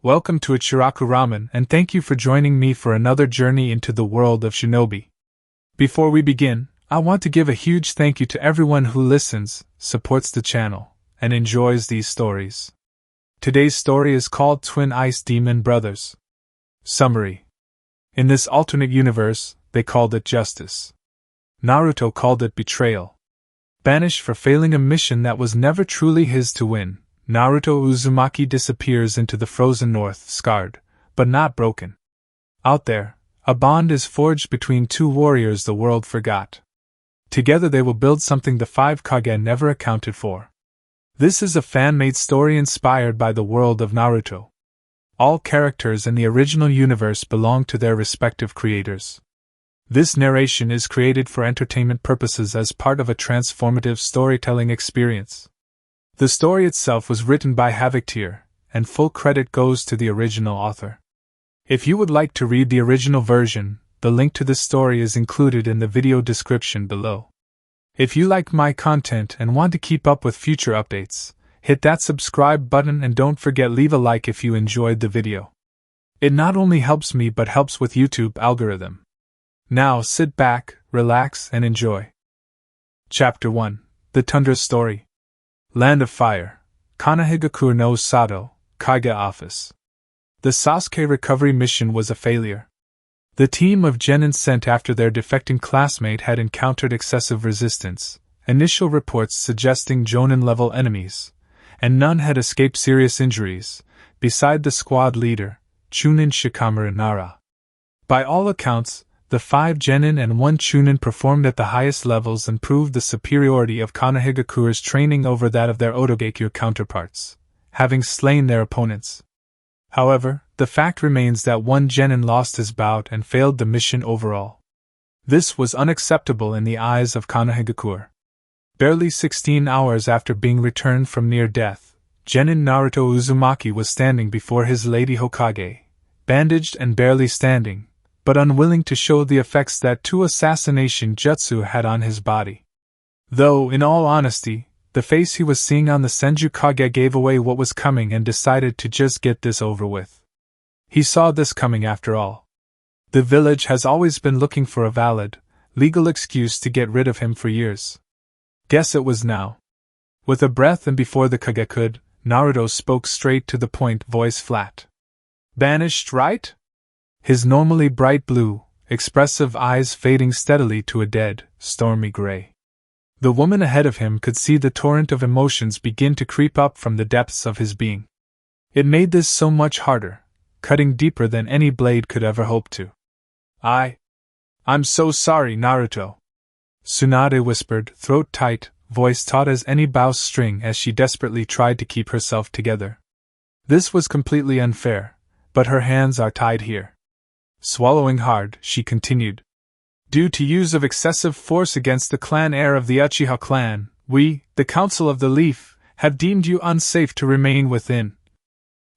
Welcome to Ichiraku Ramen and thank you for joining me for another journey into the world of shinobi. Before we begin, I want to give a huge thank you to everyone who listens, supports the channel, and enjoys these stories. Today's story is called Twin Ice Demon Brothers. Summary. In this alternate universe, they called it justice. Naruto called it betrayal. Banished for failing a mission that was never truly his to win, Naruto Uzumaki disappears into the frozen north, scarred, but not broken. Out there, a bond is forged between two warriors the world forgot. Together they will build something the Five Kage never accounted for. This is a fan-made story inspired by the world of Naruto. All characters in the original universe belong to their respective creators. This narration is created for entertainment purposes as part of a transformative storytelling experience. The story itself was written by Havoc-Teir, and full credit goes to the original author. If you would like to read the original version, the link to this story is included in the video description below. If you like my content and want to keep up with future updates, hit that subscribe button and don't forget leave a like if you enjoyed the video. It not only helps me but helps with YouTube algorithm. Now sit back, relax and enjoy. Chapter 1. The Tundra Story. Land of Fire, Konohagakure no Sato, Kage Office. The Sasuke recovery mission was a failure. The team of genin sent after their defecting classmate had encountered excessive resistance, initial reports suggesting Jonin-level enemies, and none had escaped serious injuries, beside the squad leader, Chunin Shikamaru Nara. By all accounts, the 5 genin and 1 chunin performed at the highest levels and proved the superiority of Konohagakure's training over that of their Otogekyo counterparts, having slain their opponents. However, the fact remains that 1 genin lost his bout and failed the mission overall. This was unacceptable in the eyes of Konohagakure. Barely 16 hours after being returned from near death, genin Naruto Uzumaki was standing before his Lady Hokage, bandaged and barely standing, but unwilling to show the effects that 2 assassination jutsu had on his body. Though, in all honesty, the face he was seeing on the Senju Kage gave away what was coming and decided to just get this over with. He saw this coming after all. The village has always been looking for a valid, legal excuse to get rid of him for years. Guess it was now. With a breath and before the Kage could, Naruto spoke straight to the point, voice flat. Banished, right? His normally bright blue, expressive eyes fading steadily to a dead, stormy gray. The woman ahead of him could see the torrent of emotions begin to creep up from the depths of his being. It made this so much harder, cutting deeper than any blade could ever hope to. I'm so sorry, Naruto. Tsunade whispered, throat tight, voice taut as any bowstring as she desperately tried to keep herself together. This was completely unfair, but her hands are tied here. Swallowing hard, she continued. Due to use of excessive force against the clan heir of the Uchiha clan, we, the Council of the Leaf, have deemed you unsafe to remain within.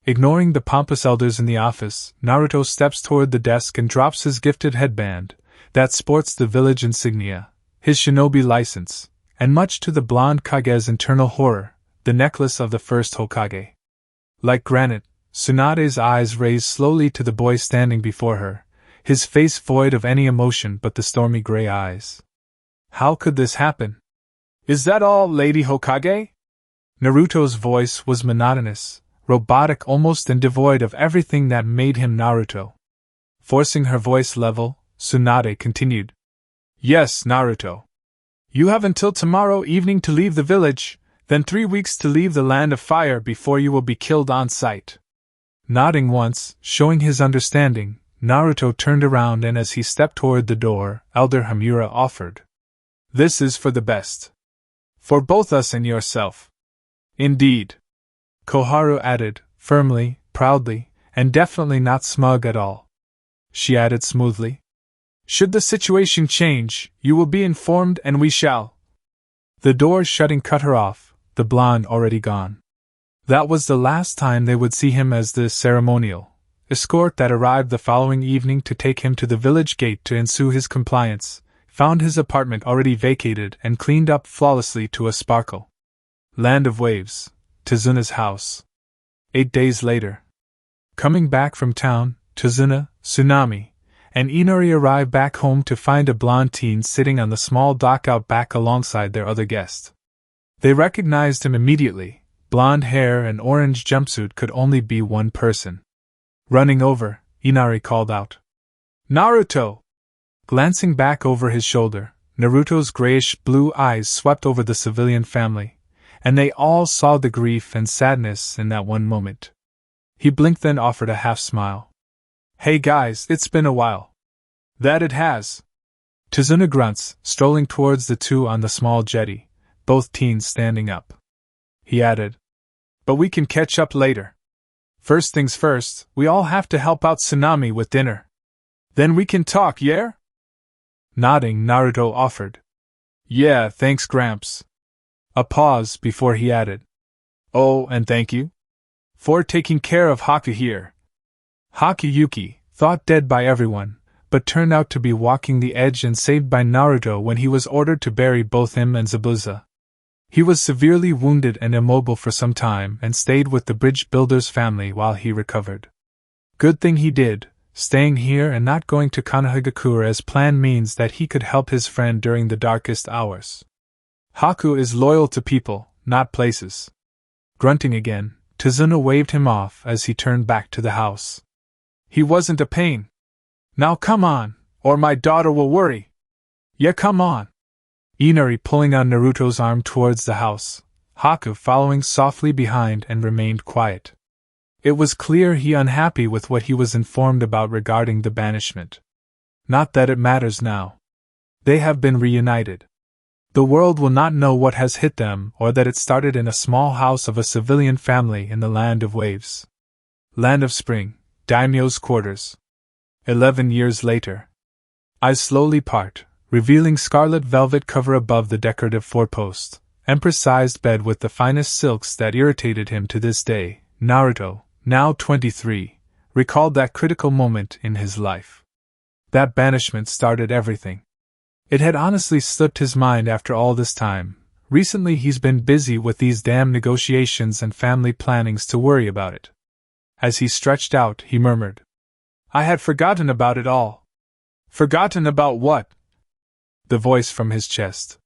Ignoring the pompous elders in the office, Naruto steps toward the desk and drops his gifted headband, that sports the village insignia, his shinobi license, and much to the blonde Kage's internal horror, the necklace of the first Hokage. Like granite, Tsunade's eyes raised slowly to the boy standing before her, his face void of any emotion but the stormy gray eyes. How could this happen? Is that all, Lady Hokage? Naruto's voice was monotonous, robotic almost and devoid of everything that made him Naruto. Forcing her voice level, Tsunade continued. Yes, Naruto. You have until tomorrow evening to leave the village, then 3 weeks to leave the Land of Fire before you will be killed on sight. Nodding once, showing his understanding, Naruto turned around and as he stepped toward the door, Elder Hamura offered. This is for the best. For both us and yourself. Indeed. Koharu added, firmly, proudly, and definitely not smug at all. She added smoothly. Should the situation change, you will be informed and we shall. The door shutting cut her off, the blonde already gone. That was the last time they would see him as the ceremonial escort that arrived the following evening to take him to the village gate to ensue his compliance, found his apartment already vacated and cleaned up flawlessly to a sparkle. Land of Waves, Tizuna's house. 8 days later. Coming back from town, Tazuna, Tsunami, and Inori arrive back home to find a blonde teen sitting on the small dock out back alongside their other guest. They recognized him immediately. Blonde hair and orange jumpsuit could only be one person. Running over, Inari called out, "Naruto!" Glancing back over his shoulder, Naruto's grayish-blue eyes swept over the civilian family, and they all saw the grief and sadness in that one moment. He blinked, then offered a half-smile. "Hey guys, it's been a while." "That it has." Tazuna grunts, strolling towards the two on the small jetty, both teens standing up. He added, "But we can catch up later. First things first, we all have to help out Tsunami with dinner. Then we can talk, yeah?" Nodding, Naruto offered, "Yeah, thanks Gramps." A pause before he added, "Oh, and thank you for taking care of Haku here." Haku Yuki, thought dead by everyone, but turned out to be walking the edge and saved by Naruto when he was ordered to bury both him and Zabuza. He was severely wounded and immobile for some time and stayed with the bridge builder's family while he recovered. Good thing he did. Staying here and not going to Konohagakure as planned means that he could help his friend during the darkest hours. Haku is loyal to people, not places. Grunting again, Tazuna waved him off as he turned back to the house. "He wasn't a pain. Now come on, or my daughter will worry." "Yeah, come on." Inari pulling on Naruto's arm towards the house, Haku following softly behind and remained quiet. It was clear he unhappy with what he was informed about regarding the banishment. Not that it matters now. They have been reunited. The world will not know what has hit them or that it started in a small house of a civilian family in the land of waves. Land of spring, daimyo's quarters. 11 years later. Eyes slowly part, revealing scarlet velvet cover above the decorative four-post, empress-sized bed with the finest silks that irritated him to this day. Naruto, now 23, recalled that critical moment in his life. That banishment started everything. It had honestly slipped his mind after all this time. Recently he's been busy with these damn negotiations and family plannings to worry about it. As he stretched out, he murmured, "I had forgotten about it all." "Forgotten about what?" The voice from his chest.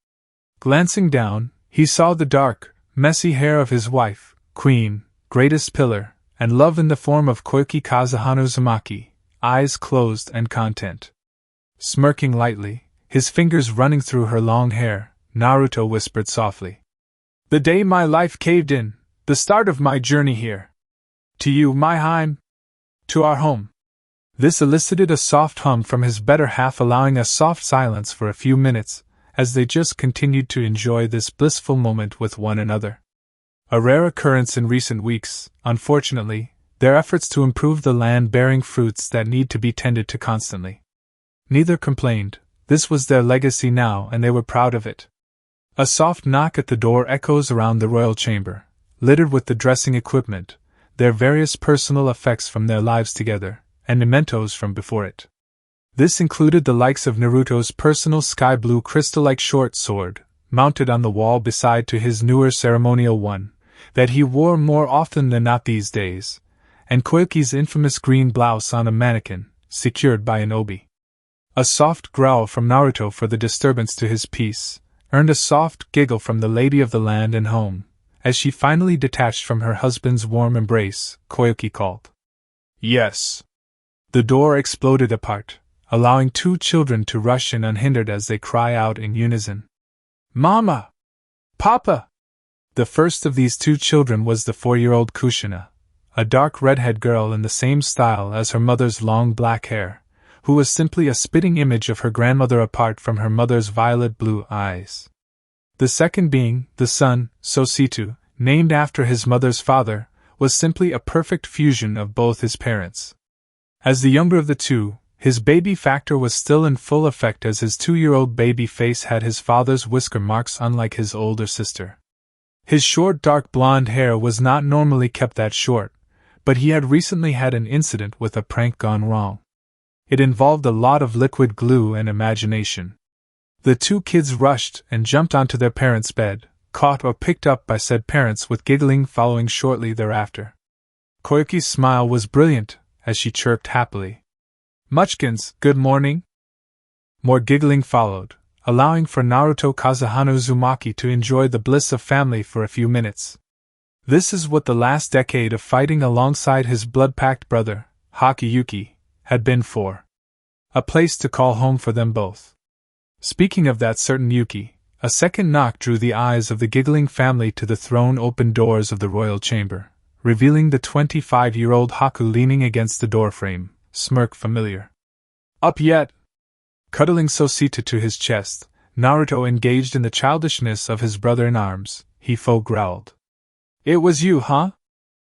Glancing down, he saw the dark, messy hair of his wife, queen, greatest pillar, and love in the form of Koiki Kazuhano Uzumaki, eyes closed and content. Smirking lightly, his fingers running through her long hair, Naruto whispered softly, "The day my life caved in, the start of my journey here. To you, my Heim. To our home." This elicited a soft hum from his better half, allowing a soft silence for a few minutes, as they just continued to enjoy this blissful moment with one another. A rare occurrence in recent weeks, unfortunately, their efforts to improve the land bearing fruits that need to be tended to constantly. Neither complained. This was their legacy now and they were proud of it. A soft knock at the door echoes around the royal chamber, littered with the dressing equipment, their various personal effects from their lives together, and mementos from before it. This included the likes of Naruto's personal sky-blue crystal-like short sword, mounted on the wall beside to his newer ceremonial one, that he wore more often than not these days, and Koiki's infamous green blouse on a mannequin, secured by an obi. A soft growl from Naruto for the disturbance to his peace, earned a soft giggle from the lady of the land and home, as she finally detached from her husband's warm embrace. Koiki called, "Yes." The door exploded apart, allowing two children to rush in unhindered as they cry out in unison, "Mama! Papa!" The first of these two children was the 4-year-old Kushina, a dark redhead girl in the same style as her mother's long black hair, who was simply a spitting image of her grandmother apart from her mother's violet blue eyes. The second being, the son, Sositu, named after his mother's father, was simply a perfect fusion of both his parents. As the younger of the two, his baby factor was still in full effect as his 2-year-old baby face had his father's whisker marks unlike his older sister. His short dark blonde hair was not normally kept that short, but he had recently had an incident with a prank gone wrong. It involved a lot of liquid glue and imagination. The two kids rushed and jumped onto their parents' bed, caught or picked up by said parents with giggling following shortly thereafter. Koyuki's smile was brilliant as she chirped happily. Muchkins, good morning? More giggling followed, allowing for Naruto Uzumaki to enjoy the bliss of family for a few minutes. This is what the last decade of fighting alongside his blood-packed brother, Haku, had been for. A place to call home for them both. Speaking of that certain Yuki, a second knock drew the eyes of the giggling family to the thrown-open doors of the royal chamber, revealing the 25-year-old Haku leaning against the doorframe, smirk familiar. Up yet? Cuddling Sosita to his chest, Naruto engaged in the childishness of his brother in arms, he growled. It was you, huh?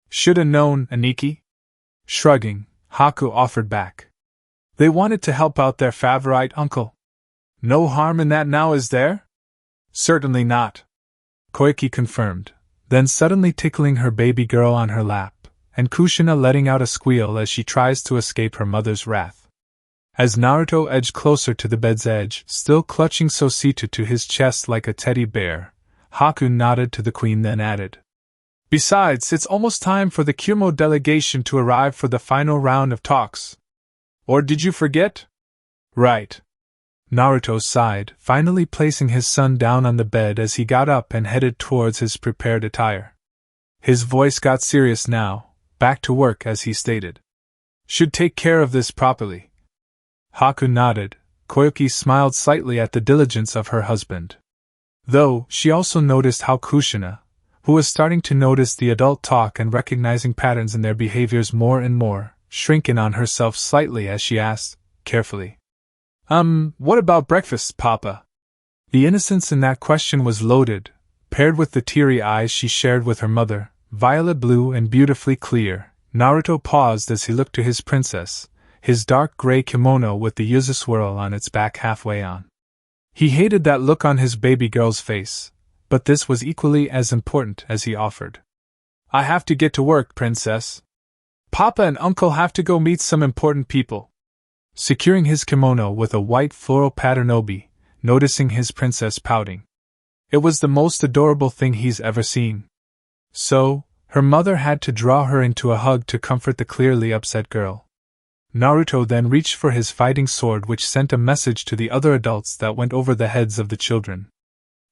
Shoulda known, Aniki? Shrugging, Haku offered back. They wanted to help out their favorite uncle. No harm in that now, is there? Certainly not, Koyuki confirmed, then suddenly tickling her baby girl on her lap, and Kushina letting out a squeal as she tries to escape her mother's wrath. As Naruto edged closer to the bed's edge, still clutching Sosita to his chest like a teddy bear, Haku nodded to the queen, then added, Besides, it's almost time for the Kumo delegation to arrive for the final round of talks. Or did you forget? Right. Naruto sighed, finally placing his son down on the bed as he got up and headed towards his prepared attire. His voice got serious now, back to work as he stated. Should take care of this properly. Haku nodded. Koyuki smiled slightly at the diligence of her husband. Though, she also noticed how Kushina, who was starting to notice the adult talk and recognizing patterns in their behaviors more and more, shrink in on herself slightly as she asked, carefully. What about breakfast, Papa? The innocence in that question was loaded, paired with the teary eyes she shared with her mother, violet blue and beautifully clear. Naruto paused as he looked to his princess, his dark gray kimono with the yuzu swirl on its back halfway on. He hated that look on his baby girl's face, but this was equally as important as he offered. I have to get to work, princess. Papa and Uncle have to go meet some important people. Securing his kimono with a white floral pattern obi, noticing his princess pouting. It was the most adorable thing he's ever seen. So, her mother had to draw her into a hug to comfort the clearly upset girl. Naruto then reached for his fighting sword, which sent a message to the other adults that went over the heads of the children.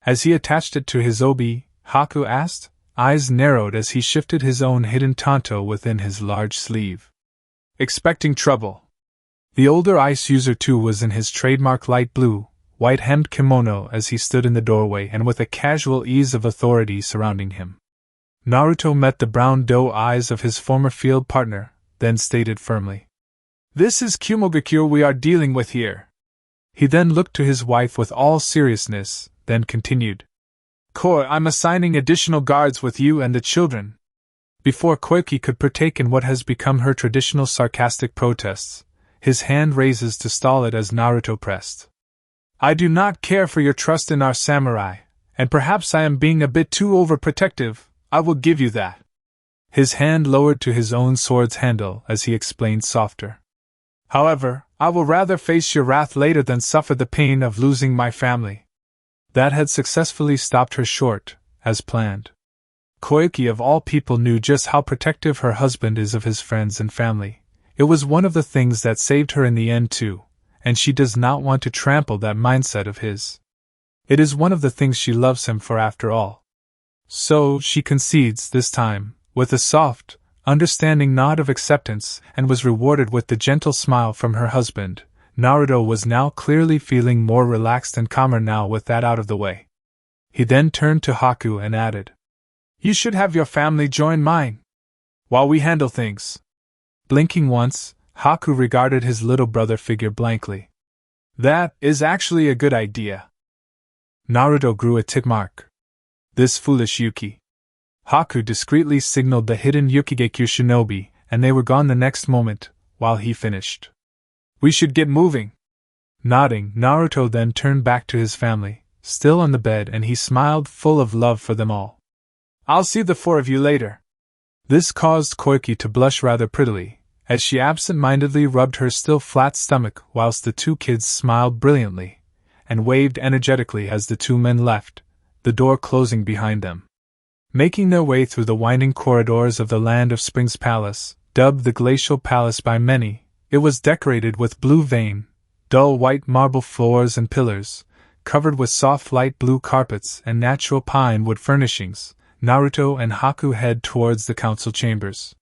As he attached it to his obi, Haku asked, eyes narrowed as he shifted his own hidden tanto within his large sleeve. Expecting trouble. The older ice user too was in his trademark light blue, white-hemmed kimono as he stood in the doorway and with a casual ease of authority surrounding him. Naruto met the brown doe eyes of his former field partner, then stated firmly. This is Kumogakure we are dealing with here. He then looked to his wife with all seriousness, then continued. Koi, I'm assigning additional guards with you and the children. Before Koyuki could partake in what has become her traditional sarcastic protests, his hand raises to stall it as Naruto pressed. I do not care for your trust in our samurai, and perhaps I am being a bit too overprotective, I will give you that. His hand lowered to his own sword's handle as he explained softer. However, I will rather face your wrath later than suffer the pain of losing my family. That had successfully stopped her short, as planned. Koyuki of all people knew just how protective her husband is of his friends and family. It was one of the things that saved her in the end too, and she does not want to trample that mindset of his. It is one of the things she loves him for after all. So she concedes this time, with a soft, understanding nod of acceptance, and was rewarded with the gentle smile from her husband. Naruto was now clearly feeling more relaxed and calmer now with that out of the way. He then turned to Haku and added, You should have your family join mine, while we handle things. Blinking once, Haku regarded his little brother figure blankly. That is actually a good idea. Naruto grew a tick mark. This foolish Yuki. Haku discreetly signaled the hidden Yukigekyu shinobi, and they were gone the next moment, while he finished. We should get moving. Nodding, Naruto then turned back to his family, still on the bed, and he smiled full of love for them all. I'll see the four of you later. This caused Koyuki to blush rather prettily, as she absent-mindedly rubbed her still flat stomach whilst the two kids smiled brilliantly, and waved energetically as the two men left, the door closing behind them. Making their way through the winding corridors of the Land of Springs Palace, dubbed the Glacial Palace by many, it was decorated with blue vein, dull white marble floors and pillars, covered with soft light blue carpets and natural pine wood furnishings. Naruto and Haku head towards the council chambers.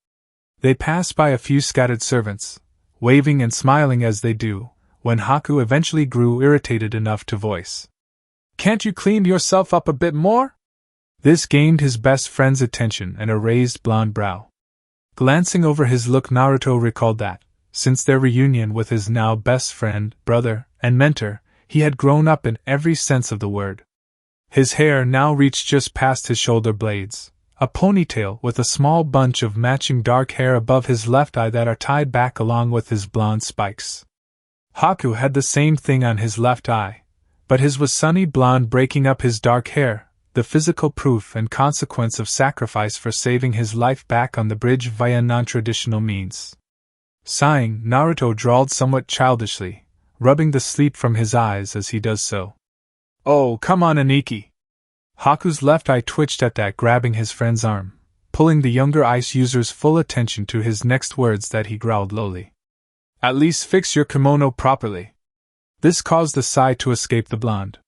They pass by a few scattered servants, waving and smiling as they do, when Haku eventually grew irritated enough to voice, "Can't you clean yourself up a bit more?" This gained his best friend's attention and a raised blonde brow. Glancing over his look, Naruto recalled that, since their reunion with his now best friend, brother, and mentor, he had grown up in every sense of the word. His hair now reached just past his shoulder blades, a ponytail with a small bunch of matching dark hair above his left eye that are tied back along with his blonde spikes. Haku had the same thing on his left eye, but his was sunny blonde breaking up his dark hair, the physical proof and consequence of sacrifice for saving his life back on the bridge via non-traditional means. Sighing, Naruto drawled somewhat childishly, rubbing the sleep from his eyes as he does so. "Oh, come on, Aniki!" Haku's left eye twitched at that, grabbing his friend's arm, pulling the younger ice user's full attention to his next words that he growled lowly. "At least fix your kimono properly." This caused a sigh to escape the blonde.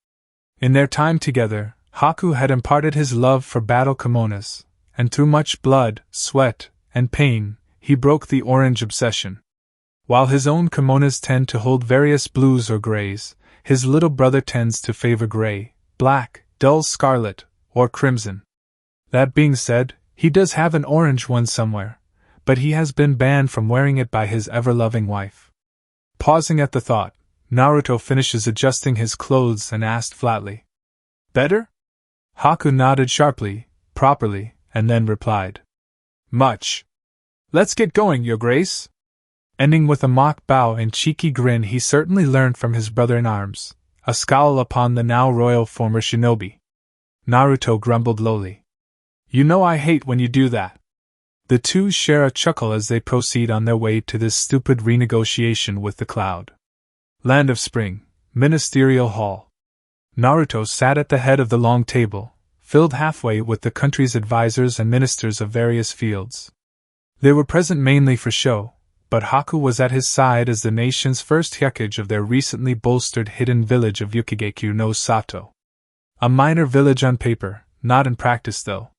In their time together, Haku had imparted his love for battle kimonos, and through much blood, sweat, and pain, he broke the orange obsession. While his own kimonos tend to hold various blues or grays, his little brother tends to favor gray, black, dull scarlet, or crimson. That being said, he does have an orange one somewhere, but he has been banned from wearing it by his ever-loving wife. Pausing at the thought, Naruto finishes adjusting his clothes and asked flatly, "Better?" Haku nodded sharply, properly, and then replied, "Much. Let's get going, Your Grace." Ending with a mock bow and cheeky grin he certainly learned from his brother-in-arms, a scowl upon the now royal former shinobi. Naruto grumbled lowly, "You know I hate when you do that." The two share a chuckle as they proceed on their way to this stupid renegotiation with the cloud. Land of Spring, Ministerial Hall. Naruto sat at the head of the long table, filled halfway with the country's advisors and ministers of various fields. They were present mainly for show, but Haku was at his side as the nation's first Hyukage of their recently bolstered hidden village of Yukigekyu no Sato. A minor village on paper, not in practice though.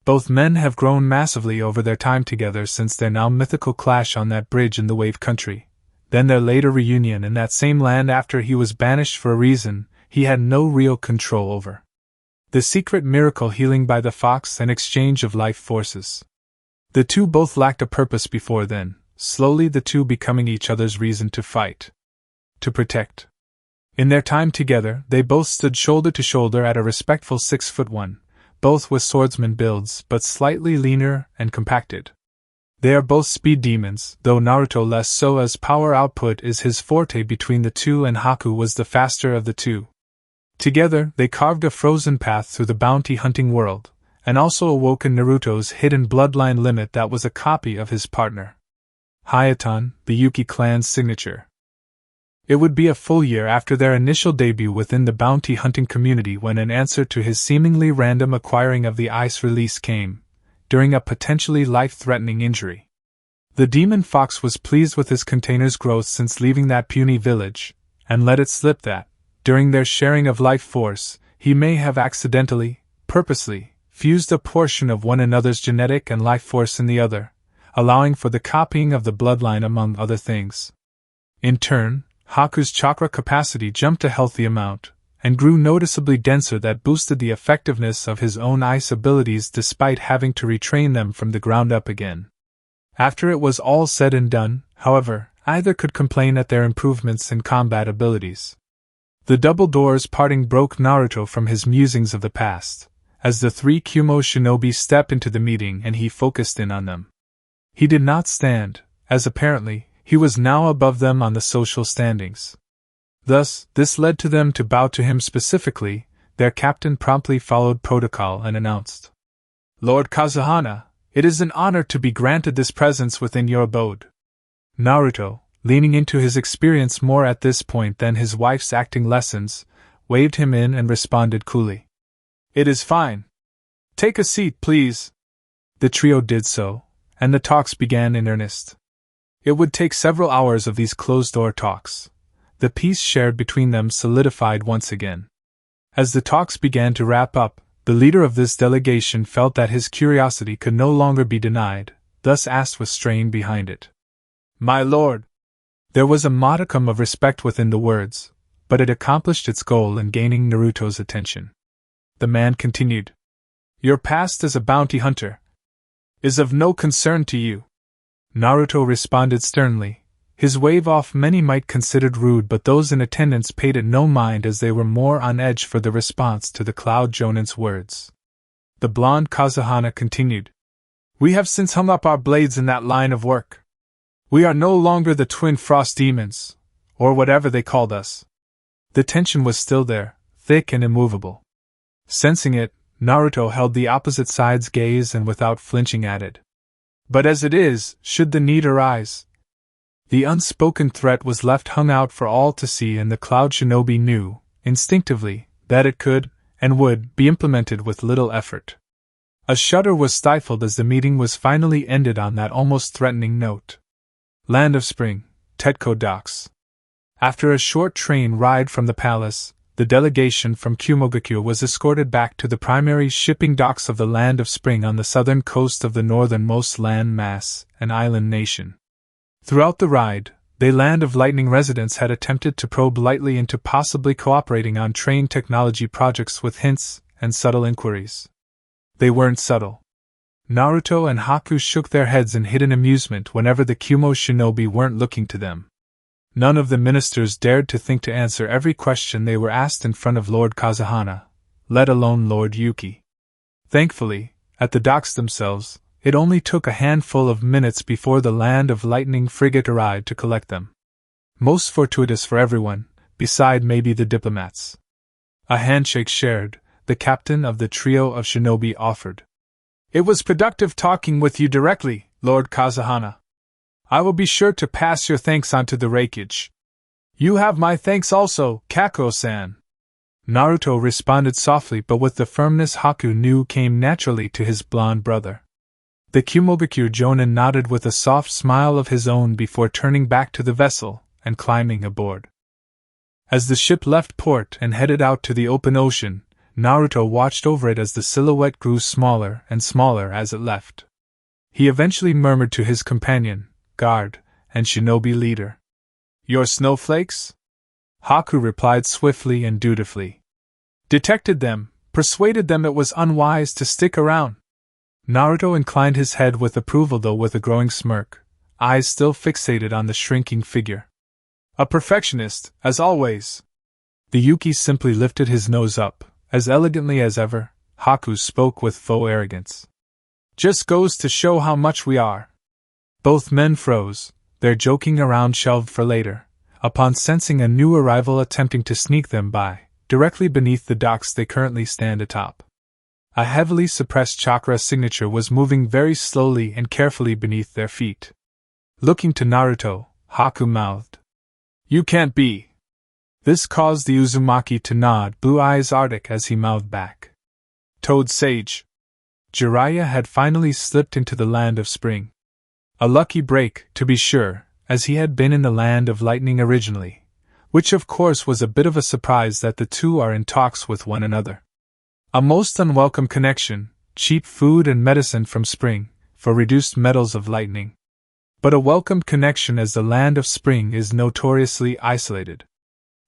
Both men have grown massively over their time together since their now mythical clash on that bridge in the Wave Country, then their later reunion in that same land after he was banished for a reason he had no real control over. The secret miracle healing by the fox and exchange of life forces. The two both lacked a purpose before then, slowly the two becoming each other's reason to fight. To protect. In their time together, they both stood shoulder to shoulder at a respectful 6'1", both with swordsman builds but slightly leaner and compacted. They are both speed demons, though Naruto less so as power output is his forte between the two and Haku was the faster of the two. Together, they carved a frozen path through the bounty hunting world, and also awoken Naruto's hidden bloodline limit that was a copy of his partner. Hayaton, the Yuki clan's signature. It would be a full year after their initial debut within the bounty hunting community when an answer to his seemingly random acquiring of the ice release came, during a potentially life-threatening injury. The demon fox was pleased with his container's growth since leaving that puny village, and let it slip that, during their sharing of life force, he may have accidentally, purposely, fused a portion of one another's genetic and life force in the other, allowing for the copying of the bloodline among other things. In turn, Haku's chakra capacity jumped a healthy amount, and grew noticeably denser that boosted the effectiveness of his own ice abilities despite having to retrain them from the ground up again. After it was all said and done, however, either could complain at their improvements in combat abilities. The double doors parting broke Naruto from his musings of the past, as the three Kumo shinobi stepped into the meeting and he focused in on them. He did not stand, as apparently, he was now above them on the social standings. Thus, this led to them to bow to him specifically. Their captain promptly followed protocol and announced, "Lord Kazuhana, it is an honor to be granted this presence within your abode." Naruto, leaning into his experience more at this point than his wife's acting lessons, waved him in and responded coolly, "It is fine. Take a seat, please. The trio did so, and the talks began in earnest. It would take several hours of these closed-door talks. The peace shared between them solidified once again. As the talks began to wrap up, the leader of this delegation felt that his curiosity could no longer be denied, thus asked with strain behind it. My lord! There was a modicum of respect within the words, but it accomplished its goal in gaining Naruto's attention. The man continued. Your past as a bounty hunter is of no concern to you. Naruto responded sternly. His wave-off many might considered rude, but those in attendance paid it no mind as they were more on edge for the response to the Cloud Jonin's words. The blonde Kazahana continued. We have since hung up our blades in that line of work. We are no longer the twin frost demons, or whatever they called us. The tension was still there, thick and immovable. Sensing it, Naruto held the opposite side's gaze and without flinching added. But as it is, should the need arise. The unspoken threat was left hung out for all to see, and the Cloud Shinobi knew, instinctively, that it could, and would, be implemented with little effort. A shudder was stifled as the meeting was finally ended on that almost threatening note. Land of Spring, Tetko Docks. After a short train ride from the palace, the delegation from Kumogakure was escorted back to the primary shipping docks of the Land of Spring on the southern coast of the northernmost land mass, an island nation. Throughout the ride, the Land of Lightning residents had attempted to probe lightly into possibly cooperating on train technology projects with hints and subtle inquiries. They weren't subtle. Naruto and Haku shook their heads in hidden amusement whenever the Kumo shinobi weren't looking to them. None of the ministers dared to think to answer every question they were asked in front of Lord Kazahana, let alone Lord Yuki. Thankfully, at the docks themselves, it only took a handful of minutes before the Land of Lightning frigate arrived to collect them. Most fortuitous for everyone, beside maybe the diplomats. A handshake shared, the captain of the trio of shinobi offered. It was productive talking with you directly, Lord Kazahana. I will be sure to pass your thanks on to the Reikage. You have my thanks also, Kako-san. Naruto responded softly but with the firmness Haku knew came naturally to his blonde brother. The Kumogakure Jonin nodded with a soft smile of his own before turning back to the vessel and climbing aboard. As the ship left port and headed out to the open ocean, Naruto watched over it as the silhouette grew smaller and smaller as it left. He eventually murmured to his companion, guard, and shinobi leader. Your snowflakes? Haku replied swiftly and dutifully. Detected them, persuaded them it was unwise to stick around. Naruto inclined his head with approval, though with a growing smirk, eyes still fixated on the shrinking figure. A perfectionist, as always. The Yuki simply lifted his nose up, as elegantly as ever. Haku spoke with faux arrogance. Just goes to show how much we are. Both men froze, their joking around shelved for later, upon sensing a new arrival attempting to sneak them by, directly beneath the docks they currently stand atop. A heavily suppressed chakra signature was moving very slowly and carefully beneath their feet. Looking to Naruto, Haku mouthed. You can't be. This caused the Uzumaki to nod, blue eyes arctic as he mouthed back. Toad Sage. Jiraiya had finally slipped into the Land of Spring. A lucky break, to be sure, as he had been in the Land of Lightning originally, which of course was a bit of a surprise that the two are in talks with one another. A most unwelcome connection, cheap food and medicine from Spring, for reduced metals of lightning. But a welcomed connection, as the Land of Spring is notoriously isolated.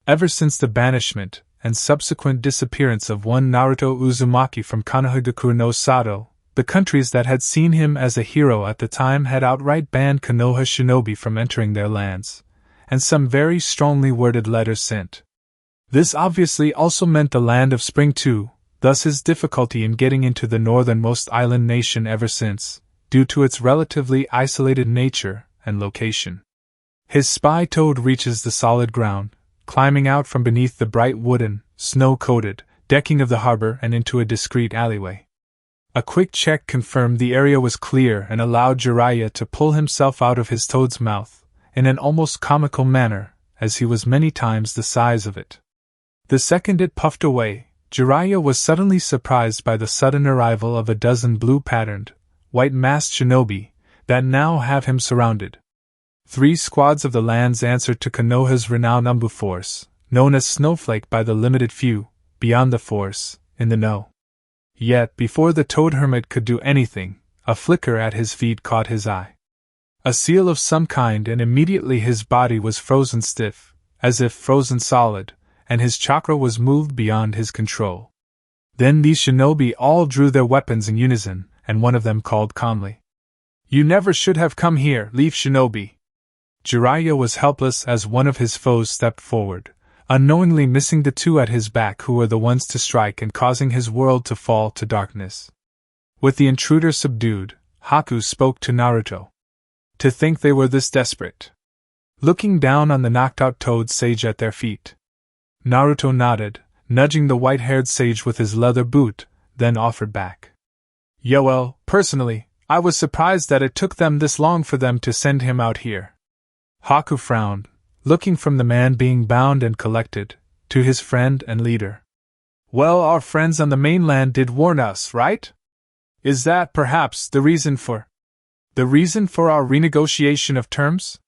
Ever since the banishment and subsequent disappearance of one Naruto Uzumaki from Konohagakure no Sato, the countries that had seen him as a hero at the time had outright banned Konoha shinobi from entering their lands, and some very strongly worded letters sent. This obviously also meant the Land of Spring too, thus his difficulty in getting into the northernmost island nation ever since, due to its relatively isolated nature and location. His spy toad reaches the solid ground, climbing out from beneath the bright wooden, snow-coated decking of the harbor and into a discreet alleyway. A quick check confirmed the area was clear and allowed Jiraiya to pull himself out of his toad's mouth, in an almost comical manner, as he was many times the size of it. The second it puffed away, Jiraiya was suddenly surprised by the sudden arrival of a dozen blue-patterned, white-masked shinobi that now have him surrounded. 3 squads of the lands answered to Konoha's renowned Umbu force, known as Snowflake by the limited few, beyond the force, in the know. Yet, before the Toad Hermit could do anything, a flicker at his feet caught his eye. A seal of some kind, and immediately his body was frozen stiff, as if frozen solid, and his chakra was moved beyond his control. Then these shinobi all drew their weapons in unison, and one of them called calmly, "You never should have come here, Leaf Shinobi." Jiraiya was helpless as one of his foes stepped forward, unknowingly missing the 2 at his back who were the ones to strike and causing his world to fall to darkness. With the intruder subdued, Haku spoke to Naruto. To think they were this desperate. Looking down on the knocked-out toad sage at their feet. Naruto nodded, nudging the white-haired sage with his leather boot, then offered back. "Yeah, well, personally, I was surprised that it took them this long for them to send him out here." Haku frowned, looking from the man being bound and collected, to his friend and leader. "Well, our friends on the mainland did warn us, right? Is that, perhaps, the reason for our renegotiation of terms?"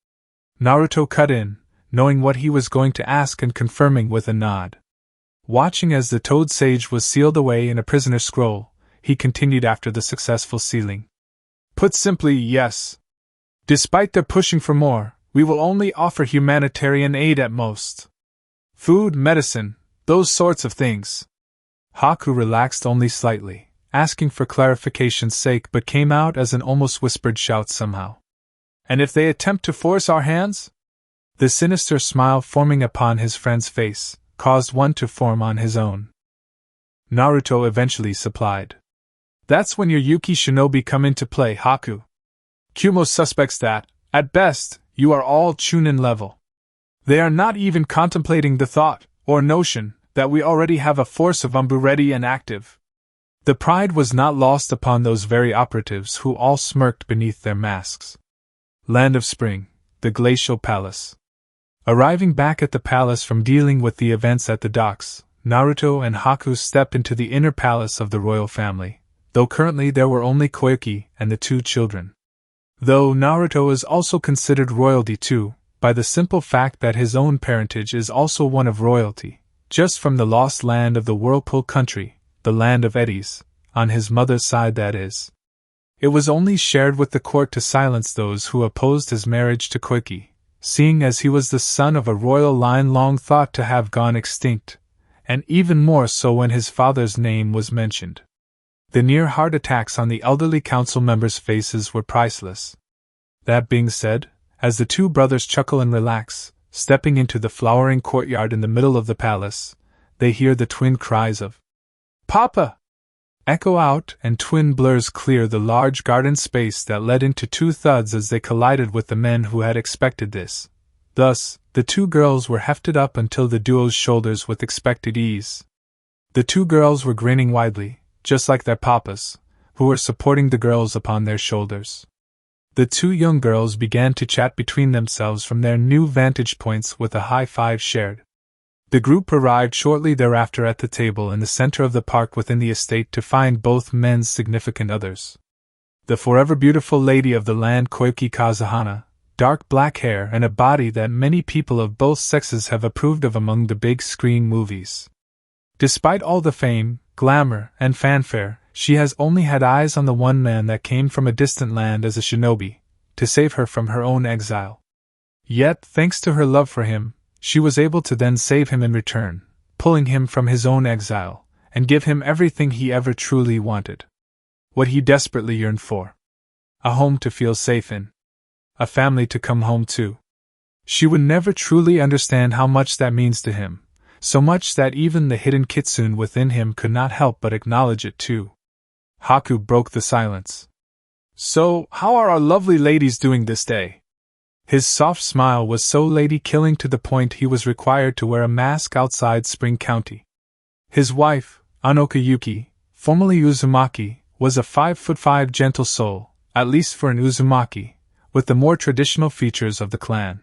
Naruto cut in, knowing what he was going to ask and confirming with a nod. Watching as the toad sage was sealed away in a prisoner scroll, he continued after the successful sealing. "Put simply, yes. Despite their pushing for more, we will only offer humanitarian aid at most. Food, medicine, those sorts of things." Haku relaxed only slightly, asking for clarification's sake, but came out as an almost whispered shout somehow. "And if they attempt to force our hands?" The sinister smile forming upon his friend's face caused one to form on his own. Naruto eventually supplied. "That's when your Yuki shinobi come into play, Haku. Kumo suspects that, at best, you are all Chunin level. They are not even contemplating the thought, or notion, that we already have a force of Umbu ready and active." The pride was not lost upon those very operatives who all smirked beneath their masks. Land of Spring, the Glacial Palace. Arriving back at the palace from dealing with the events at the docks, Naruto and Haku stepped into the inner palace of the royal family, though currently there were only Koyuki and the 2 children. Though Naruto is also considered royalty too, by the simple fact that his own parentage is also one of royalty, just from the lost land of the Whirlpool country, the land of eddies, on his mother's side that is. It was only shared with the court to silence those who opposed his marriage to Koyuki, seeing as he was the son of a royal line long thought to have gone extinct, and even more so when his father's name was mentioned. The near heart attacks on the elderly council members' faces were priceless. That being said, as the 2 brothers chuckle and relax, stepping into the flowering courtyard in the middle of the palace, they hear the twin cries of "Papa!" echo out, and twin blurs clear the large garden space that led into 2 thuds as they collided with the men who had expected this. Thus, the 2 girls were hefted up until the duo's shoulders with expected ease. The 2 girls were grinning widely, just like their papas, who were supporting the girls upon their shoulders. The 2 young girls began to chat between themselves from their new vantage points with a high five shared. The group arrived shortly thereafter at the table in the center of the park within the estate to find both men's significant others. The forever beautiful lady of the land Koyuki Kazuhana, dark black hair and a body that many people of both sexes have approved of among the big screen movies. Despite all the fame, glamour, and fanfare, she has only had eyes on the one man that came from a distant land as a shinobi, to save her from her own exile. Yet, thanks to her love for him, she was able to then save him in return, pulling him from his own exile, and give him everything he ever truly wanted. What he desperately yearned for. A home to feel safe in. A family to come home to. She would never truly understand how much that means to him, so much that even the hidden kitsune within him could not help but acknowledge it too. Haku broke the silence. "So, how are our lovely ladies doing this day?" His soft smile was so lady-killing to the point he was required to wear a mask outside Spring County. His wife, Anoka Yuki, formerly Uzumaki, was a 5'5" gentle soul, at least for an Uzumaki, with the more traditional features of the clan.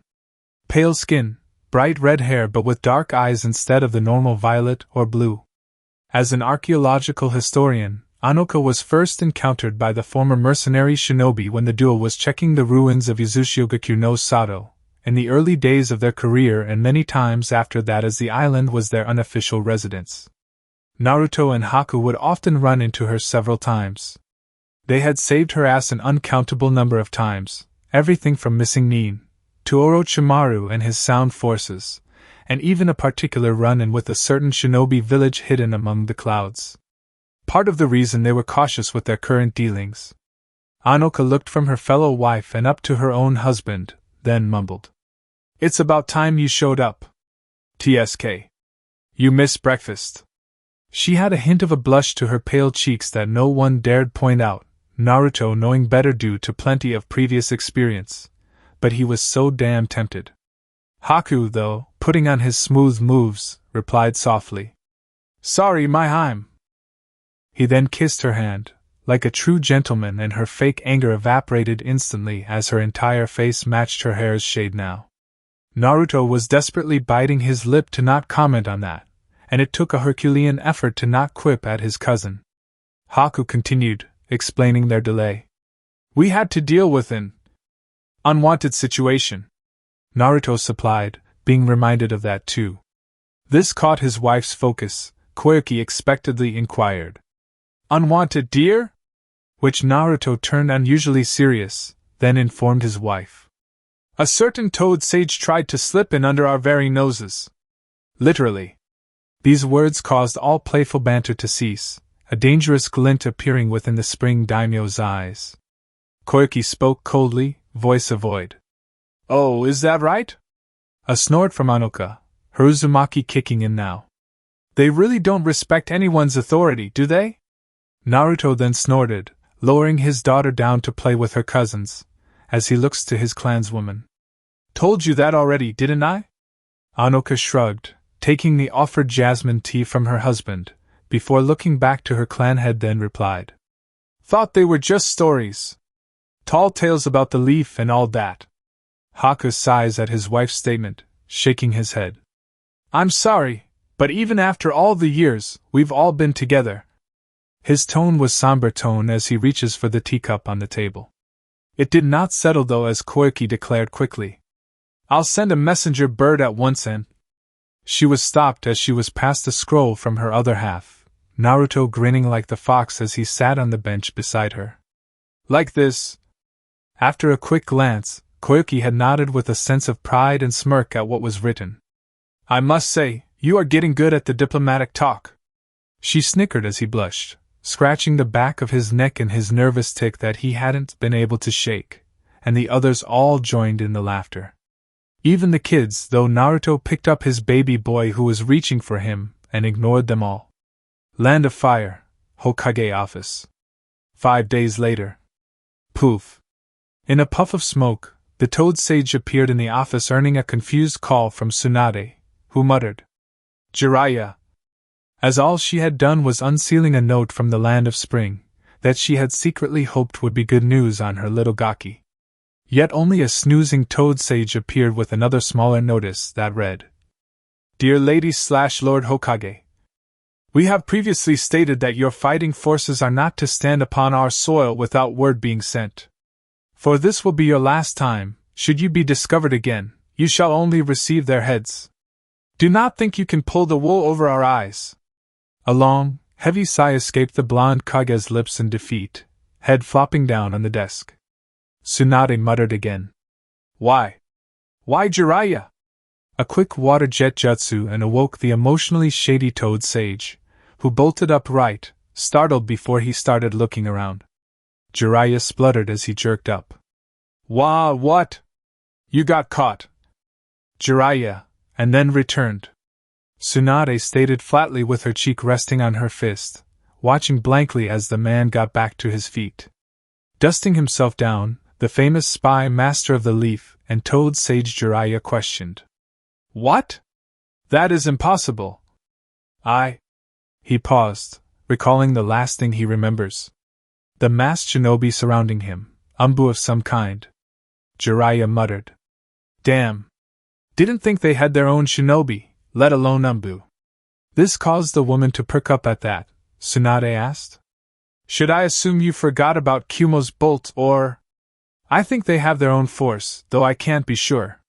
Pale skin, bright red hair but with dark eyes instead of the normal violet or blue. As an archaeological historian, Anoka was first encountered by the former mercenary shinobi when the duo was checking the ruins of Izushiogaku no Sato, in the early days of their career and many times after that, as the island was their unofficial residence. Naruto and Haku would often run into her several times. They had saved her ass an uncountable number of times, everything from missing Nin, to Orochimaru and his sound forces, and even a particular run-in with a certain shinobi village hidden among the clouds. Part of the reason they were cautious with their current dealings. Anoka looked from her fellow wife and up to her own husband, then mumbled, "It's about time you showed up. TSK. You missed breakfast." She had a hint of a blush to her pale cheeks that no one dared point out, Naruto knowing better due to plenty of previous experience, but he was so damn tempted. Haku, though, putting on his smooth moves, replied softly, "Sorry, my Heim." He then kissed her hand, like a true gentleman, and her fake anger evaporated instantly as her entire face matched her hair's shade now. Naruto was desperately biting his lip to not comment on that, and it took a Herculean effort to not quip at his cousin. Haku continued, explaining their delay. "We had to deal with an unwanted situation," Naruto supplied, being reminded of that too. This caught his wife's focus. Koyuki expectedly inquired, "Unwanted, dear?" Which Naruto turned unusually serious, then informed his wife. "A certain toad sage tried to slip in under our very noses." Literally. These words caused all playful banter to cease, a dangerous glint appearing within the spring daimyo's eyes. Koyuki spoke coldly, voice a void. "Oh, is that right?" A snort from Anoka, her Uzumaki kicking in now. "They really don't respect anyone's authority, do they?" Naruto then snorted, lowering his daughter down to play with her cousins, as he looks to his clanswoman. "Told you that already, didn't I?" Anoka shrugged, taking the offered jasmine tea from her husband, before looking back to her clan head, then replied, "Thought they were just stories. Tall tales about the leaf and all that." Haku sighs at his wife's statement, shaking his head. "I'm sorry, but even after all the years we've all been together." His tone was somber tone as he reaches for the teacup on the table. It did not settle though, as Koyuki declared quickly, "I'll send a messenger bird at once and—" She was stopped as she was passed a scroll from her other half, Naruto grinning like the fox as he sat on the bench beside her. "Like this?" After a quick glance, Koyuki had nodded with a sense of pride and smirk at what was written. "I must say, you are getting good at the diplomatic talk." She snickered as he blushed, scratching the back of his neck in his nervous tic that he hadn't been able to shake, and the others all joined in the laughter. Even the kids, though Naruto picked up his baby boy who was reaching for him, and ignored them all. Land of Fire, Hokage office. 5 days later. Poof. In a puff of smoke, the Toad Sage appeared in the office, earning a confused call from Tsunade, who muttered, "Jiraiya," as all she had done was unsealing a note from the Land of Spring, that she had secretly hoped would be good news on her little Gaki. Yet only a snoozing Toad Sage appeared with another smaller notice that read, "Dear Lady/Lord Hokage, we have previously stated that your fighting forces are not to stand upon our soil without word being sent. For this will be your last time. Should you be discovered again, you shall only receive their heads. Do not think you can pull the wool over our eyes." A long, heavy sigh escaped the blonde Kage's lips in defeat, head flopping down on the desk. Tsunade muttered again, "Why? Why, Jiraiya?" A quick water jet jutsu and awoke the emotionally shady Toad Sage, who bolted upright, startled before he started looking around. Jiraiya spluttered as he jerked up. "Wah, what? You got caught." "Jiraiya," and then returned. Tsunade stated flatly with her cheek resting on her fist, watching blankly as the man got back to his feet. Dusting himself down, the famous spy master of the leaf and Toad Sage Jiraiya questioned, "What? That is impossible." He paused, recalling the last thing he remembers. The masked shinobi surrounding him, umbu of some kind. Jiraiya muttered, "Damn. Didn't think they had their own shinobi, let alone umbu." This caused the woman to perk up at that. Tsunade asked. Should I assume you forgot about Kumo's bolt, or? I think they have their own force, though I can't be sure.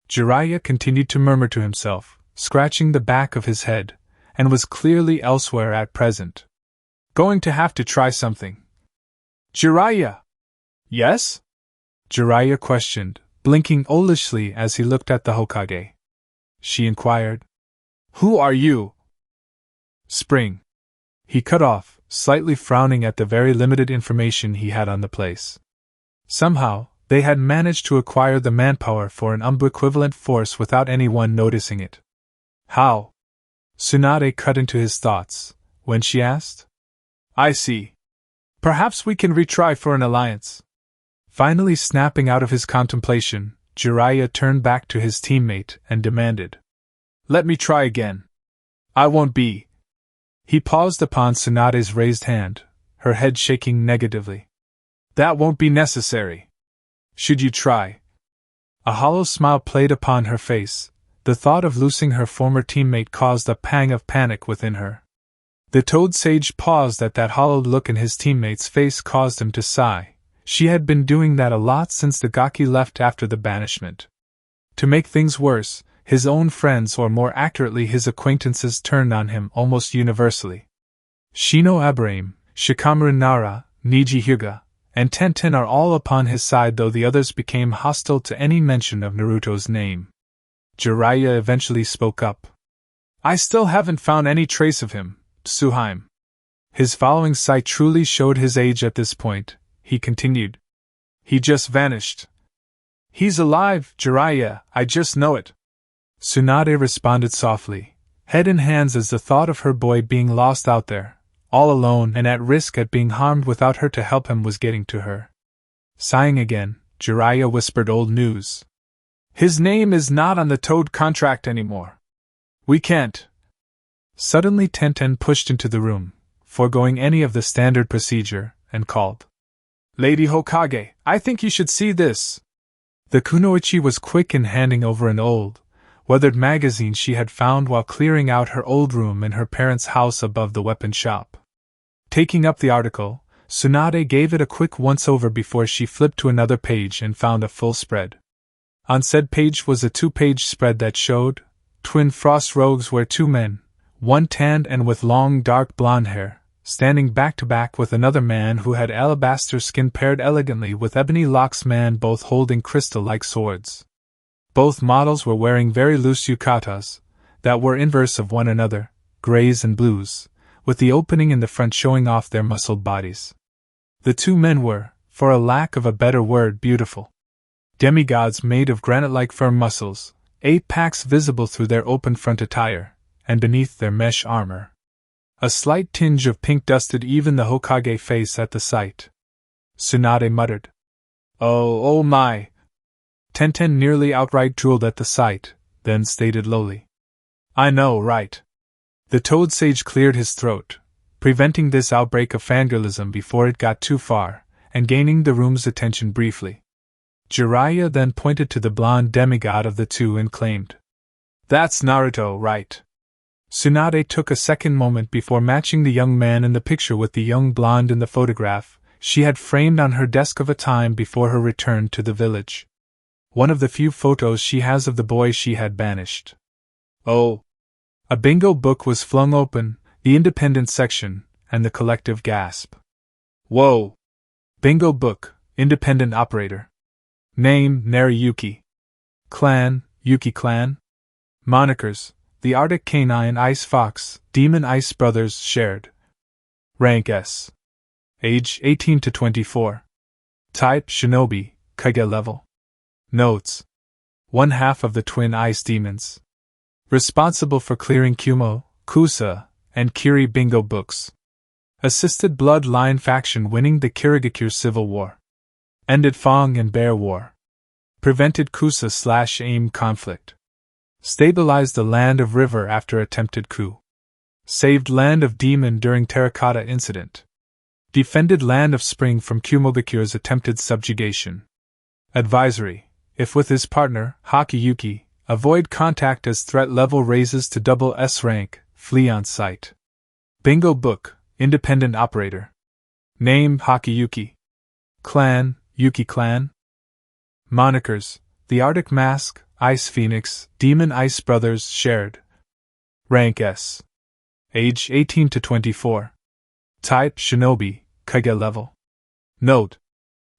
Jiraiya continued to murmur to himself, scratching the back of his head, and was clearly elsewhere at present. Going to have to try something. Jiraiya! Yes? Jiraiya questioned, blinking owlishly as he looked at the Hokage. She inquired. Who are you? Spring. He cut off, slightly frowning at the very limited information he had on the place. Somehow, they had managed to acquire the manpower for an equivalent force without anyone noticing it. How? Tsunade cut into his thoughts, when she asked. I see. Perhaps we can retry for an alliance. Finally snapping out of his contemplation, Jiraiya turned back to his teammate and demanded. Let me try again. I won't be. He paused upon Tsunade's raised hand, her head shaking negatively. That won't be necessary. Should you try? A hollow smile played upon her face. The thought of losing her former teammate caused a pang of panic within her. The Toad Sage paused at that hollowed look in his teammate's face caused him to sigh. She had been doing that a lot since the Gaki left after the banishment. To make things worse, his own friends, or more accurately his acquaintances, turned on him almost universally. Shino Abraham, Shikamaru Nara, Niji Hyuga, and Tenten are all upon his side, though the others became hostile to any mention of Naruto's name. Jiraiya eventually spoke up. I still haven't found any trace of him, Tsuhaime. His following sight truly showed his age at this point, he continued. He just vanished. He's alive, Jiraiya, I just know it. Tsunade responded softly, head in hands as the thought of her boy being lost out there, all alone and at risk at being harmed without her to help him, was getting to her. Sighing again, Jiraiya whispered old news. His name is not on the Toad contract anymore. We can't. Suddenly Tenten pushed into the room, foregoing any of the standard procedure, and called. Lady Hokage, I think you should see this. The kunoichi was quick in handing over an old, weathered magazine she had found while clearing out her old room in her parents' house above the weapon shop. Taking up the article, Tsunade gave it a quick once-over before she flipped to another page and found a full spread. On said page was a 2-page spread that showed twin frost rogues where 2 men, one tanned and with long dark blonde hair, standing back to back with another man who had alabaster skin paired elegantly with ebony locks, man both holding crystal-like swords. Both models were wearing very loose yukatas, that were inverse of one another, grays and blues, with the opening in the front showing off their muscled bodies. The 2 men were, for a lack of a better word, beautiful. Demigods made of granite-like firm muscles, 8 packs visible through their open front attire, and beneath their mesh armor. A slight tinge of pink dusted even the Hokage face at the sight. Tsunade muttered. Oh my! Tenten nearly outright drooled at the sight, then stated lowly. I know, right? The Toad Sage cleared his throat, preventing this outbreak of fangirlism before it got too far, and gaining the room's attention briefly. Jiraiya then pointed to the blonde demigod of the 2 and claimed. That's Naruto, right? Tsunade took a second moment before matching the young man in the picture with the young blonde in the photograph she had framed on her desk of a time before her return to the village. One of the few photos she has of the boy she had banished. Oh! A bingo book was flung open, the independent section, and the collective gasp. Whoa! Bingo book, independent operator. Name, Nariyuki. Clan, Yuki Clan. Monikers, the Arctic Canine Ice Fox, Demon Ice Brothers shared. Rank S. Age 18 to 24. Type Shinobi, Kage level. Notes. 1/2 of the twin ice demons. Responsible for clearing Kumo, Kusa, and Kiri bingo books. Assisted Bloodline faction winning the Kirigakure Civil War. Ended Fong and Bear War. Prevented Kusa/AIM conflict. Stabilized the Land of River after attempted coup. Saved Land of Demon during Terracotta Incident. Defended Land of Spring from Kumogakure's attempted subjugation. Advisory: if with his partner, Hakuyuki, avoid contact as threat level raises to double S rank, flee on sight. Bingo book, independent operator. Name, Hakuyuki. Clan, Yuki Clan. Monikers, the Arctic Mask, Ice Phoenix, Demon Ice Brothers shared. Rank S. Age 18 to 24. Type Shinobi, Kage level. Note: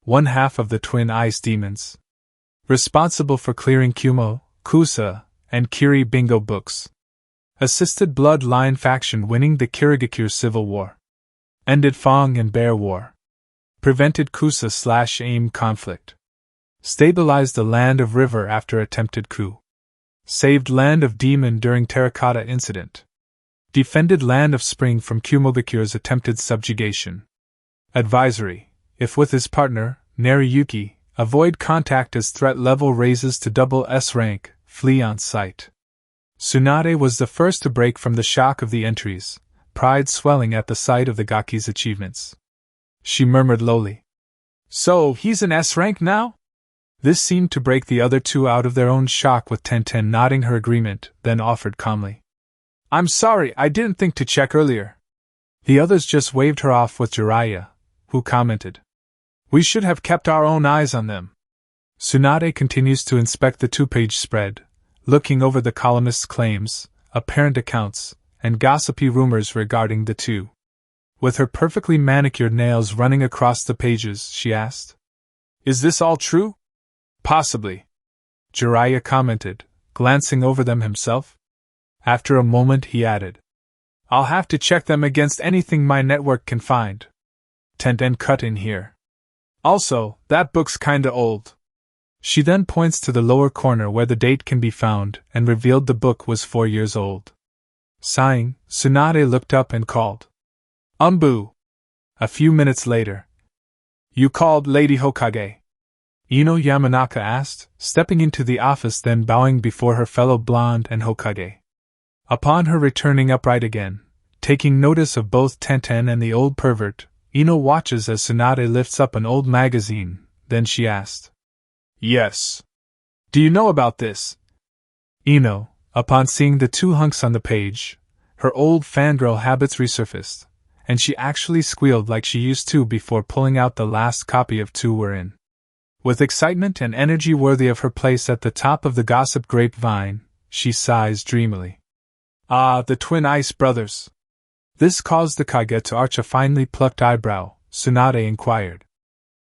one half of the twin ice demons. Responsible for clearing Kumo, Kusa, and Kiri bingo books. Assisted Bloodline faction winning the Kirigakure Civil War. Ended Fong and Bear War. Prevented Kusa/AIM conflict. Stabilized the Land of River after attempted coup. Saved Land of Demon during Terracotta Incident. Defended Land of Spring from Kumogakure's attempted subjugation. Advisory: if with his partner, Nariyuki, avoid contact as threat level raises to double S rank, flee on sight. Tsunade was the first to break from the shock of the entries, pride swelling at the sight of the Gaki's achievements. She murmured lowly, "So, he's an S rank now?" This seemed to break the other two out of their own shock, with Tenten nodding her agreement, then offered calmly, "I'm sorry, I didn't think to check earlier." The others just waved her off, with Jiraiya, who commented, "We should have kept our own eyes on them." Tsunade continues to inspect the two-page spread, looking over the columnists' claims, apparent accounts, and gossipy rumors regarding the two. With her perfectly manicured nails running across the pages, she asked, "Is this all true?" "Possibly," Jiraiya commented, glancing over them himself. After a moment he added, "I'll have to check them against anything my network can find." Tenten cut in here. "Also, that book's kinda old." She then points to the lower corner where the date can be found, and revealed the book was 4 years old. Sighing, Tsunade looked up and called, "Umbu!" A few minutes later, "You called, Lady Hokage?" Ino Yamanaka asked, stepping into the office, then bowing before her fellow blonde and Hokage. Upon her returning upright again, taking notice of both Tenten and the old pervert, Ino watches as Tsunade lifts up an old magazine, then she asked, "Yes. Do you know about this?" Ino, upon seeing the two hunks on the page, her old fangirl habits resurfaced, and she actually squealed like she used to before pulling out the last copy of Two Were In. With excitement and energy worthy of her place at the top of the gossip grapevine, she sighs dreamily. "Ah, the twin ice brothers." This caused the Kage to arch a finely plucked eyebrow. Tsunade inquired,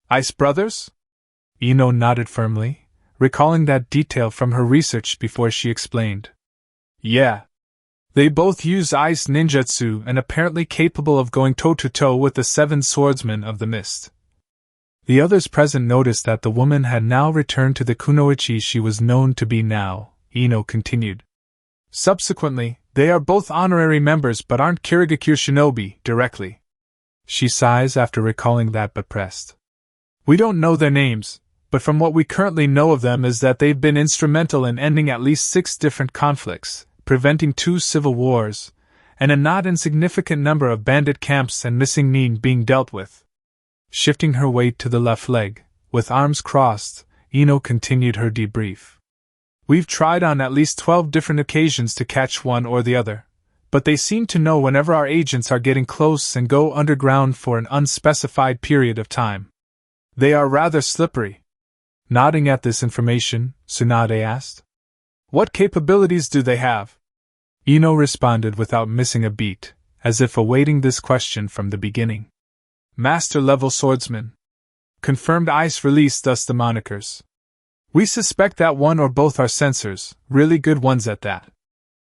"Ice brothers?" Ino nodded firmly, recalling that detail from her research before she explained. "Yeah. They both use ice ninjutsu and apparently capable of going toe-to-toe with the 7 swordsmen of the mist." The others present noticed that the woman had now returned to the kunoichi she was known to be now. Ino continued. "Subsequently, they are both honorary members but aren't Kirigakure shinobi directly." She sighs after recalling that, but pressed, "We don't know their names, but from what we currently know of them is that they've been instrumental in ending at least 6 different conflicts, preventing 2 civil wars, and a not insignificant number of bandit camps and missing nin being dealt with." Shifting her weight to the left leg, with arms crossed, Ino continued her debrief. "We've tried on at least 12 different occasions to catch one or the other, but they seem to know whenever our agents are getting close and go underground for an unspecified period of time. They are rather slippery." Nodding at this information, Tsunade asked, "What capabilities do they have?" Ino responded without missing a beat, as if awaiting this question from the beginning. "Master-level swordsman. Confirmed ice release, thus the monikers. We suspect that one or both are censors, really good ones at that.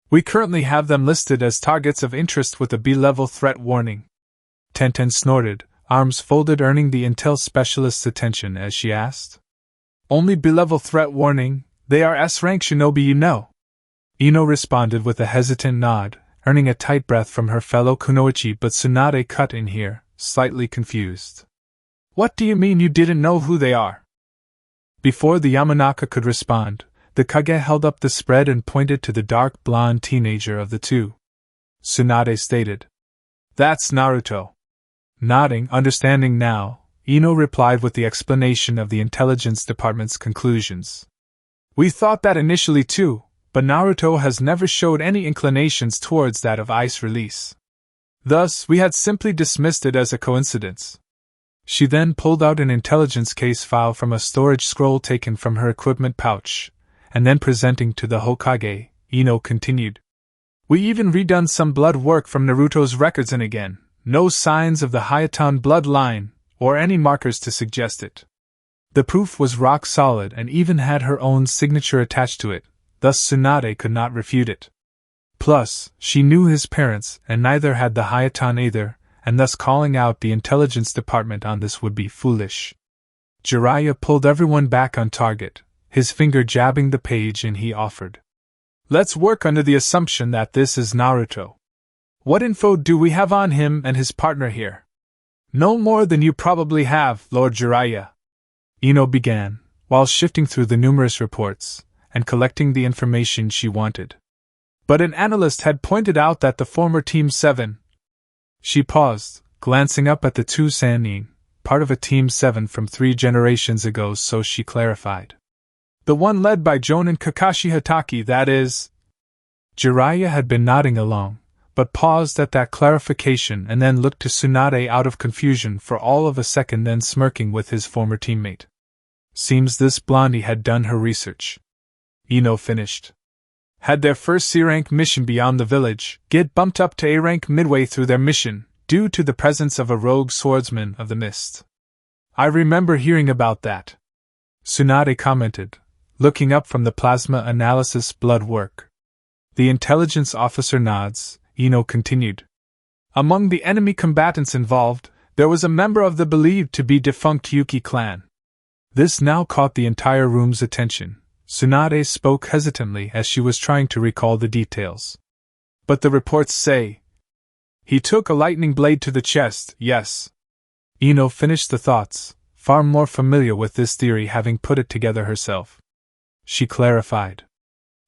We currently have them listed as targets of interest with a B-level threat warning." Tenten snorted, arms folded, earning the intel specialist's attention as she asked, "Only B-level threat warning? They are S-rank shinobi, you know." Ino responded with a hesitant nod, earning a tight breath from her fellow kunoichi, but Tsunade cut in here, slightly confused. "What do you mean you didn't know who they are?" Before the Yamanaka could respond, the Kage held up the spread and pointed to the dark blonde teenager of the two. Tsunade stated, "That's Naruto." Nodding, understanding now, Ino replied with the explanation of the intelligence department's conclusions. "We thought that initially too, but Naruto has never showed any inclinations towards that of ice release. Thus, we had simply dismissed it as a coincidence. She then pulled out an intelligence case file from a storage scroll taken from her equipment pouch, and then presenting to the Hokage, Ino continued. We even redone some blood work from Naruto's records, and again, no signs of the Hayatan bloodline, or any markers to suggest it. The proof was rock solid and even had her own signature attached to it, thus Tsunade could not refute it. Plus, she knew his parents, and neither had the Hayatan either, and thus calling out the intelligence department on this would be foolish. Jiraiya pulled everyone back on target, his finger jabbing the page, and he offered. Let's work under the assumption that this is Naruto. What info do we have on him and his partner here? No more than you probably have, Lord Jiraiya. Ino began, while shifting through the numerous reports, and collecting the information she wanted. But an analyst had pointed out that the former Team 7... She paused, glancing up at the two Sannin, part of a Team 7 from 3 generations ago, so she clarified. The one led by Jonin Kakashi Hatake, that is. Jiraiya had been nodding along, but paused at that clarification and then looked to Tsunade out of confusion for all of a second, then smirking with his former teammate. Seems this blondie had done her research. Ino finished. Had their first C-rank mission beyond the village get bumped up to A-rank midway through their mission, due to the presence of a rogue swordsman of the mist. I remember hearing about that. Tsunade commented, looking up from the plasma analysis blood work. The intelligence officer nods. Ino continued. Among the enemy combatants involved, there was a member of the believed to be defunct Yuki clan. This now caught the entire room's attention. Tsunade spoke hesitantly as she was trying to recall the details. But the reports say, he took a lightning blade to the chest, yes. Ino finished the thoughts, far more familiar with this theory having put it together herself. She clarified.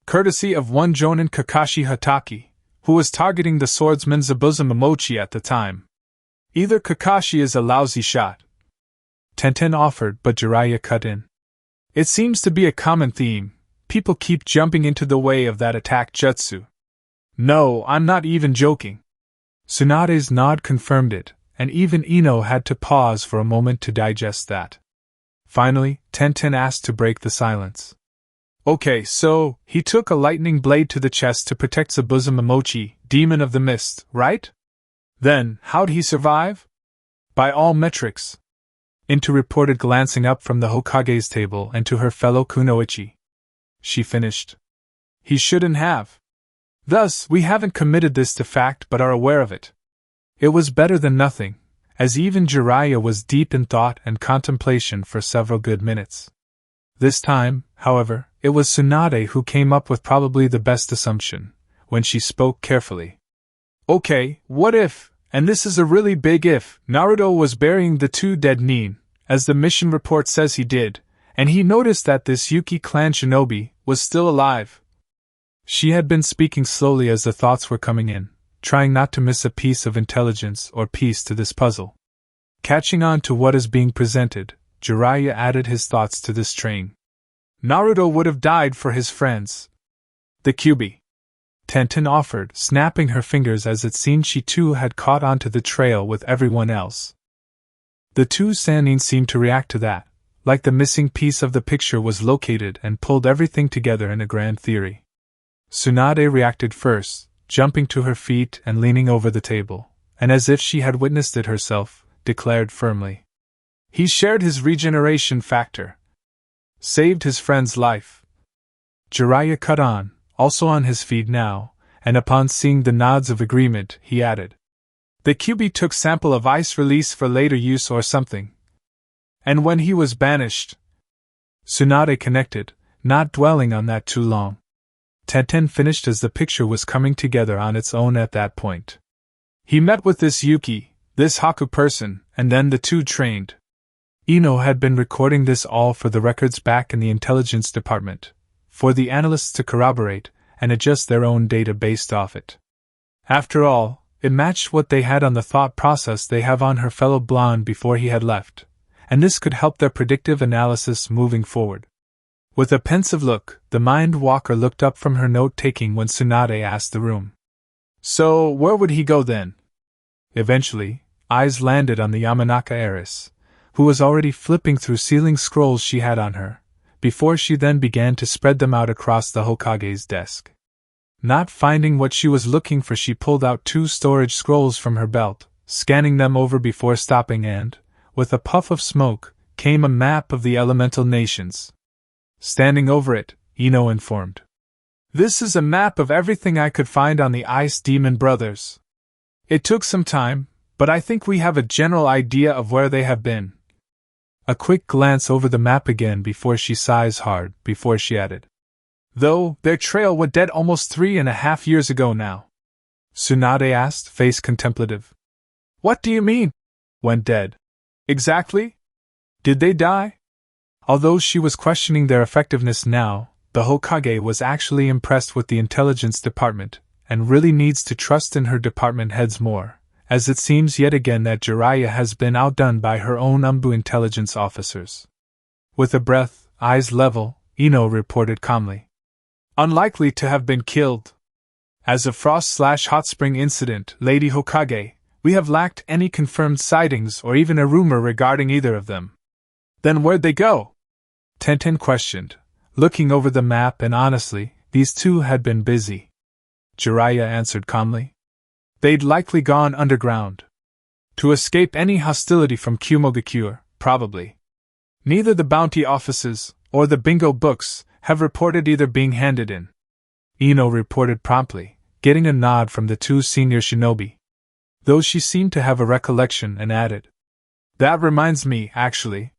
Courtesy of one Jonin Kakashi Hatake, who was targeting the swordsman Zabuza Momochi at the time. Either Kakashi is a lousy shot. Tenten offered, but Jiraiya cut in. It seems to be a common theme. People keep jumping into the way of that attack jutsu. No, I'm not even joking. Tsunade's nod confirmed it, and even Ino had to pause for a moment to digest that. Finally, Tenten asked to break the silence. Okay, so, he took a lightning blade to the chest to protect Zabuza Momochi, demon of the mist, right? Then, how'd he survive? By all metrics. Into reported, glancing up from the Hokage's table and to her fellow kunoichi. She finished. He shouldn't have. Thus, we haven't committed this to fact but are aware of it. It was better than nothing, as even Jiraiya was deep in thought and contemplation for several good minutes. This time, however, it was Tsunade who came up with probably the best assumption, when she spoke carefully. Okay, what if, and this is a really big if, Naruto was burying the 2 dead Nin, as the mission report says he did, and he noticed that this Yuki clan shinobi was still alive. She had been speaking slowly as the thoughts were coming in, trying not to miss a piece of intelligence or piece to this puzzle. Catching on to what is being presented, Jiraiya added his thoughts to this train. Naruto would have died for his friends. The Kyuubi. Tenten offered, snapping her fingers as it seemed she too had caught onto the trail with everyone else. The 2 Sannin seemed to react to that, like the missing piece of the picture was located and pulled everything together in a grand theory. Tsunade reacted first, jumping to her feet and leaning over the table, and as if she had witnessed it herself, declared firmly. He shared his regeneration factor. Saved his friend's life. Jiraiya cut on, also on his feet now, and upon seeing the nods of agreement, he added. The Kyuubi took sample of ice release for later use or something. And when he was banished. Tsunade connected, not dwelling on that too long. Tenten finished as the picture was coming together on its own at that point. He met with this Yuki, this Haku person, and then the 2 trained. Ino had been recording this all for the records back in the intelligence department, for the analysts to corroborate and adjust their own data based off it. After all, it matched what they had on the thought process they have on her fellow blonde before he had left, and this could help their predictive analysis moving forward. With a pensive look, the mind walker looked up from her note-taking when Tsunade asked the room. So, where would he go then? Eventually, eyes landed on the Yamanaka heiress, who was already flipping through sealing scrolls she had on her, before she then began to spread them out across the Hokage's desk. Not finding what she was looking for, she pulled out 2 storage scrolls from her belt, scanning them over before stopping, and, with a puff of smoke, came a map of the elemental nations. Standing over it, Ino informed. This is a map of everything I could find on the Ice Demon Brothers. It took some time, but I think we have a general idea of where they have been. A quick glance over the map again before she sighs hard, before she added. Though, their trail went dead almost 3.5 years ago now. Tsunade asked, face contemplative. What do you mean? Went dead. Exactly? Did they die? Although she was questioning their effectiveness now, the Hokage was actually impressed with the intelligence department, and really needs to trust in her department heads more, as it seems yet again that Jiraiya has been outdone by her own Umbu intelligence officers. With a breath, eyes level, Ino reported calmly. Unlikely to have been killed. As of Frost/Hot Spring incident, Lady Hokage, we have lacked any confirmed sightings or even a rumor regarding either of them. Then where'd they go? Tenten questioned, looking over the map, and honestly, these two had been busy. Jiraiya answered calmly. They'd likely gone underground. To escape any hostility from Kumogakure, probably. Neither the bounty offices, or the bingo books, have reported either being handed in. Ino reported promptly, getting a nod from the 2 senior shinobi. Though she seemed to have a recollection, and added. That reminds me, actually.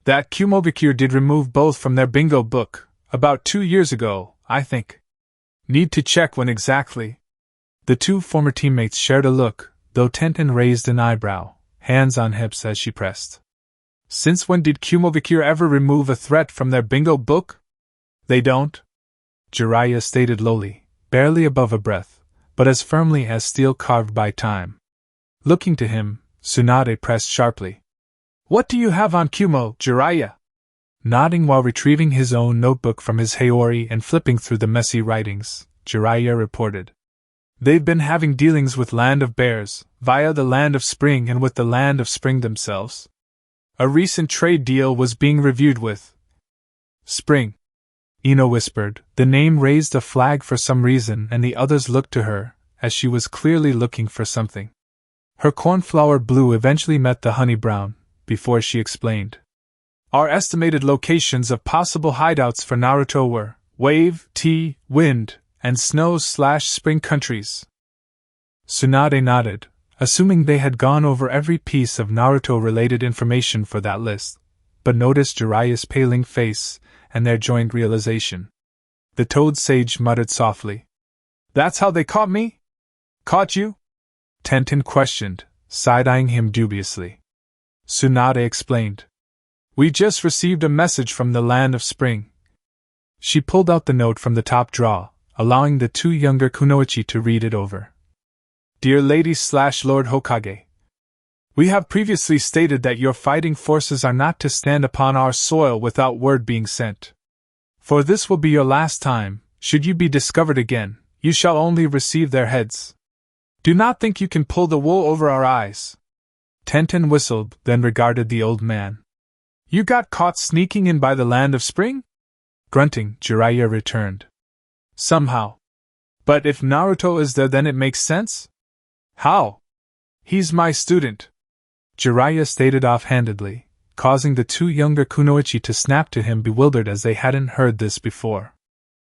That Kumogakure did remove both from their bingo book, about 2 years ago, I think. Need to check when exactly. The 2 former teammates shared a look, though Tenten raised an eyebrow, hands on hips as she pressed. Since when did Kumogakure ever remove a threat from their bingo book? They don't? Jiraiya stated lowly, barely above a breath, but as firmly as steel carved by time. Looking to him, Tsunade pressed sharply. What do you have on Kumo, Jiraiya? Nodding while retrieving his own notebook from his Haori and flipping through the messy writings, Jiraiya reported. They've been having dealings with Land of Bears, via the Land of Spring and with the Land of Spring themselves. A recent trade deal was being reviewed with Spring. Ino whispered. The name raised a flag for some reason, and the others looked to her, as she was clearly looking for something. Her cornflower blue eventually met the honey brown, before she explained. Our estimated locations of possible hideouts for Naruto were Wave, Tea, Wind, and Snow/Spring countries. Tsunade nodded, assuming they had gone over every piece of Naruto-related information for that list, but noticed Jiraiya's paling face and their joint realization. The Toad Sage muttered softly. That's how they caught me? Caught you? Tenten questioned, side-eyeing him dubiously. Tsunade explained. We just received a message from the Land of Spring. She pulled out the note from the top drawer, allowing the 2 younger kunoichi to read it over. Dear Lady/Lord Hokage, we have previously stated that your fighting forces are not to stand upon our soil without word being sent. For this will be your last time. Should you be discovered again, you shall only receive their heads. Do not think you can pull the wool over our eyes. Tenten whistled, then regarded the old man. You got caught sneaking in by the Land of Spring? Grunting, Jiraiya returned. Somehow. But if Naruto is there, then it makes sense? How? He's my student. Jiraiya stated offhandedly, causing the 2 younger kunoichi to snap to him, bewildered as they hadn't heard this before.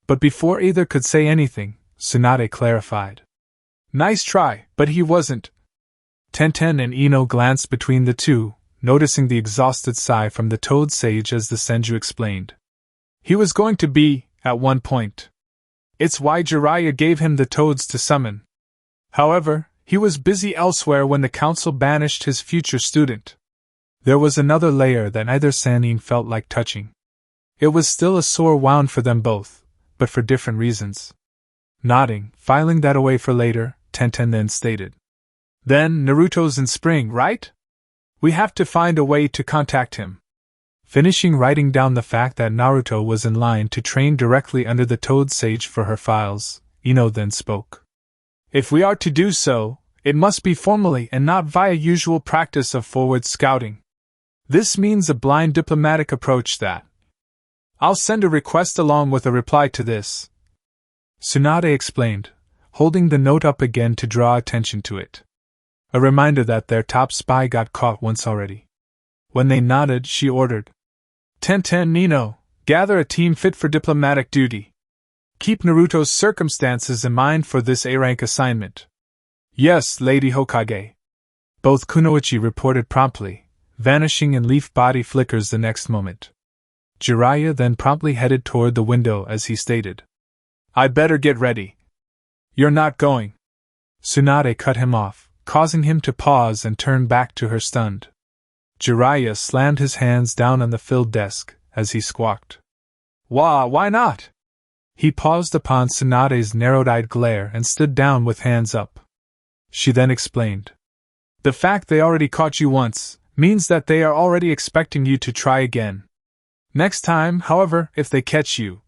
But before either could say anything, Tsunade clarified. Nice try, but he wasn't. Tenten and Ino glanced between the 2, noticing the exhausted sigh from the Toad Sage as the Senju explained. He was going to be, at one point. It's why Jiraiya gave him the toads to summon. However, he was busy elsewhere when the council banished his future student. There was another layer that neither Sannin felt like touching. It was still a sore wound for them both, but for different reasons. Nodding, filing that away for later, Tenten then stated. Then Naruto's in Spring, right? We have to find a way to contact him. Finishing writing down the fact that Naruto was in line to train directly under the Toad Sage for her files, Ino then spoke. If we are to do so, it must be formally and not via usual practice of forward scouting. This means a blind diplomatic approach that. I'll send a request along with a reply to this, Tsunade explained, holding the note up again to draw attention to it. A reminder that their top spy got caught once already. When they nodded, she ordered, Tenten Nino, gather a team fit for diplomatic duty. Keep Naruto's circumstances in mind for this A-rank assignment. Yes, Lady Hokage. Both Kunoichi reported promptly, vanishing in leaf body flickers the next moment. Jiraiya then promptly headed toward the window as he stated, I'd better get ready. You're not going. Tsunade cut him off, causing him to pause and turn back to her stunned. Jiraiya slammed his hands down on the filled desk as he squawked. Why not? He paused upon Tsunade's narrowed-eyed glare and stood down with hands up. She then explained. The fact they already caught you once means that they are already expecting you to try again. Next time, however, if they catch you.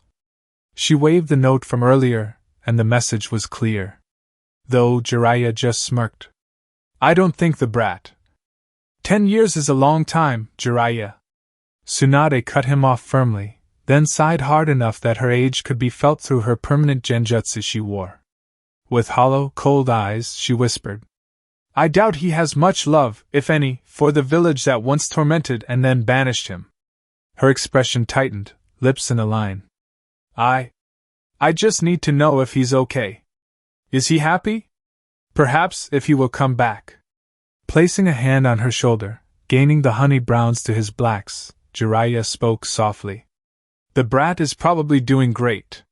She waved the note from earlier, and the message was clear. Though Jiraiya just smirked. I don't think the brat. 10 years is a long time, Jiraiya. Tsunade cut him off firmly, then sighed hard enough that her age could be felt through her permanent genjutsu she wore. With hollow, cold eyes, she whispered, I doubt he has much love, if any, for the village that once tormented and then banished him. Her expression tightened, lips in a line. I just need to know if he's okay. Is he happy? Perhaps if he will come back. Placing a hand on her shoulder, gaining the honey browns to his blacks, Jiraiya spoke softly. The brat is probably doing great.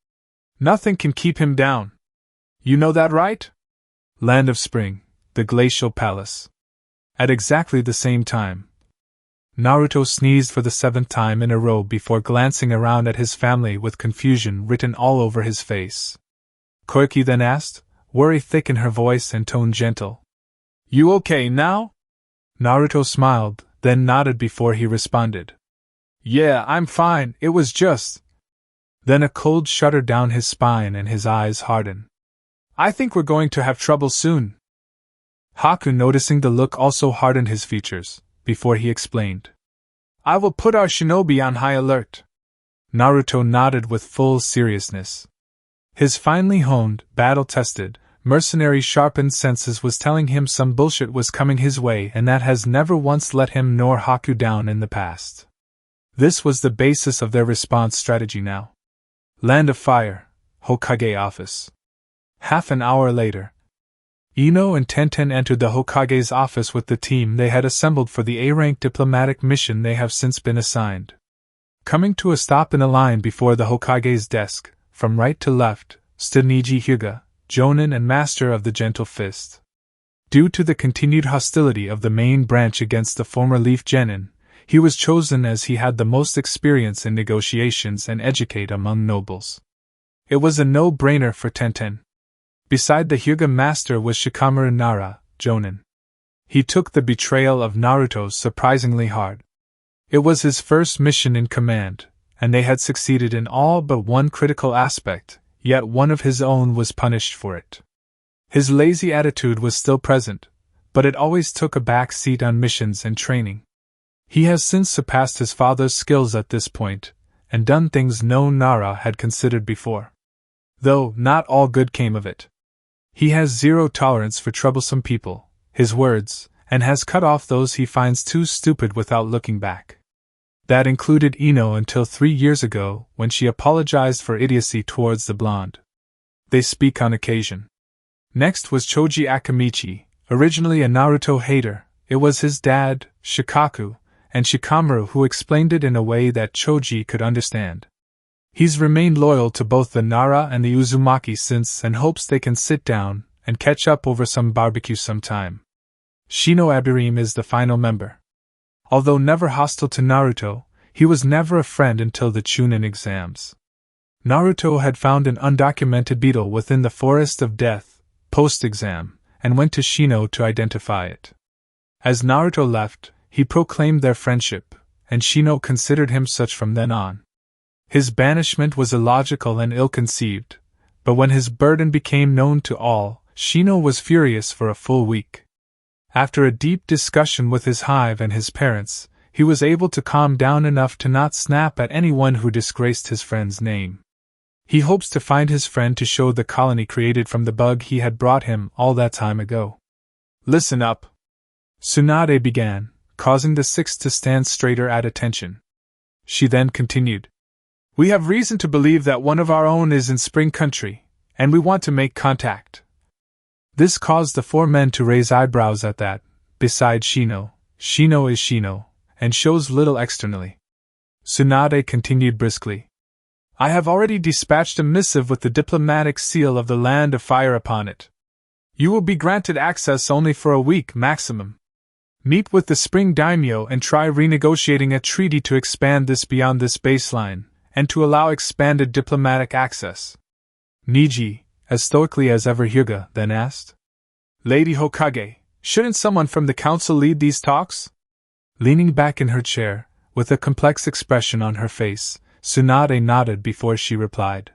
Nothing can keep him down. You know that, right? Land of Spring, the Glacial Palace. At exactly the same time, Naruto sneezed for the 7th time in a row before glancing around at his family with confusion written all over his face. Koiki then asked, worry thick in her voice and tone gentle. You okay now? Naruto smiled, then nodded before he responded. Yeah, I'm fine, it was just. Then a cold shudder down his spine and his eyes hardened. I think we're going to have trouble soon. Haku, noticing the look, also hardened his features, before he explained. I will put our shinobi on high alert. Naruto nodded with full seriousness. His finely honed, battle-tested, mercenary sharpened senses was telling him some bullshit was coming his way, and that has never once let him nor Haku down in the past. This was the basis of their response strategy now. Land of Fire, Hokage office. Half an hour later, Ino and Tenten entered the Hokage's office with the team they had assembled for the A-rank diplomatic mission they have since been assigned. Coming to a stop in a line before the Hokage's desk, from right to left, stood Niji Hyuga, Jonin and Master of the Gentle Fist. Due to the continued hostility of the main branch against the former Leaf Genin, he was chosen as he had the most experience in negotiations and educate among nobles. It was a no-brainer for Tenten. Beside the Hyuga master was Shikamaru Nara, Jonin. He took the betrayal of Naruto surprisingly hard. It was his first mission in command, and they had succeeded in all but one critical aspect, yet one of his own was punished for it. His lazy attitude was still present, but it always took a back seat on missions and training. He has since surpassed his father's skills at this point, and done things no Nara had considered before. Though not all good came of it. He has zero tolerance for troublesome people, his words, and has cut off those he finds too stupid without looking back. That included Ino until 3 years ago, when she apologized for idiocy towards the blonde. They speak on occasion. Next was Choji Akamichi, originally a Naruto hater. It was his dad, Shikaku, and Shikamaru who explained it in a way that Choji could understand. He's remained loyal to both the Nara and the Uzumaki since and hopes they can sit down and catch up over some barbecue sometime. Shino Abirim is the final member. Although never hostile to Naruto, he was never a friend until the Chunin exams. Naruto had found an undocumented beetle within the Forest of Death, post-exam, and went to Shino to identify it. As Naruto left, he proclaimed their friendship, and Shino considered him such from then on. His banishment was illogical and ill-conceived, but when his burden became known to all, Shino was furious for a full week. After a deep discussion with his hive and his parents, he was able to calm down enough to not snap at anyone who disgraced his friend's name. He hopes to find his friend to show the colony created from the bug he had brought him all that time ago. Listen up, Tsunade began, causing the six to stand straighter at attention. She then continued. We have reason to believe that one of our own is in Spring Country, and we want to make contact. This caused the four men to raise eyebrows at that. Besides Shino, Shino is Shino, and shows little externally. Tsunade continued briskly. I have already dispatched a missive with the diplomatic seal of the Land of Fire upon it. You will be granted access only for a week maximum. Meet with the Spring Daimyo and try renegotiating a treaty to expand this beyond this baseline, and to allow expanded diplomatic access. Niji, as stoically as ever Hyuga, then asked. Lady Hokage, shouldn't someone from the council lead these talks? Leaning back in her chair, with a complex expression on her face, Tsunade nodded before she replied.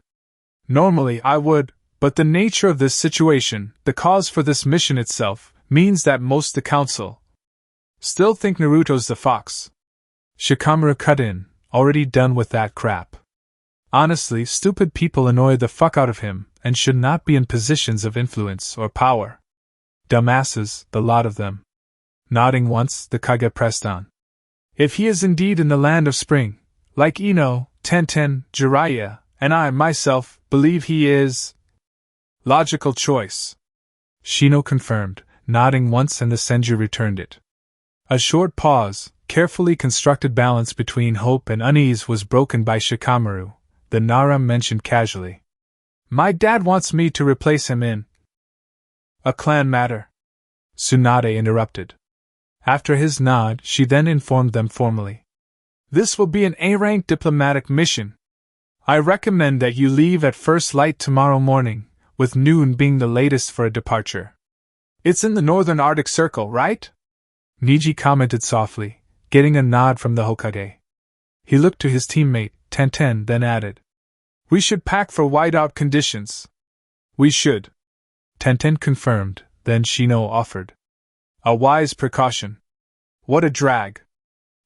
Normally I would, but the nature of this situation, the cause for this mission itself, means that most the council still think Naruto's the fox. Shikamaru cut in, already done with that crap. Honestly, stupid people annoy the fuck out of him, and should not be in positions of influence or power. Dumbasses, the lot of them. Nodding once, the Kage pressed on. If he is indeed in the Land of Spring, like Ino, Tenten, Jiraiya, and I, myself, believe he is. Logical choice. Shino confirmed, nodding once and the Senju returned it. A short pause, carefully constructed balance between hope and unease was broken by Shikamaru, the Nara mentioned casually. My dad wants me to replace him in a clan matter. Tsunade interrupted. After his nod, she then informed them formally. This will be an A-rank diplomatic mission. I recommend that you leave at first light tomorrow morning, with noon being the latest for a departure. It's in the northern Arctic Circle, right? Niji commented softly, getting a nod from the Hokage. He looked to his teammate, Tenten, then added. We should pack for whiteout conditions. We should. Tenten confirmed, then Shino offered. A wise precaution. What a drag.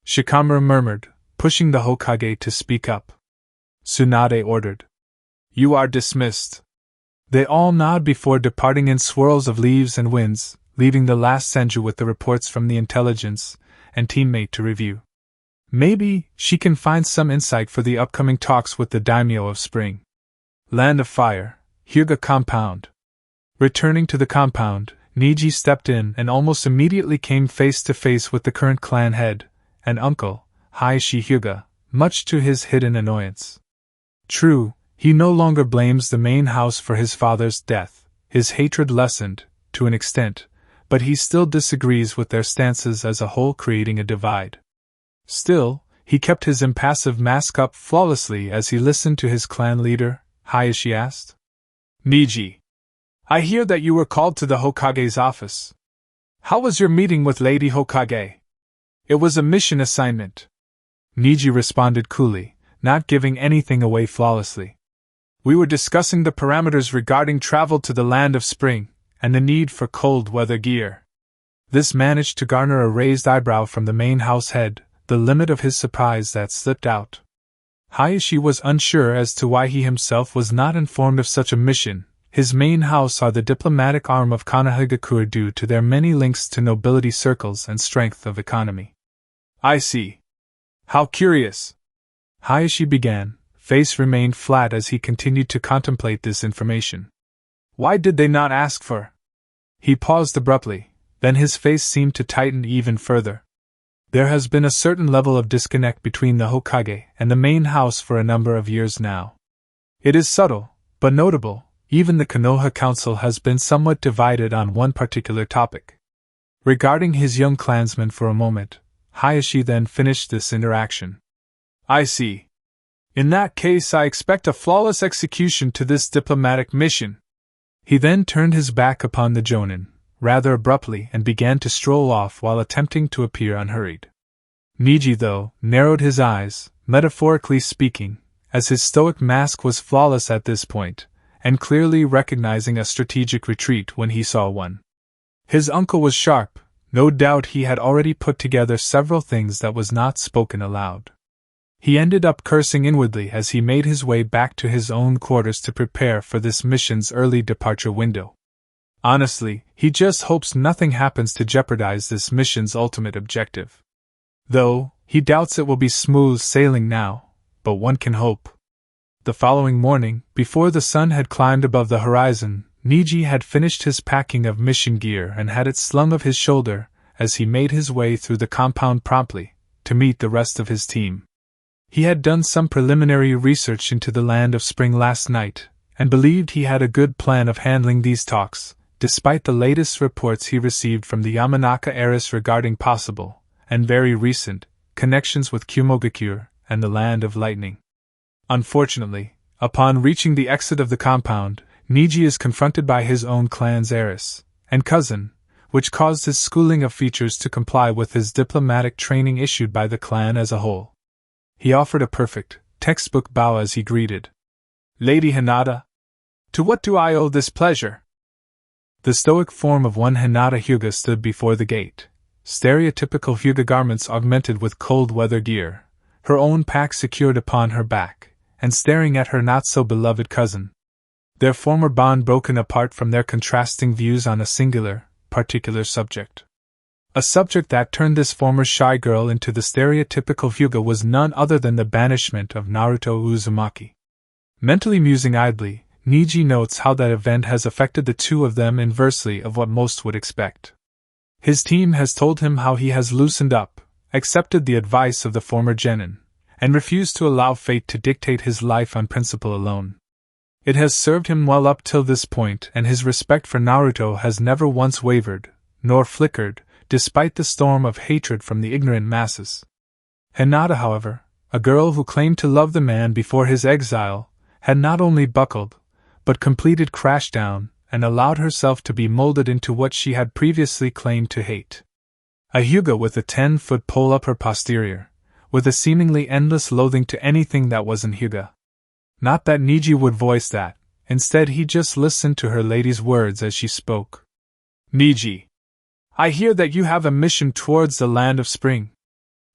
Shikamaru murmured, pushing the Hokage to speak up. Tsunade ordered. You are dismissed. They all nod before departing in swirls of leaves and winds, leaving the last Senju with the reports from the intelligence and teammate to review. Maybe she can find some insight for the upcoming talks with the Daimyo of Spring. Land of Fire, Hyuga Compound. Returning to the compound, Niji stepped in and almost immediately came face to face with the current clan head, and uncle, Hayashi Hyuga, much to his hidden annoyance. True, he no longer blames the main house for his father's death, his hatred lessened, to an extent, but he still disagrees with their stances as a whole, creating a divide. Still, he kept his impassive mask up flawlessly as he listened to his clan leader. Hayashi asked. Niji, I hear that you were called to the Hokage's office. How was your meeting with Lady Hokage? It was a mission assignment. Niji responded coolly, not giving anything away flawlessly. We were discussing the parameters regarding travel to the Land of Spring, and the need for cold weather gear. This managed to garner a raised eyebrow from the main house head, the limit of his surprise that slipped out. Hayashi was unsure as to why he himself was not informed of such a mission. His main house are the diplomatic arm of Konohagakure due to their many links to nobility circles and strength of economy. I see. How curious. Hayashi began, face remained flat as he continued to contemplate this information. Why did they not ask for? He paused abruptly, then his face seemed to tighten even further. There has been a certain level of disconnect between the Hokage and the main house for a number of years now. It is subtle, but notable. Even the Konoha Council has been somewhat divided on one particular topic. Regarding his young clansman for a moment, Hayashi then finished this interaction. I see. In that case, I expect a flawless execution to this diplomatic mission. He then turned his back upon the Jonin, rather abruptly, and began to stroll off while attempting to appear unhurried. Niji, though, narrowed his eyes, metaphorically speaking, as his stoic mask was flawless at this point, and clearly recognizing a strategic retreat when he saw one. His uncle was sharp. No doubt he had already put together several things that was not spoken aloud. He ended up cursing inwardly as he made his way back to his own quarters to prepare for this mission's early departure window. Honestly, he just hopes nothing happens to jeopardize this mission's ultimate objective. Though, he doubts it will be smooth sailing now, but one can hope. The following morning, before the sun had climbed above the horizon, Niji had finished his packing of mission gear and had it slung off his shoulder as he made his way through the compound promptly to meet the rest of his team. He had done some preliminary research into the Land of Spring last night, and believed he had a good plan of handling these talks, despite the latest reports he received from the Yamanaka heiress regarding possible, and very recent, connections with Kumogakure and the Land of Lightning. Unfortunately, upon reaching the exit of the compound, Niji is confronted by his own clan's heiress and cousin, which caused his schooling of features to comply with his diplomatic training issued by the clan as a whole. He offered a perfect, textbook bow as he greeted. "Lady Hinata, to what do I owe this pleasure?" The stoic form of one Hinata Hyuga stood before the gate, stereotypical Hyuga garments augmented with cold weather gear, her own pack secured upon her back, and staring at her not-so-beloved cousin. Their former bond broken apart from their contrasting views on a singular, particular subject. A subject that turned this former shy girl into the stereotypical Hyuga was none other than the banishment of Naruto Uzumaki. Mentally musing idly, Niji notes how that event has affected the two of them inversely of what most would expect. His team has told him how he has loosened up, accepted the advice of the former genin, and refused to allow fate to dictate his life on principle alone. It has served him well up till this point, and his respect for Naruto has never once wavered, nor flickered, despite the storm of hatred from the ignorant masses. Hinata, however, a girl who claimed to love the man before his exile, had not only buckled, but completed crashdown, and allowed herself to be molded into what she had previously claimed to hate. A Hyuga with a 10-foot pole up her posterior, with a seemingly endless loathing to anything that wasn't Hyuga. Not that Niji would voice that, instead he just listened to her lady's words as she spoke. "Niji, I hear that you have a mission towards the Land of Spring."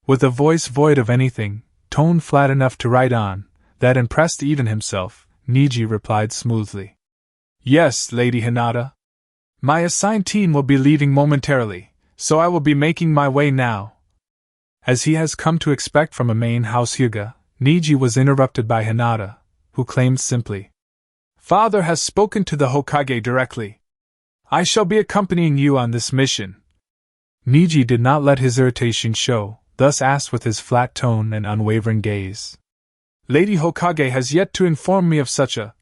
With a voice void of anything, tone flat enough to write on, that impressed even himself, Niji replied smoothly. "Yes, Lady Hinata. My assigned team will be leaving momentarily, so I will be making my way now." As he has come to expect from a main house Hyuga, Niji was interrupted by Hinata, who claimed simply, "Father has spoken to the Hokage directly. I shall be accompanying you on this mission." Niji did not let his irritation show, thus asked with his flat tone and unwavering gaze. "Lady Hokage has yet to inform me of such a—"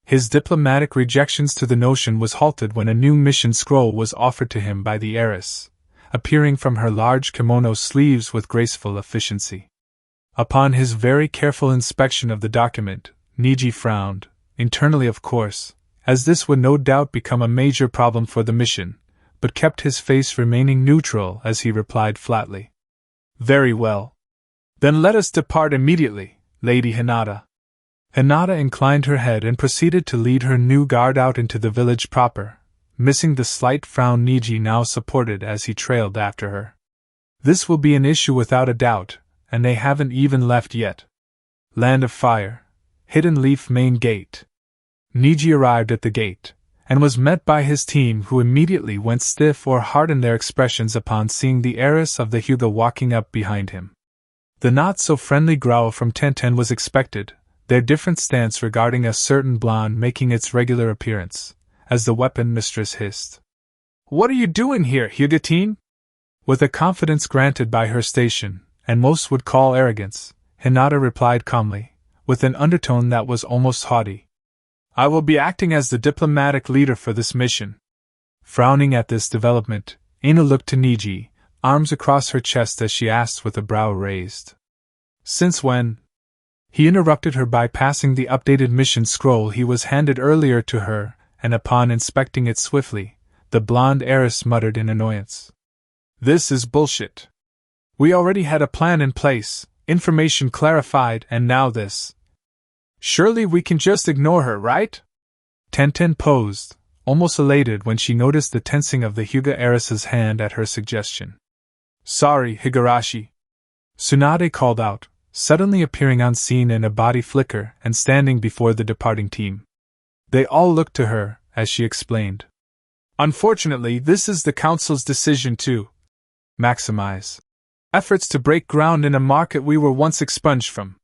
His diplomatic rejections to the notion was halted when a new mission scroll was offered to him by the heiress, appearing from her large kimono sleeves with graceful efficiency. Upon his very careful inspection of the document, Niji frowned, internally of course, as this would no doubt become a major problem for the mission, but kept his face remaining neutral as he replied flatly. "Very well. Then let us depart immediately, Lady Hinata." Hinata inclined her head and proceeded to lead her new guard out into the village proper, missing the slight frown Niji now supported as he trailed after her. This will be an issue without a doubt, and they haven't even left yet. Land of Fire, Hidden Leaf Main Gate. Niji arrived at the gate, and was met by his team, who immediately went stiff or hardened their expressions upon seeing the heiress of the Hyuga walking up behind him. The not-so-friendly growl from Tenten was expected, their different stance regarding a certain blonde making its regular appearance, as the weapon mistress hissed, "What are you doing here, Hyuga-teen?" With a confidence granted by her station, and most would call arrogance, Hinata replied calmly, with an undertone that was almost haughty, "I will be acting as the diplomatic leader for this mission." Frowning at this development, Ina looked to Niji, arms across her chest as she asked with a brow raised, "Since when?" He interrupted her by passing the updated mission scroll he was handed earlier to her, and upon inspecting it swiftly, the blonde heiress muttered in annoyance, "This is bullshit. We already had a plan in place, information clarified, and now this. Surely we can just ignore her, right? Tenten posed, almost elated when she noticed the tensing of the Hyuga heiress's hand at her suggestion. Sorry, Higurashi. Tsunade called out, suddenly appearing on scene in a body flicker and standing before the departing team. They all looked to her, as she explained. Unfortunately, this is the Council's decision to maximize efforts to break ground in a market we were once expunged from.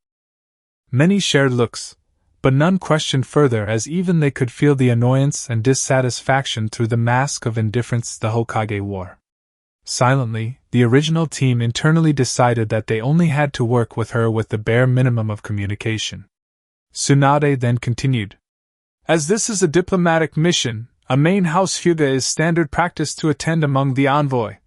Many shared looks, but none questioned further, as even they could feel the annoyance and dissatisfaction through the mask of indifference the Hokage wore. Silently, the original team internally decided that they only had to work with her with the bare minimum of communication. Tsunade then continued. As this is a diplomatic mission, a main house Hyuga is standard practice to attend among the envoy.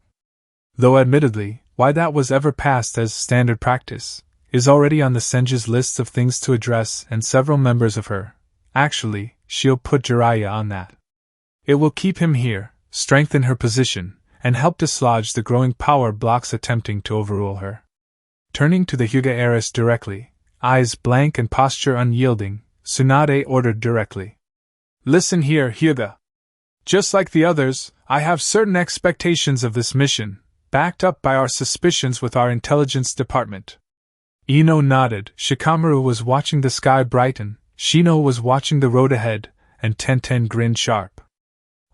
Though admittedly, why that was ever passed as standard practice is already on the Senju's lists of things to address, and several members of her. Actually, she'll put Jiraiya on that. It will keep him here, strengthen her position, and help dislodge the growing power blocks attempting to overrule her. Turning to the Hyuga heiress directly, eyes blank and posture unyielding, Tsunade ordered directly. Listen here, Hyuga. Just like the others, I have certain expectations of this mission, backed up by our suspicions with our intelligence department. Ino nodded, Shikamaru was watching the sky brighten, Shino was watching the road ahead, and Tenten grinned sharp.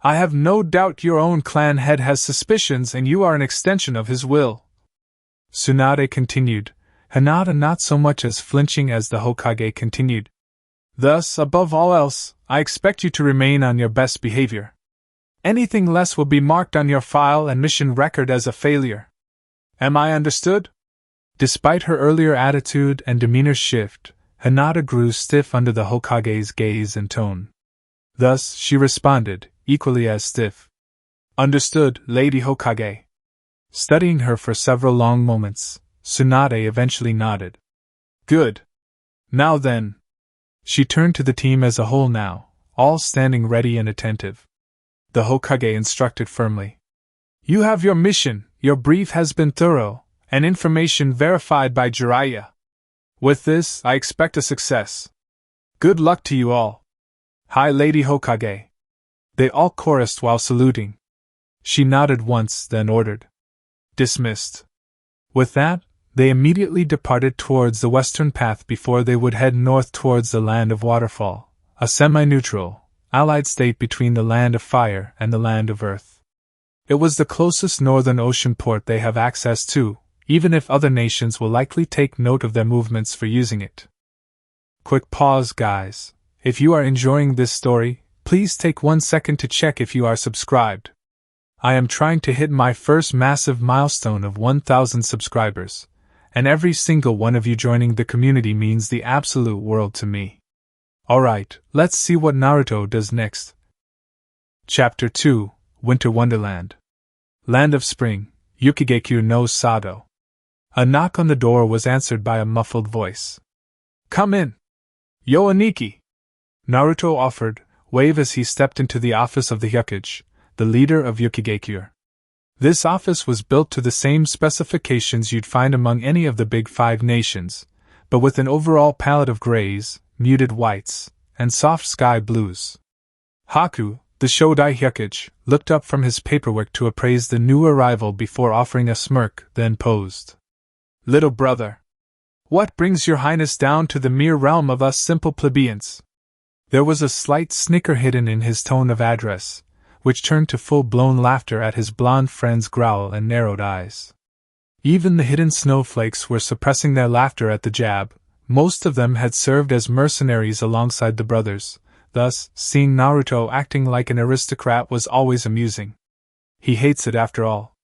I have no doubt your own clan head has suspicions and you are an extension of his will. Tsunade continued, Hinata not so much as flinching as the Hokage continued. Thus, above all else, I expect you to remain on your best behavior. Anything less will be marked on your file and mission record as a failure. Am I understood? Despite her earlier attitude and demeanor shift, Hinata grew stiff under the Hokage's gaze and tone. Thus, she responded, equally as stiff. Understood, Lady Hokage. Studying her for several long moments, Tsunade eventually nodded. Good. Now then. She turned to the team as a whole now, all standing ready and attentive. The Hokage instructed firmly. You have your mission, your brief has been thorough, and information verified by Jiraiya. With this, I expect a success. Good luck to you all. Hi, Lady Hokage. They all chorused while saluting. She nodded once, then ordered. Dismissed. With that, they immediately departed towards the western path before they would head north towards the Land of Waterfall, a semi-neutral, allied state between the Land of Fire and the Land of Earth. It was the closest northern ocean port they have access to, even if other nations will likely take note of their movements for using it. Quick pause, guys. If you are enjoying this story, please take 1 second to check if you are subscribed. I am trying to hit my first massive milestone of 1,000 subscribers, and every single one of you joining the community means the absolute world to me. Alright, let's see what Naruto does next. Chapter 2, Winter Wonderland. Land of Spring, Yukigekyu no Sado. A knock on the door was answered by a muffled voice. Come in. Yo Aniki! Naruto offered, wave as he stepped into the office of the Hyukage, the leader of Yukigekyu. This office was built to the same specifications you'd find among any of the big 5 nations, but with an overall palette of grays, muted whites, and soft sky blues. Haku, the Shodai Hyukage, looked up from his paperwork to appraise the new arrival before offering a smirk, then posed. Little brother. What brings your highness down to the mere realm of us simple plebeians? There was a slight snicker hidden in his tone of address, which turned to full-blown laughter at his blonde friend's growl and narrowed eyes. Even the hidden snowflakes were suppressing their laughter at the jab. Most of them had served as mercenaries alongside the brothers, thus, seeing Naruto acting like an aristocrat was always amusing. He hates it after all.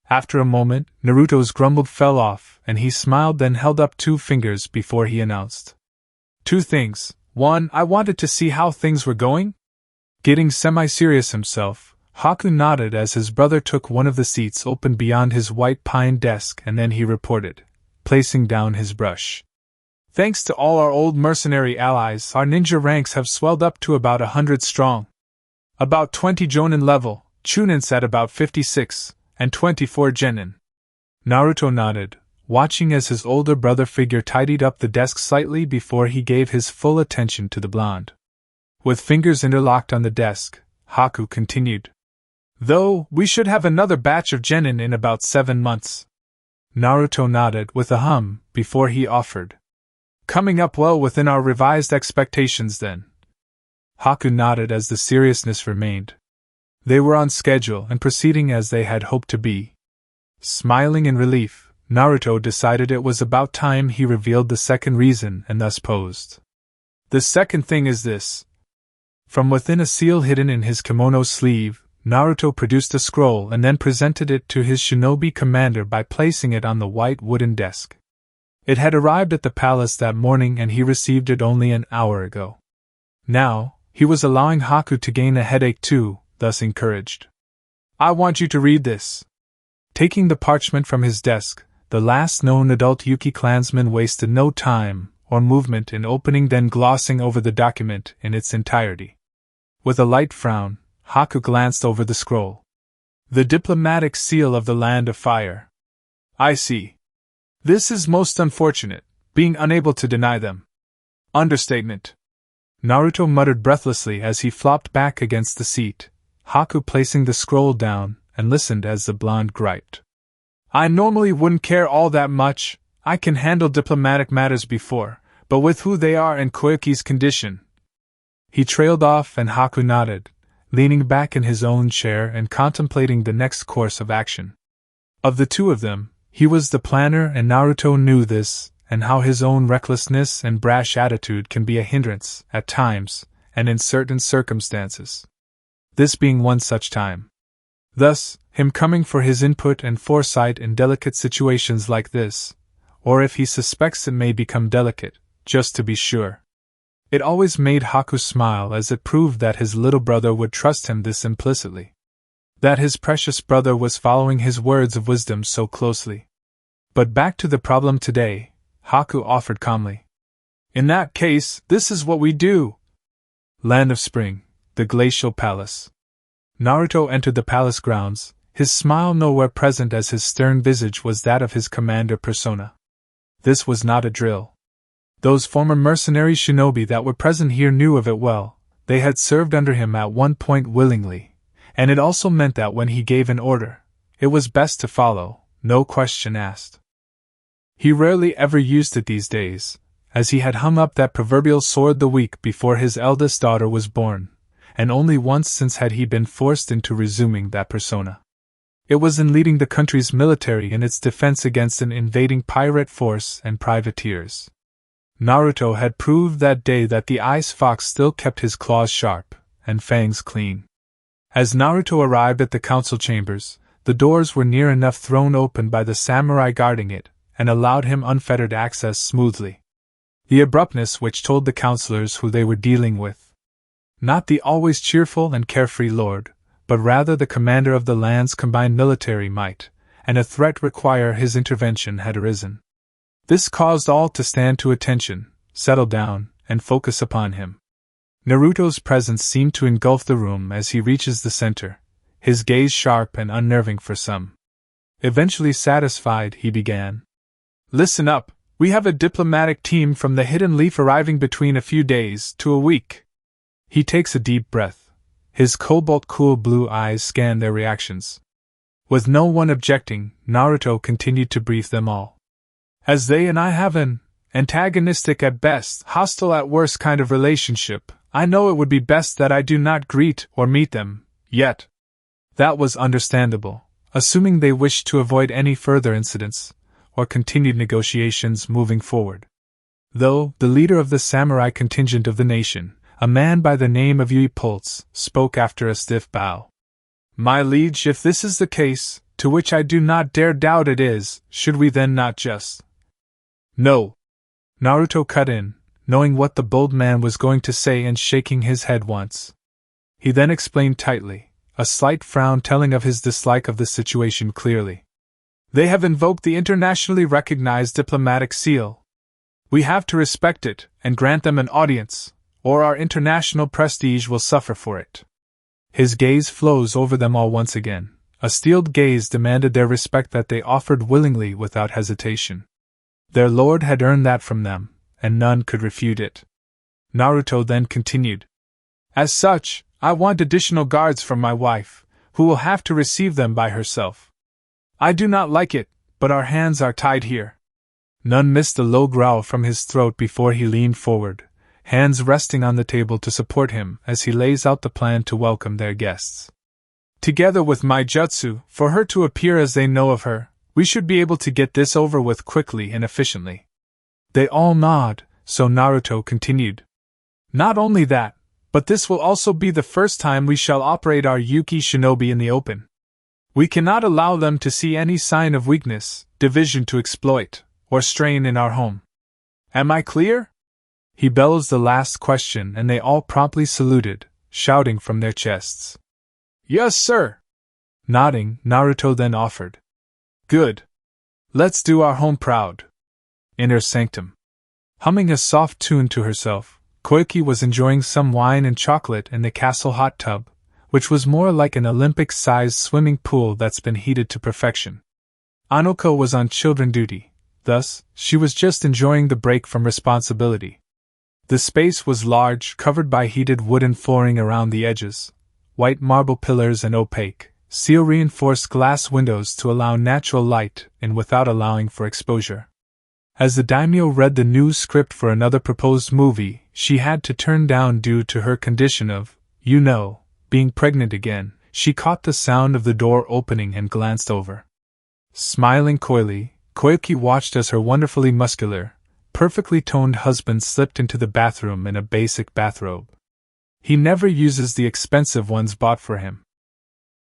After a moment, Naruto's grumble fell off, and he smiled, then held up 2 fingers before he announced. 2 things. 1. I wanted to see how things were going. Getting semi-serious himself, Haku nodded as his brother took one of the seats open beyond his white pine desk, and then he reported, placing down his brush. Thanks to all our old mercenary allies, our ninja ranks have swelled up to about 100 strong. About 20 Jonin level, Chunins at about 56, and 24 Genin. Naruto nodded, watching as his older brother figure tidied up the desk slightly before he gave his full attention to the blonde. With fingers interlocked on the desk, Haku continued. Though, we should have another batch of genin in about 7 months. Naruto nodded with a hum before he offered. Coming up well within our revised expectations then. Haku nodded as the seriousness remained. They were on schedule and proceeding as they had hoped to be. Smiling in relief, Naruto decided it was about time he revealed the second reason and thus posed. The second thing is this. From within a seal hidden in his kimono sleeve, Naruto produced a scroll and then presented it to his shinobi commander by placing it on the white wooden desk. It had arrived at the palace that morning and he received it only an hour ago. Now, he was allowing Haku to gain a headache too, thus encouraged. I want you to read this. Taking the parchment from his desk, the last known adult Yuki clansman wasted no time or movement in opening then glossing over the document in its entirety. With a light frown, Haku glanced over the scroll. The diplomatic seal of the Land of Fire. I see. This is most unfortunate, being unable to deny them. Understatement. Naruto muttered breathlessly as he flopped back against the seat, Haku placing the scroll down and listened as the blonde griped. I normally wouldn't care all that much, I can handle diplomatic matters before, but with who they are and Koyuki's condition. He trailed off and Haku nodded, leaning back in his own chair and contemplating the next course of action. Of the two of them, he was the planner and Naruto knew this, and how his own recklessness and brash attitude can be a hindrance, at times, and in certain circumstances. This being one such time. Thus, him coming for his input and foresight in delicate situations like this, or if he suspects it may become delicate, just to be sure. It always made Haku smile as it proved that his little brother would trust him this implicitly. That his precious brother was following his words of wisdom so closely. But back to the problem today, Haku offered calmly. In that case, this is what we do. Land of Spring, the Glacial Palace. Naruto entered the palace grounds, his smile nowhere present as his stern visage was that of his commander persona. This was not a drill. Those former mercenary shinobi that were present here knew of it well, they had served under him at one point willingly, and it also meant that when he gave an order, it was best to follow, no question asked. He rarely ever used it these days, as he had hung up that proverbial sword the week before his eldest daughter was born, and only once since had he been forced into resuming that persona. It was in leading the country's military in its defense against an invading pirate force and privateers. Naruto had proved that day that the ice fox still kept his claws sharp and fangs clean. As Naruto arrived at the council chambers, the doors were near enough thrown open by the samurai guarding it, and allowed him unfettered access smoothly. The abruptness which told the counselors who they were dealing with. Not the always cheerful and carefree lord, but rather the commander of the land's combined military might, and a threat require his intervention had arisen. This caused all to stand to attention, settle down, and focus upon him. Naruto's presence seemed to engulf the room as he reaches the center, his gaze sharp and unnerving for some. Eventually satisfied, he began. Listen up, we have a diplomatic team from the Hidden Leaf arriving between a few days to a week. He takes a deep breath. His cobalt-cool blue eyes scan their reactions. With no one objecting, Naruto continued to brief them all. As they and I have an antagonistic at best, hostile at worst kind of relationship, I know it would be best that I do not greet or meet them, yet. That was understandable, assuming they wished to avoid any further incidents, or continued negotiations moving forward. Though, the leader of the samurai contingent of the nation, a man by the name of Yui Pulse, spoke after a stiff bow. My liege, if this is the case, to which I do not dare doubt it is, should we then not just... No. Naruto cut in, knowing what the bold man was going to say and shaking his head once. He then explained tightly, a slight frown telling of his dislike of the situation clearly. They have invoked the internationally recognized diplomatic seal. We have to respect it and grant them an audience, or our international prestige will suffer for it. His gaze flows over them all once again, A steeled gaze demanded their respect that they offered willingly without hesitation. Their lord had earned that from them, and none could refute it. Naruto then continued. As such, I want additional guards from my wife, who will have to receive them by herself. I do not like it, but our hands are tied here. None missed a low growl from his throat before he leaned forward, hands resting on the table to support him as he lays out the plan to welcome their guests. Together with my jutsu, for her to appear as they know of her, we should be able to get this over with quickly and efficiently. They all nod, so Naruto continued. Not only that, but this will also be the first time we shall operate our Yuki shinobi in the open. We cannot allow them to see any sign of weakness, division to exploit, or strain in our home. Am I clear? He bellows the last question and they all promptly saluted, shouting from their chests. Yes, sir. Nodding, Naruto then offered. Good. Let's do our home proud. Inner sanctum. Humming a soft tune to herself, Koiki was enjoying some wine and chocolate in the castle hot tub, which was more like an Olympic-sized swimming pool that's been heated to perfection. Anoka was on children duty, thus, she was just enjoying the break from responsibility. The space was large, covered by heated wooden flooring around the edges, white marble pillars and opaque, seal-reinforced glass windows to allow natural light in without allowing for exposure. As the daimyo read the new script for another proposed movie, she had to turn down due to her condition of, being pregnant again. She caught the sound of the door opening and glanced over. Smiling coyly, Koiki watched as her wonderfully muscular, perfectly toned husband slipped into the bathroom in a basic bathrobe. He never uses the expensive ones bought for him.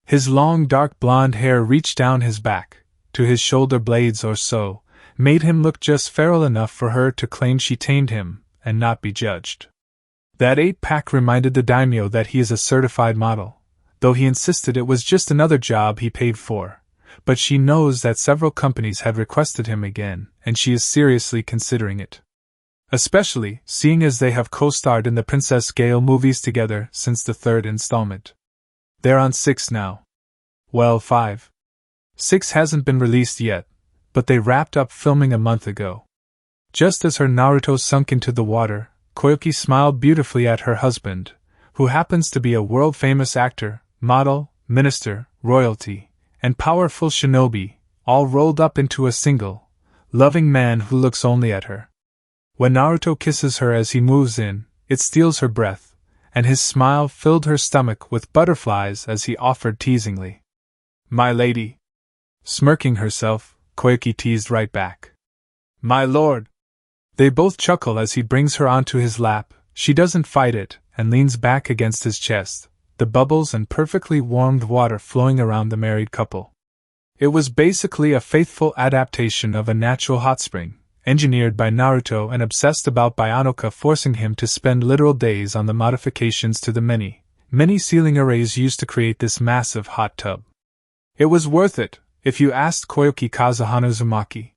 His long dark blonde hair reached down his back, to his shoulder blades or so, made him look just feral enough for her to claim she tamed him, and not be judged. That 8-pack reminded the daimyo that he is a certified model, though he insisted it was just another job he paid for, but she knows that several companies had requested him again, and she is seriously considering it. Especially, seeing as they have co-starred in the Princess Gale movies together since the 3rd installment. They're on 6 now. Well, 5. 6 hasn't been released yet, but they wrapped up filming a month ago. Just as her Naruto sunk into the water, Koiki smiled beautifully at her husband, who happens to be a world-famous actor, model, minister, royalty, and powerful shinobi, all rolled up into a single, loving man who looks only at her. When Naruto kisses her as he moves in, it steals her breath, and his smile filled her stomach with butterflies as he offered teasingly. My lady. Smirking herself, Koiki teased right back. My lord. They both chuckle as he brings her onto his lap. She doesn't fight it, and leans back against his chest, the bubbles and perfectly warmed water flowing around the married couple. It was basically a faithful adaptation of a natural hot spring, engineered by Naruto and obsessed about by Anoka, forcing him to spend literal days on the modifications to the many ceiling arrays used to create this massive hot tub. It was worth it, if you asked Koiki Kazuhana Uzumaki.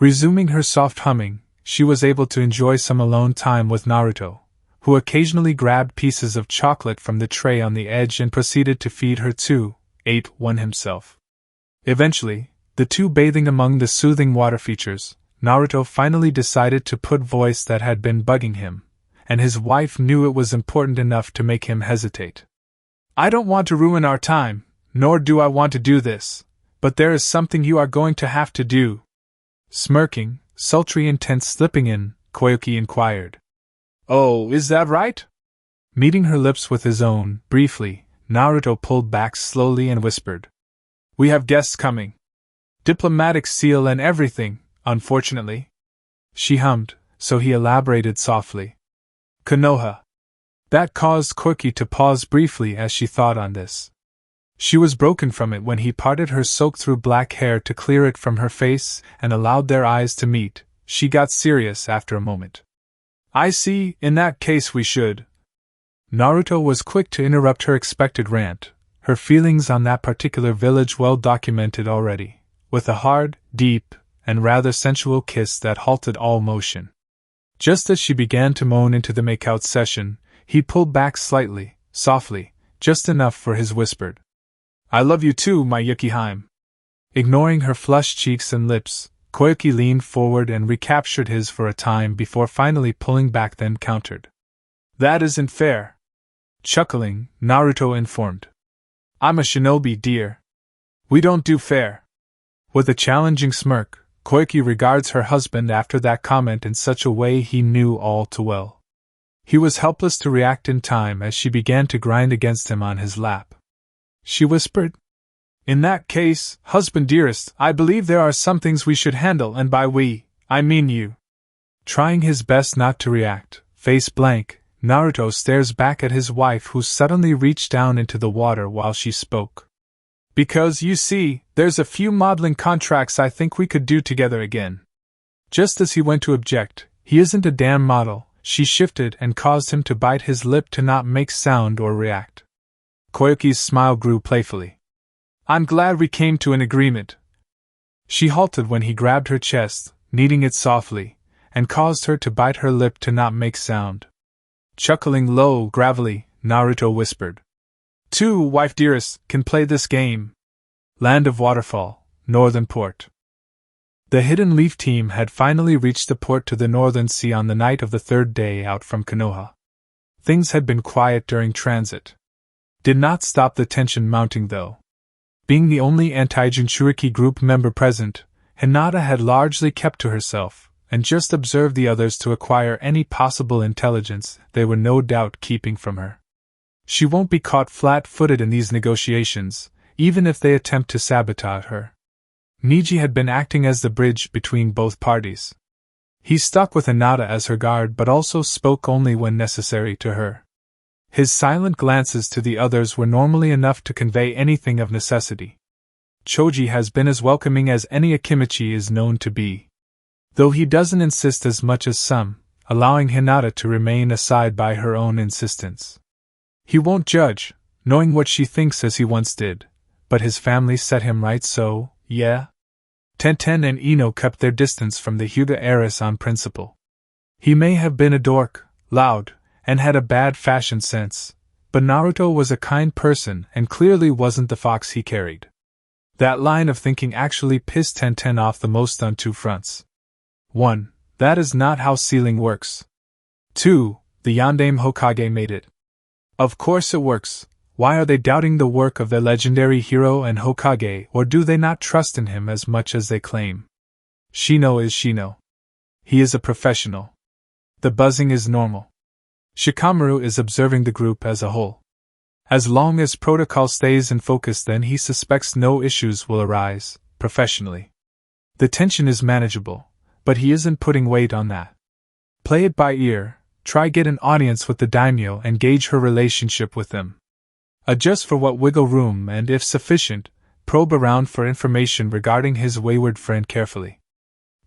Resuming her soft humming, she was able to enjoy some alone time with Naruto, who occasionally grabbed pieces of chocolate from the tray on the edge and proceeded to feed her too, ate one himself. Eventually, the two bathing among the soothing water features, Naruto finally decided to put voice that had been bugging him, and his wife knew it was important enough to make him hesitate. I don't want to ruin our time, nor do I want to do this, but there is something you are going to have to do. Smirking, sultry intent slipping in, Koiki inquired. Oh, is that right? Meeting her lips with his own, briefly, Naruto pulled back slowly and whispered. We have guests coming. Diplomatic seal and everything, unfortunately. She hummed, so he elaborated softly. Konoha. That caused Koiki to pause briefly as she thought on this. She was broken from it when he parted her soaked-through black hair to clear it from her face and allowed their eyes to meet. She got serious after a moment. I see, in that case we should. Naruto was quick to interrupt her expected rant, her feelings on that particular village well documented already, with a hard, deep, and rather sensual kiss that halted all motion. Just as she began to moan into the make-out session, he pulled back slightly, softly, just enough for his whispered. I love you too, my Yukiheim. Ignoring her flushed cheeks and lips, Koyuki leaned forward and recaptured his for a time before finally pulling back, then countered. That isn't fair. Chuckling, Naruto informed. I'm a shinobi, dear. We don't do fair. With a challenging smirk, Koyuki regards her husband after that comment in such a way he knew all too well. He was helpless to react in time as she began to grind against him on his lap. She whispered, In that case, husband dearest, I believe there are some things we should handle, and by we, I mean you. Trying his best not to react, face blank, Naruto stares back at his wife, who suddenly reached down into the water while she spoke. Because, you see, there's a few modeling contracts I think we could do together again. Just as he went to object, he isn't a damn model, she shifted and caused him to bite his lip to not make sound or react. Koyuki's smile grew playfully. I'm glad we came to an agreement. She halted when he grabbed her chest, kneading it softly, and caused her to bite her lip to not make sound. Chuckling low, gravelly, Naruto whispered. Two, wife dearest, can play this game. Land of Waterfall, Northern Port. The Hidden Leaf team had finally reached the port to the Northern Sea on the night of the third day out from Konoha. Things had been quiet during transit. Did not stop the tension mounting though. Being the only anti-Jinchuriki group member present, Hinata had largely kept to herself, and just observed the others to acquire any possible intelligence they were no doubt keeping from her. She won't be caught flat-footed in these negotiations, even if they attempt to sabotage her. Niji had been acting as the bridge between both parties. He stuck with Hinata as her guard but also spoke only when necessary to her. His silent glances to the others were normally enough to convey anything of necessity. Choji has been as welcoming as any Akimichi is known to be. Though he doesn't insist as much as some, allowing Hinata to remain aside by her own insistence. He won't judge, knowing what she thinks as he once did, but his family set him right, so, yeah. Tenten and Ino kept their distance from the Hyuga heiress on principle. He may have been a dork, loud, and had a bad fashion sense, but Naruto was a kind person and clearly wasn't the fox he carried. That line of thinking actually pissed Tenten off the most on two fronts. 1. That is not how sealing works. 2. The Yondaime Hokage made it. Of course it works. Why are they doubting the work of their legendary hero and Hokage, or do they not trust in him as much as they claim? Shino is Shino. He is a professional. The buzzing is normal. Shikamaru is observing the group as a whole. As long as protocol stays in focus, then he suspects no issues will arise, professionally. The tension is manageable, but he isn't putting weight on that. Play it by ear, try get an audience with the daimyo and gauge her relationship with them. Adjust for what wiggle room and, if sufficient, probe around for information regarding his wayward friend carefully.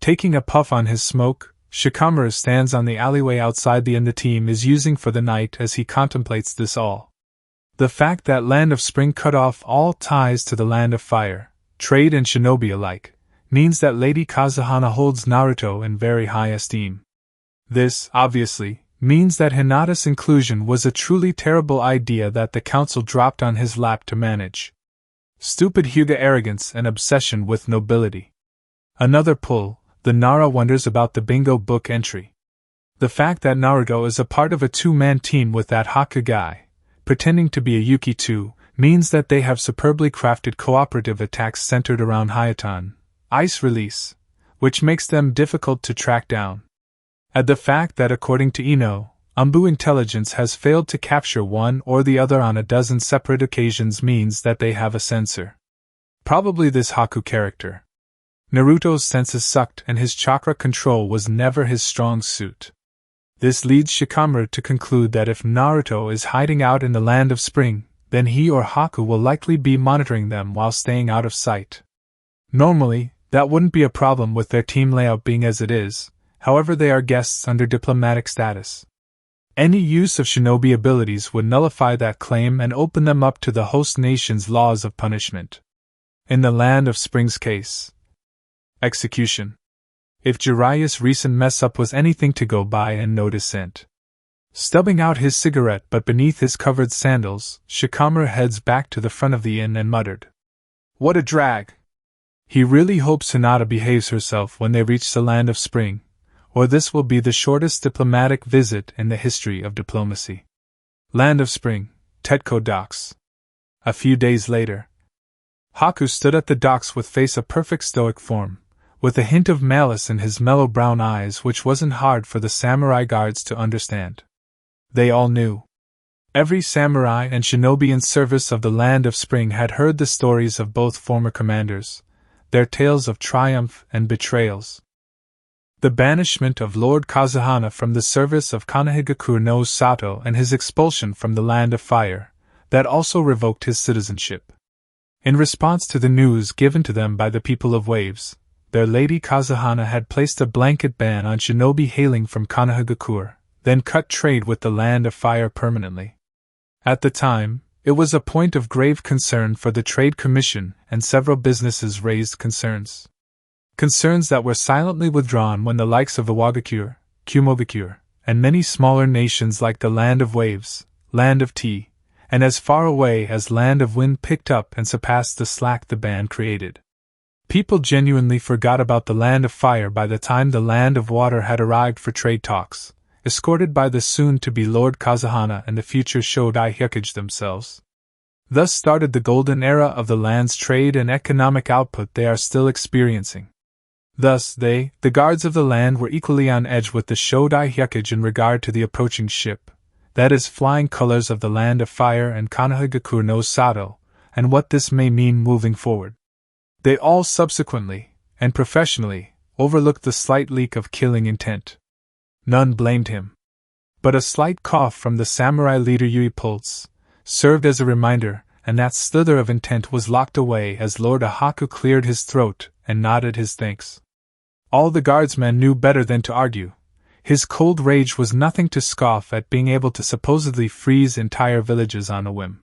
Taking a puff on his smoke, Shikamaru stands on the alleyway outside the inn the team is using for the night as he contemplates this all. The fact that Land of Spring cut off all ties to the Land of Fire, trade and shinobi alike, means that Lady Kazuhana holds Naruto in very high esteem. This, obviously, means that Hinata's inclusion was a truly terrible idea that the council dropped on his lap to manage. Stupid Hyuga arrogance and obsession with nobility. Another pull, the Nara wonders about the bingo book entry. The fact that Naruto is a part of a two-man team with that Haku guy, pretending to be a Yuki too, means that they have superbly crafted cooperative attacks centered around Hayatan, ice release, which makes them difficult to track down. Add the fact that according to Ino, Umbu intelligence has failed to capture one or the other on a dozen separate occasions means that they have a sensor. Probably this Haku character. Naruto's senses sucked and his chakra control was never his strong suit. This leads Shikamaru to conclude that if Naruto is hiding out in the Land of Spring, then he or Haku will likely be monitoring them while staying out of sight. Normally, that wouldn't be a problem with their team layout being as it is, however they are guests under diplomatic status. Any use of shinobi abilities would nullify that claim and open them up to the host nation's laws of punishment. In the Land of Spring's case, execution. If Jiraiya's recent mess-up was anything to go by and no dissent. Stubbing out his cigarette but beneath his covered sandals, Shikamaru heads back to the front of the inn and muttered, "What a drag!" He really hopes Hinata behaves herself when they reach the Land of Spring, or this will be the shortest diplomatic visit in the history of diplomacy. Land of Spring, Tetko Docks. A few days later, Haku stood at the docks with face a perfect stoic form, with a hint of malice in his mellow brown eyes which wasn't hard for the samurai guards to understand. They all knew. Every samurai and shinobi in service of the Land of Spring had heard the stories of both former commanders, their tales of triumph and betrayals. The banishment of Lord Kazuhana from the service of Konohagakure no Sato and his expulsion from the Land of Fire, that also revoked his citizenship. In response to the news given to them by the people of Waves, their Lady Kazuhana had placed a blanket ban on shinobi hailing from Konohagakure, then cut trade with the Land of Fire permanently. At the time, it was a point of grave concern for the Trade Commission, and several businesses raised concerns. Concerns that were silently withdrawn when the likes of Iwagakure, Kumogakure, and many smaller nations like the Land of Waves, Land of Tea, and as far away as Land of Wind picked up and surpassed the slack the ban created. People genuinely forgot about the Land of Fire by the time the Land of Water had arrived for trade talks, escorted by the soon-to-be Lord Kazuhana and the future Shodai Hyukage themselves. Thus started the golden era of the land's trade and economic output they are still experiencing. Thus they, the guards of the land, were equally on edge with the Shodai Hyukage in regard to the approaching ship, that is, flying colors of the Land of Fire and Konohagakure no Sato, and what this may mean moving forward. They all subsequently, and professionally, overlooked the slight leak of killing intent. None blamed him. But a slight cough from the samurai leader Yui Pulse served as a reminder, and that slither of intent was locked away as Lord Haku cleared his throat and nodded his thanks. All the guardsmen knew better than to argue. His cold rage was nothing to scoff at being able to supposedly freeze entire villages on a whim.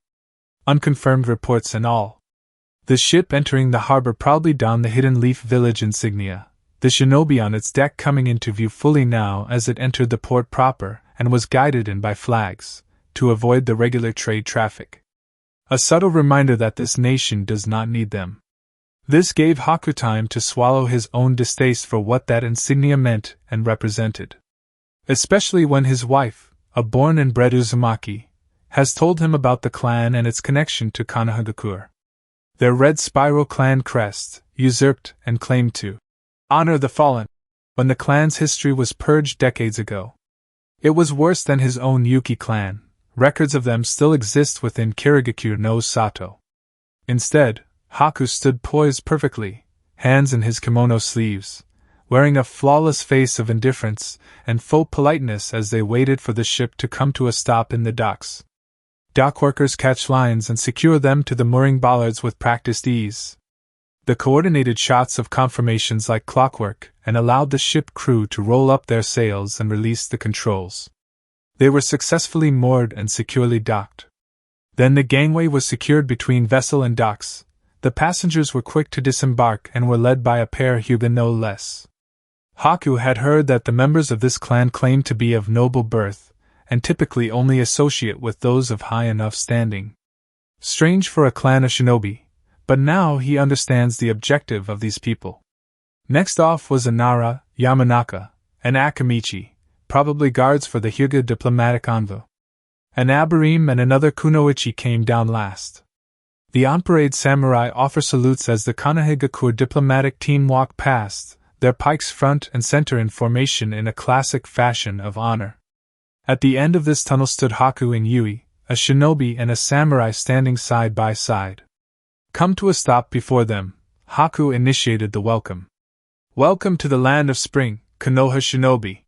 Unconfirmed reports and all. The ship entering the harbor proudly donned the Hidden Leaf Village insignia, the shinobi on its deck coming into view fully now as it entered the port proper and was guided in by flags, to avoid the regular trade traffic. A subtle reminder that this nation does not need them. This gave Haku time to swallow his own distaste for what that insignia meant and represented. Especially when his wife, a born and bred Uzumaki, has told him about the clan and its connection to Konohagakure. Their red spiral clan crest, usurped and claimed to honor the fallen, when the clan's history was purged decades ago. It was worse than his own Yuki clan. Records of them still exist within Kirigakure no Sato. Instead, Haku stood poised perfectly, hands in his kimono sleeves, wearing a flawless face of indifference and faux politeness as they waited for the ship to come to a stop in the docks. Dock workers catch lines and secure them to the mooring bollards with practiced ease. The coordinated shots of conformations like clockwork and allowed the ship crew to roll up their sails and release the controls. They were successfully moored and securely docked. Then the gangway was secured between vessel and docks. The passengers were quick to disembark and were led by a pair Hyuga no less. Haku had heard that the members of this clan claimed to be of noble birth, and typically only associate with those of high enough standing. Strange for a clan of shinobi, but now he understands the objective of these people. Next off was Inara, Yamanaka, and Akamichi, probably guards for the Hyuga diplomatic envoy. An Abarim and another Kunoichi came down last. The on-parade samurai offer salutes as the Konohagakure diplomatic team walk past, their pikes front and center in formation in a classic fashion of honor. At the end of this tunnel stood Haku and Yui, a shinobi and a samurai standing side by side. Come to a stop before them, Haku initiated the welcome. Welcome to the Land of Spring, Konoha shinobi.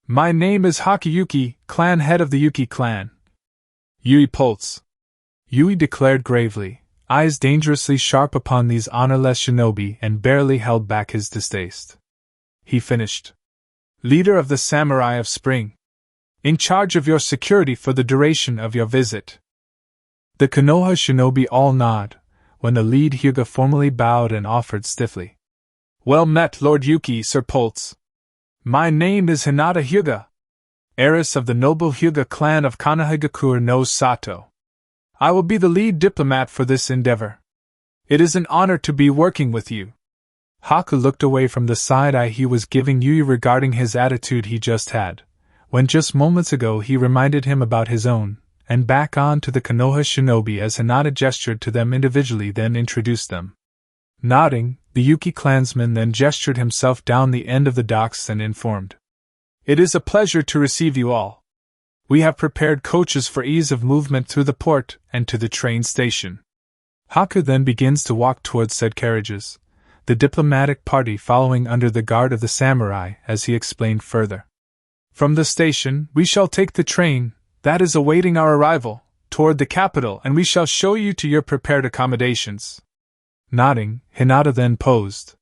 My name is Hakuyuki, clan head of the Yuki clan. Yui Pulse. Yui declared gravely, eyes dangerously sharp upon these honorless shinobi, and barely held back his distaste. He finished. Leader of the Samurai of Spring. In charge of your security for the duration of your visit. The Konoha shinobi all nod, when the lead Hyuga formally bowed and offered stiffly. Well met, Lord Yuki, Sir Pulse. My name is Hinata Hyuga. heiress of the noble Hyuga clan of Konohagakure no Sato. I will be the lead diplomat for this endeavor. It is an honor to be working with you. Haku looked away from the side eye he was giving Yui regarding his attitude he just had, when just moments ago he reminded him about his own, and back on to the Konoha shinobi as Hinata gestured to them individually, then introduced them. Nodding, the Yuki clansman then gestured himself down the end of the docks and informed. It is a pleasure to receive you all. We have prepared coaches for ease of movement through the port and to the train station. Haku then begins to walk towards said carriages, the diplomatic party following under the guard of the samurai as he explained further. From the station, we shall take the train, that is awaiting our arrival, toward the capital, and we shall show you to your prepared accommodations. Nodding, Hinata then posed.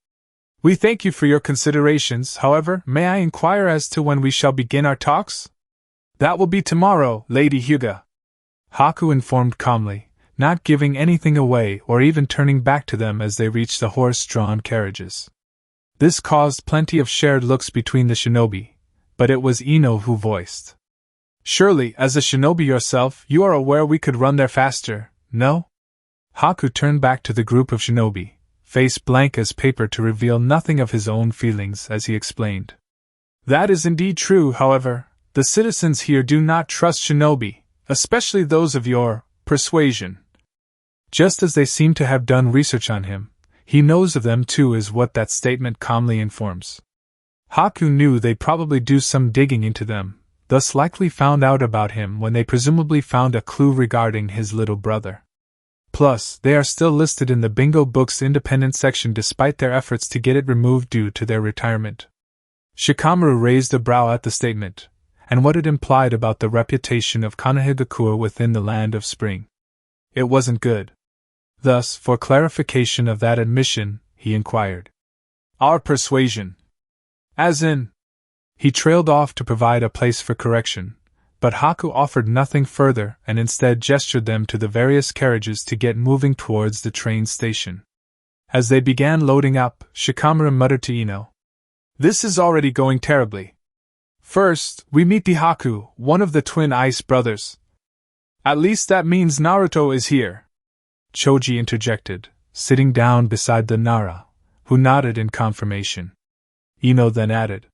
We thank you for your considerations, however, may I inquire as to when we shall begin our talks? That will be tomorrow, Lady Hyuga. Haku informed calmly, not giving anything away or even turning back to them as they reached the horse-drawn carriages. This caused plenty of shared looks between the shinobi, but it was Ino who voiced. Surely, as a shinobi yourself, you are aware we could run there faster, no? Haku turned back to the group of shinobi, face blank as paper to reveal nothing of his own feelings as he explained. That is indeed true, however, the citizens here do not trust shinobi, especially those of your persuasion. Just as they seem to have done research on him, he knows of them too is what that statement calmly informs. Haku knew they'd probably do some digging into them, thus likely found out about him when they presumably found a clue regarding his little brother. Plus, they are still listed in the Bingo Book's independent section despite their efforts to get it removed due to their retirement. Shikamaru raised a brow at the statement, and what it implied about the reputation of Konohagakure within the Land of Spring. It wasn't good. Thus, for clarification of that admission, he inquired. Our persuasion. As in? He trailed off to provide a place for correction, but Haku offered nothing further and instead gestured them to the various carriages to get moving towards the train station. As they began loading up, Shikamaru muttered to Ino. This is already going terribly. First, we meet the Haku, one of the twin ice brothers. At least that means Naruto is here. Choji interjected, sitting down beside the Nara, who nodded in confirmation. Ino then added.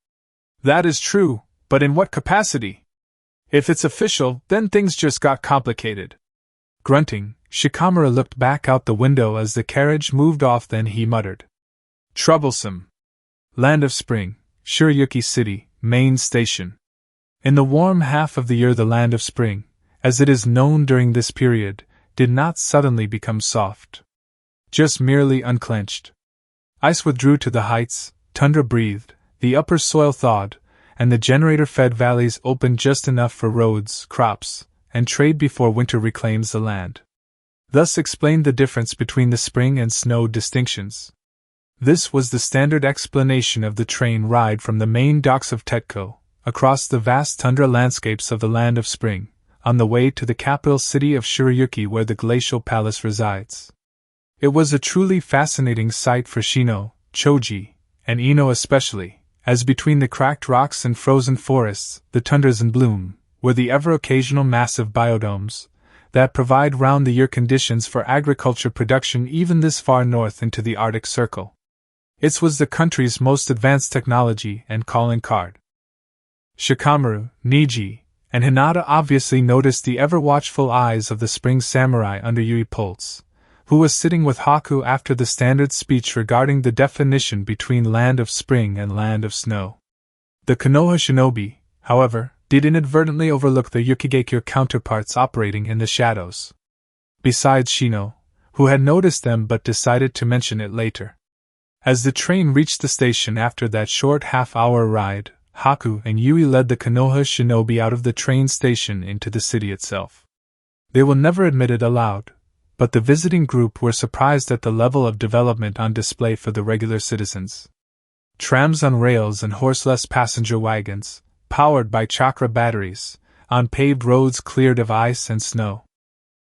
That is true, but in what capacity? If it's official, then things just got complicated. Grunting, Shikamaru looked back out the window as the carriage moved off, then he muttered. Troublesome. Land of Spring, Shiryuki City, main station. In the warm half of the year, the Land of Spring, as it is known during this period, did not suddenly become soft. Just merely unclenched. Ice withdrew to the heights, tundra breathed, the upper soil thawed, and the generator-fed valleys opened just enough for roads, crops, and trade before winter reclaims the land. Thus explained the difference between the spring and snow distinctions. This was the standard explanation of the train ride from the main docks of Tetko, across the vast tundra landscapes of the Land of Spring, on the way to the capital city of Shiryuki where the glacial palace resides. It was a truly fascinating sight for Shino, Choji, and Ino especially, as between the cracked rocks and frozen forests, the tundras in bloom, were the ever-occasional massive biodomes that provide round-the-year conditions for agriculture production even this far north into the Arctic Circle. It was the country's most advanced technology and calling card. Shikamaru, Niji, and Hinata obviously noticed the ever-watchful eyes of the spring samurai under Yui Pulse, who was sitting with Haku after the standard speech regarding the definition between Land of Spring and Land of Snow. The Konoha shinobi, however, did inadvertently overlook the Yukigekure counterparts operating in the shadows. Besides Shino, who had noticed them but decided to mention it later. As the train reached the station after that short half-hour ride, Haku and Yui led the Konoha shinobi out of the train station into the city itself. They will never admit it aloud, but the visiting group were surprised at the level of development on display for the regular citizens. Trams on rails and horseless passenger wagons, powered by chakra batteries, on paved roads cleared of ice and snow.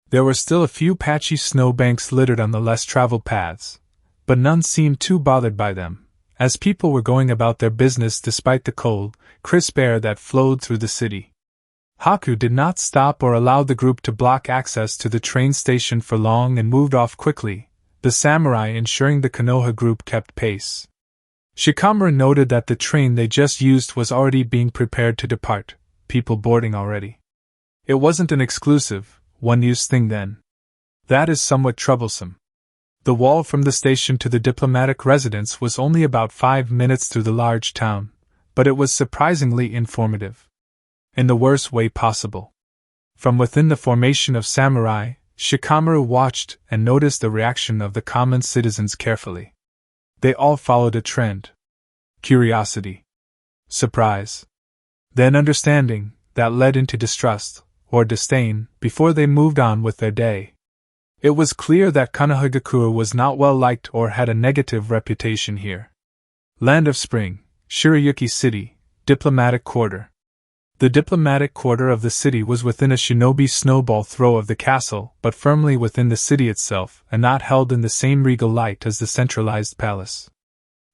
There were still a few patchy snowbanks littered on the less traveled paths, but none seemed too bothered by them, as people were going about their business despite the cold, crisp air that flowed through the city. Haku did not stop or allow the group to block access to the train station for long and moved off quickly, the samurai ensuring the Konoha group kept pace. Shikamaru noted that the train they just used was already being prepared to depart, people boarding already. It wasn't an exclusive, one-use thing then. That is somewhat troublesome. The wall from the station to the diplomatic residence was only about 5 minutes through the large town, but it was surprisingly informative. In the worst way possible. From within the formation of samurai, Shikamaru watched and noticed the reaction of the common citizens carefully. They all followed a trend. Curiosity. Surprise. Then understanding, that led into distrust, or disdain, before they moved on with their day. It was clear that Konohagakure was not well liked or had a negative reputation here. Land of Spring, Shirayuki City, Diplomatic Quarter. The diplomatic quarter of the city was within a shinobi snowball throw of the castle, but firmly within the city itself, and not held in the same regal light as the centralized palace.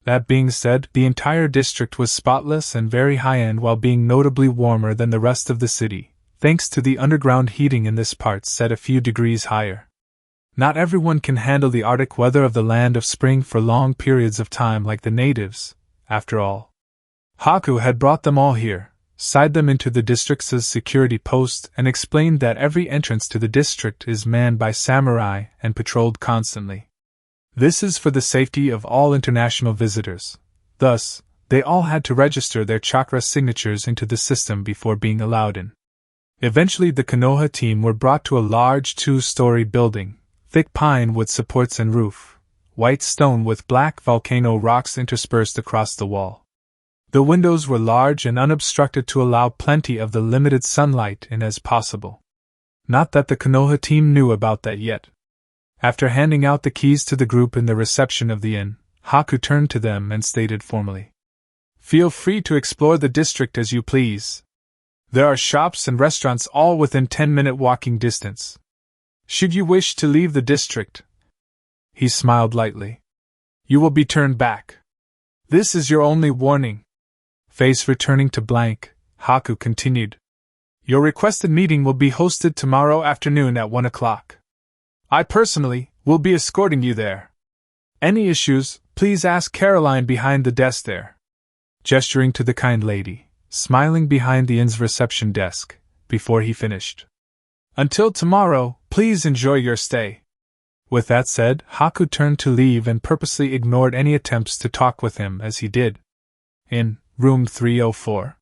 That being said, the entire district was spotless and very high-end while being notably warmer than the rest of the city, thanks to the underground heating in this part set a few degrees higher. Not everyone can handle the Arctic weather of the Land of Spring for long periods of time like the natives, after all. Haku had brought them all here, signed them into the district's security post, and explained that every entrance to the district is manned by samurai and patrolled constantly. This is for the safety of all international visitors. Thus, they all had to register their chakra signatures into the system before being allowed in. Eventually the Konoha team were brought to a large 2-story building, thick pine wood supports and roof, white stone with black volcano rocks interspersed across the wall. The windows were large and unobstructed to allow plenty of the limited sunlight in as possible. Not that the Konoha team knew about that yet. After handing out the keys to the group in the reception of the inn, Haku turned to them and stated formally, "Feel free to explore the district as you please. There are shops and restaurants all within 10-minute walking distance. Should you wish to leave the district," he smiled lightly, "you will be turned back. This is your only warning." Face returning to blank, Haku continued, "Your requested meeting will be hosted tomorrow afternoon at 1 o'clock. I personally will be escorting you there. Any issues, please ask Caroline behind the desk there." Gesturing to the kind lady, smiling behind the inn's reception desk, before he finished. "Until tomorrow, please enjoy your stay." With that said, Haku turned to leave and purposely ignored any attempts to talk with him as he did. In Room 304.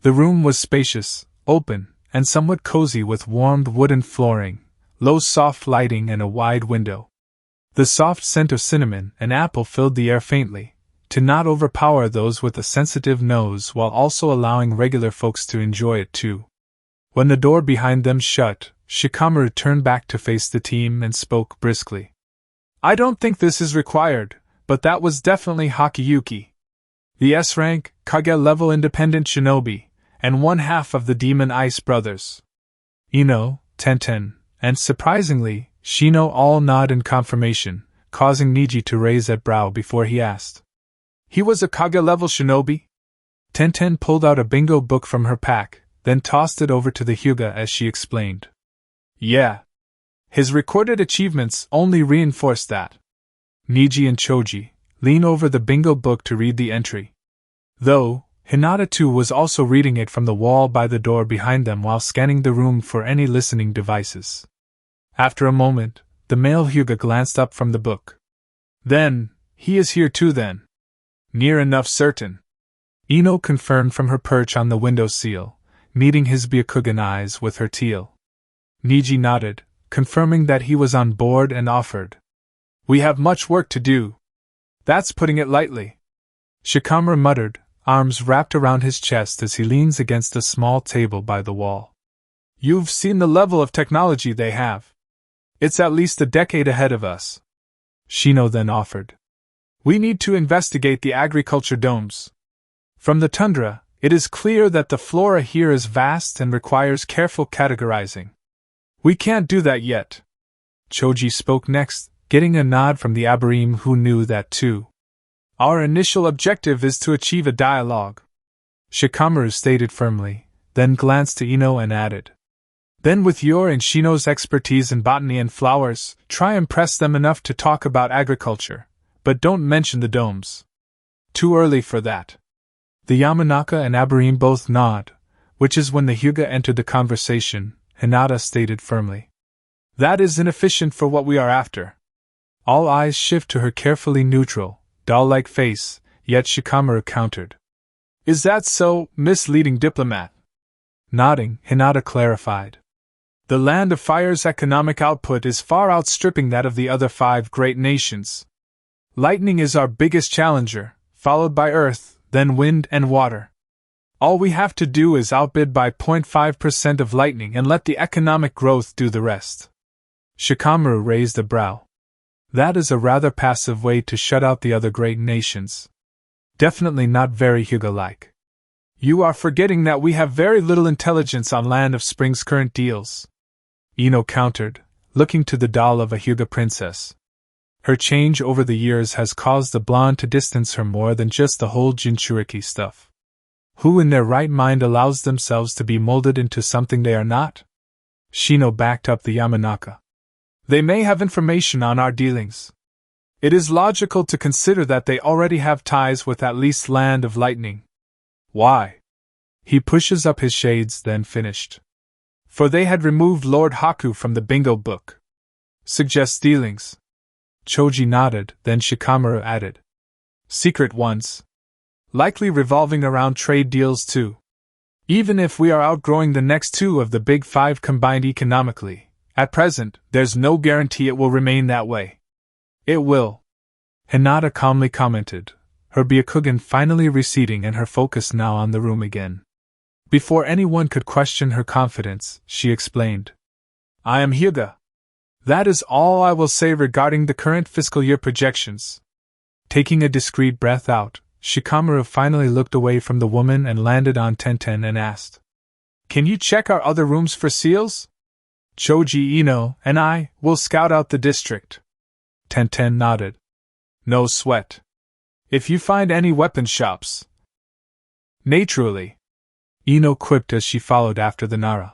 The room was spacious, open, and somewhat cozy with warmed wooden flooring, low soft lighting and a wide window. The soft scent of cinnamon and apple filled the air faintly, to not overpower those with a sensitive nose while also allowing regular folks to enjoy it too. When the door behind them shut, Shikamaru turned back to face the team and spoke briskly. "I don't think this is required, but that was definitely Hakiyuki. The S-rank, Kage-level independent shinobi, and one half of the Demon Ice brothers. Ino, Tenten, and surprisingly, Shino all nod in confirmation, causing Niji to raise a brow before he asked. He was a Kage-level shinobi?" Tenten pulled out a bingo book from her pack, then tossed it over to the Hyuga as she explained. "Yeah. His recorded achievements only reinforce that." Niji and Choji lean over the bingo book to read the entry. Though, Hinata too was also reading it from the wall by the door behind them while scanning the room for any listening devices. After a moment, the male Hyuga glanced up from the book. "Then, he is here too then." "Near enough certain," Ino confirmed from her perch on the window sill, meeting his Byakugan eyes with her teal. Niji nodded, confirming that he was on board and offered. "We have much work to do. That's putting it lightly." Shikamaru muttered, arms wrapped around his chest as he leans against a small table by the wall. "You've seen the level of technology they have. It's at least a decade ahead of us." Shino then offered. "We need to investigate the agriculture domes. From the tundra, it is clear that the flora here is vast and requires careful categorizing. We can't do that yet." Choji spoke next, getting a nod from the Abarim who knew that too. Our initial objective is to achieve a dialogue, Shikamaru stated firmly, then glanced to Ino and added. Then with your and Shino's expertise in botany and flowers, try impress them enough to talk about agriculture, but don't mention the domes. Too early for that. The Yamanaka and Aburime both nod, which is when the Hyuga entered the conversation, Hinata stated firmly. That is inefficient for what we are after. All eyes shift to her carefully neutral, doll-like face, yet Shikamaru countered. Is that so, misleading diplomat? Nodding, Hinata clarified. The Land of Fire's economic output is far outstripping that of the other 5 great nations. Lightning is our biggest challenger, followed by earth, then wind and water. All we have to do is outbid by 0.5% of lightning and let the economic growth do the rest. Shikamaru raised a brow. That is a rather passive way to shut out the other great nations. Definitely not very Hyuga-like. You are forgetting that we have very little intelligence on Land of Spring's current deals. Ino countered, looking to the doll of a Hyuga princess. Her change over the years has caused the blonde to distance her more than just the whole Jinchuriki stuff. Who in their right mind allows themselves to be molded into something they are not? Shino backed up the Yamanaka. They may have information on our dealings. It is logical to consider that they already have ties with at least Land of Lightning. Why? He pushes up his shades, then finished. For they had removed Lord Haku from the bingo book. Suggests dealings. Choji nodded, then Shikamaru added. Secret ones. Likely revolving around trade deals too. Even if we are outgrowing the next 2 of the big 5 combined economically, at present, there's no guarantee it will remain that way. It will. Hinata calmly commented, her Byakugan finally receding and her focus now on the room again. Before anyone could question her confidence, she explained. I am Hyuga. That is all I will say regarding the current fiscal year projections. Taking a discreet breath out, Shikamaru finally looked away from the woman and landed on Tenten and asked. Can you check our other rooms for seals? Choji Ino and I will scout out the district. Tenten nodded. No sweat. If you find any weapon shops. Naturally. Ino quipped as she followed after the Nara.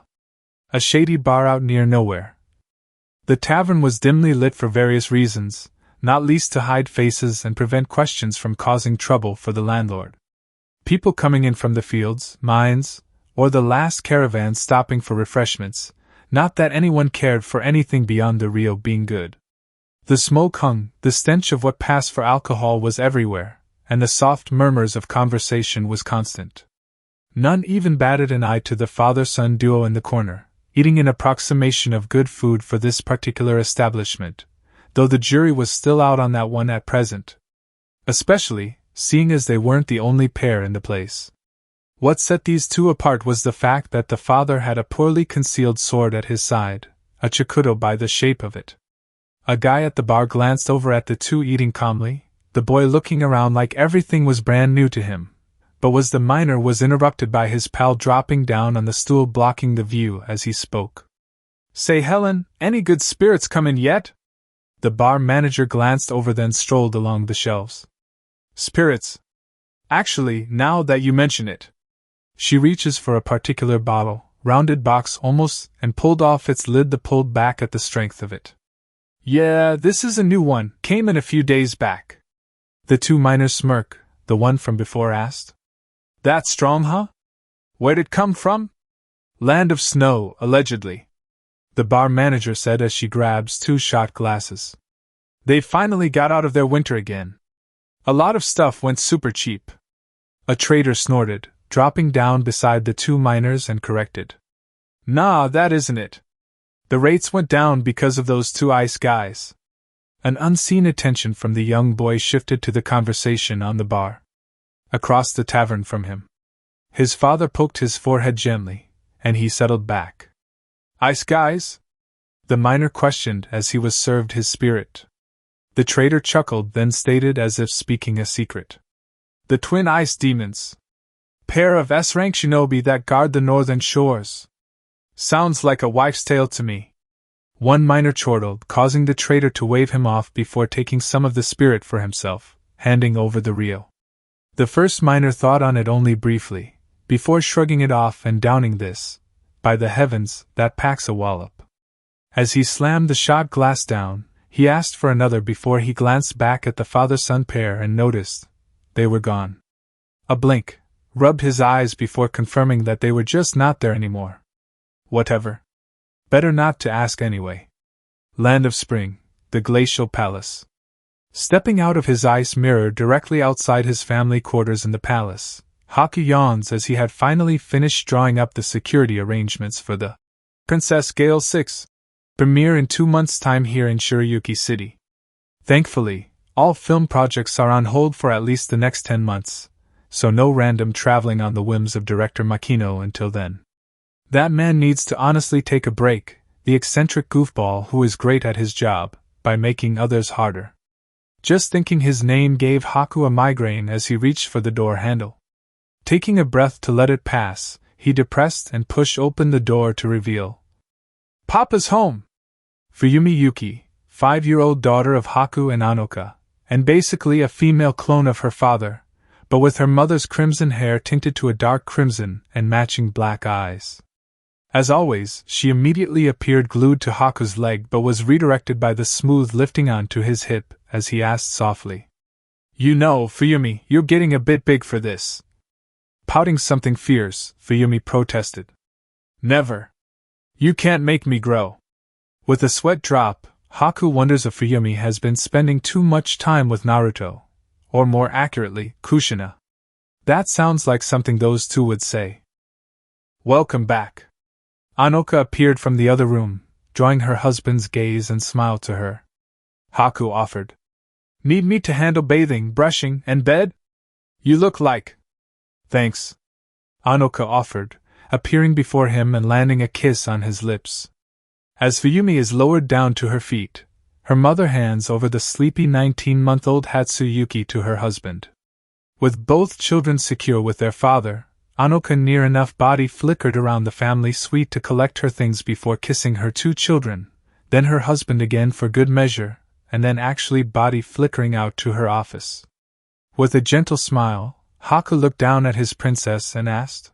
A shady bar out near nowhere. The tavern was dimly lit for various reasons, not least to hide faces and prevent questions from causing trouble for the landlord. People coming in from the fields, mines, or the last caravan stopping for refreshments, not that anyone cared for anything beyond the Rio being good. The smoke hung, the stench of what passed for alcohol was everywhere, and the soft murmurs of conversation was constant. None even batted an eye to the father-son duo in the corner, eating in approximation of good food for this particular establishment, though the jury was still out on that one at present. Especially, seeing as they weren't the only pair in the place. What set these two apart was the fact that the father had a poorly concealed sword at his side, a chikudo by the shape of it. A guy at the bar glanced over at the two eating calmly, the boy looking around like everything was brand new to him, but the miner was interrupted by his pal dropping down on the stool blocking the view as he spoke. Say Helen, any good spirits come in yet? The bar manager glanced over then strolled along the shelves. Spirits. Actually, now that you mention it. She reaches for a particular bottle, rounded box almost, and pulled off its lid pulled back at the strength of it. Yeah, this is a new one, came in a few days back. The two miners smirk, the one from before asked. That strong, huh? Where'd it come from? Land of Snow, allegedly. The bar manager said as she grabs 2 shot glasses. They finally got out of their winter again. A lot of stuff went super cheap. A trader snorted, dropping down beside the 2 miners and corrected. Nah, that isn't it. The rates went down because of those 2 ice guys. An unseen attention from the young boy shifted to the conversation on the bar. Across the tavern from him. His father poked his forehead gently, and he settled back. Ice guys? The miner questioned as he was served his spirit. The trader chuckled, then stated as if speaking a secret. The twin ice demons. Pair of S-rank shinobi that guard the northern shores. Sounds like a wife's tale to me. One miner chortled, causing the trader to wave him off before taking some of the spirit for himself, handing over the reel. The first miner thought on it only briefly, before shrugging it off and downing this. By the heavens, that packs a wallop. As he slammed the shot glass down, he asked for another before he glanced back at the father-son pair and noticed they were gone. A blink, rubbed his eyes before confirming that they were just not there anymore. Whatever. Better not to ask anyway. Land of Spring, the Glacial Palace. Stepping out of his ice mirror directly outside his family quarters in the palace, Haku yawns as he had finally finished drawing up the security arrangements for the Princess Gale 6 premiere in 2 months' time here in Shiryuki City. Thankfully, all film projects are on hold for at least the next 10 months, so no random traveling on the whims of director Makino until then. That man needs to honestly take a break, the eccentric goofball who is great at his job, by making others harder. Just thinking his name gave Haku a migraine as he reached for the door handle. Taking a breath to let it pass, he depressed and pushed open the door to reveal Papa's home! Fuyumi Yuki, 5-year-old daughter of Haku and Anoka, and basically a female clone of her father, but with her mother's crimson hair tinted to a dark crimson and matching black eyes. As always, she immediately appeared glued to Haku's leg but was redirected by the smooth lifting onto his hip as he asked softly, "You know, Fuyumi, you're getting a bit big for this." Pouting something fierce, Fuyumi protested. "Never. You can't make me grow." With a sweat drop, Haku wonders if Fuyumi has been spending too much time with Naruto, or more accurately, Kushina. That sounds like something those two would say. "Welcome back." Anoka appeared from the other room, drawing her husband's gaze and smiled to her. Haku offered. "Need me to handle bathing, brushing, and bed? You look like—" "Thanks," Anoka offered, appearing before him and landing a kiss on his lips. As Fuyumi is lowered down to her feet, her mother hands over the sleepy 19-month-old Hatsuyuki to her husband. With both children secure with their father, Anoka near enough body flickered around the family suite to collect her things before kissing her 2 children, then her husband again for good measure, and then actually body flickering out to her office. With a gentle smile, Haku looked down at his princess and asked,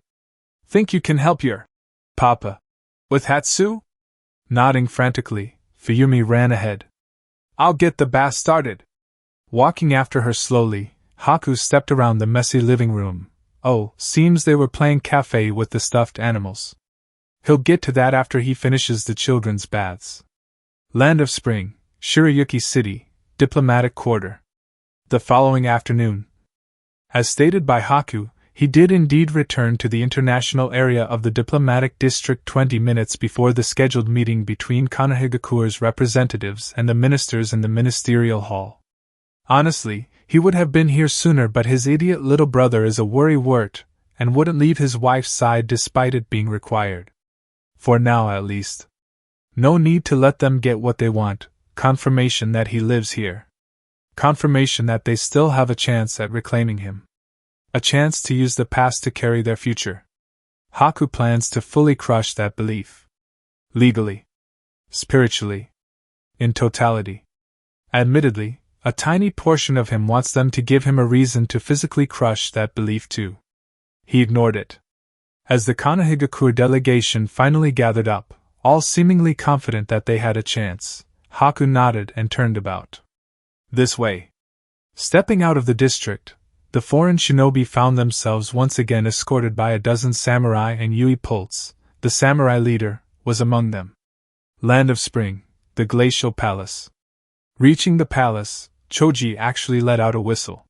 "Think you can help your papa with Hatsu?" Nodding frantically, Fuyumi ran ahead. "I'll get the bath started." Walking after her slowly, Haku stepped around the messy living room. Oh, seems they were playing cafe with the stuffed animals. He'll get to that after he finishes the children's baths. Land of Spring, Shiryuki City, Diplomatic Quarter. The following afternoon. As stated by Haku, he did indeed return to the international area of the diplomatic district 20 minutes before the scheduled meeting between Konohagakure's representatives and the ministers in the ministerial hall. Honestly, he would have been here sooner, but his idiot little brother is a worrywart and wouldn't leave his wife's side despite it being required. For now, at least. No need to let them get what they want, confirmation that he lives here. Confirmation that they still have a chance at reclaiming him. A chance to use the past to carry their future. Haku plans to fully crush that belief. Legally. Spiritually. In totality. Admittedly, a tiny portion of him wants them to give him a reason to physically crush that belief too. He ignored it. As the Konohagakure delegation finally gathered up, all seemingly confident that they had a chance, Haku nodded and turned about. This way. Stepping out of the district, the foreign shinobi found themselves once again escorted by a dozen samurai, and Yui Pultz, the samurai leader, was among them. Land of Spring, the Glacial Palace. Reaching the palace, Choji actually let out a whistle.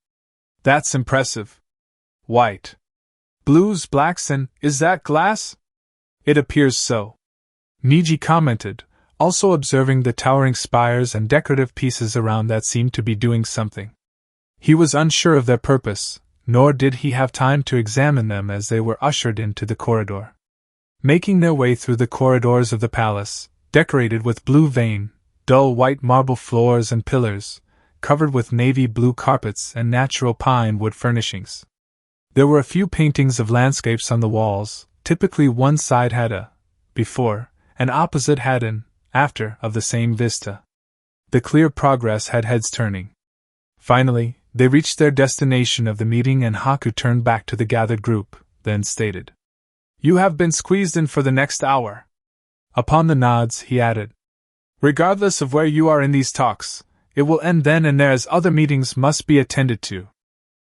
"That's impressive. White. Blues, blacks, and is that glass?" "It appears so," Niji commented, also observing the towering spires and decorative pieces around that seemed to be doing something. He was unsure of their purpose, nor did he have time to examine them as they were ushered into the corridor. Making their way through the corridors of the palace, decorated with blue vein, dull white marble floors and pillars, covered with navy blue carpets and natural pine wood furnishings. There were a few paintings of landscapes on the walls. Typically one side had a before, and opposite had an after of the same vista. The clear progress had heads turning. Finally, They reached their destination of the meeting and Haku turned back to the gathered group, then stated, "You have been squeezed in for the next hour." Upon the nods, he added, "Regardless of where you are in these talks, it will end then and there as other meetings must be attended to."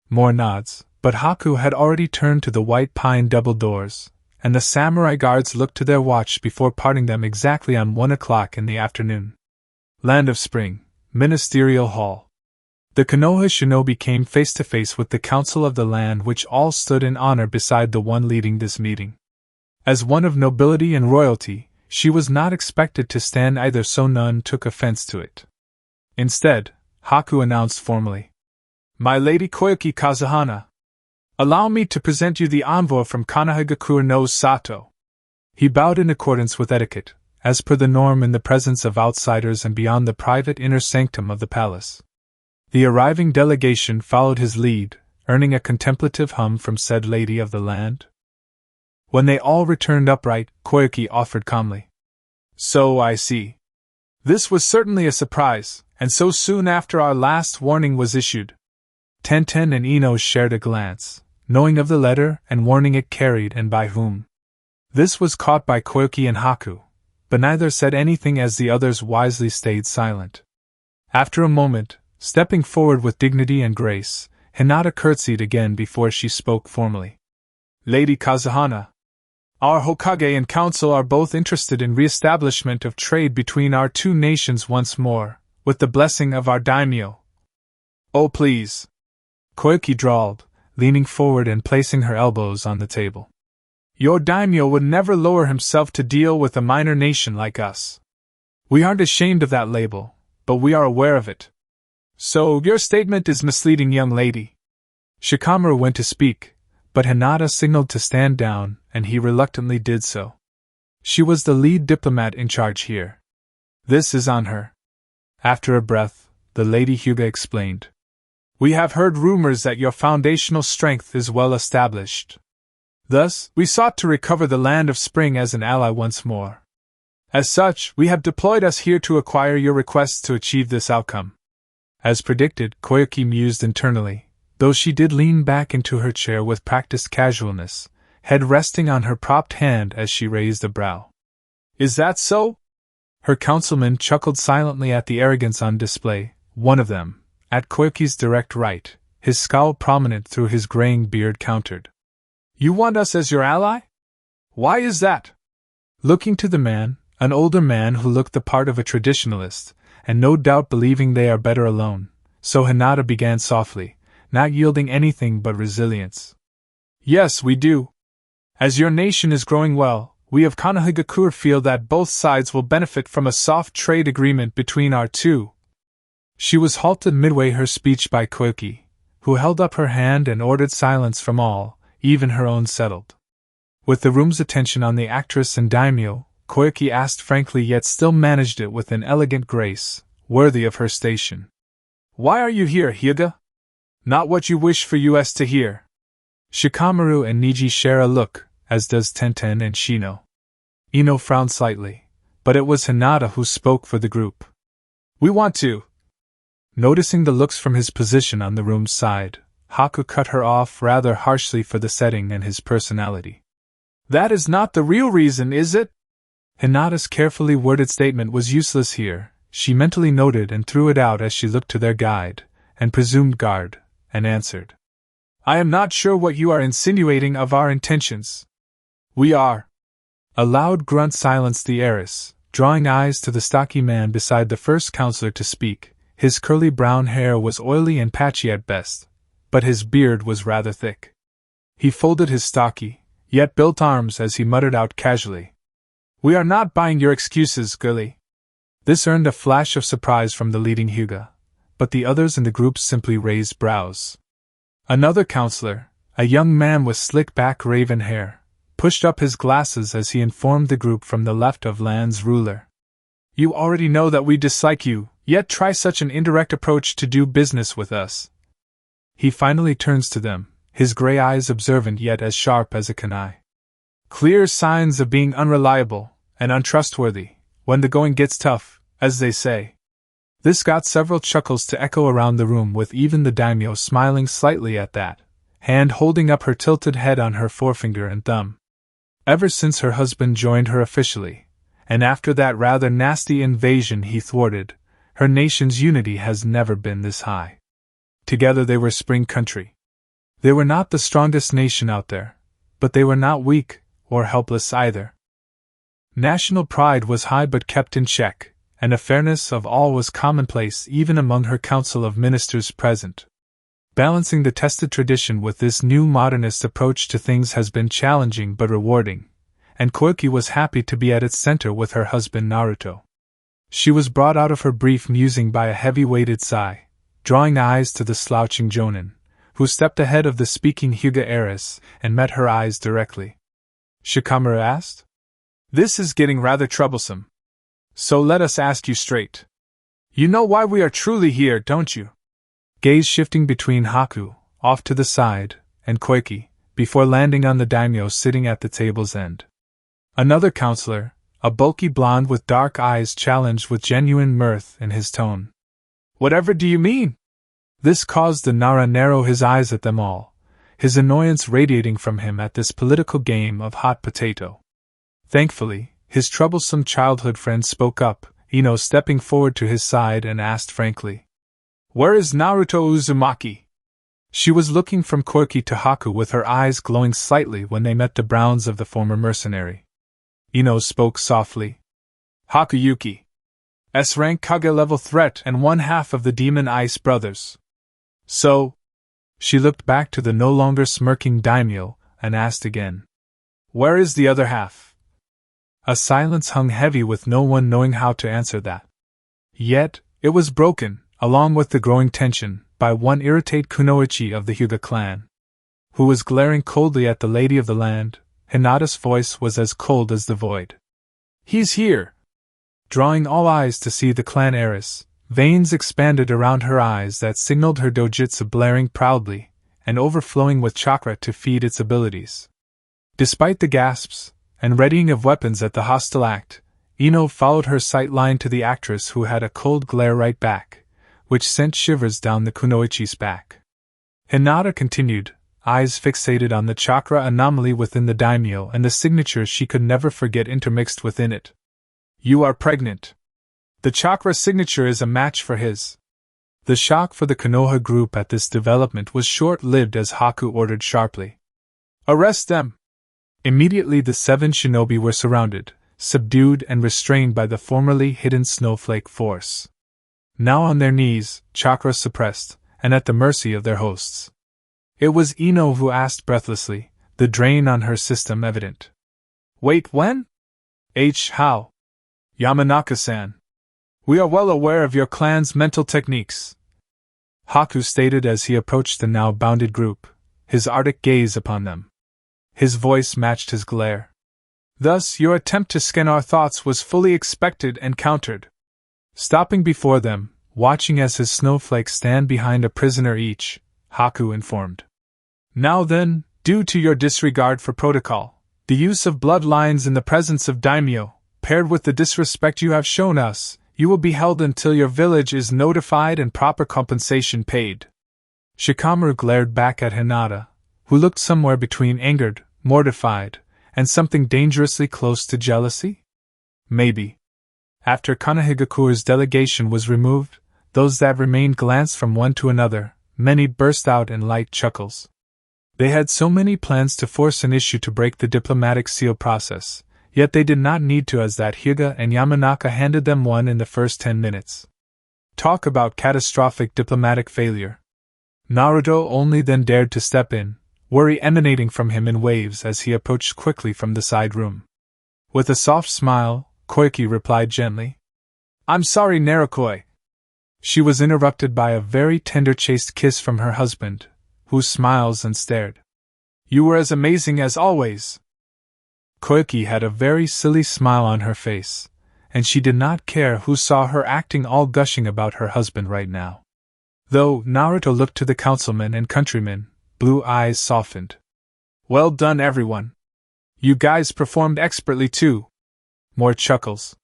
More nods, but Haku had already turned to the white pine double doors, and the samurai guards looked to their watch before parting them exactly on 1 o'clock in the afternoon. Land of Spring, Ministerial Hall. The Konoha shinobi came face to face with the council of the land, which all stood in honor beside the one leading this meeting. As one of nobility and royalty, she was not expected to stand either, so none took offense to it. Instead, Haku announced formally, "My Lady Koyuki Kazuhana, allow me to present you the envoy from Konohagakure no Sato." He bowed in accordance with etiquette, as per the norm in the presence of outsiders and beyond the private inner sanctum of the palace. The arriving delegation followed his lead, earning a contemplative hum from said lady of the land. When they all returned upright, Koyuki offered calmly, "So I see. This was certainly a surprise, and so soon after our last warning was issued." Tenten and Ino shared a glance, knowing of the letter and warning it carried and by whom. This was caught by Koyuki and Haku, but neither said anything as the others wisely stayed silent. After a moment, stepping forward with dignity and grace, Hinata curtsied again before she spoke formally. "Lady Kazuhana, our Hokage and council are both interested in re-establishment of trade between our two nations once more, with the blessing of our daimyo." "Oh please," Koyuki drawled, leaning forward and placing her elbows on the table. "Your daimyo would never lower himself to deal with a minor nation like us. We aren't ashamed of that label, but we are aware of it. So, your statement is misleading, young lady." Shikamaru went to speak, but Hinata signaled to stand down, and he reluctantly did so. She was the lead diplomat in charge here. "This is on her." After a breath, the Lady Hyuga explained, "We have heard rumors that your foundational strength is well established. Thus, we sought to recover the Land of Spring as an ally once more. As such, we have deployed us here to acquire your requests to achieve this outcome." As predicted, Koyuki mused internally, though she did lean back into her chair with practiced casualness, head resting on her propped hand as she raised a brow. "Is that so?" Her councilmen chuckled silently at the arrogance on display. One of them, at Koyuki's direct right, his scowl prominent through his graying beard, countered, "You want us as your ally? Why is that?" Looking to the man, an older man who looked the part of a traditionalist, and no doubt believing they are better alone, so Hinata began softly, not yielding anything but resilience. "Yes, we do. As your nation is growing well, we of Konohagakure feel that both sides will benefit from a soft trade agreement between our two." She was halted midway her speech by Koyuki, who held up her hand and ordered silence from all, even her own settled. With the room's attention on the actress and daimyo, Koyuki asked frankly, yet still managed it with an elegant grace, worthy of her station. "Why are you here, Hyuga? Not what you wish for us to hear." Shikamaru and Niji share a look, as does Tenten and Shino. Ino frowned slightly, but it was Hinata who spoke for the group. "We want to." Noticing the looks from his position on the room's side, Haku cut her off rather harshly for the setting and his personality. "That is not the real reason, is it?" Hinata's carefully worded statement was useless here, she mentally noted and threw it out as she looked to their guide, and presumed guard, and answered, "I am not sure what you are insinuating of our intentions." "We are." A loud grunt silenced the heiress, drawing eyes to the stocky man beside the first counselor to speak. His curly brown hair was oily and patchy at best, but his beard was rather thick. He folded his stocky, yet built arms as he muttered out casually, "We are not buying your excuses, girlie." This earned a flash of surprise from the leading Hyuga, but the others in the group simply raised brows. Another counselor, a young man with slick-back raven hair, pushed up his glasses as he informed the group from the left of Land's ruler. "You already know that we dislike you, yet try such an indirect approach to do business with us." He finally turns to them, his gray eyes observant yet as sharp as a kunai. "Clear signs of being unreliable and untrustworthy, when the going gets tough, as they say." This got several chuckles to echo around the room, with even the daimyo smiling slightly at that, hand holding up her tilted head on her forefinger and thumb. Ever since her husband joined her officially, and after that rather nasty invasion he thwarted, her nation's unity has never been this high. Together they were spring country. They were not the strongest nation out there, but they were not weak, or helpless either. National pride was high but kept in check, and a fairness of all was commonplace even among her council of ministers present. Balancing the tested tradition with this new modernist approach to things has been challenging but rewarding, and Koiki was happy to be at its center with her husband Naruto. She was brought out of her brief musing by a heavy-weighted sigh, drawing eyes to the slouching Jonin, who stepped ahead of the speaking Hyuga heiress and met her eyes directly. Shikamaru asked, "This is getting rather troublesome. So let us ask you straight. You know why we are truly here, don't you?" Gaze shifting between Haku, off to the side, and Koiki, before landing on the daimyo sitting at the table's end. Another counselor, a bulky blonde with dark eyes, challenged with genuine mirth in his tone. "Whatever do you mean?" This caused the Nara narrow his eyes at them all, his annoyance radiating from him at this political game of hot potato. Thankfully, his troublesome childhood friend spoke up, Ino stepping forward to his side and asked frankly, "Where is Naruto Uzumaki?" She was looking from Koiki to Haku with her eyes glowing slightly when they met the browns of the former mercenary. Ino spoke softly. "Hakuyuki. S-rank Kage-level threat and one half of the Demon Ice Brothers." "So?" She looked back to the no longer smirking daimyo and asked again, "Where is the other half?" A silence hung heavy with no one knowing how to answer that. Yet, it was broken, along with the growing tension, by one irritated kunoichi of the Hyuga clan, who was glaring coldly at the lady of the land. Hinata's voice was as cold as the void. "He's here!" Drawing all eyes to see the clan heiress, veins expanded around her eyes that signaled her dojutsu blaring proudly, and overflowing with chakra to feed its abilities. Despite the gasps, and readying of weapons at the hostile act, Ino followed her sight line to the actress, who had a cold glare right back, which sent shivers down the kunoichi's back. Hinata continued, eyes fixated on the chakra anomaly within the daimyo and the signatures she could never forget intermixed within it. "You are pregnant. The chakra signature is a match for his." The shock for the Konoha group at this development was short-lived as Haku ordered sharply, "Arrest them!" Immediately the 7 shinobi were surrounded, subdued and restrained by the formerly hidden snowflake force. Now on their knees, chakra suppressed, and at the mercy of their hosts. It was Ino who asked breathlessly, the drain on her system evident. "Wait, when? How? Yamanaka-san. We are well aware of your clan's mental techniques," Haku stated as he approached the now bounded group, his arctic gaze upon them. His voice matched his glare. "Thus, your attempt to scan our thoughts was fully expected and countered." Stopping before them, watching as his snowflakes stand behind a prisoner each, Haku informed. "Now then, due to your disregard for protocol, the use of bloodlines in the presence of daimyo, paired with the disrespect you have shown us, you will be held until your village is notified and proper compensation paid." Shikamaru glared back at Hinata, who looked somewhere between angered, mortified, and something dangerously close to jealousy? Maybe. After Kanahigakuru's delegation was removed, those that remained glanced from one to another, many burst out in light chuckles. They had so many plans to force an issue to break the diplomatic seal process, yet they did not need to, as that Hyuga and Yamanaka handed them one in the first 10 minutes. Talk about catastrophic diplomatic failure. Naruto only then dared to step in, worry emanating from him in waves as he approached quickly from the side room. With a soft smile, Koiki replied gently, "I'm sorry, Narukoi." She was interrupted by a very tender chaste kiss from her husband, who smiles and stared. "You were as amazing as always." Koiki had a very silly smile on her face, and she did not care who saw her acting all gushing about her husband right now. Though Naruto looked to the councilmen and countrymen, blue eyes softened. "Well done, everyone. You guys performed expertly too." More chuckles.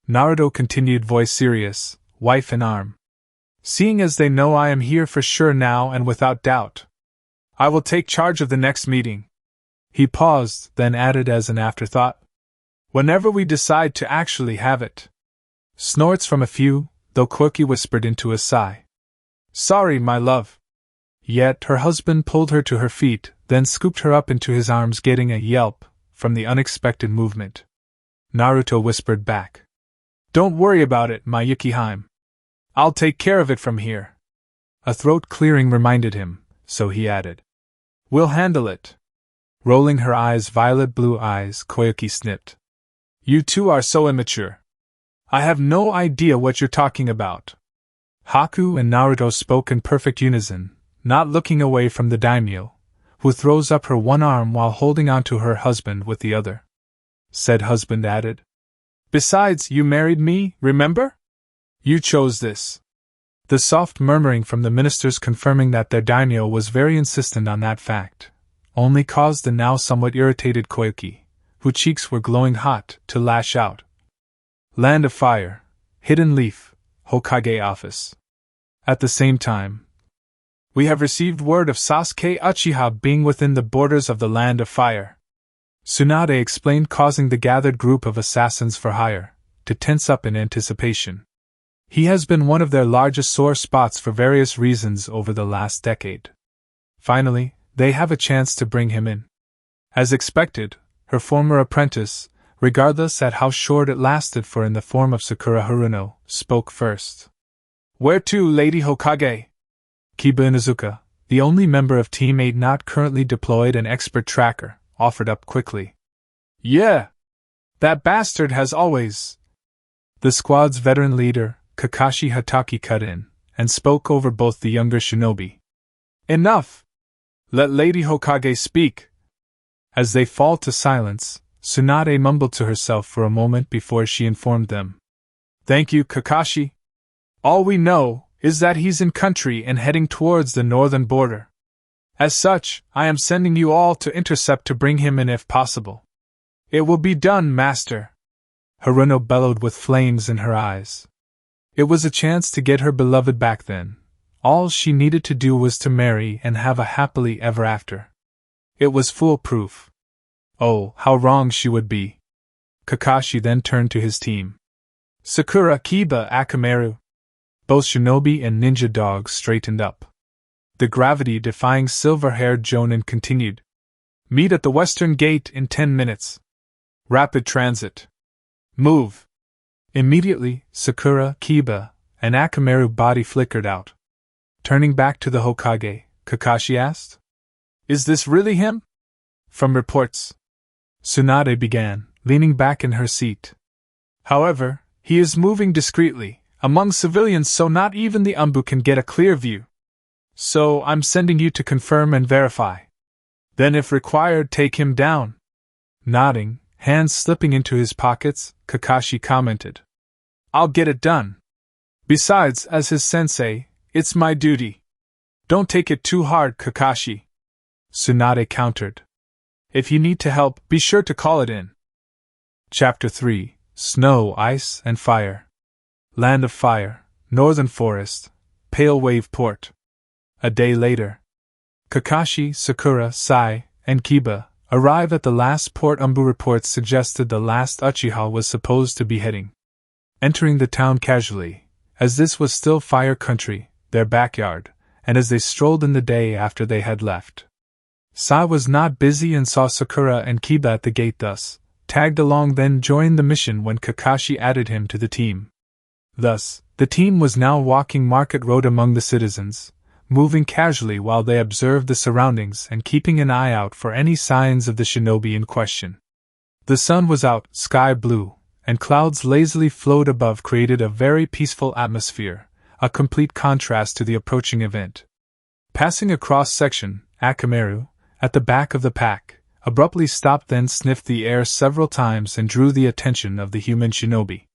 Naruto continued, voice serious, wife in arm. Seeing as they know I am here for sure now and without doubt, I will take charge of the next meeting. He paused, then added as an afterthought, whenever we decide to actually have it. Snorts from a few, though Quirky whispered into a sigh. Sorry, my love. Yet her husband pulled her to her feet, then scooped her up into his arms, getting a yelp from the unexpected movement. Naruto whispered back, Don't worry about it, my Yukiheim. I'll take care of it from here. A throat clearing reminded him, so he added, We'll handle it. Rolling her eyes, violet blue eyes, Koyuki snipped. You two are so immature. I have no idea what you're talking about. Haku and Naruto spoke in perfect unison, not looking away from the daimyo, who throws up her one arm while holding onto her husband with the other. Said husband added, Besides, you married me, remember? You chose this. The soft murmuring from the ministers confirming that their daimyo was very insistent on that fact only caused the now somewhat irritated Koyuki, whose cheeks were glowing hot, to lash out. Land of Fire, Hidden Leaf, Hokage Office. At the same time, we have received word of Sasuke Uchiha being within the borders of the Land of Fire. Tsunade explained, causing the gathered group of assassins for hire to tense up in anticipation. He has been one of their largest sore spots for various reasons over the last decade. Finally, they have a chance to bring him in. As expected, her former apprentice, regardless at how short it lasted for in the form of Sakura Haruno, spoke first. Where to, Lady Hokage? Kiba Inuzuka, the only member of Team 8 not currently deployed and expert tracker, offered up quickly. Yeah! That bastard has always... The squad's veteran leader, Kakashi Hatake, cut in, and spoke over both the younger shinobi. Enough! Let Lady Hokage speak! As they fall to silence, Tsunade mumbled to herself for a moment before she informed them. Thank you, Kakashi. All we know is that he's in country and heading towards the northern border. As such, I am sending you all to intercept to bring him in if possible. It will be done, Master. Haruno bellowed with flames in her eyes. It was a chance to get her beloved back then. All she needed to do was to marry and have a happily ever after. It was foolproof. Oh, how wrong she would be. Kakashi then turned to his team. Sakura, Kiba, Akamaru. Both shinobi and ninja dogs straightened up. The gravity-defying silver-haired Jonin continued. Meet at the western gate in 10 minutes. Rapid transit. Move. Immediately, Sakura, Kiba, and Akamaru body flickered out. Turning back to the Hokage, Kakashi asked, Is this really him? From reports. Tsunade began, leaning back in her seat. However, he is moving discreetly, among civilians, so not even the Umbu can get a clear view. So I'm sending you to confirm and verify. Then if required, take him down. Nodding, hands slipping into his pockets, Kakashi commented. I'll get it done. Besides, as his sensei, it's my duty. Don't take it too hard, Kakashi. Tsunade countered. If you need to help, be sure to call it in. Chapter 3, Snow, Ice, and Fire. Land of Fire, Northern Forest, Pale Wave Port. A day later. Kakashi, Sakura, Sai, and Kiba arrive at the last port Umbu reports suggested the last Uchiha was supposed to be heading. Entering the town casually, as this was still fire country, their backyard, and as they strolled in the day after they had left. Sai was not busy and saw Sakura and Kiba at the gate, thus tagged along, then joined the mission when Kakashi added him to the team. Thus, the team was now walking Market Road among the citizens, moving casually while they observed the surroundings and keeping an eye out for any signs of the shinobi in question. The sun was out, sky blue, and clouds lazily flowed above created a very peaceful atmosphere, a complete contrast to the approaching event. Passing a cross-section, Akamaru, at the back of the pack, abruptly stopped, then sniffed the air several times and drew the attention of the human shinobi.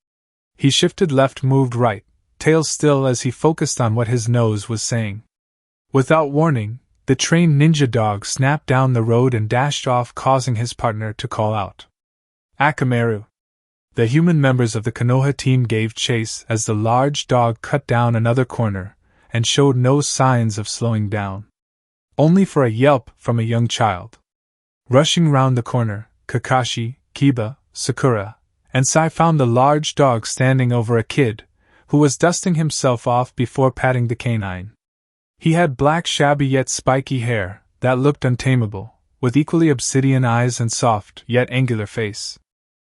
He shifted left, moved right, tail still as he focused on what his nose was saying. Without warning, the trained ninja dog snapped down the road and dashed off, causing his partner to call out. Akamaru! The human members of the Konoha team gave chase as the large dog cut down another corner and showed no signs of slowing down. Only for a yelp from a young child. Rushing round the corner, Kakashi, Kiba, Sakura, and Sai found the large dog standing over a kid, who was dusting himself off before patting the canine. He had black shabby yet spiky hair that looked untamable, with equally obsidian eyes and soft yet angular face.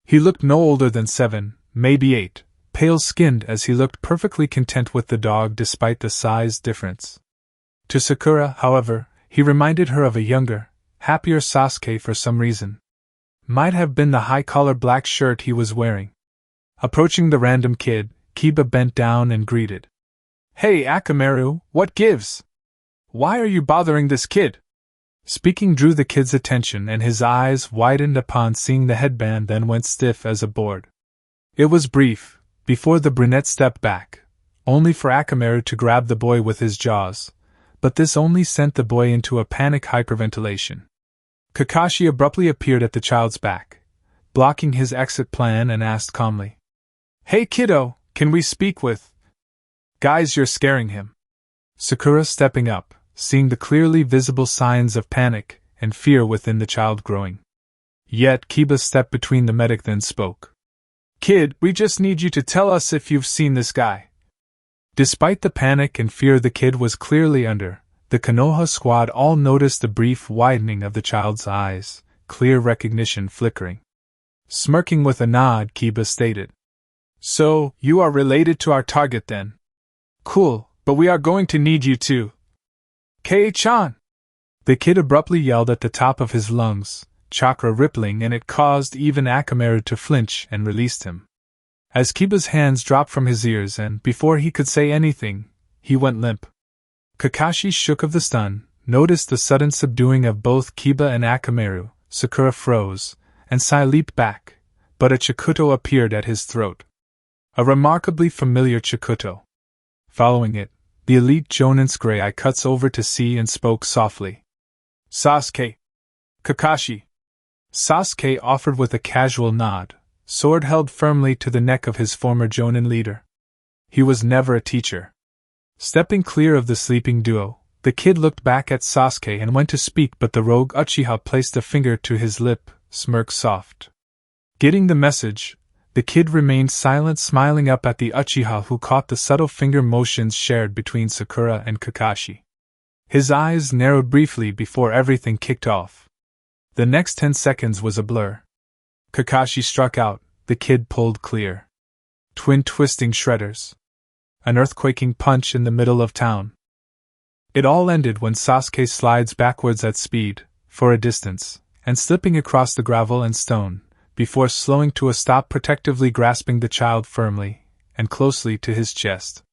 He looked no older than 7, maybe 8, pale-skinned as he looked perfectly content with the dog despite the size difference. To Sakura, however, he reminded her of a younger, happier Sasuke for some reason. Might have been the high-collar black shirt he was wearing. Approaching the random kid, Kiba bent down and greeted. "Hey Akamaru, what gives? Why are you bothering this kid?" Speaking drew the kid's attention and his eyes widened upon seeing the headband, then went stiff as a board. It was brief, before the brunette stepped back, only for Akamaru to grab the boy with his jaws, but this only sent the boy into a panic hyperventilation. Kakashi abruptly appeared at the child's back, blocking his exit plan, and asked calmly, "Hey kiddo, can we speak with? Guys, you're scaring him." Sakura stepping up, seeing the clearly visible signs of panic and fear within the child growing. Yet Kiba stepped between the medic, then spoke. "Kid, we just need you to tell us if you've seen this guy." Despite the panic and fear the kid was clearly under, the Konoha squad all noticed the brief widening of the child's eyes, clear recognition flickering. Smirking with a nod, Kiba stated, "So, you are related to our target then? Cool, but we are going to need you too. Kei-chan!" The kid abruptly yelled at the top of his lungs, chakra rippling, and it caused even Akamaru to flinch and released him. As Kiba's hands dropped from his ears and, before he could say anything, he went limp. Kakashi shook of the stun, noticed the sudden subduing of both Kiba and Akamaru, Sakura froze, and Sai leaped back, but a Chikuto appeared at his throat. A remarkably familiar Chikuto. Following it, the elite Jonin's gray eye cuts over to see and spoke softly. "Sasuke! Kakashi!" Sasuke offered with a casual nod, sword held firmly to the neck of his former Jonin leader. He was never a teacher. Stepping clear of the sleeping duo, the kid looked back at Sasuke and went to speak, but the rogue Uchiha placed a finger to his lip, smirk soft. Getting the message, the kid remained silent, smiling up at the Uchiha, who caught the subtle finger motions shared between Sakura and Kakashi. His eyes narrowed briefly before everything kicked off. The next 10 seconds was a blur. Kakashi struck out, the kid pulled clear. Twin twisting shredders. An earthquaking punch in the middle of town. It all ended when Sasuke slides backwards at speed, for a distance, and slipping across the gravel and stone, before slowing to a stop, protectively grasping the child firmly and closely to his chest.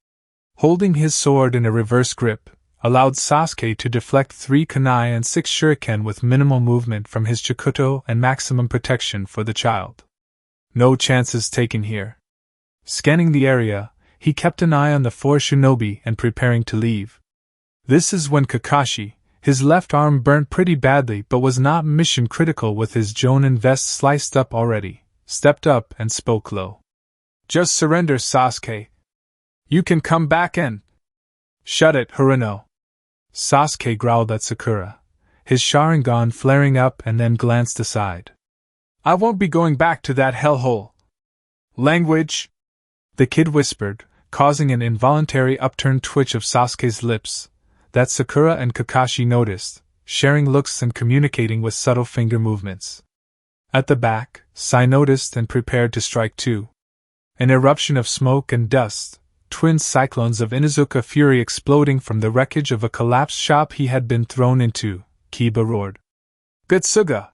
Holding his sword in a reverse grip, allowed Sasuke to deflect 3 kunai and 6 shuriken with minimal movement from his Chikuto and maximum protection for the child. No chances taken here. Scanning the area, he kept an eye on the 4 shinobi and preparing to leave. This is when Kakashi, his left arm burnt pretty badly but was not mission critical with his Jonin vest sliced up already, stepped up and spoke low. "Just surrender, Sasuke. You can come back and—" "Shut it, Haruno." Sasuke growled at Sakura, his Sharingan flaring up, and then glanced aside. "I won't be going back to that hellhole." "Language!" the kid whispered, causing an involuntary upturned twitch of Sasuke's lips, that Sakura and Kakashi noticed, sharing looks and communicating with subtle finger movements. At the back, Sai noticed and prepared to strike too. An eruption of smoke and dust, twin cyclones of Inuzuka fury exploding from the wreckage of a collapsed shop he had been thrown into, Kiba roared. "Gutsuga!"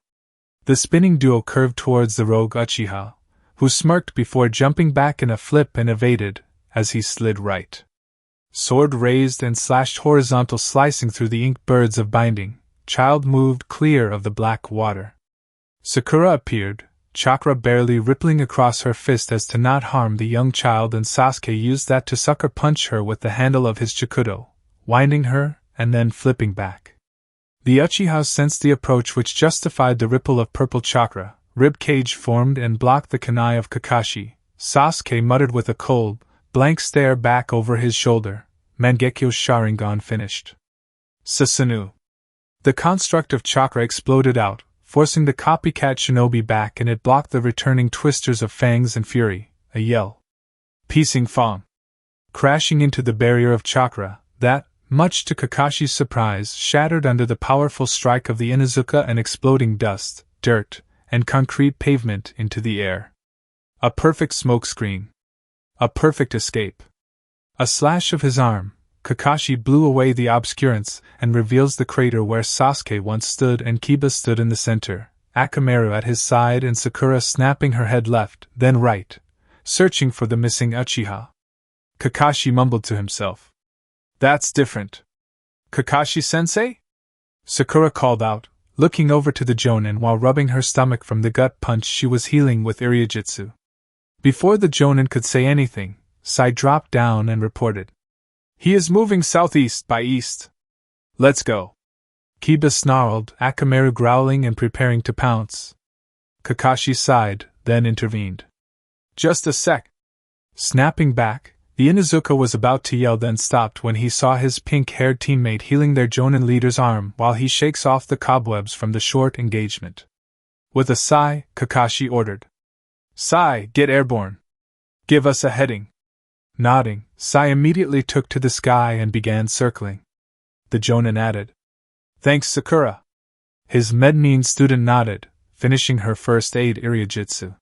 The spinning duo curved towards the rogue Uchiha, who smirked before jumping back in a flip and evaded, as he slid right. Sword raised and slashed horizontal, slicing through the ink birds of binding. Child moved clear of the black water. Sakura appeared, chakra barely rippling across her fist as to not harm the young child, and Sasuke used that to sucker punch her with the handle of his Chikuto, winding her and then flipping back. The Uchiha sensed the approach, which justified the ripple of purple chakra, rib cage formed and blocked the kunai of Kakashi. Sasuke muttered with a cold, blank stare back over his shoulder. Mangekyo's Sharingan finished. Susanoo. The construct of chakra exploded out, forcing the copycat shinobi back, and it blocked the returning twisters of fangs and fury. A yell. Piecing Fong. Crashing into the barrier of chakra, that, much to Kakashi's surprise, shattered under the powerful strike of the Inuzuka and exploding dust, dirt, and concrete pavement into the air. A perfect smokescreen. A perfect escape. A slash of his arm, Kakashi blew away the obscurance and reveals the crater where Sasuke once stood and Kiba stood in the center, Akamaru at his side and Sakura snapping her head left, then right, searching for the missing Uchiha. Kakashi mumbled to himself. That's different. Kakashi-sensei? Sakura called out, looking over to the Jonin while rubbing her stomach from the gut punch she was healing with Iriujitsu. Before the Jonin could say anything, Sai dropped down and reported. He is moving southeast by east. Let's go. Kiba snarled, Akamaru growling and preparing to pounce. Kakashi sighed, then intervened. Just a sec. Snapping back, the Inuzuka was about to yell, then stopped when he saw his pink-haired teammate healing their Jonin leader's arm while he shakes off the cobwebs from the short engagement. With a sigh, Kakashi ordered. Sai, get airborne. Give us a heading. Nodding, Sai immediately took to the sky and began circling. The Jonin added. Thanks, Sakura. His Mednin student nodded, finishing her first aid Iriujitsu.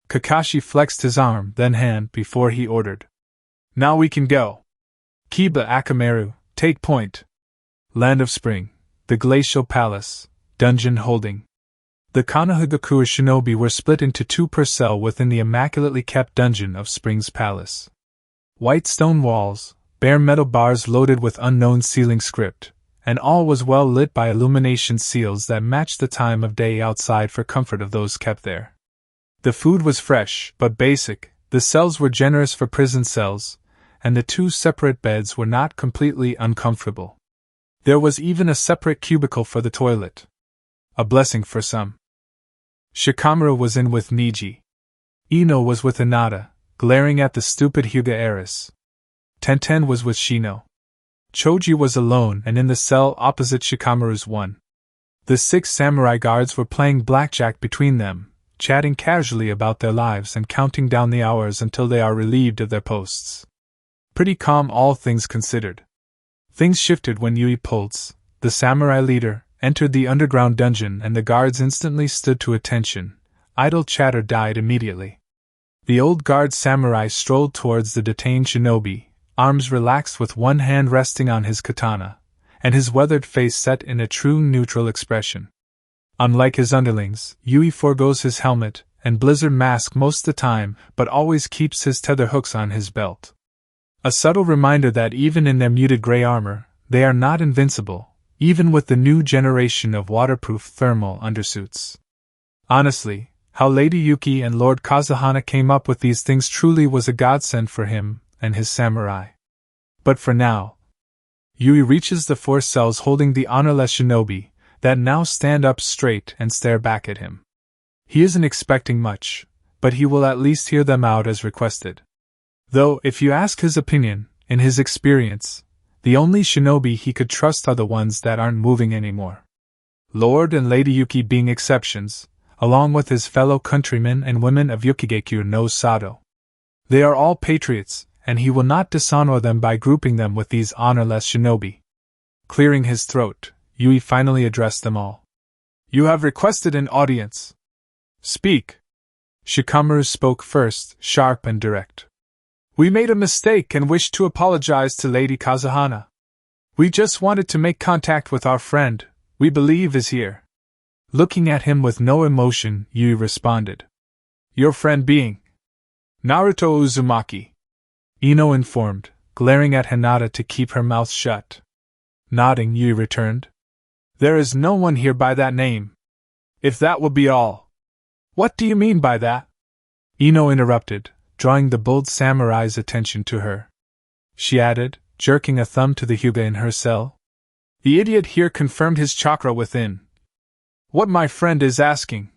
Kakashi flexed his arm, then hand, before he ordered. Now we can go. Kiba Akamaru, take point. Land of Spring, the Glacial Palace, dungeon holding. The Konohagakure shinobi were split into 2 per cell within the immaculately kept dungeon of Spring's Palace. White stone walls, bare metal bars loaded with unknown ceiling script, and all was well lit by illumination seals that matched the time of day outside for comfort of those kept there. The food was fresh, but basic, the cells were generous for prison cells, and the 2 separate beds were not completely uncomfortable. There was even a separate cubicle for the toilet. A blessing for some. Shikamaru was in with Niji. Ino was with Hinata, glaring at the stupid Hyuga heiress. Tenten was with Shino. Choji was alone and in the cell opposite Shikamaru's one. The 6 samurai guards were playing blackjack between them, chatting casually about their lives and counting down the hours until they are relieved of their posts. Pretty calm, all things considered. Things shifted when Yui Pulse, the samurai leader, entered the underground dungeon and the guards instantly stood to attention. Idle chatter died immediately. The old guard samurai strolled towards the detained shinobi, arms relaxed with one hand resting on his katana, and his weathered face set in a true neutral expression. Unlike his underlings, Yui forgoes his helmet and blizzard mask most of the time, but always keeps his tether hooks on his belt. A subtle reminder that even in their muted gray armor, they are not invincible, even with the new generation of waterproof thermal undersuits. Honestly, how Lady Yuki and Lord Kazuhana came up with these things truly was a godsend for him and his samurai. But for now, Yui reaches the 4 cells holding the honorless shinobi, that now stand up straight and stare back at him. He isn't expecting much, but he will at least hear them out as requested. Though, if you ask his opinion, in his experience, the only shinobi he could trust are the ones that aren't moving anymore. Lord and Lady Yuki being exceptions, along with his fellow countrymen and women of Yukigekyo no Sado. They are all patriots, and he will not dishonor them by grouping them with these honorless shinobi. Clearing his throat, Yui finally addressed them all. You have requested an audience. Speak. Shikamaru spoke first, sharp and direct. We made a mistake and wish to apologize to Lady Kazuhana. We just wanted to make contact with our friend, we believe is here. Looking at him with no emotion, Yui responded. Your friend being? Naruto Uzumaki. Ino informed, glaring at Hinata to keep her mouth shut. Nodding, Yui returned. There is no one here by that name. If that will be all. What do you mean by that? Ino interrupted, drawing the bold samurai's attention to her. She added, jerking a thumb to the Hyuga in her cell. The idiot here confirmed his chakra within. What my friend is asking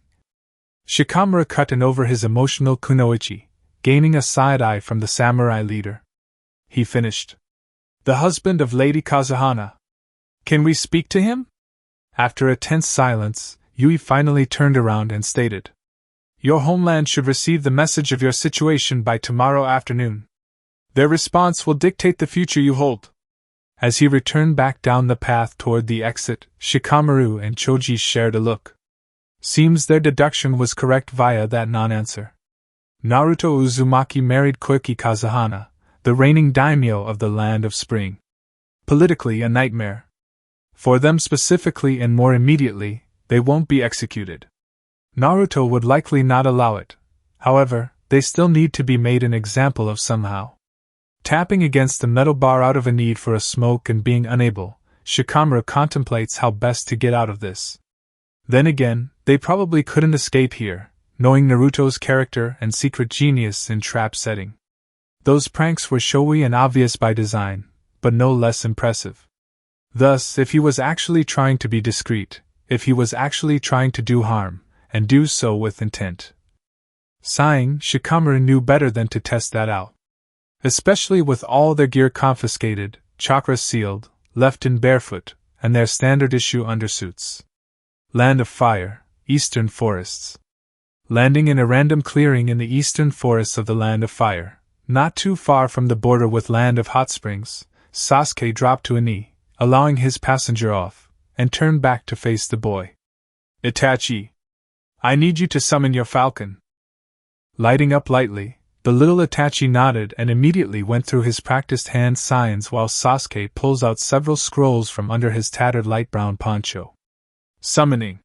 Shikamaru cut in over his emotional kunoichi, gaining a side-eye from the samurai leader. He finished. The husband of Lady Kazuhana. Can we speak to him? After a tense silence, Yui finally turned around and stated. Your homeland should receive the message of your situation by tomorrow afternoon. Their response will dictate the future you hold. As he returned back down the path toward the exit, Shikamaru and Choji shared a look. Seems their deduction was correct via that non-answer. Naruto Uzumaki married Koiki Kazuhana, the reigning daimyo of the Land of Spring. Politically a nightmare. For them specifically and more immediately, they won't be executed. Naruto would likely not allow it. However, they still need to be made an example of somehow. Tapping against the metal bar out of a need for a smoke and being unable, Shikamaru contemplates how best to get out of this. Then again, they probably couldn't escape here, knowing Naruto's character and secret genius in trap setting. Those pranks were showy and obvious by design, but no less impressive. Thus, if he was actually trying to be discreet, if he was actually trying to do harm, and do so with intent. Sighing, Shikamaru knew better than to test that out. Especially with all their gear confiscated, chakras sealed, left in barefoot, and their standard issue undersuits. Land of Fire, Eastern Forests. Landing in a random clearing in the eastern forests of the Land of Fire, not too far from the border with Land of Hot Springs, Sasuke dropped to a knee, allowing his passenger off, and turned back to face the boy. Itachi, I need you to summon your falcon. Lighting up lightly, the little Itachi nodded and immediately went through his practiced hand signs while Sasuke pulls out several scrolls from under his tattered light brown poncho. Summoning.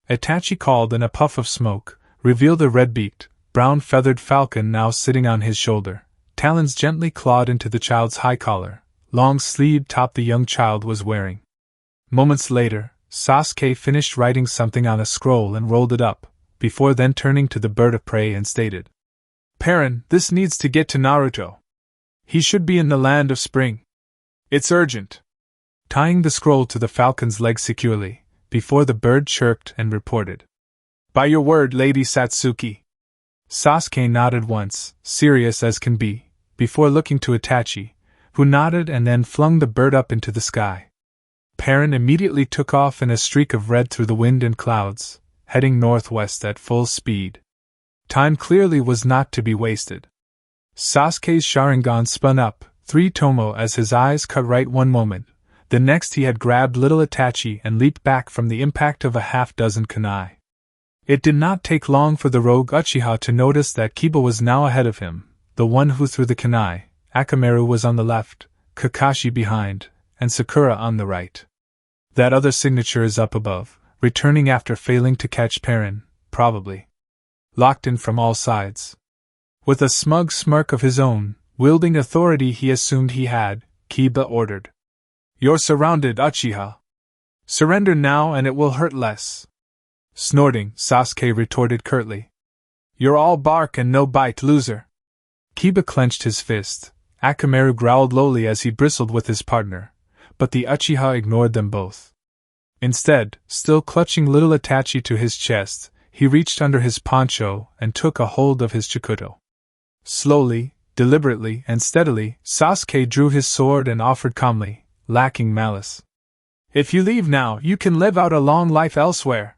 Itachi called, and a puff of smoke revealed a red-beaked, brown-feathered falcon now sitting on his shoulder, talons gently clawed into the child's high collar, long-sleeved top the young child was wearing. Moments later, Sasuke finished writing something on a scroll and rolled it up, before then turning to the bird of prey and stated, Parent, this needs to get to Naruto. He should be in the Land of Spring. It's urgent. Tying the scroll to the falcon's leg securely, before the bird chirped and reported. By your word, Lady Satsuki. Sasuke nodded once, serious as can be, before looking to Itachi, who nodded and then flung the bird up into the sky. Parent immediately took off in a streak of red through the wind and clouds, heading northwest at full speed. Time clearly was not to be wasted. Sasuke's Sharingan spun up, 3 Tomo as his eyes cut right one moment. The next he had grabbed little Itachi and leaped back from the impact of a half-dozen kunai. It did not take long for the rogue Uchiha to notice that Kiba was now ahead of him, the one who threw the kunai. Akamaru was on the left, Kakashi behind, and Sakura on the right. That other signature is up above, returning after failing to catch Perrin, probably. Locked in from all sides. With a smug smirk of his own, wielding authority he assumed he had, Kiba ordered. You're surrounded, Uchiha. Surrender now and it will hurt less. Snorting, Sasuke retorted curtly. You're all bark and no bite, loser. Kiba clenched his fist. Akamaru growled lowly as he bristled with his partner, but the Uchiha ignored them both. Instead, still clutching little Itachi to his chest, he reached under his poncho and took a hold of his Chikuto. Slowly, deliberately, and steadily, Sasuke drew his sword and offered calmly, lacking malice. If you leave now, you can live out a long life elsewhere.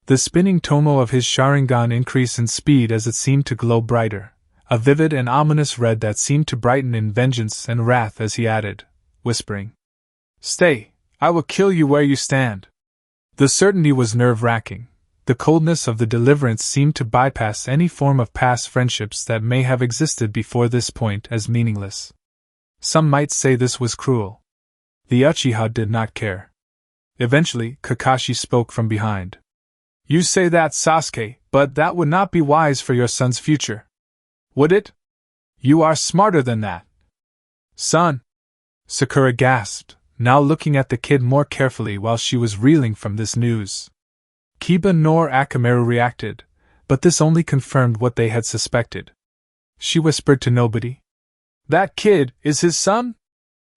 The spinning tomo of his Sharingan increased in speed as it seemed to glow brighter, a vivid and ominous red that seemed to brighten in vengeance and wrath as he added, whispering, Stay, I will kill you where you stand. The certainty was nerve-wracking. The coldness of the deliverance seemed to bypass any form of past friendships that may have existed before this point as meaningless. Some might say this was cruel. The Uchiha did not care. Eventually, Kakashi spoke from behind. You say that, Sasuke, but that would not be wise for your son's future. Would it? You are smarter than that. Son! Sakura gasped, now looking at the kid more carefully while she was reeling from this news. Kiba nor Akamaru reacted, but this only confirmed what they had suspected. She whispered to nobody. That kid is his son?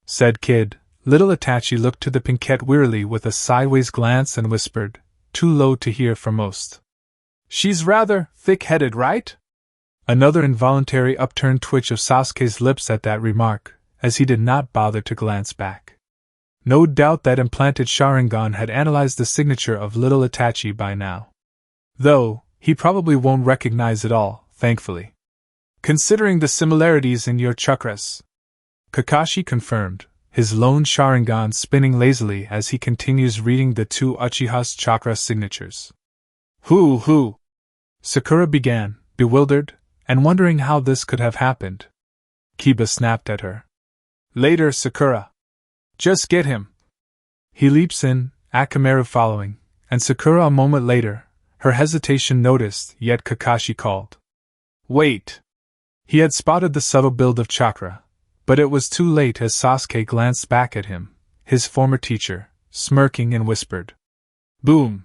Said Kid. Little Itachi looked to the pinkette wearily with a sideways glance and whispered, too low to hear for most. She's rather thick-headed, right? Another involuntary upturned twitch of Sasuke's lips at that remark, as he did not bother to glance back. No doubt that implanted Sharingan had analyzed the signature of little Itachi by now. Though, he probably won't recognize it all, thankfully. Considering the similarities in your chakras, Kakashi confirmed, his lone Sharingan spinning lazily as he continues reading the two Uchiha's chakra signatures. Who? Sakura began, bewildered, and wondering how this could have happened. Kiba snapped at her. Later, Sakura. Just get him. He leaps in, Akamaru following, and Sakura a moment later, her hesitation noticed, yet Kakashi called. Wait! He had spotted the subtle build of chakra, but it was too late as Sasuke glanced back at him, his former teacher, smirking and whispered. Boom!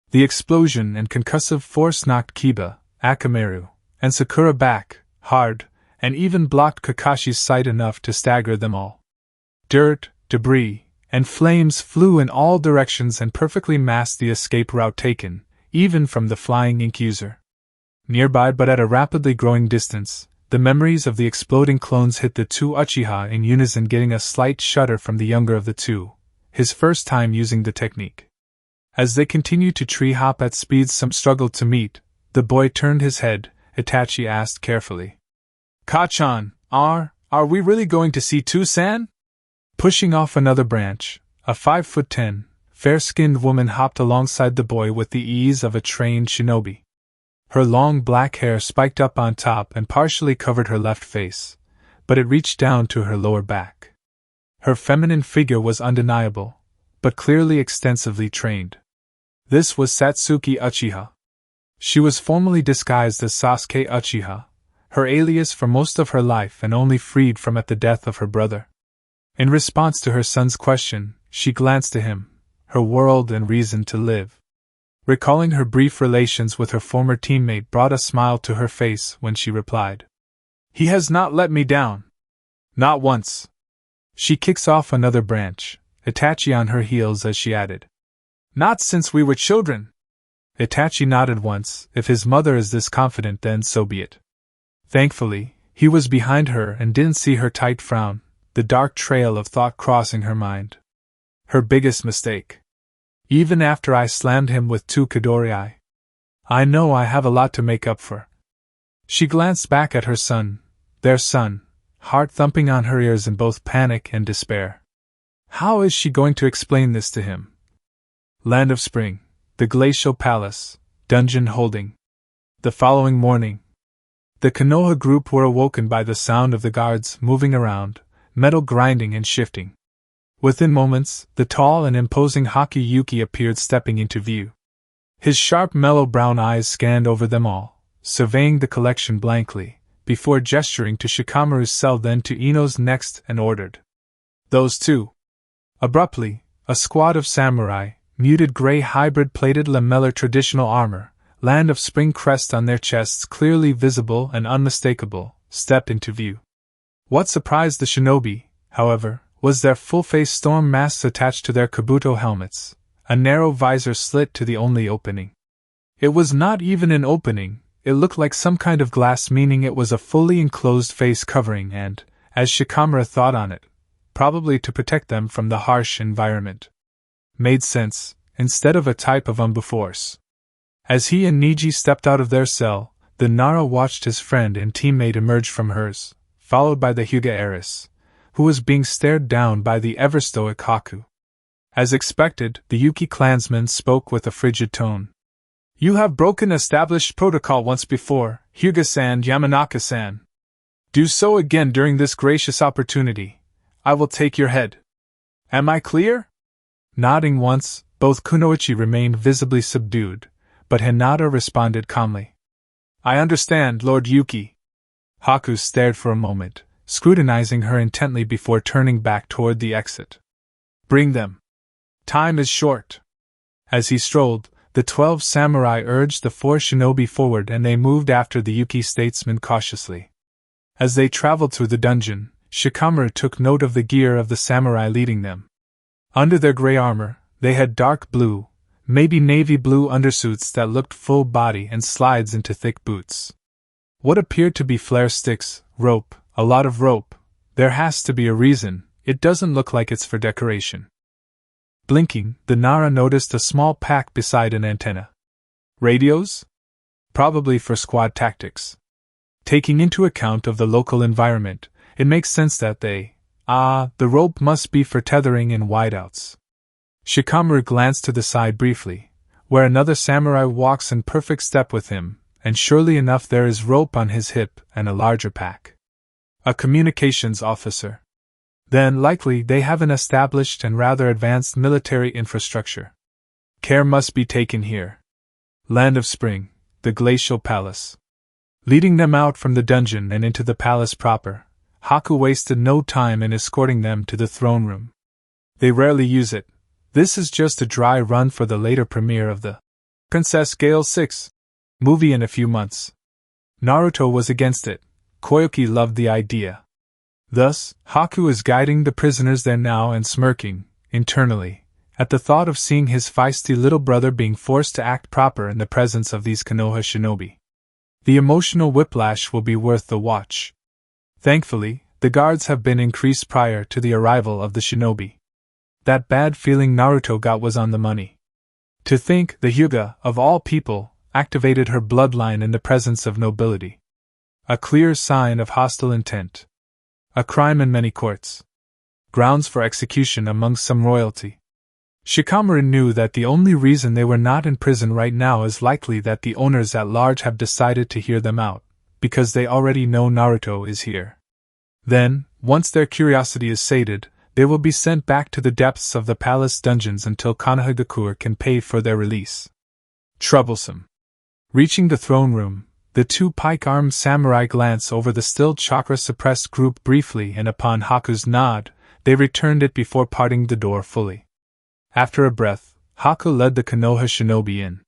The explosion and concussive force knocked Kiba, Akamaru, and Sakura back, hard, and even blocked Kakashi's sight enough to stagger them all. Dirt, debris, and flames flew in all directions and perfectly masked the escape route taken, even from the flying ink user. Nearby but at a rapidly growing distance, the memories of the exploding clones hit the two Uchiha in unison, getting a slight shudder from the younger of the two, his first time using the technique. As they continued to tree-hop at speeds some struggled to meet, the boy turned his head. Itachi asked carefully. Kachan, are we really going to see Two-san? Pushing off another branch, a 5'10", fair-skinned woman hopped alongside the boy with the ease of a trained shinobi. Her long black hair spiked up on top and partially covered her left face, but it reached down to her lower back. Her feminine figure was undeniable, but clearly extensively trained. This was Satsuki Uchiha. She was formally disguised as Sasuke Uchiha, her alias for most of her life and only freed from at the death of her brother. In response to her son's question, she glanced to him, her world and reason to live. Recalling her brief relations with her former teammate brought a smile to her face when she replied. He has not let me down. Not once. She kicks off another branch, Itachi on her heels as she added. Not since we were children. Itachi nodded once. If his mother is this confident, then so be it. Thankfully, he was behind her and didn't see her tight frown, the dark trail of thought crossing her mind. Her biggest mistake. Even after I slammed him with 2 Chidori, I know I have a lot to make up for. She glanced back at her son, their son, heart thumping on her ears in both panic and despair. How is she going to explain this to him? Land of Spring, the Glacial Palace, dungeon holding. The following morning, the Konoha group were awoken by the sound of the guards moving around, metal grinding and shifting. Within moments, the tall and imposing Haku Yuki appeared stepping into view. His sharp mellow brown eyes scanned over them all, surveying the collection blankly, before gesturing to Shikamaru's cell then to Ino's next and ordered. Those two. Abruptly, a squad of samurai, muted gray hybrid-plated lamellar traditional armor, Land of Spring crest on their chests clearly visible and unmistakable, stepped into view. What surprised the shinobi, however, was their full-face storm masks attached to their kabuto helmets, a narrow visor slit to the only opening. It was not even an opening, it looked like some kind of glass, meaning it was a fully enclosed face covering and, as Shikamaru thought on it, probably to protect them from the harsh environment. Made sense, instead of a type of force. As he and Niji stepped out of their cell, the Nara watched his friend and teammate emerge from hers, followed by the Hyuga heiress, who was being stared down by the ever-stoic Haku. As expected, the Yuki clansman spoke with a frigid tone. You have broken established protocol once before, Hyuga-san, Yamanaka-san. Do so again during this gracious opportunity. I will take your head. Am I clear? Nodding once, both Kunoichi remained visibly subdued, but Hinata responded calmly. I understand, Lord Yuki. Haku stared for a moment, scrutinizing her intently before turning back toward the exit. Bring them. Time is short. As he strolled, the 12 samurai urged the 4 shinobi forward and they moved after the Yuki statesman cautiously. As they traveled through the dungeon, Shikamaru took note of the gear of the samurai leading them. Under their gray armor, they had dark blue, maybe navy blue undersuits that looked full body and slides into thick boots. What appeared to be flare sticks, rope, a lot of rope. There has to be a reason, it doesn't look like it's for decoration. Blinking, the Nara noticed a small pack beside an antenna. Radios? Probably for squad tactics. Taking into account of the local environment, it makes sense that the rope must be for tethering in wideouts. Shikamaru glanced to the side briefly, where another samurai walks in perfect step with him, and surely enough there is rope on his hip and a larger pack. A communications officer. Then likely they have an established and rather advanced military infrastructure. Care must be taken here. Land of Spring, the Glacial Palace. Leading them out from the dungeon and into the palace proper, Haku wasted no time in escorting them to the throne room. They rarely use it. This is just a dry run for the later premiere of the Princess Gale 6 movie in a few months. Naruto was against it. Koyuki loved the idea. Thus, Haku is guiding the prisoners there now and smirking, internally, at the thought of seeing his feisty little brother being forced to act proper in the presence of these Konoha shinobi. The emotional whiplash will be worth the watch. Thankfully, the guards have been increased prior to the arrival of the shinobi. That bad feeling Naruto got was on the money. To think the Hyuga, of all people, activated her bloodline in the presence of nobility. A clear sign of hostile intent. A crime in many courts. Grounds for execution among some royalty. Shikamaru knew that the only reason they were not in prison right now is likely that the owners at large have decided to hear them out, because they already know Naruto is here. Then, once their curiosity is sated, they will be sent back to the depths of the palace dungeons until Konohagakure can pay for their release. Troublesome. Reaching the throne room, the two pike-armed samurai glance over the still chakra-suppressed group briefly, and upon Haku's nod, they returned it before parting the door fully. After a breath, Haku led the Konoha shinobi in.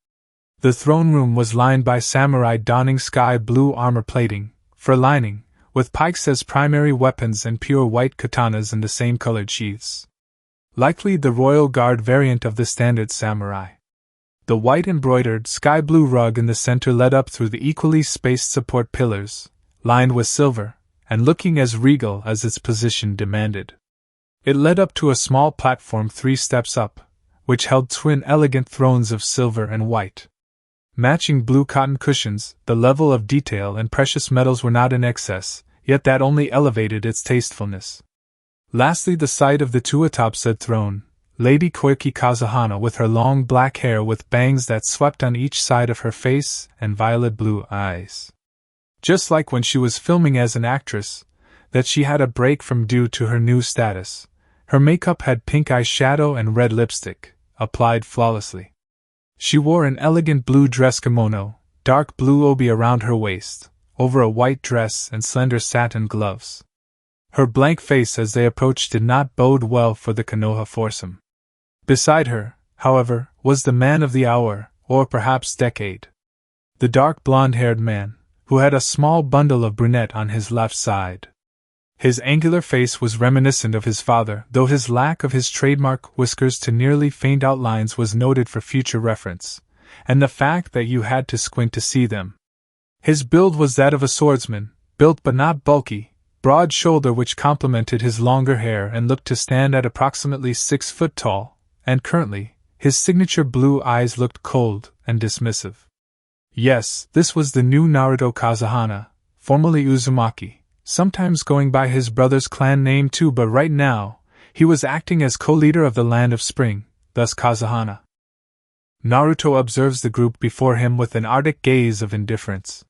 The throne room was lined by samurai donning sky-blue armor plating, fur lining, with pikes as primary weapons and pure white katanas in the same colored sheaths. Likely the royal guard variant of the standard samurai. The white embroidered sky-blue rug in the center led up through the equally spaced support pillars, lined with silver, and looking as regal as its position demanded. It led up to a small platform 3 steps up, which held twin elegant thrones of silver and white. Matching blue cotton cushions, the level of detail and precious metals were not in excess, yet that only elevated its tastefulness. Lastly, the sight of the two atop said throne, Lady Koyuki Kazuhana with her long black hair with bangs that swept on each side of her face and violet blue eyes. Just like when she was filming as an actress, that she had a break from due to her new status. Her makeup had pink eyeshadow and red lipstick, applied flawlessly. She wore an elegant blue dress kimono, dark blue obi around her waist, over a white dress and slender satin gloves. Her blank face as they approached did not bode well for the Konoha foursome. Beside her, however, was the man of the hour, or perhaps decade. The dark blonde-haired man, who had a small bundle of brunette on his left side. His angular face was reminiscent of his father, though his lack of his trademark whiskers to nearly faint outlines was noted for future reference, and the fact that you had to squint to see them. His build was that of a swordsman, built but not bulky, broad shoulder which complemented his longer hair and looked to stand at approximately 6 foot tall, and currently, his signature blue eyes looked cold and dismissive. Yes, this was the new Naruto Kazuhana, formerly Uzumaki, sometimes going by his brother's clan name too, but right now, he was acting as co-leader of the Land of Spring, thus Kazuhana. Naruto observes the group before him with an arctic gaze of indifference.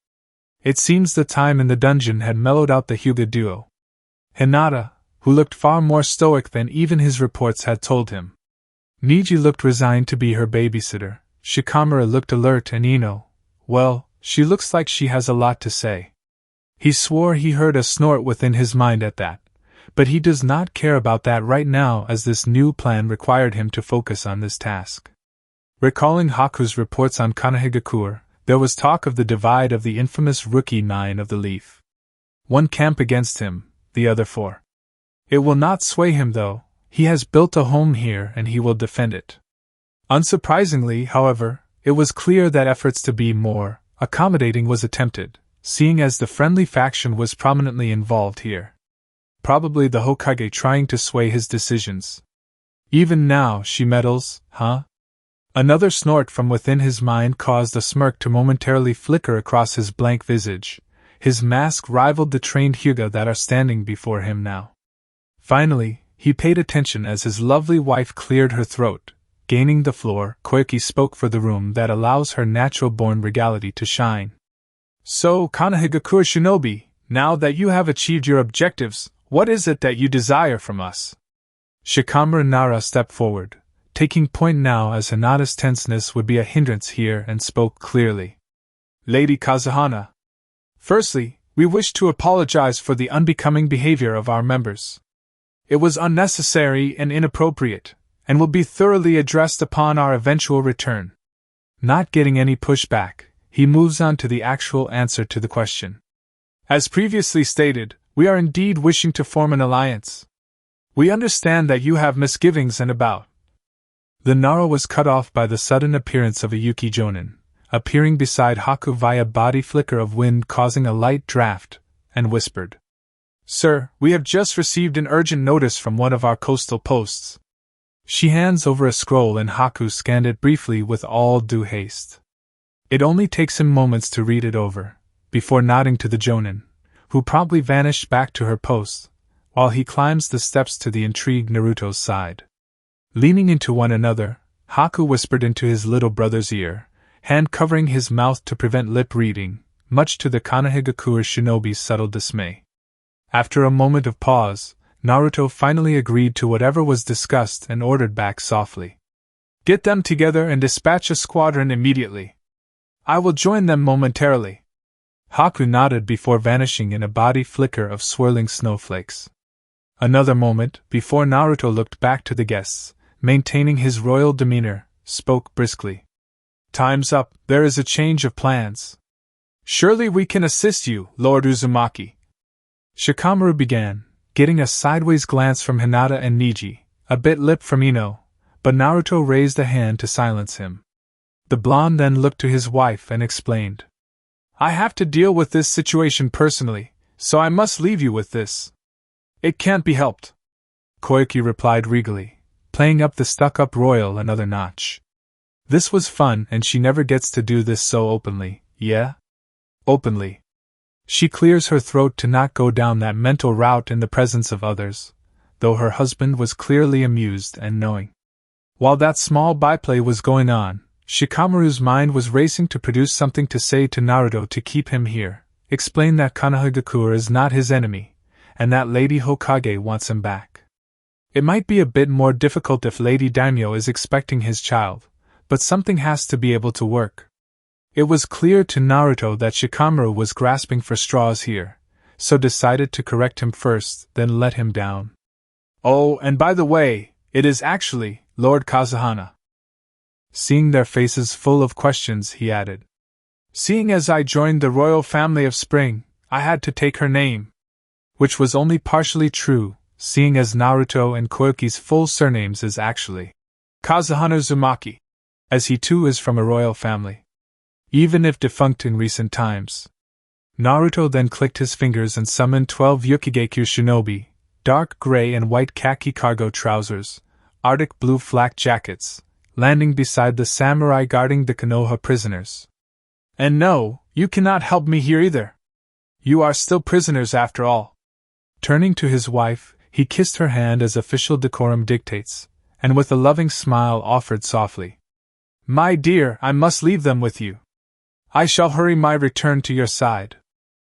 It seems the time in the dungeon had mellowed out the Hyuga duo. Hinata, who looked far more stoic than even his reports had told him. Niji looked resigned to be her babysitter, Shikamaru looked alert, and Ino, well, she looks like she has a lot to say. He swore he heard a snort within his mind at that, but he does not care about that right now as this new plan required him to focus on this task. Recalling Haku's reports on Konohagakure, there was talk of the divide of the infamous Rookie 9 of the Leaf. One camp against him, the other 4. It will not sway him though, he has built a home here and he will defend it. Unsurprisingly, however, it was clear that efforts to be more accommodating was attempted, seeing as the friendly faction was prominently involved here. Probably the Hokage trying to sway his decisions. Even now she meddles, huh? Another snort from within his mind caused a smirk to momentarily flicker across his blank visage. His mask rivaled the trained Hyuga that are standing before him now. Finally, he paid attention as his lovely wife cleared her throat. Gaining the floor, Koyuki spoke for the room that allows her natural-born regality to shine. So, Konohagakure Shinobi, now that you have achieved your objectives, what is it that you desire from us? Shikamaru Nara stepped forward, taking point now as Hinata's tenseness would be a hindrance here, and spoke clearly. Lady Kazuhana. Firstly, we wish to apologize for the unbecoming behavior of our members. It was unnecessary and inappropriate, and will be thoroughly addressed upon our eventual return. Not getting any pushback, he moves on to the actual answer to the question. As previously stated, we are indeed wishing to form an alliance. We understand that you have misgivings and about. The Nara was cut off by the sudden appearance of a Yuki Jonin, appearing beside Haku via body flicker of wind causing a light draft, and whispered. Sir, we have just received an urgent notice from one of our coastal posts. She hands over a scroll and Haku scanned it briefly with all due haste. It only takes him moments to read it over, before nodding to the Jonin, who promptly vanished back to her post, while he climbs the steps to the intrigued Naruto's side. Leaning into one another, Haku whispered into his little brother's ear, hand covering his mouth to prevent lip reading, much to the Konohagakure Shinobi's subtle dismay. After a moment of pause, Naruto finally agreed to whatever was discussed and ordered back softly. Get them together and dispatch a squadron immediately. I will join them momentarily. Haku nodded before vanishing in a body flicker of swirling snowflakes. Another moment, before Naruto looked back to the guests, maintaining his royal demeanor, spoke briskly. Time's up, there is a change of plans. Surely we can assist you, Lord Uzumaki. Shikamaru began, getting a sideways glance from Hinata and Niji, a bit lip from Ino, but Naruto raised a hand to silence him. The blonde then looked to his wife and explained. I have to deal with this situation personally, so I must leave you with this. It can't be helped. Koyuki replied regally, playing up the stuck-up royal another notch. This was fun and she never gets to do this so openly, yeah? Openly. She clears her throat to not go down that mental route in the presence of others, though her husband was clearly amused and knowing. While that small byplay was going on, Shikamaru's mind was racing to produce something to say to Naruto to keep him here, explain that Konohagakure is not his enemy, and that Lady Hokage wants him back. It might be a bit more difficult if Lady Daimyo is expecting his child, but something has to be able to work. It was clear to Naruto that Shikamaru was grasping for straws here, so decided to correct him first, then let him down. Oh, and by the way, it is actually Lord Kazuhana. Seeing their faces full of questions, he added. Seeing as I joined the royal family of Spring, I had to take her name. Which was only partially true, seeing as Naruto and Koyuki's full surnames is actually Kazuhana Uzumaki, as he too is from a royal family, even if defunct in recent times. Naruto then clicked his fingers and summoned 12 Yukigekyu shinobi, dark gray and white khaki cargo trousers, Arctic blue flak jackets, landing beside the samurai guarding the Konoha prisoners. And no, you cannot help me here either. You are still prisoners after all. Turning to his wife, he kissed her hand as official decorum dictates, and with a loving smile offered softly. My dear, I must leave them with you. I shall hurry my return to your side.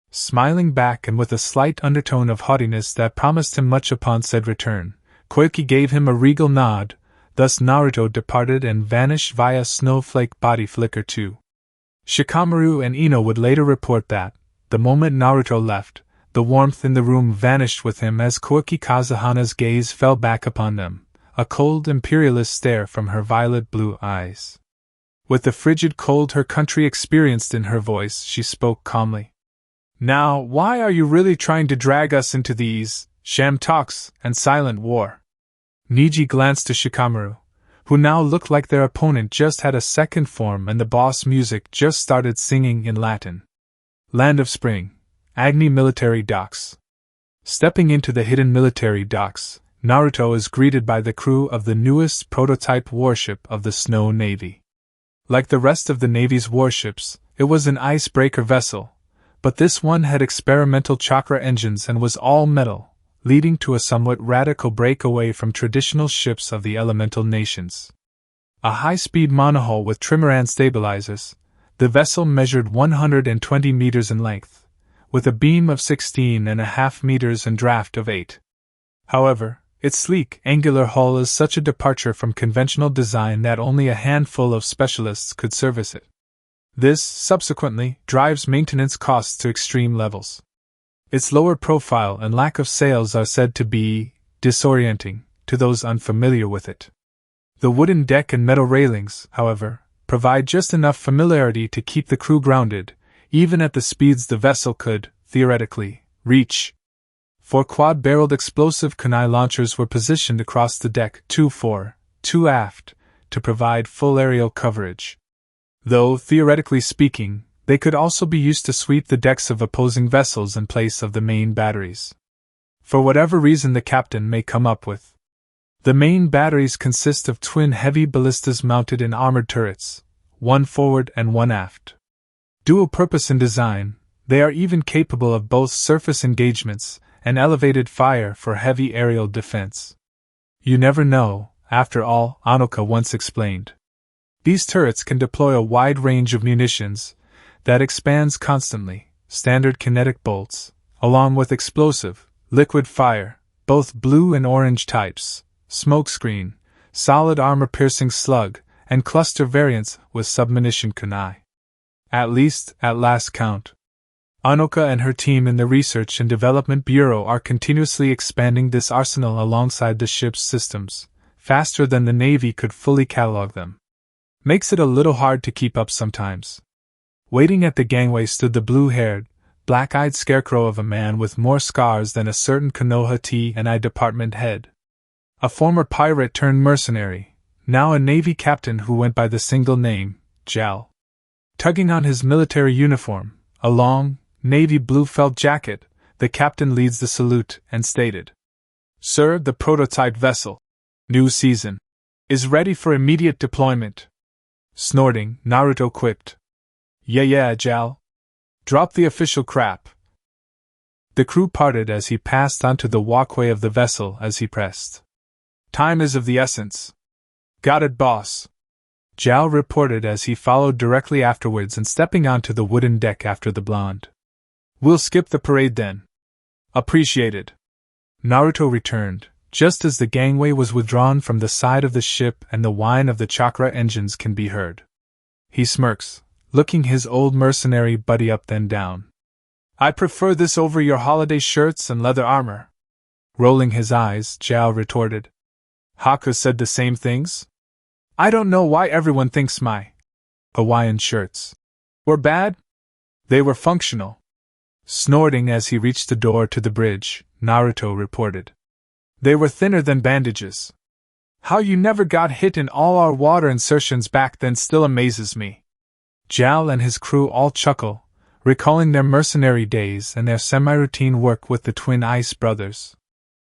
Smiling back and with a slight undertone of haughtiness that promised him much upon said return, Koyuki gave him a regal nod, thus Naruto departed and vanished via snowflake body flicker too. Shikamaru and Ino would later report that, the moment Naruto left, the warmth in the room vanished with him as Koyuki Kazuhana's gaze fell back upon them, a cold imperialist stare from her violet blue eyes. With the frigid cold her country experienced in her voice, she spoke calmly. Now, why are you really trying to drag us into these sham talks and silent war? Niji glanced to Shikamaru, who now looked like their opponent just had a second form and the boss music just started singing in Latin. Land of Spring, Agni Military Docks. Stepping into the hidden military docks, Naruto is greeted by the crew of the newest prototype warship of the Snow Navy. Like the rest of the Navy's warships, it was an icebreaker vessel, but this one had experimental chakra engines and was all metal, leading to a somewhat radical breakaway from traditional ships of the elemental nations. A high-speed monohull with trimaran stabilizers, the vessel measured 120 meters in length, with a beam of 16.5 meters and draft of 8. However, its sleek, angular hull is such a departure from conventional design that only a handful of specialists could service it. This, subsequently, drives maintenance costs to extreme levels. Its lower profile and lack of sails are said to be disorienting to those unfamiliar with it. The wooden deck and metal railings, however, provide just enough familiarity to keep the crew grounded, even at the speeds the vessel could, theoretically, reach. 4 quad-barreled explosive kunai launchers were positioned across the deck, 2 fore, 2 aft, to provide full aerial coverage. Though, theoretically speaking, they could also be used to sweep the decks of opposing vessels in place of the main batteries. For whatever reason the captain may come up with. The main batteries consist of twin heavy ballistas mounted in armored turrets, one forward and one aft. Dual purpose in design, they are even capable of both surface engagements and elevated fire for heavy aerial defense. You never know, after all, Anoka once explained. These turrets can deploy a wide range of munitions that expands constantly, standard kinetic bolts, along with explosive, liquid fire, both blue and orange types, smokescreen, solid armor-piercing slug, and cluster variants with submunition kunai. At least, at last count. Anoka and her team in the Research and Development Bureau are continuously expanding this arsenal alongside the ship's systems, faster than the Navy could fully catalog them. Makes it a little hard to keep up sometimes. Waiting at the gangway stood the blue-haired, black-eyed scarecrow of a man with more scars than a certain Konoha T&I department head. A former pirate turned mercenary, now a Navy captain who went by the single name, Jal. Tugging on his military uniform, a long, navy blue felt jacket, the captain leads the salute and stated, "Sir, the prototype vessel, new season, is ready for immediate deployment." Snorting, Naruto quipped, Yeah, Jal. Drop the official crap." The crew parted as he passed onto the walkway of the vessel as he pressed. "Time is of the essence." "Got it, boss," Jal reported as he followed directly afterwards and stepping onto the wooden deck after the blonde. "We'll skip the parade then." "Appreciated." Naruto returned, just as the gangway was withdrawn from the side of the ship and the whine of the chakra engines can be heard. He smirks, looking his old mercenary buddy up then down. "I prefer this over your holiday shirts and leather armor." Rolling his eyes, Jal retorted. "Haku said the same things? I don't know why everyone thinks my Hawaiian shirts were bad. They were functional." Snorting as he reached the door to the bridge, Naruto reported. "They were thinner than bandages. How you never got hit in all our water insertions back then still amazes me." Jal and his crew all chuckle, recalling their mercenary days and their semi-routine work with the twin ice brothers.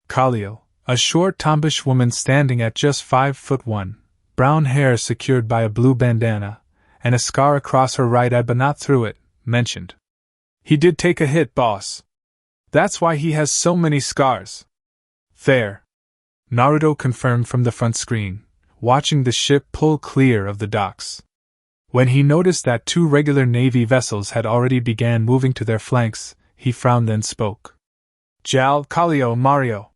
Kallio, a short tombish woman standing at just 5'1", brown hair secured by a blue bandana, and a scar across her right eye but not through it, mentioned, "He did take a hit, boss. That's why he has so many scars." "Fair," Naruto confirmed from the front screen, watching the ship pull clear of the docks. When he noticed that 2 regular Navy vessels had already began moving to their flanks, he frowned then spoke. "Jal, Kallio, Mario.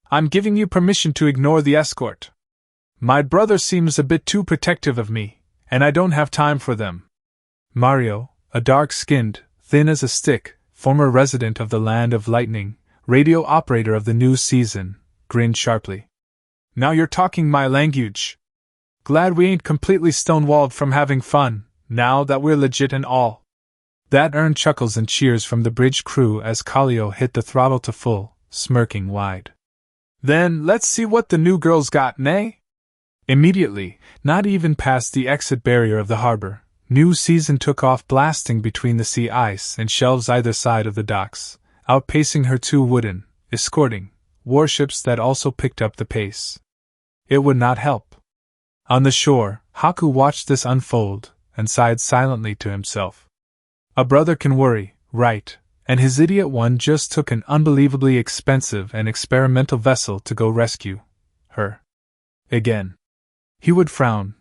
I'm giving you permission to ignore the escort. My brother seems a bit too protective of me, and I don't have time for them." Mario, a dark-skinned, thin as a stick, former resident of the Land of Lightning, radio operator of the new season, grinned sharply. "Now you're talking my language. Glad we ain't completely stonewalled from having fun, now that we're legit and all." That earned chuckles and cheers from the bridge crew as Kallio hit the throttle to full, smirking wide. "Then let's see what the new girl's got, nay?" Immediately, not even past the exit barrier of the harbor, new season took off blasting between the sea ice and shelves either side of the docks, outpacing her two wooden, escorting, warships that also picked up the pace. It would not help. On the shore, Haku watched this unfold, and sighed silently to himself. A brother can worry, right, and his idiot one just took an unbelievably expensive and experimental vessel to go rescue her. Again. He would frown,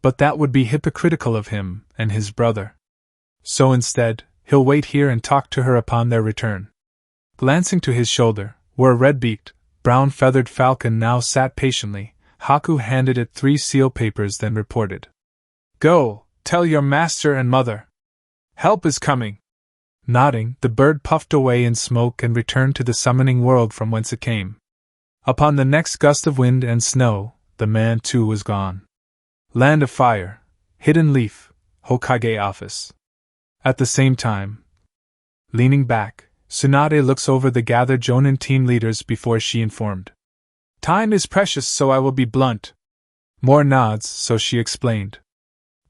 but that would be hypocritical of him and his brother. So instead, he'll wait here and talk to her upon their return. Glancing to his shoulder, where a red-beaked, brown-feathered falcon now sat patiently, Haku handed it 3 seal papers, then reported. "Go, tell your master and mother. Help is coming." Nodding, the bird puffed away in smoke and returned to the summoning world from whence it came. Upon the next gust of wind and snow, the man too was gone. Land of Fire, Hidden Leaf, Hokage office. At the same time, leaning back, Tsunade looks over the gathered Jonin team leaders before she informed. "Time is precious, so I will be blunt." More nods, so she explained.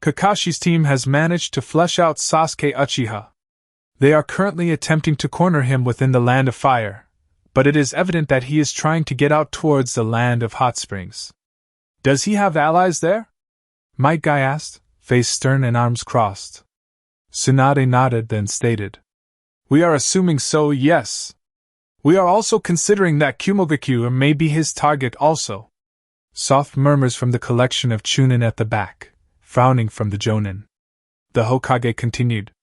"Kakashi's team has managed to flush out Sasuke Uchiha. They are currently attempting to corner him within the Land of Fire, but it is evident that he is trying to get out towards the Land of Hot Springs." "Does he have allies there?" Might Guy asked, face stern and arms crossed. Tsunade nodded, then stated. "We are assuming so, yes. We are also considering that Kumogaku may be his target also." Soft murmurs from the collection of Chunin at the back, frowning from the Jonin. The Hokage continued.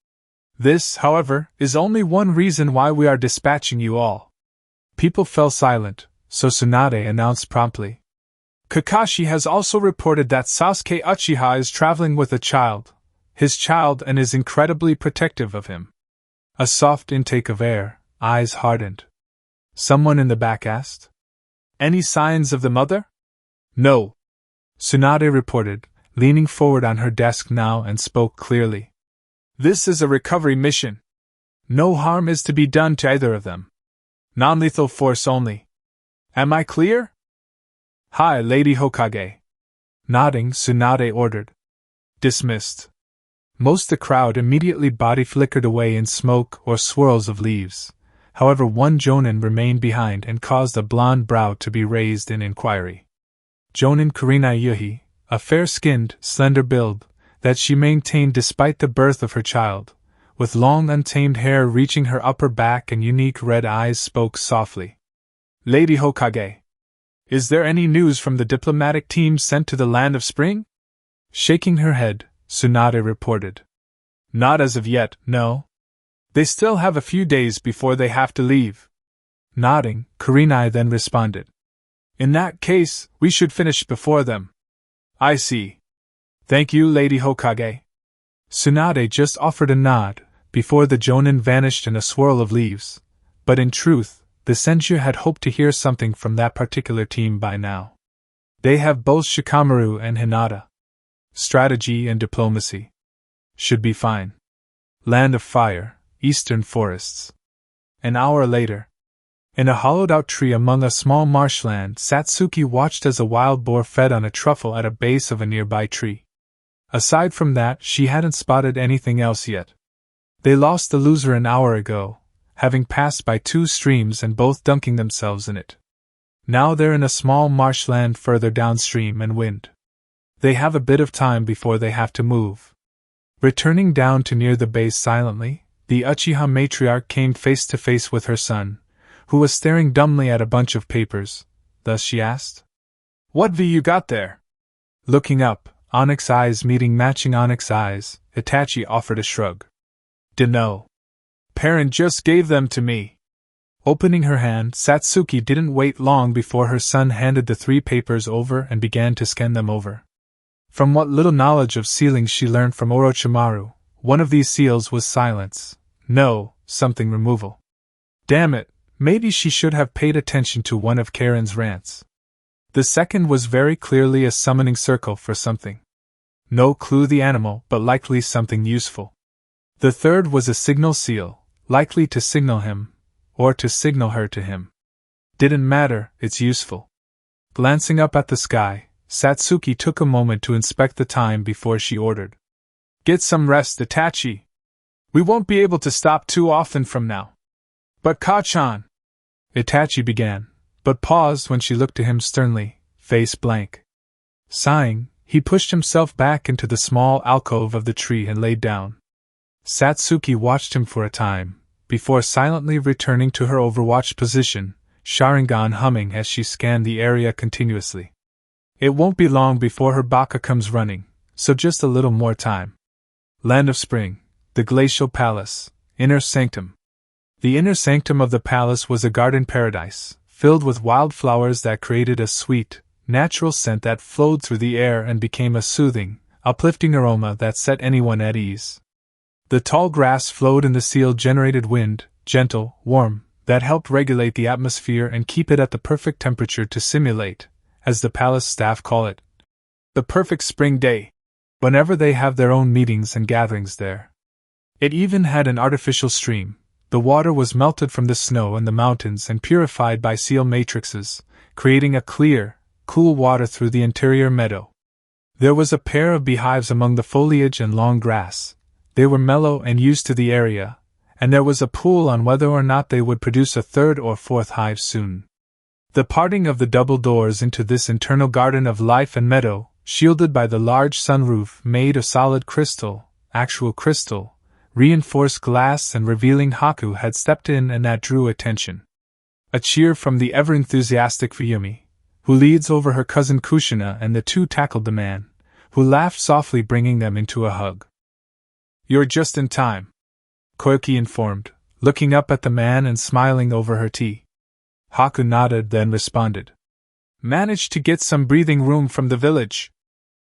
"This, however, is only one reason why we are dispatching you all." People fell silent, so Tsunade announced promptly. "Kakashi has also reported that Sasuke Uchiha is traveling with a child, his child, and is incredibly protective of him." A soft intake of air, eyes hardened. Someone in the back asked. "Any signs of the mother?" "No," Tsunade reported, leaning forward on her desk now and spoke clearly. "This is a recovery mission. No harm is to be done to either of them. Non-lethal force only. Am I clear?" "Hi, Lady Hokage." Nodding, Tsunade ordered. Dismissed. Most of the crowd immediately body flickered away in smoke or swirls of leaves. However, one Jonin remained behind and caused a blonde brow to be raised in inquiry. Jonin Kurenai Yuhi, a fair-skinned, slender build, that she maintained despite the birth of her child, with long untamed hair reaching her upper back and unique red eyes, spoke softly. "Lady Hokage. Is there any news from the diplomatic team sent to the Land of Spring?" Shaking her head, Tsunade reported. "Not as of yet, no. They still have a few days before they have to leave." Nodding, Kurenai then responded. "In that case, we should finish before them." "I see. Thank you, Lady Hokage." Tsunade just offered a nod, before the Jonin vanished in a swirl of leaves, but in truth, the Senju had hoped to hear something from that particular team by now. They have both Shikamaru and Hinata. Strategy and diplomacy. Should be fine. Land of Fire, Eastern Forests. An hour later. In a hollowed-out tree among a small marshland, Satsuki watched as a wild boar fed on a truffle at a base of a nearby tree. Aside from that, she hadn't spotted anything else yet. They lost the loser an hour ago, having passed by 2 streams and both dunking themselves in it. Now they're in a small marshland further downstream and wind. They have a bit of time before they have to move. Returning down to near the base silently, the Uchiha matriarch came face to face with her son, who was staring dumbly at a bunch of papers. Thus she asked, "What have you got there?" Looking up, Onyx eyes meeting matching Onyx eyes, Itachi offered a shrug. "Dunno. Parent just gave them to me." Opening her hand, Satsuki didn't wait long before her son handed the 3 papers over and began to scan them over. From what little knowledge of sealing she learned from Orochimaru, one of these seals was silence. No, something removal. Damn it, maybe she should have paid attention to one of Karen's rants. The second was very clearly a summoning circle for something. No clue the animal, but likely something useful. The third was a signal seal, likely to signal him, or to signal her to him. Didn't matter, it's useful. Glancing up at the sky, Satsuki took a moment to inspect the time before she ordered. Get some rest, Itachi. We won't be able to stop too often from now. But Ka-chan, Itachi began, but paused when she looked to him sternly, face blank. Sighing, he pushed himself back into the small alcove of the tree and laid down. Satsuki watched him for a time, before silently returning to her overwatched position, Sharingan humming as she scanned the area continuously. It won't be long before her baka comes running, so just a little more time. Land of Spring, the Glacial Palace, Inner Sanctum. The inner sanctum of the palace was a garden paradise, filled with wild flowers that created a sweet, natural scent that flowed through the air and became a soothing, uplifting aroma that set anyone at ease. The tall grass flowed in the seal-generated wind, gentle, warm, that helped regulate the atmosphere and keep it at the perfect temperature to simulate, as the palace staff call it, the perfect spring day, whenever they have their own meetings and gatherings there. It even had an artificial stream. The water was melted from the snow in the mountains and purified by seal matrices, creating a clear, cool water through the interior meadow. There was a pair of beehives among the foliage and long grass. They were mellow and used to the area, and there was a pool on whether or not they would produce a third or fourth hive soon. The parting of the double doors into this internal garden of life and meadow, shielded by the large sunroof made of solid crystal, actual crystal, reinforced glass and revealing Haku had stepped in, and that drew attention. A cheer from the ever-enthusiastic Fuyumi, who leads over her cousin Kushina, and the two tackled the man, who laughed softly, bringing them into a hug. You're just in time, Koyuki informed, looking up at the man and smiling over her tea. Haku nodded, then responded. Managed to get some breathing room from the village.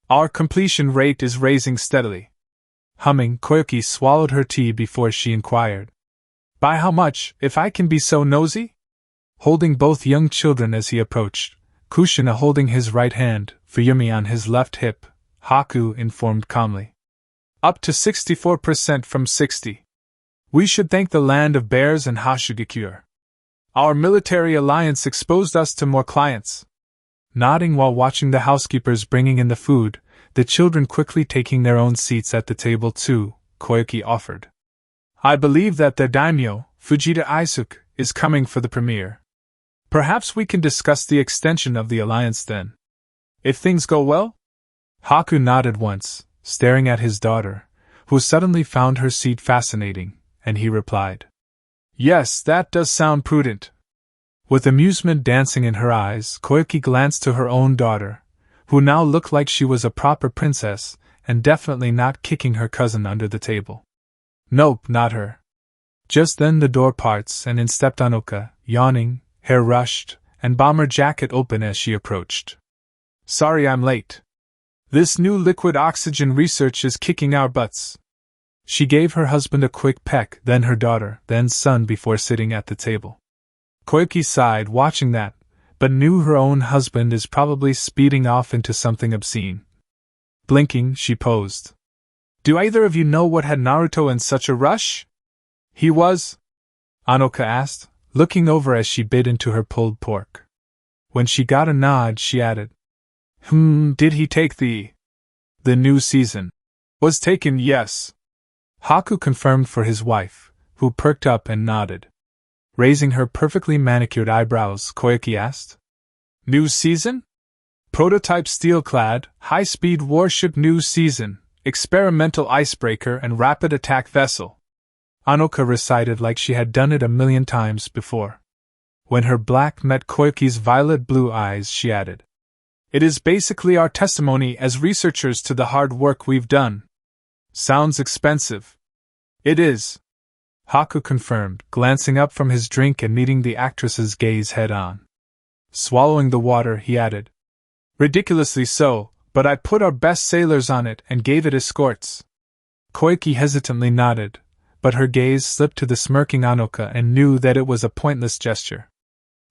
Our completion rate is raising steadily. Humming, Koyuki swallowed her tea before she inquired. By how much, if I can be so nosy? Holding both young children as he approached, Kushina holding his right hand, Fuyumi on his left hip, Haku informed calmly. Up to 64% from 60. We should thank the land of bears and Hashugakure. Our military alliance exposed us to more clients. Nodding while watching the housekeepers bringing in the food, the children quickly taking their own seats at the table too, Koyuki offered. I believe that their daimyo, Fujita Isuke, is coming for the premiere. Perhaps we can discuss the extension of the alliance then. If things go well? Haku nodded once, staring at his daughter, who suddenly found her seat fascinating, and he replied. Yes, that does sound prudent. With amusement dancing in her eyes, Koyuki glanced to her own daughter, who now looked like she was a proper princess, and definitely not kicking her cousin under the table. Nope, not her. Just then the door parts and in stepped Anoka, yawning, hair rushed, and bomber jacket open as she approached. Sorry I'm late. This new liquid oxygen research is kicking our butts. She gave her husband a quick peck, then her daughter, then son before sitting at the table. Koyuki sighed watching that, but knew her own husband is probably speeding off into something obscene. Blinking, she posed. Do either of you know what had Naruto in such a rush? He was? Anoka asked, looking over as she bit into her pulled pork. When she got a nod, she added, did he take the new season? Was taken, yes. Haku confirmed for his wife, who perked up and nodded. Raising her perfectly manicured eyebrows, Koyuki asked, New season? Prototype steel-clad, high-speed warship new season, experimental icebreaker and rapid attack vessel. Anoka recited like she had done it 1,000,000 times before. When her black met Koyuki's violet-blue eyes, she added, It is basically our testimony as researchers to the hard work we've done. Sounds expensive. It is. Haku confirmed, glancing up from his drink and meeting the actress's gaze head-on. Swallowing the water, he added, Ridiculously so, but I put our best sailors on it and gave it escorts. Koyuki hesitantly nodded, but her gaze slipped to the smirking Anoka and knew that it was a pointless gesture.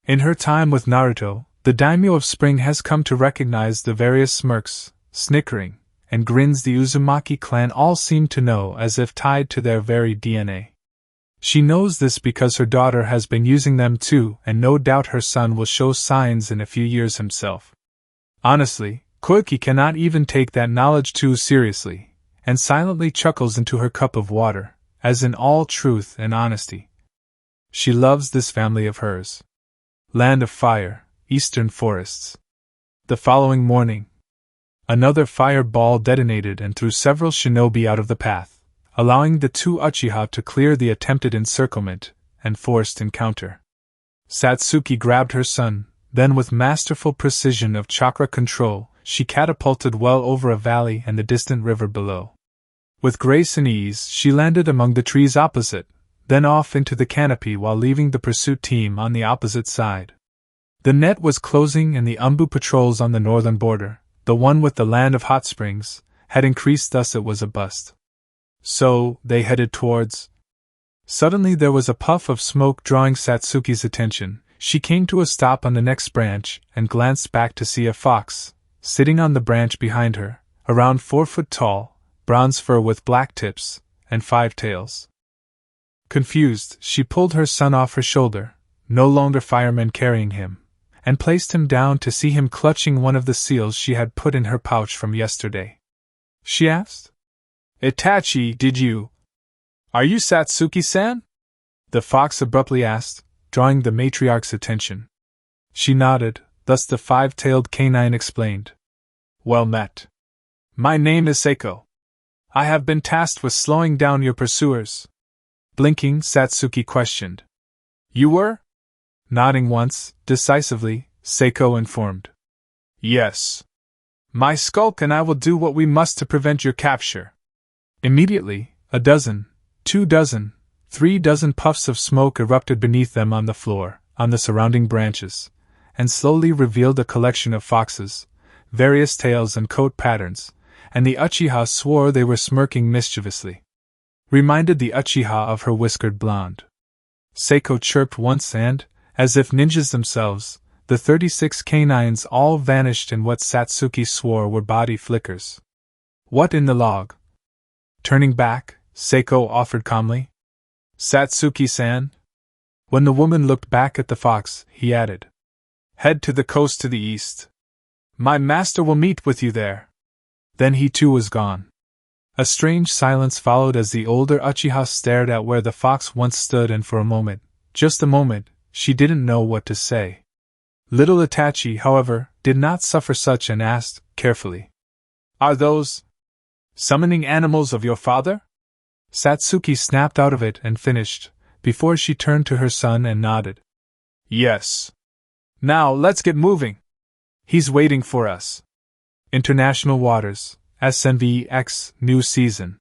In her time with Naruto, the daimyo of spring has come to recognize the various smirks, snickering, and grins the Uzumaki clan all seem to know as if tied to their very DNA. She knows this because her daughter has been using them too, and no doubt her son will show signs in a few years himself. Honestly, Koiki cannot even take that knowledge too seriously, and silently chuckles into her cup of water, as in all truth and honesty. She loves this family of hers. Land of Fire, Eastern Forests. The following morning, another fireball detonated and threw several shinobi out of the path, allowing the two Uchiha to clear the attempted encirclement and forced encounter. Satsuki grabbed her son, then with masterful precision of chakra control, she catapulted well over a valley and the distant river below. With grace and ease, she landed among the trees opposite, then off into the canopy while leaving the pursuit team on the opposite side. The net was closing and the Umbu patrols on the northern border, the one with the land of hot springs, had increased, thus it was a bust. So, they headed towards. Suddenly there was a puff of smoke drawing Satsuki's attention. She came to a stop on the next branch and glanced back to see a fox, sitting on the branch behind her, around 4 foot tall, bronze fur with black tips, and 5 tails. Confused, she pulled her son off her shoulder, no longer firemen carrying him, and placed him down to see him clutching one of the seals she had put in her pouch from yesterday. She asked, "Itachi, did you? Are you Satsuki-san?" The fox abruptly asked, drawing the matriarch's attention. She nodded, thus the 5-tailed canine explained. "Well met. My name is Seiko. I have been tasked with slowing down your pursuers." Blinking, Satsuki questioned. "You were?" Nodding once, decisively, Seiko informed. "Yes. My skulk and I will do what we must to prevent your capture." Immediately, 12, 2, 3 puffs of smoke erupted beneath them on the floor, on the surrounding branches, and slowly revealed a collection of foxes, various tails and coat patterns, and the Uchiha swore they were smirking mischievously. Reminded the Uchiha of her whiskered blonde. Seiko chirped once and, as if ninjas themselves, the 36 canines all vanished in what Satsuki swore were body flickers. "What in the log?" Turning back, Seiko offered calmly. "Satsuki-san?" When the woman looked back at the fox, he added, "Head to the coast to the east. My master will meet with you there." Then he too was gone. A strange silence followed as the older Uchiha stared at where the fox once stood, and for a moment, just a moment, she didn't know what to say. Little Itachi, however, did not suffer such and asked, carefully, "Are those summoning animals of your father?" Satsuki snapped out of it and finished, before she turned to her son and nodded. "Yes. Now let's get moving. He's waiting for us." International Waters, SNVX, New Season.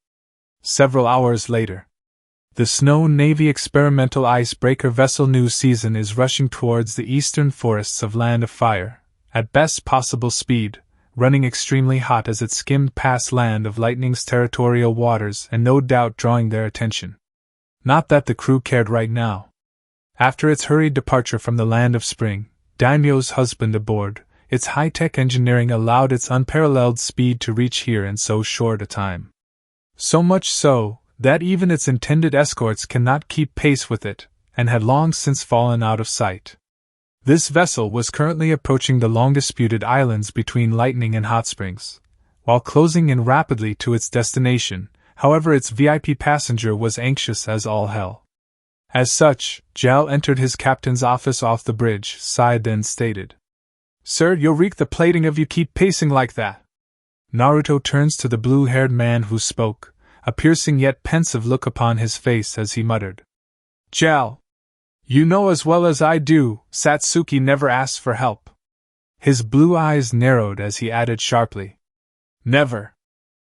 Several hours later. The Snow Navy experimental icebreaker vessel New Season is rushing towards the eastern forests of Land of Fire, at best possible speed, running extremely hot as it skimmed past Land of Lightning's territorial waters and no doubt drawing their attention. Not that the crew cared right now. After its hurried departure from the Land of Spring, Daimyo's husband aboard, its high-tech engineering allowed its unparalleled speed to reach here in so short a time. So much so, that even its intended escorts cannot keep pace with it, and had long since fallen out of sight. This vessel was currently approaching the long-disputed islands between Lightning and Hot Springs, while closing in rapidly to its destination. However, its VIP passenger was anxious as all hell. As such, Jal entered his captain's office off the bridge side and stated, "Sir, you'll reek the plating if you keep pacing like that." Naruto turns to the blue-haired man who spoke, a piercing yet pensive look upon his face as he muttered, "Jal, you know as well as I do, Satsuki never asks for help." His blue eyes narrowed as he added sharply, "Never."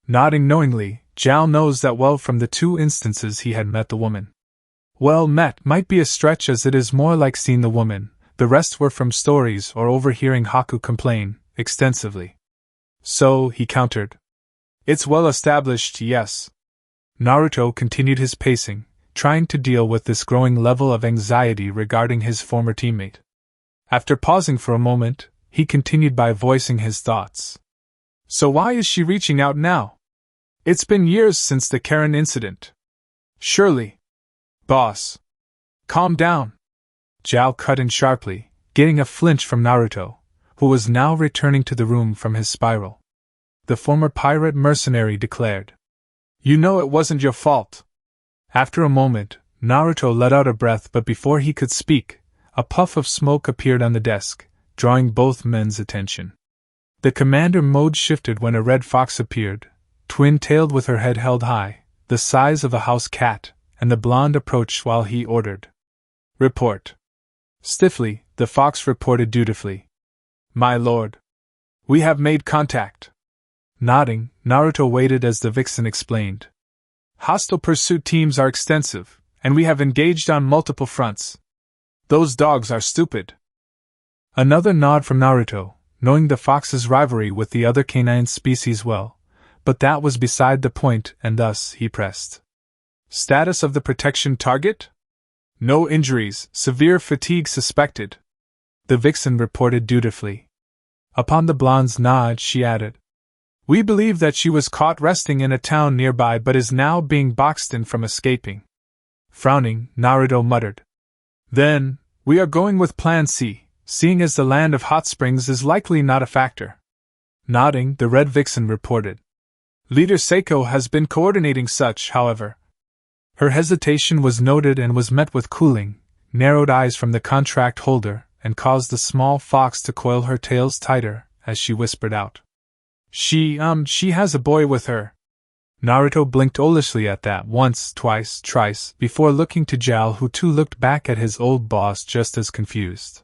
Nodding knowingly, Jal knows that well from the 2 instances he had met the woman. Well, met might be a stretch, as it is more like seen the woman, the rest were from stories or overhearing Haku complain, extensively. So, he countered, "It's well established, yes." Naruto continued his pacing, trying to deal with this growing level of anxiety regarding his former teammate. After pausing for a moment, he continued by voicing his thoughts. "So why is she reaching out now? It's been years since the Karen incident. Surely." "Boss. Calm down." Jal cut in sharply, getting a flinch from Naruto, who was now returning to the room from his spiral. The former pirate mercenary declared, "You know it wasn't your fault." After a moment, Naruto let out a breath, but before he could speak, a puff of smoke appeared on the desk, drawing both men's attention. The commander mode shifted when a red fox appeared, twin-tailed with her head held high, the size of a house cat, and the blonde approached while he ordered, "Report." Stiffly, the fox reported dutifully, "My lord, we have made contact." Nodding, Naruto waited as the vixen explained, "Hostile pursuit teams are extensive, and we have engaged on multiple fronts. Those dogs are stupid." Another nod from Naruto, knowing the fox's rivalry with the other canine species well, but that was beside the point, and thus he pressed, "Status of the protection target? No injuries, severe fatigue suspected," the vixen reported dutifully. Upon the blonde's nod, she added, "We believe that she was caught resting in a town nearby but is now being boxed in from escaping." Frowning, Naruto muttered, "Then, we are going with Plan C, seeing as the land of hot springs is likely not a factor." Nodding, the red vixen reported, "Leader Seiko has been coordinating such, however." Her hesitation was noted and was met with cooling, narrowed eyes from the contract holder, and caused the small fox to coil her tails tighter, as she whispered out, She has a boy with her." Naruto blinked owlishly at that once, twice, thrice, before looking to Jal, who too looked back at his old boss just as confused.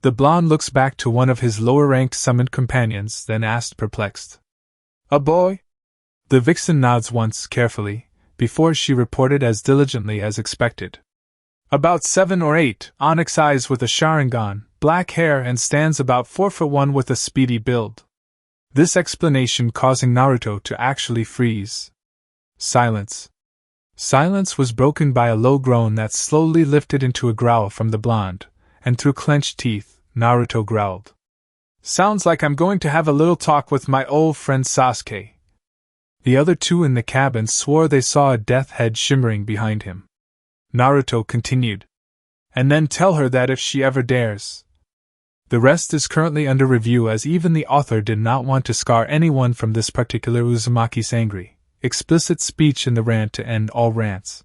The blonde looks back to one of his lower-ranked summoned companions, then asked perplexed, "A boy?" The vixen nods once, carefully, before she reported as diligently as expected, "About 7 or 8, onyx eyes with a Sharingan, black hair, and stands about 4'1" with a speedy build." This explanation causing Naruto to actually freeze. Silence. Silence was broken by a low groan that slowly lifted into a growl from the blonde, and through clenched teeth, Naruto growled, "Sounds like I'm going to have a little talk with my old friend Sasuke." The other two in the cabin swore they saw a death head shimmering behind him. Naruto continued, "And then tell her that if she ever dares." The rest is currently under review, as even the author did not want to scar anyone from this particular Uzumaki's angry, explicit speech in the rant to end all rants.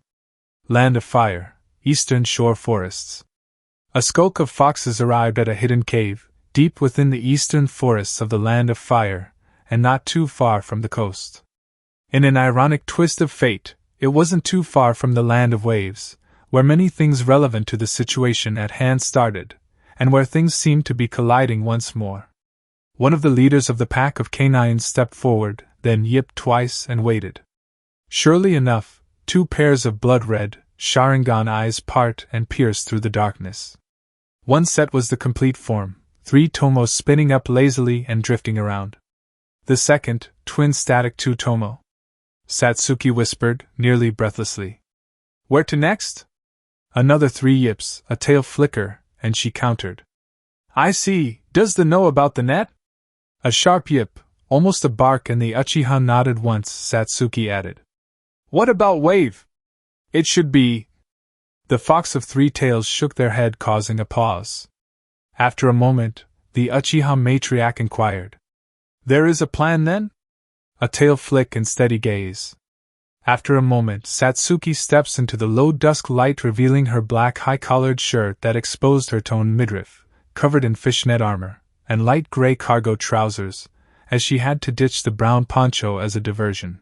Land of Fire, Eastern Shore Forests. A skulk of foxes arrived at a hidden cave, deep within the eastern forests of the Land of Fire, and not too far from the coast. In an ironic twist of fate, it wasn't too far from the Land of Waves, where many things relevant to the situation at hand started, and where things seemed to be colliding once more. One of the leaders of the pack of canines stepped forward, then yipped twice and waited. Surely enough, two pairs of blood-red, Sharingan eyes part and pierce through the darkness. One set was the complete form, 3 tomos spinning up lazily and drifting around. The second, twin static 2 tomo. Satsuki whispered, nearly breathlessly, "Where to next?" Another 3 yips, a tail flicker, and she countered, "I see, does the know about the net?" A sharp yip, almost a bark, and the Uchiha nodded once. Satsuki added, "What about wave? It should be." The fox of 3 tails shook their head, causing a pause. After a moment, the Uchiha matriarch inquired, "There is a plan then?" A tail flick and steady gaze. After a moment, Satsuki steps into the low dusk light, revealing her black high-collared shirt that exposed her toned midriff, covered in fishnet armor, and light gray cargo trousers, as she had to ditch the brown poncho as a diversion.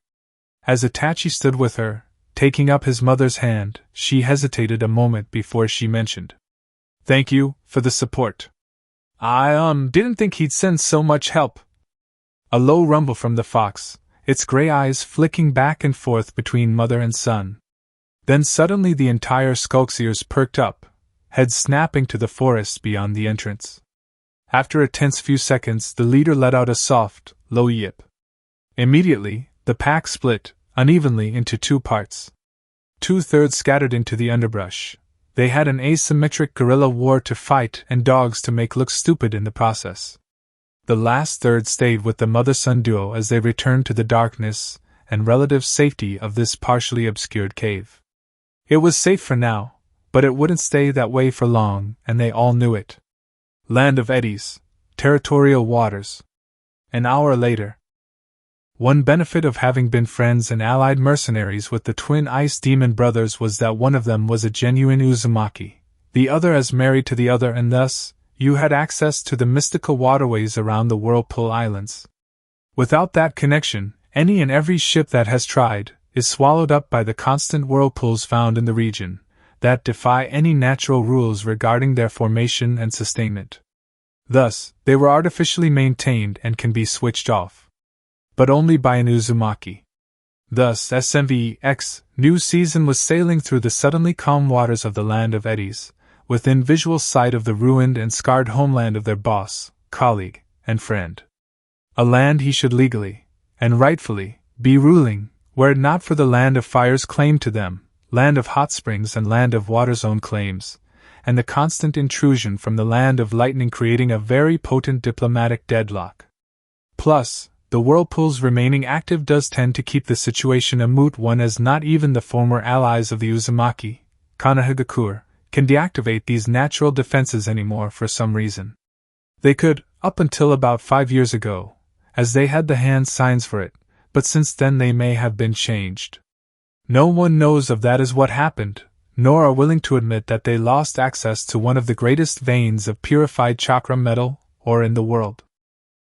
As Itachi stood with her, taking up his mother's hand, she hesitated a moment before she mentioned, "Thank you for the support. I didn't think he'd send so much help." A low rumble from the fox, its gray eyes flicking back and forth between mother and son. Then suddenly the entire skulk's ears perked up, head snapping to the forest beyond the entrance. After a tense few seconds, the leader let out a soft, low yip. Immediately, the pack split, unevenly, into 2 parts. 2/3 scattered into the underbrush. They had an asymmetric guerrilla war to fight and dogs to make look stupid in the process. The last third stayed with the mother-son duo as they returned to the darkness and relative safety of this partially obscured cave. It was safe for now, but it wouldn't stay that way for long, and they all knew it. Land of Eddies, territorial waters. An hour later. One benefit of having been friends and allied mercenaries with the twin ice demon brothers was that one of them was a genuine Uzumaki, the other as married to the other, and thus, you had access to the mystical waterways around the Whirlpool Islands. Without that connection, any and every ship that has tried is swallowed up by the constant whirlpools found in the region, that defy any natural rules regarding their formation and sustainment. Thus, they were artificially maintained and can be switched off. But only by an Uzumaki. Thus, SMVX new season was sailing through the suddenly calm waters of the Land of Eddies, within visual sight of the ruined and scarred homeland of their boss, colleague, and friend. A land he should legally, and rightfully, be ruling, were it not for the Land of Fire's claim to them, Land of Hot Springs and Land of Water's own claims, and the constant intrusion from the Land of Lightning creating a very potent diplomatic deadlock. Plus, the whirlpools remaining active does tend to keep the situation a moot one, as not even the former allies of the Uzumaki, Konohagakure, can deactivate these natural defenses anymore for some reason. They could, up until about 5 years ago, as they had the hand signs for it, but since then they may have been changed. No one knows of that is what happened, nor are willing to admit that they lost access to one of the greatest veins of purified chakra metal, or in the world.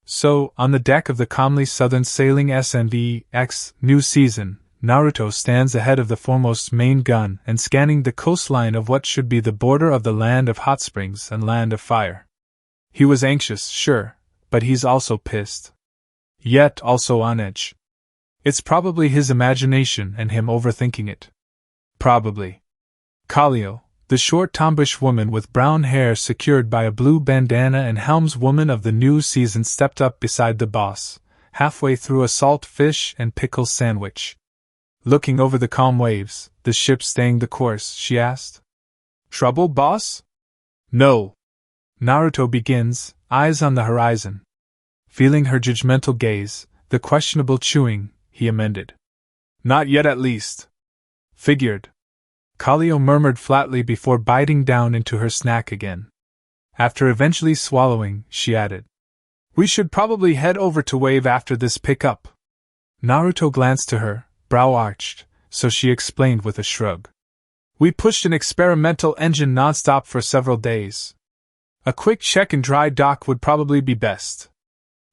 So, on the deck of the calmly southern sailing SNV-X new season, Naruto stands ahead of the foremost main gun and scanning the coastline of what should be the border of the Land of Hot Springs and Land of Fire. He was anxious, sure, but he's also pissed. Yet also on edge. It's probably his imagination and him overthinking it. Probably. Kallio, the short tomboyish woman with brown hair secured by a blue bandana and helmswoman of the new season, stepped up beside the boss, halfway through a salt fish and pickles sandwich. Looking over the calm waves, the ship staying the course, she asked. Trouble, boss? No. Naruto begins, eyes on the horizon. Feeling her judgmental gaze, the questionable chewing, he amended. Not yet at least. Figured. Kallio murmured flatly before biting down into her snack again. After eventually swallowing, she added. We should probably head over to Wave after this pickup. Naruto glanced to her, brow arched, so she explained with a shrug. We pushed an experimental engine nonstop for several days. A quick check and dry dock would probably be best.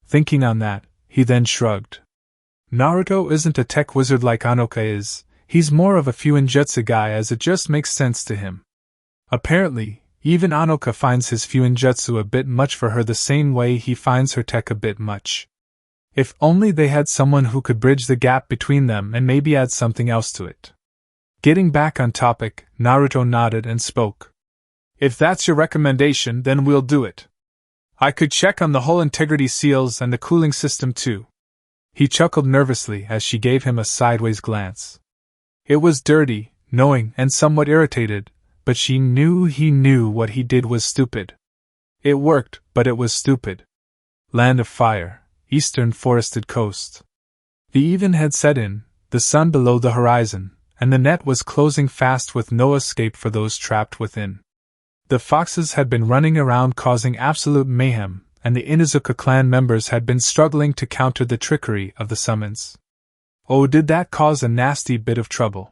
Thinking on that, he then shrugged. Naruto isn't a tech wizard like Anoka is, he's more of a Fuinjutsu guy, as it just makes sense to him. Apparently, even Anoka finds his Fuinjutsu a bit much for her, the same way he finds her tech a bit much. If only they had someone who could bridge the gap between them and maybe add something else to it. Getting back on topic, Naruto nodded and spoke. If that's your recommendation, then we'll do it. I could check on the hull integrity seals and the cooling system too. He chuckled nervously as she gave him a sideways glance. It was dirty, knowing, and somewhat irritated, but she knew he knew what he did was stupid. It worked, but it was stupid. Land of Fire, eastern forested coast. The even had set in, the sun below the horizon, and the net was closing fast with no escape for those trapped within. The foxes had been running around causing absolute mayhem, and the Inuzuka clan members had been struggling to counter the trickery of the summons. Oh, did that cause a nasty bit of trouble.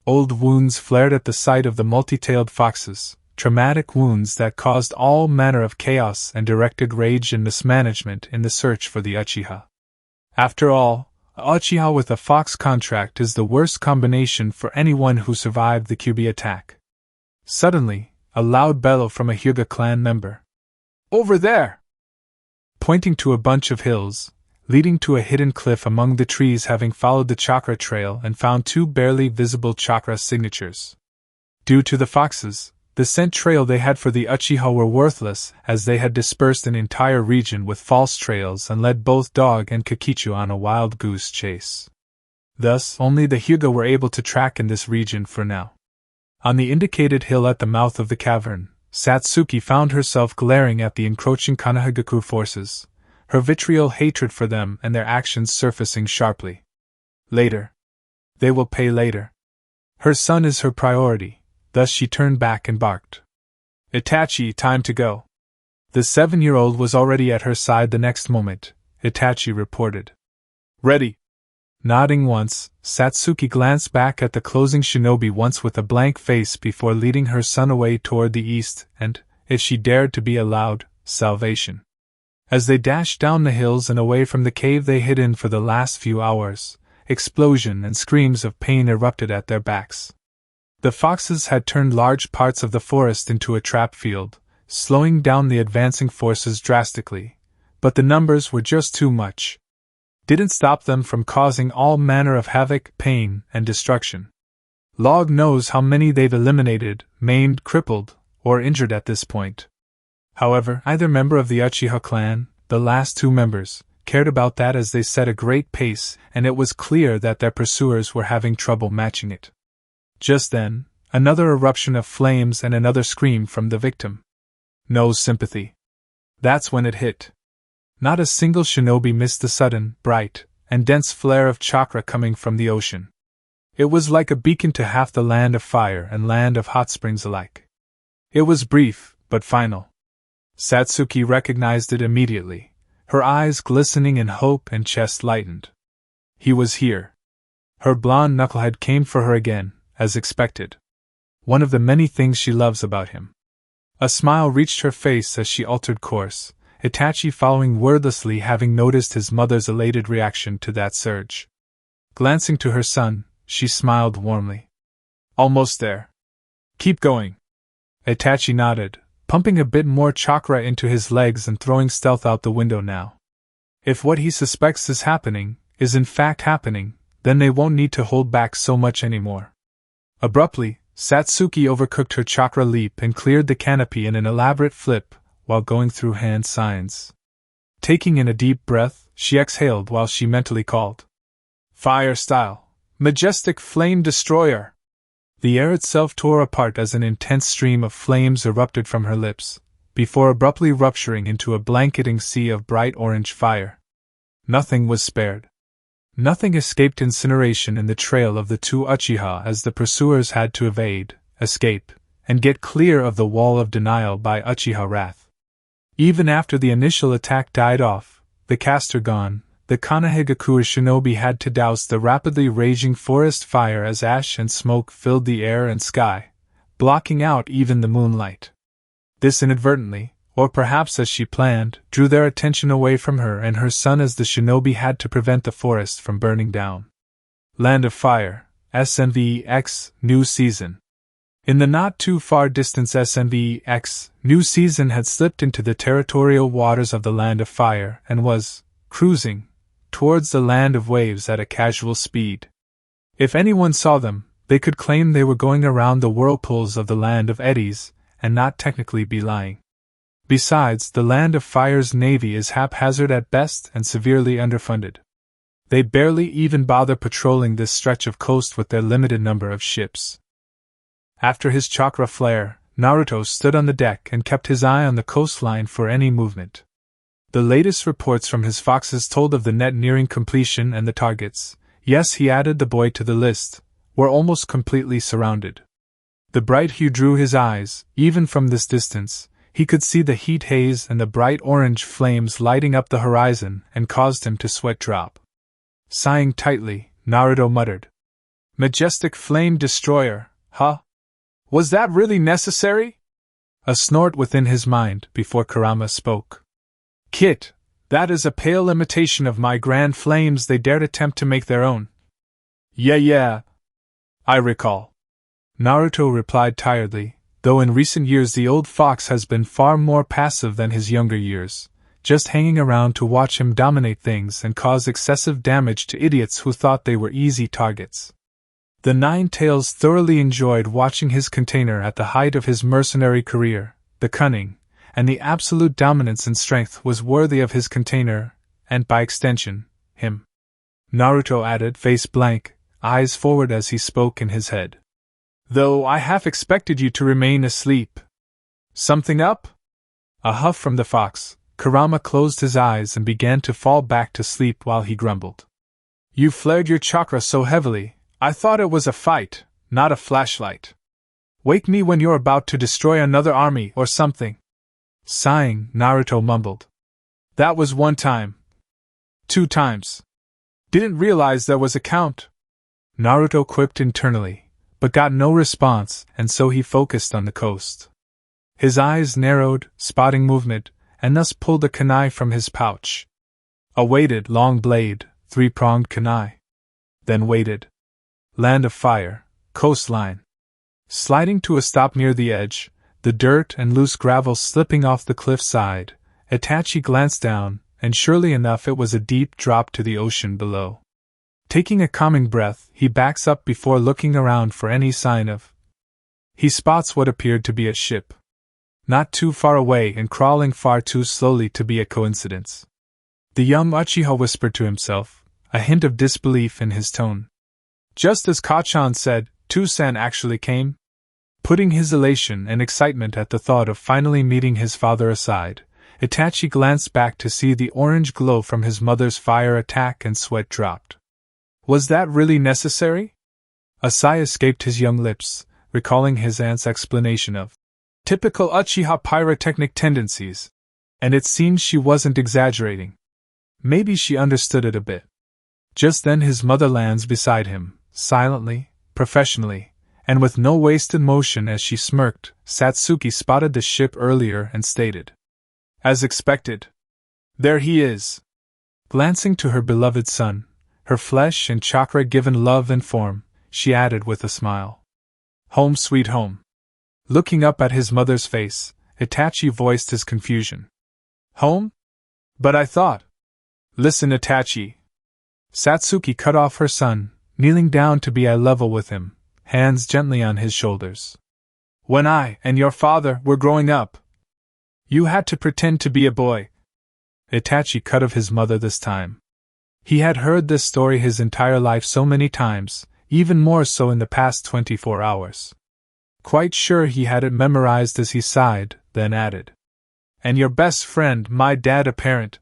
Old wounds flared at the sight of the multi-tailed foxes, traumatic wounds that caused all manner of chaos and directed rage and mismanagement in the search for the Uchiha. After all, a Uchiha with a fox contract is the worst combination for anyone who survived the Kyuubi attack. Suddenly, a loud bellow from a Hyuga clan member. Over there! Pointing to a bunch of hills, leading to a hidden cliff among the trees, having followed the chakra trail and found 2 barely visible chakra signatures. Due to the foxes, the scent trail they had for the Uchiha were worthless, as they had dispersed an entire region with false trails and led both dog and Kakichu on a wild goose chase. Thus, only the Hyuga were able to track in this region for now. On the indicated hill at the mouth of the cavern, Satsuki found herself glaring at the encroaching Konohagakure forces, her vitriol hatred for them and their actions surfacing sharply. Later. They will pay later. Her son is her priority, thus she turned back and barked. Itachi, time to go. The 7-year-old was already at her side the next moment, Itachi reported. Ready. Nodding once, Satsuki glanced back at the closing shinobi once with a blank face before leading her son away toward the east and, if she dared to be allowed, salvation. As they dashed down the hills and away from the cave they hid in for the last few hours, explosion and screams of pain erupted at their backs. The foxes had turned large parts of the forest into a trap field, slowing down the advancing forces drastically, but the numbers were just too much. Didn't stop them from causing all manner of havoc, pain, and destruction. Log knows how many they've eliminated, maimed, crippled, or injured at this point. However, neither member of the Uchiha clan, the last 2 members, cared about that as they set a great pace, and it was clear that their pursuers were having trouble matching it. Just then, another eruption of flames and another scream from the victim. No sympathy. That's when it hit. Not a single shinobi missed the sudden, bright, and dense flare of chakra coming from the ocean. It was like a beacon to half the land of fire and land of hot springs alike. It was brief, but final. Satsuki recognized it immediately, her eyes glistening in hope and chest lightened. He was here. Her blonde knucklehead came for her again, as expected. One of the many things she loves about him. A smile reached her face as she altered course, Itachi following wordlessly, having noticed his mother's elated reaction to that surge. Glancing to her son, she smiled warmly. Almost there. Keep going. Itachi nodded, pumping a bit more chakra into his legs and throwing stealth out the window now. If what he suspects is happening, is in fact happening, then they won't need to hold back so much anymore. Abruptly, Satsuki overcooked her chakra leap and cleared the canopy in an elaborate flip, while going through hand signs. Taking in a deep breath, she exhaled while she mentally called. Fire style! Majestic flame destroyer! The air itself tore apart as an intense stream of flames erupted from her lips, before abruptly rupturing into a blanketing sea of bright orange fire. Nothing was spared. Nothing escaped incineration in the trail of the 2 Uchiha as the pursuers had to evade, escape, and get clear of the wall of denial by Uchiha wrath. Even after the initial attack died off, the caster gone, the Konohagakure shinobi had to douse the rapidly raging forest fire as ash and smoke filled the air and sky, blocking out even the moonlight. This inadvertently, or perhaps as she planned, drew their attention away from her and her son as the shinobi had to prevent the forest from burning down. Land of Fire, SNVX, New Season. In the not-too-far-distance SNVX, New Season had slipped into the territorial waters of the Land of Fire and was, cruising, towards the Land of Waves at a casual speed. If anyone saw them, they could claim they were going around the whirlpools of the Land of Eddies, and not technically be lying. Besides, the Land of Fire's navy is haphazard at best and severely underfunded. They barely even bother patrolling this stretch of coast with their limited number of ships. After his chakra flare, Naruto stood on the deck and kept his eye on the coastline for any movement. The latest reports from his foxes told of the net nearing completion and the targets, yes, he added the boy to the list, were almost completely surrounded. The bright hue drew his eyes, even from this distance. He could see the heat haze and the bright orange flames lighting up the horizon and caused him to sweat drop. Sighing tightly, Naruto muttered, "Majestic flame destroyer, huh? Was that really necessary?" A snort within his mind before Kurama spoke. "Kit, that is a pale imitation of my grand flames they dared attempt to make their own." Yeah, I recall." Naruto replied tiredly, though in recent years the old fox has been far more passive than his younger years, just hanging around to watch him dominate things and cause excessive damage to idiots who thought they were easy targets. The Nine-Tails thoroughly enjoyed watching his container at the height of his mercenary career. The cunning, and the absolute dominance and strength was worthy of his container, and by extension, him. Naruto added, face blank, eyes forward as he spoke in his head. "Though I half expected you to remain asleep. Something up?" A huff from the fox, Kurama closed his eyes and began to fall back to sleep while he grumbled. "You flared your chakra so heavily, I thought it was a fight, not a flashlight. Wake me when you're about to destroy another army or something." Sighing, Naruto mumbled. That was 1 time. 2 times. Didn't realize there was a count. Naruto quipped internally, but got no response, and so he focused on the coast. His eyes narrowed, spotting movement, and thus pulled a kunai from his pouch. A weighted, long blade, 3-pronged kunai. Then waited. Land of fire, coastline. Sliding to a stop near the edge, the dirt and loose gravel slipping off the cliff side, Itachi glanced down, and surely enough it was a deep drop to the ocean below. Taking a calming breath, he backs up before looking around for any sign of. He spots what appeared to be a ship. Not too far away and crawling far too slowly to be a coincidence. The young Uchiha whispered to himself, a hint of disbelief in his tone. Just as Kachan said, Tusan actually came? Putting his elation and excitement at the thought of finally meeting his father aside, Itachi glanced back to see the orange glow from his mother's fire attack and sweat dropped. Was that really necessary? A sigh escaped his young lips, recalling his aunt's explanation of typical Uchiha pyrotechnic tendencies, and it seemed she wasn't exaggerating. Maybe she understood it a bit. Just then his mother lands beside him, silently, professionally, and with no wasted motion as she smirked. Satsuki spotted the ship earlier and stated, as expected. There he is. Glancing to her beloved son, her flesh and chakra given love and form, she added with a smile. Home sweet home. Looking up at his mother's face, Itachi voiced his confusion. Home? But I thought. Listen, Itachi. Satsuki cut off her son, kneeling down to be eye level with him, hands gently on his shoulders. When I and your father were growing up, you had to pretend to be a boy. Itachi cut of his mother this time. He had heard this story his entire life so many times, even more so in the past 24 hours. Quite sure he had it memorized as he sighed, then added. And your best friend, my dad, a parent.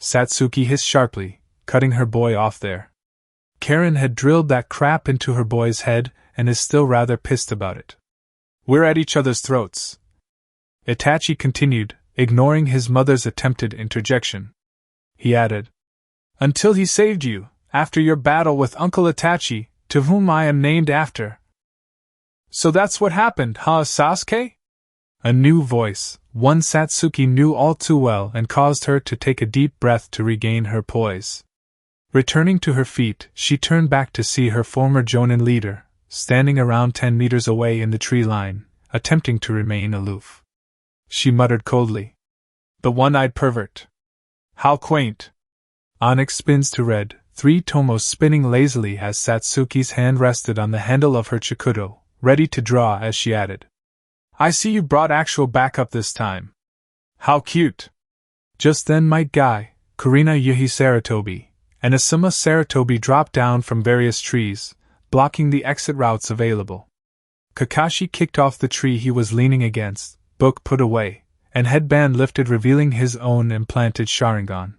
Satsuki hissed sharply, cutting her boy off there. Karen had drilled that crap into her boy's head and is still rather pissed about it. We're at each other's throats. Itachi continued, ignoring his mother's attempted interjection. He added, until he saved you, after your battle with Uncle Itachi, to whom I am named after. So that's what happened, huh, Sasuke? A new voice, one Satsuki knew all too well, and caused her to take a deep breath to regain her poise. Returning to her feet, she turned back to see her former Jonin leader, standing around 10 meters away in the tree line, attempting to remain aloof. She muttered coldly. The one-eyed pervert. How quaint. Onyx spins to red, 3 tomos spinning lazily as Satsuki's hand rested on the handle of her chikudo, ready to draw as she added. I see you brought actual backup this time. How cute. Just then Might Guy, Kurina Yuhi Saratobi, and Asuma Saratobi dropped down from various trees, blocking the exit routes available. Kakashi kicked off the tree he was leaning against, book put away, and headband lifted revealing his own implanted Sharingan.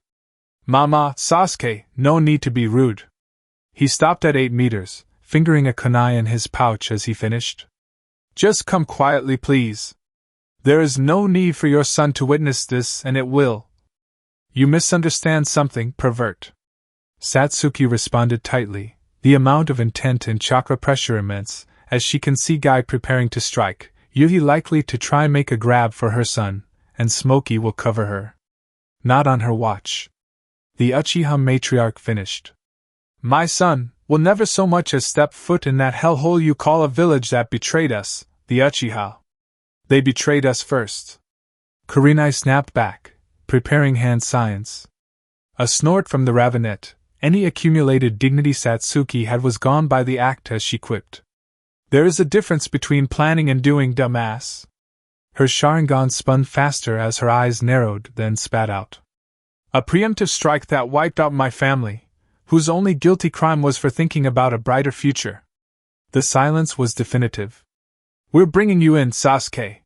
Mama, Sasuke, no need to be rude. He stopped at 8 meters, fingering a kunai in his pouch as he finished. Just come quietly, please. There is no need for your son to witness this, and it will. You misunderstand something, pervert. Satsuki responded tightly, the amount of intent and chakra pressure immense, as she can see Guy preparing to strike, Yuhi likely to try make a grab for her son, and Smokey will cover her. Not on her watch. The Uchiha matriarch finished. My son will never so much as step foot in that hellhole you call a village that betrayed us, the Uchiha. They betrayed us first. Kurenai snapped back, preparing hand signs. A snort from the ravenet, any accumulated dignity Satsuki had was gone by the act as she quipped. There is a difference between planning and doing, dumbass. Her Sharingan spun faster as her eyes narrowed, then spat out. A preemptive strike that wiped out my family, whose only guilty crime was for thinking about a brighter future. The silence was definitive. We're bringing you in, Sasuke.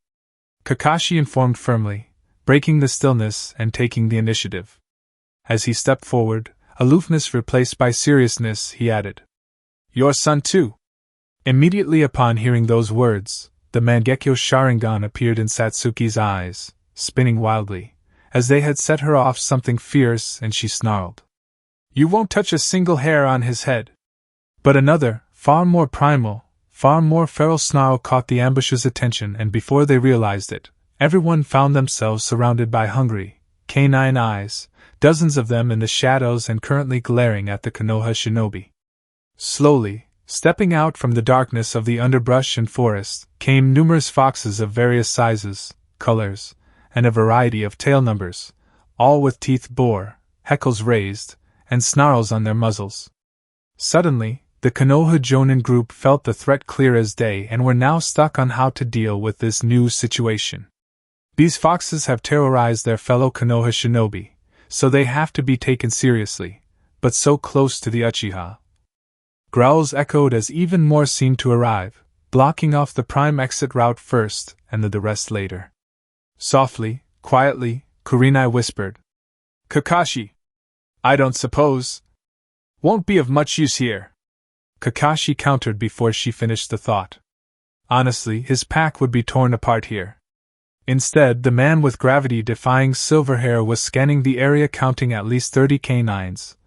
Kakashi informed firmly, breaking the stillness and taking the initiative. As he stepped forward, aloofness replaced by seriousness, he added. Your son too. Immediately upon hearing those words, the Mangekyo Sharingan appeared in Satsuki's eyes, spinning wildly, as they had set her off something fierce, and she snarled. You won't touch a single hair on his head. But another, far more primal, far more feral snarl caught the ambushers' attention, and before they realized it, everyone found themselves surrounded by hungry, canine eyes, dozens of them in the shadows and currently glaring at the Konoha shinobi. Slowly, stepping out from the darkness of the underbrush and forest, came numerous foxes of various sizes, colors, and a variety of tail numbers, all with teeth bore, hackles raised, and snarls on their muzzles. Suddenly, the Konoha Jonin group felt the threat clear as day and were now stuck on how to deal with this new situation. These foxes have terrorized their fellow Konoha shinobi, so they have to be taken seriously, but so close to the Uchiha. Growls echoed as even more seemed to arrive, blocking off the prime exit route first and the rest later. Softly, quietly, Kurenai whispered, Kakashi! I don't suppose. Won't be of much use here. Kakashi countered before she finished the thought. Honestly, his pack would be torn apart here. Instead, the man with gravity-defying silver hair was scanning the area, counting at least 30 canines,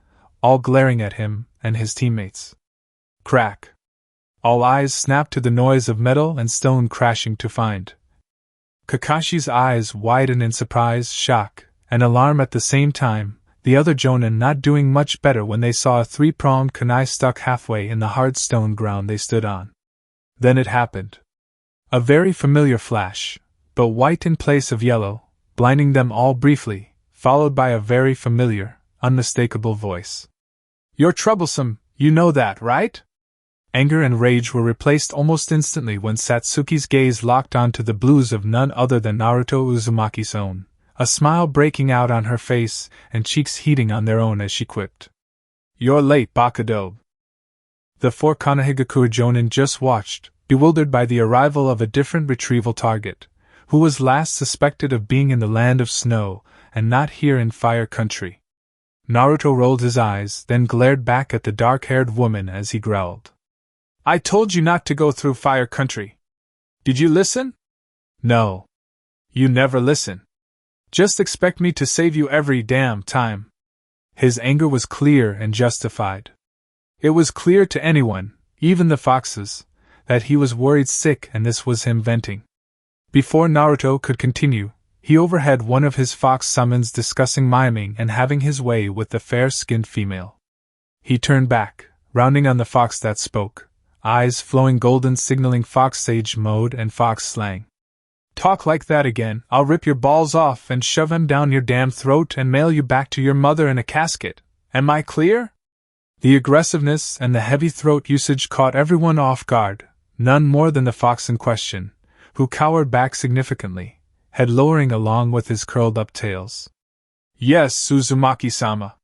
all glaring at him and his teammates. Crack! All eyes snapped to the noise of metal and stone crashing to find. Kakashi's eyes widened in surprise, shock, and alarm at the same time, the other Jonin not doing much better when they saw a three-pronged kunai stuck halfway in the hard stone ground they stood on. Then it happened. A very familiar flash, but white in place of yellow, blinding them all briefly, followed by a very familiar, unmistakable voice. You're troublesome, you know that, right? Anger and rage were replaced almost instantly when Satsuki's gaze locked onto the blues of none other than Naruto Uzumaki's own, a smile breaking out on her face and cheeks heating on their own as she quipped. You're late, Bakudo. The four Konohagakure Jonin just watched, bewildered by the arrival of a different retrieval target, who was last suspected of being in the land of snow and not here in Fire Country. Naruto rolled his eyes, then glared back at the dark-haired woman as he growled. I told you not to go through Fire Country. Did you listen? No. You never listen. Just expect me to save you every damn time. His anger was clear and justified. It was clear to anyone, even the foxes, that he was worried sick and this was him venting. Before Naruto could continue, he overheard one of his fox summons discussing miming and having his way with the fair-skinned female. He turned back, rounding on the fox that spoke, eyes flowing golden signaling fox sage mode and fox slang. Talk like that again, I'll rip your balls off and shove them down your damn throat and mail you back to your mother in a casket. Am I clear? The aggressiveness and the heavy throat usage caught everyone off guard, none more than the fox in question, who cowered back significantly, head lowering along with his curled-up tails. Yes, Uzumaki-sama.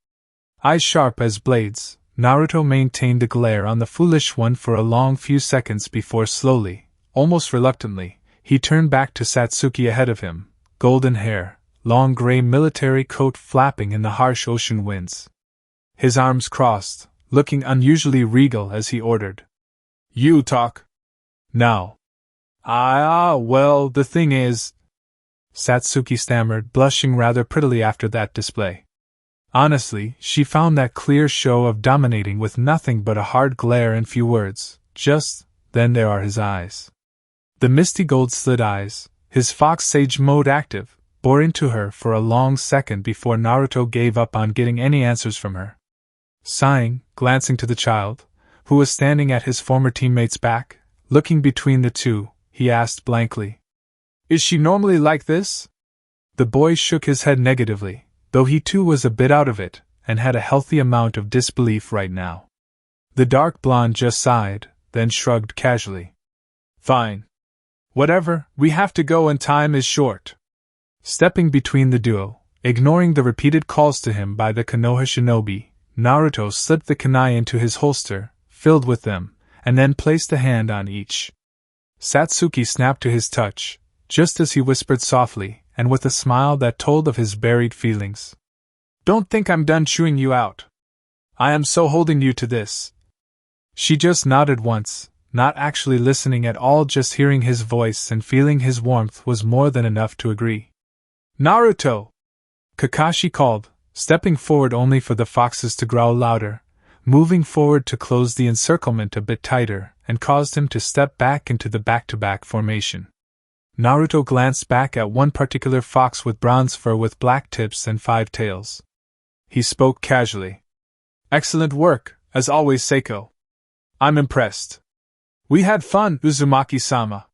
Eyes sharp as blades, Naruto maintained a glare on the foolish one for a long few seconds before slowly, almost reluctantly, he turned back to Satsuki ahead of him, golden hair, long gray military coat flapping in the harsh ocean winds. His arms crossed, looking unusually regal as he ordered. You talk. Now. Well, the thing is, Satsuki stammered, blushing rather prettily after that display. Honestly, she found that clear show of dominating with nothing but a hard glare and few words. Just then there are his eyes. The misty gold slit eyes, his fox sage mode active, bore into her for a long second before Naruto gave up on getting any answers from her. Sighing, glancing to the child, who was standing at his former teammate's back, looking between the two, he asked blankly, Is she normally like this? The boy shook his head negatively, though he too was a bit out of it, and had a healthy amount of disbelief right now. The dark blonde just sighed, then shrugged casually. Fine. Whatever, we have to go and time is short. Stepping between the duo, ignoring the repeated calls to him by the Konoha shinobi, Naruto slipped the kunai into his holster, filled with them, and then placed a hand on each. Satsuki snapped to his touch, just as he whispered softly, and with a smile that told of his buried feelings. Don't think I'm done chewing you out. I am so holding you to this. She just nodded once, not actually listening at all, just hearing his voice and feeling his warmth was more than enough to agree. "Naruto!" Kakashi called, stepping forward only for the foxes to growl louder, moving forward to close the encirclement a bit tighter, and caused him to step back into the back-to-back formation. Naruto glanced back at one particular fox with bronze fur with black tips and 5 tails. He spoke casually. "Excellent work, as always, Seiko. I'm impressed." "We had fun, Uzumaki-sama,"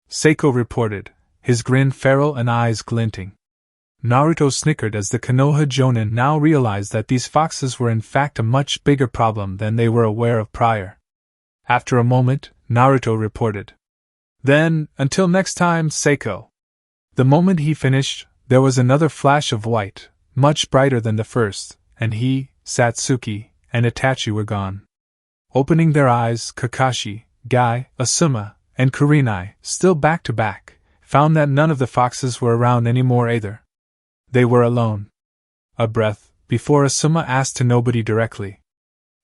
Seiko reported, his grin feral and eyes glinting. Naruto snickered as the Konoha Jonin now realized that these foxes were in fact a much bigger problem than they were aware of prior. After a moment, Naruto reported, "Then, until next time, Seiko." The moment he finished, there was another flash of white, much brighter than the first, and he, Satsuki, and Itachi were gone. Opening their eyes, Kakashi, Guy, Asuma, and Kurenai, still back to back, found that none of the foxes were around anymore either. They were alone. A breath, before Asuma asked to nobody directly,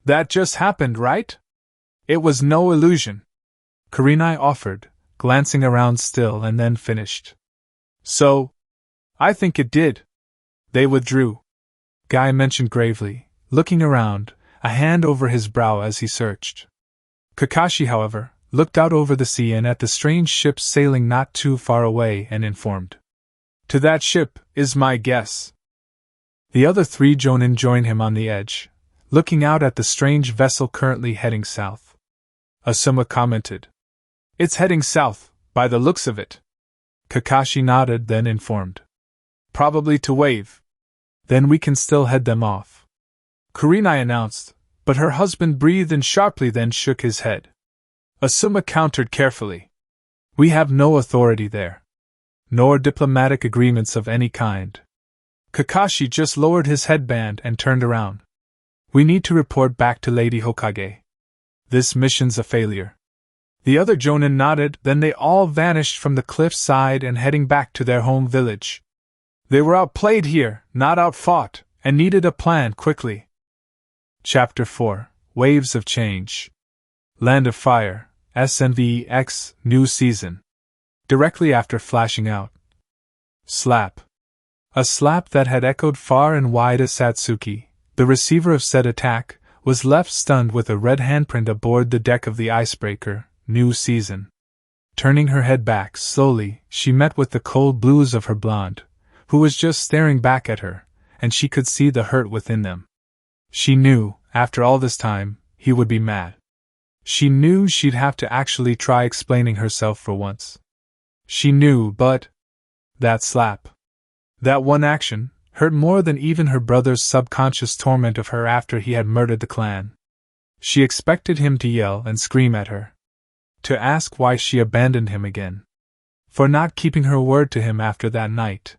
"That just happened, right? It was no illusion?" Kurenai offered, glancing around still, and then finished, "So, I think it did." They withdrew. Guy mentioned gravely, looking around, a hand over his brow as he searched. Kakashi, however, looked out over the sea and at the strange ship sailing not too far away and informed, "To that ship, is my guess." The other 3 Jonin joined him on the edge, looking out at the strange vessel currently heading south. Asuma commented, "It's heading south, by the looks of it." Kakashi nodded, then informed, "Probably to wave. Then we can still head them off," Kurenai announced, but her husband breathed in sharply, then shook his head. Asuma countered carefully, "We have no authority there. Nor diplomatic agreements of any kind." Kakashi just lowered his headband and turned around. "We need to report back to Lady Hokage. This mission's a failure." The other Jonin nodded, then they all vanished from the cliff side and heading back to their home village. They were outplayed here, not outfought, and needed a plan quickly. Chapter 4: Waves of Change. Land of Fire, SNVX, New Season. Directly after flashing out. Slap. A slap that had echoed far and wide as Satsuki, the receiver of said attack, was left stunned with a red handprint aboard the deck of the icebreaker, New Season. Turning her head back slowly, she met with the cold blues of her blonde, who was just staring back at her, and she could see the hurt within them. She knew, after all this time, he would be mad. She knew she'd have to actually try explaining herself for once. She knew, but that slap, that one action, hurt more than even her brother's subconscious torment of her after he had murdered the clan. She expected him to yell and scream at her, to ask why she abandoned him again, for not keeping her word to him after that night.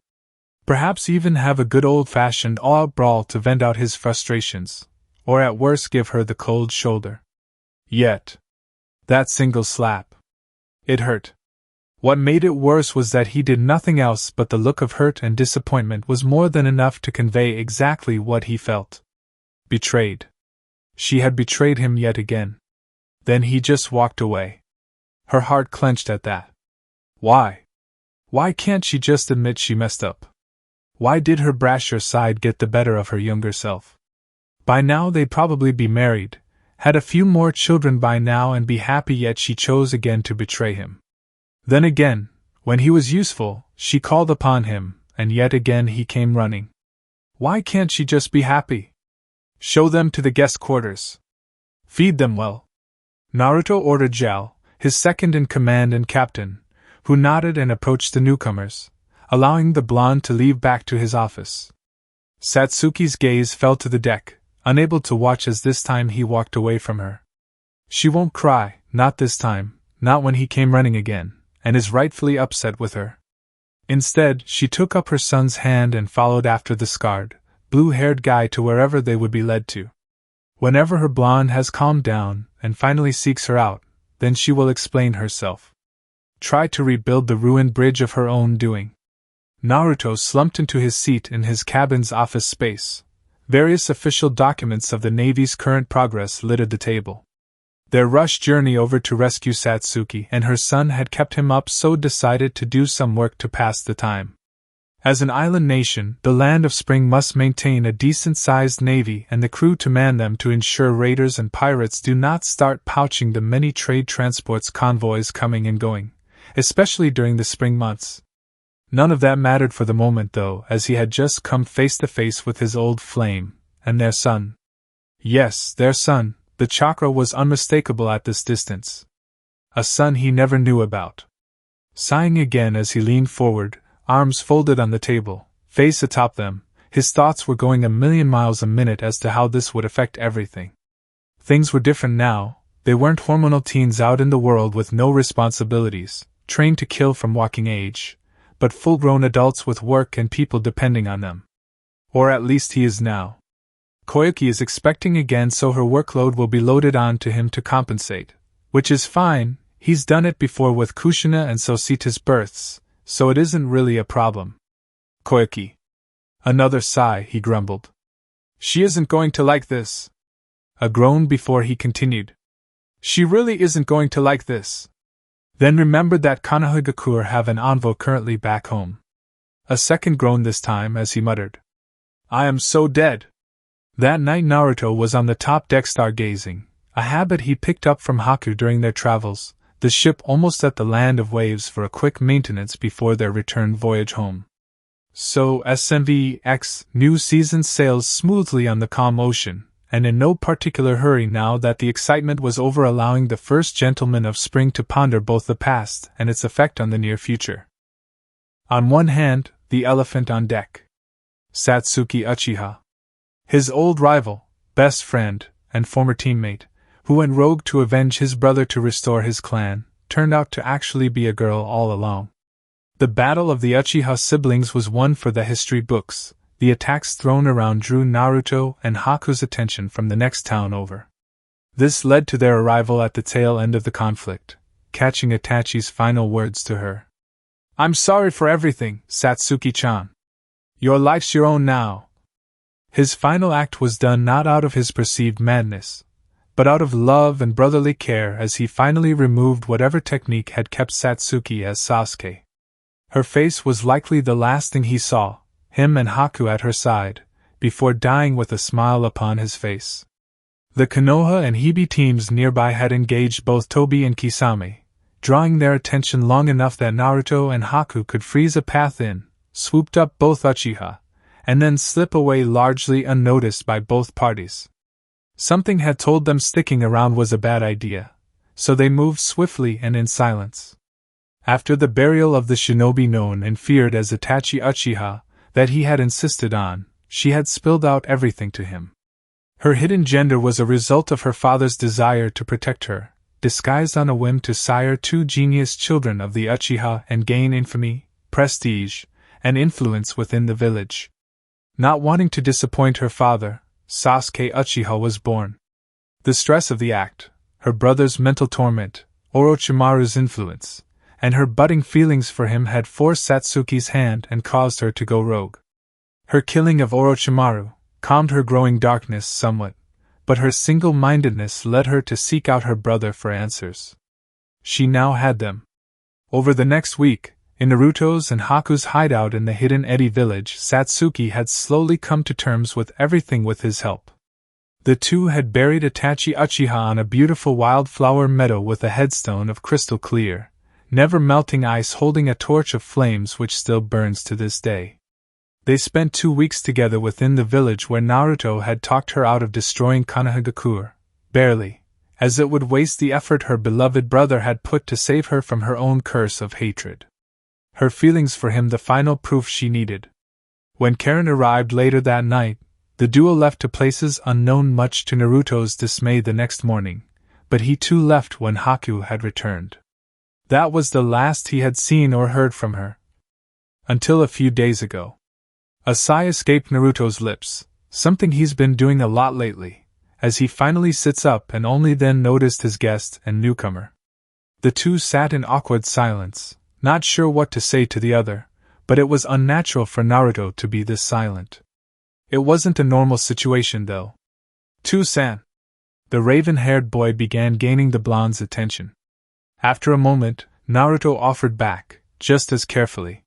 Perhaps even have a good old-fashioned all-out brawl to vent out his frustrations, or at worst give her the cold shoulder. Yet, that single slap, it hurt. What made it worse was that he did nothing else, but the look of hurt and disappointment was more than enough to convey exactly what he felt. Betrayed. She had betrayed him yet again. Then he just walked away. Her heart clenched at that. Why? Why can't she just admit she messed up? Why did her brasher side get the better of her younger self? By now they'd probably be married, had a few more children by now and be happy, yet she chose again to betray him. Then again, when he was useful, she called upon him, and yet again he came running. Why can't she just be happy? Show them to the guest quarters. Feed them well. Naruto ordered Jal, his second-in-command and captain, who nodded and approached the newcomers, allowing the blonde to leave back to his office. Satsuki's gaze fell to the deck, unable to watch as this time he walked away from her. She won't cry, not this time, not when he came running again, and is rightfully upset with her. Instead, she took up her son's hand and followed after the scarred, blue-haired guy to wherever they would be led to. Whenever her blonde has calmed down and finally seeks her out, then she will explain herself. Try to rebuild the ruined bridge of her own doing. Naruto slumped into his seat in his cabin's office space. Various official documents of the Navy's current progress littered the table. Their rush journey over to rescue Satsuki and her son had kept him up, so decided to do some work to pass the time. As an island nation, the Land of Spring must maintain a decent-sized navy and the crew to man them to ensure raiders and pirates do not start poaching the many trade transports convoys coming and going, especially during the spring months. None of that mattered for the moment, though, as he had just come face to face with his old flame, and their son. Yes, their son. The chakra was unmistakable at this distance. A son he never knew about. Sighing again as he leaned forward, arms folded on the table, face atop them, his thoughts were going a million miles a minute as to how this would affect everything. Things were different now. They weren't hormonal teens out in the world with no responsibilities, trained to kill from walking age, but full-grown adults with work and people depending on them. Or at least he is now. Koyuki is expecting again, so her workload will be loaded on to him to compensate, which is fine. He's done it before with Kushina and Sosita's births, so it isn't really a problem. Koyuki. Another sigh, he grumbled. She isn't going to like this. A groan before he continued. She really isn't going to like this. Then remembered that Konohagakure have an envoy currently back home. A second groan this time as he muttered. I am so dead. That night Naruto was on the top deck stargazing, a habit he picked up from Haku during their travels, the ship almost at the land of waves for a quick maintenance before their return voyage home. So SMVX new season sails smoothly on the calm ocean, and in no particular hurry now that the excitement was over, allowing the first gentleman of spring to ponder both the past and its effect on the near future. On one hand, the elephant on deck. Satsuki Uchiha. His old rival, best friend, and former teammate, who went rogue to avenge his brother to restore his clan, turned out to actually be a girl all along. The battle of the Uchiha siblings was one for the history books. The attacks thrown around drew Naruto and Haku's attention from the next town over. This led to their arrival at the tail end of the conflict, catching Itachi's final words to her. I'm sorry for everything, Satsuki-chan. Your life's your own now. His final act was done not out of his perceived madness, but out of love and brotherly care as he finally removed whatever technique had kept Satsuki as Sasuke. Her face was likely the last thing he saw, him and Haku at her side, before dying with a smile upon his face. The Konoha and Hibi teams nearby had engaged both Tobi and Kisame, drawing their attention long enough that Naruto and Haku could freeze a path in, swooped up both Uchiha, and then slip away largely unnoticed by both parties. Something had told them sticking around was a bad idea, so they moved swiftly and in silence. After the burial of the shinobi known and feared as Itachi Uchiha, that he had insisted on, she had spilled out everything to him. Her hidden gender was a result of her father's desire to protect her, disguised on a whim to sire two genius children of the Uchiha and gain infamy, prestige, and influence within the village. Not wanting to disappoint her father, Sasuke Uchiha was born. The stress of the act, her brother's mental torment, Orochimaru's influence, and her budding feelings for him had forced Satsuki's hand and caused her to go rogue. Her killing of Orochimaru calmed her growing darkness somewhat, but her single-mindedness led her to seek out her brother for answers. She now had them. Over the next week, in Naruto's and Haku's hideout in the hidden Edi village, Satsuki had slowly come to terms with everything with his help. The two had buried Itachi Uchiha on a beautiful wildflower meadow with a headstone of crystal clear, never-melting ice holding a torch of flames which still burns to this day. They spent 2 weeks together within the village where Naruto had talked her out of destroying Konohagakure, barely, as it would waste the effort her beloved brother had put to save her from her own curse of hatred. Her feelings for him the final proof she needed. When Karen arrived later that night, the duo left to places unknown, much to Naruto's dismay the next morning, but he too left when Haku had returned. That was the last he had seen or heard from her. Until a few days ago. A sigh escaped Naruto's lips, something he's been doing a lot lately, as he finally sits up and only then noticed his guest and newcomer. The two sat in awkward silence, not sure what to say to the other, but it was unnatural for Naruto to be this silent. It wasn't a normal situation though. "To-san." The raven-haired boy began gaining the blonde's attention. After a moment, Naruto offered back, just as carefully.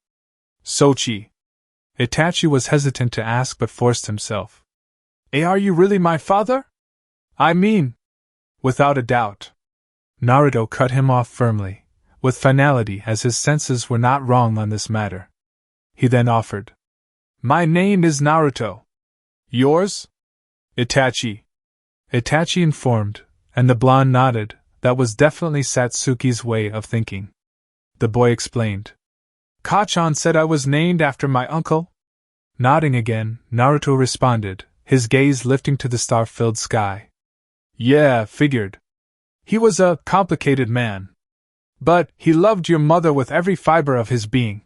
Sochi. Itachi was hesitant to ask but forced himself. Are you really my father? I mean, without a doubt. Naruto cut him off firmly, with finality as his senses were not wrong on this matter. He then offered. My name is Naruto. Yours? Itachi. Itachi informed, and the blonde nodded. That was definitely Satsuki's way of thinking. The boy explained. Kachan said I was named after my uncle? Nodding again, Naruto responded, his gaze lifting to the star-filled sky. Yeah, figured. He was a complicated man. But he loved your mother with every fiber of his being.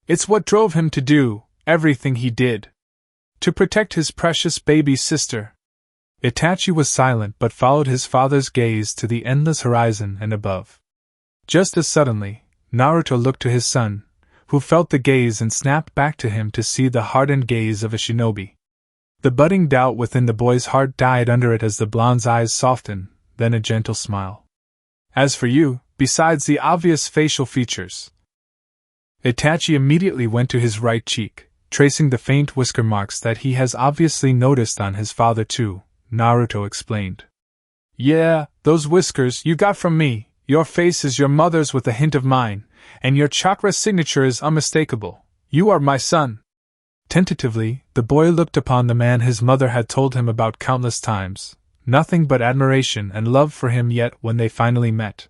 It's what drove him to do everything he did. To protect his precious baby sister. Itachi was silent but followed his father's gaze to the endless horizon and above. Just as suddenly, Naruto looked to his son, who felt the gaze and snapped back to him to see the hardened gaze of a shinobi. The budding doubt within the boy's heart died under it as the blonde's eyes softened, then a gentle smile. As for you, besides the obvious facial features. Itachi immediately went to his right cheek, tracing the faint whisker marks that he has obviously noticed on his father too, Naruto explained. Yeah, those whiskers you got from me, your face is your mother's with a hint of mine, and your chakra signature is unmistakable. You are my son. Tentatively, the boy looked upon the man his mother had told him about countless times, nothing but admiration and love for him. Yet when they finally met,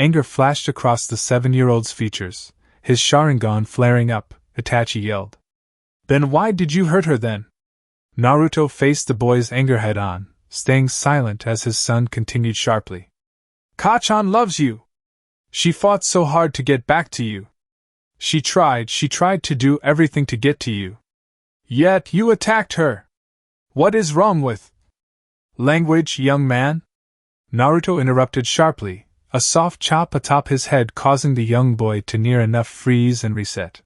anger flashed across the 7-year-old's features, his Sharingan flaring up. Itachi yelled. Then why did you hurt her then? Naruto faced the boy's anger head on, staying silent as his son continued sharply. Kachan loves you. She fought so hard to get back to you. She tried to do everything to get to you. Yet you attacked her. What is wrong with language, young man? Naruto interrupted sharply, a soft chop atop his head causing the young boy to near enough freeze and reset.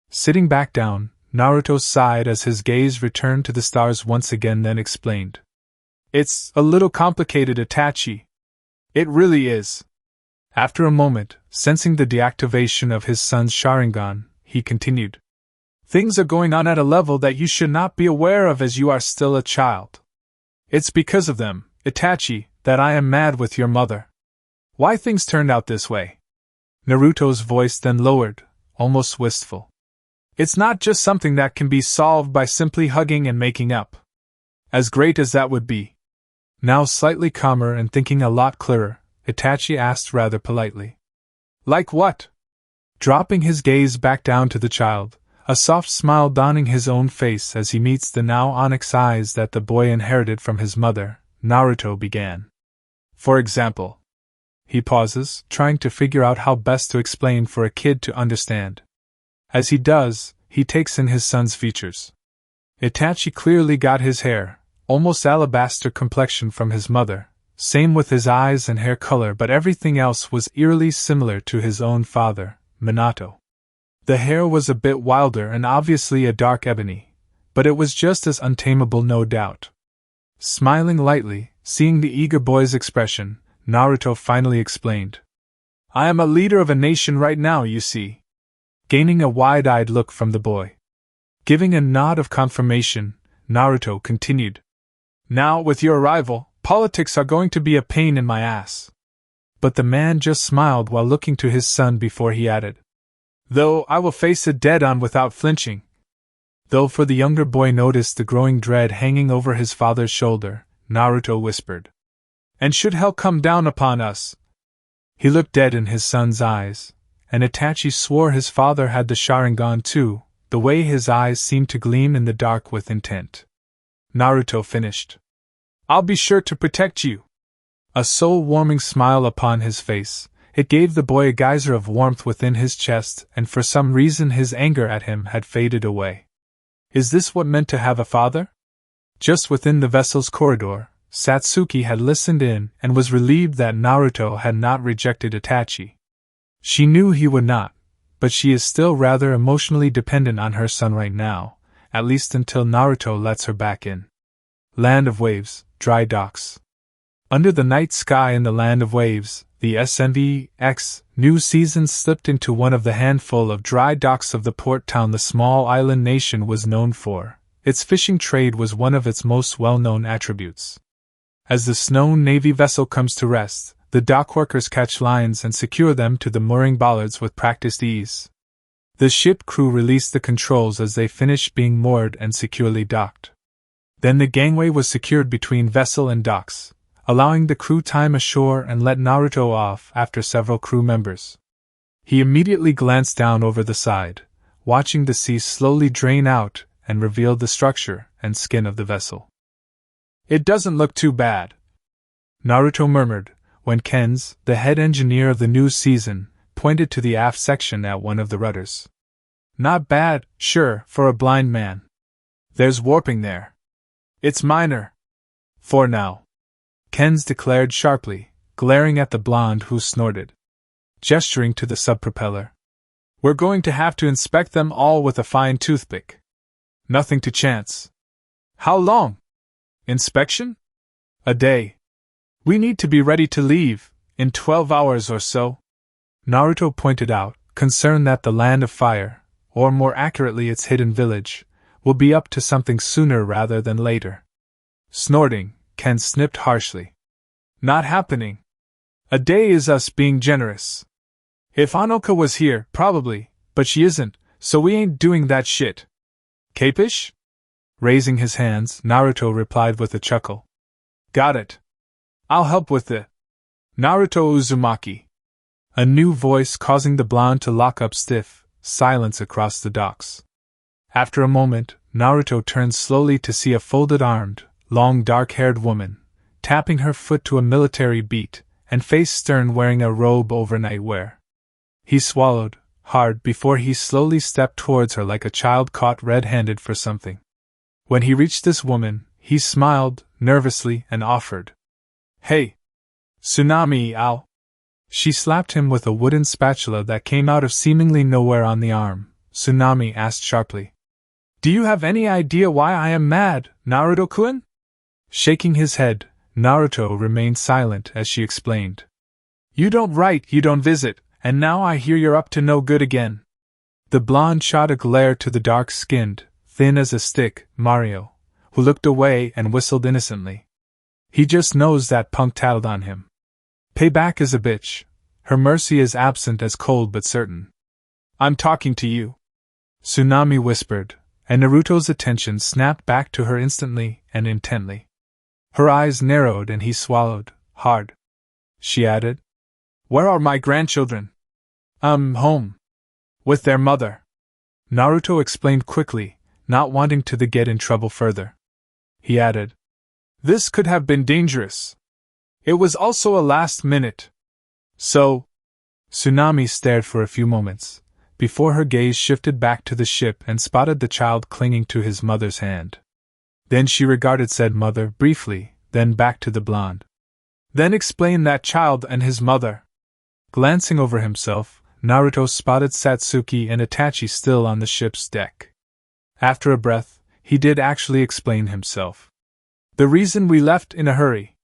Sitting back down, Naruto sighed as his gaze returned to the stars once again, then explained. It's a little complicated, Itachi. It really is. After a moment, sensing the deactivation of his son's Sharingan, he continued. Things are going on at a level that you should not be aware of as you are still a child. It's because of them, Itachi, that I am mad with your mother. Why things turned out this way? Naruto's voice then lowered, almost wistful. It's not just something that can be solved by simply hugging and making up. As great as that would be. Now slightly calmer and thinking a lot clearer, Itachi asked rather politely. Like what? Dropping his gaze back down to the child, a soft smile donning his own face as he meets the now onyx eyes that the boy inherited from his mother, Naruto began. For example. He pauses, trying to figure out how best to explain for a kid to understand. As he does, he takes in his son's features. Itachi clearly got his hair, almost alabaster complexion from his mother, same with his eyes and hair color, but everything else was eerily similar to his own father, Minato. The hair was a bit wilder and obviously a dark ebony, but it was just as untamable, no doubt. Smiling lightly, seeing the eager boy's expression, Naruto finally explained. I am a leader of a nation right now, you see. Gaining a wide-eyed look from the boy. Giving a nod of confirmation, Naruto continued. Now, with your arrival, politics are going to be a pain in my ass. But the man just smiled while looking to his son before he added. Though I will face it dead-on without flinching. Though for the younger boy noticed the growing dread hanging over his father's shoulder, Naruto whispered. And should hell come down upon us? He looked dead in his son's eyes, and Itachi swore his father had the Sharingan too, the way his eyes seemed to gleam in the dark with intent. Naruto finished. I'll be sure to protect you. A soul-warming smile upon his face, it gave the boy a geyser of warmth within his chest, and for some reason his anger at him had faded away. Is this what meant to have a father? Just within the vessel's corridor, Satsuki had listened in and was relieved that Naruto had not rejected Itachi. She knew he would not, but she is still rather emotionally dependent on her son right now, at least until Naruto lets her back in. Land of waves, dry docks. Under the night sky in the land of waves, the SNVX new season slipped into one of the handful of dry docks of the port town the small island nation was known for. Its fishing trade was one of its most well-known attributes. As the Snow Navy vessel comes to rest, the dockworkers catch lines and secure them to the mooring bollards with practiced ease. The ship crew release the controls as they finish being moored and securely docked. Then the gangway was secured between vessel and docks, allowing the crew time ashore and let Naruto off after several crew members. He immediately glanced down over the side, watching the sea slowly drain out and reveal the structure and skin of the vessel. "It doesn't look too bad," Naruto murmured, when Kenz, the head engineer of the new season, pointed to the aft section at one of the rudders. "Not bad, sure, for a blind man. There's warping there. It's minor. For now," Kenz declared sharply, glaring at the blonde who snorted. Gesturing to the sub-propeller. "We're going to have to inspect them all with a fine toothpick. Nothing to chance." "How long? Inspection?" "A day. We need to be ready to leave, in 12 hours or so," Naruto pointed out, concerned that the Land of Fire, or more accurately its hidden village, will be up to something sooner rather than later. Snorting, Ken snipped harshly. "Not happening. A day is us being generous. If Anoka was here, probably, but she isn't, so we ain't doing that shit. Capish?" Raising his hands, Naruto replied with a chuckle. "Got it. I'll help with it. Naruto Uzumaki." A new voice causing the blonde to lock up stiff silence across the docks. After a moment, Naruto turned slowly to see a folded-armed, long dark-haired woman, tapping her foot to a military beat, and face stern wearing a robe over nightwear. He swallowed hard before he slowly stepped towards her like a child caught red-handed for something. When he reached this woman, he smiled nervously and offered, "Hey! Tsunami, ow!" She slapped him with a wooden spatula that came out of seemingly nowhere on the arm. Tsunami asked sharply, "Do you have any idea why I am mad, Naruto-kun?" Shaking his head, Naruto remained silent as she explained. "You don't write, you don't visit, and now I hear you're up to no good again." The blonde shot a glare to the dark-skinned, thin as a stick, Mario, who looked away and whistled innocently. "He just knows that punk tattled on him. Payback is a bitch. Her mercy is absent as cold but certain." "I'm talking to you," Tsunami whispered, and Naruto's attention snapped back to her instantly and intently. Her eyes narrowed and he swallowed hard. She added, "Where are my grandchildren?" Home. With their mother," Naruto explained quickly, not wanting to get in trouble further. He added, "This could have been dangerous. It was also a last minute. So..." Tsunami stared for a few moments, before her gaze shifted back to the ship and spotted the child clinging to his mother's hand. Then she regarded said mother briefly, then back to the blonde. "Then explain that child and his mother." Glancing over himself, Naruto spotted Satsuki and Itachi still on the ship's deck. After a breath, he did actually explain himself. "The reason we left in a hurry."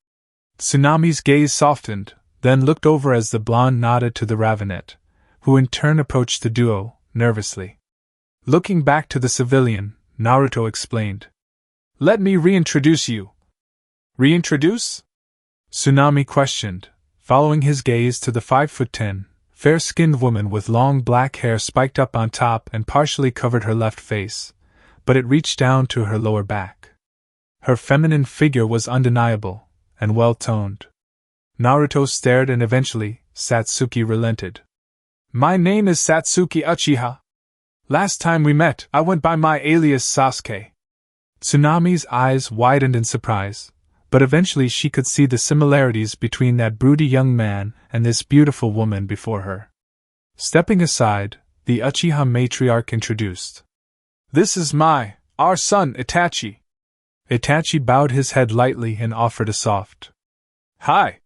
Tsunami's gaze softened, then looked over as the blonde nodded to the Ravenet, who in turn approached the duo, nervously. Looking back to the civilian, Naruto explained, "Let me reintroduce you." "Reintroduce?" Tsunami questioned, following his gaze to the 5'10", fair-skinned woman with long black hair spiked up on top and partially covered her left face, but it reached down to her lower back. Her feminine figure was undeniable, and well-toned. Naruto stared and eventually, Satsuki relented. "My name is Satsuki Uchiha. Last time we met, I went by my alias Sasuke." Tsunami's eyes widened in surprise, but eventually she could see the similarities between that broody young man and this beautiful woman before her. Stepping aside, the Uchiha matriarch introduced, "This is our son Itachi." Itachi bowed his head lightly and offered a soft, "Hi."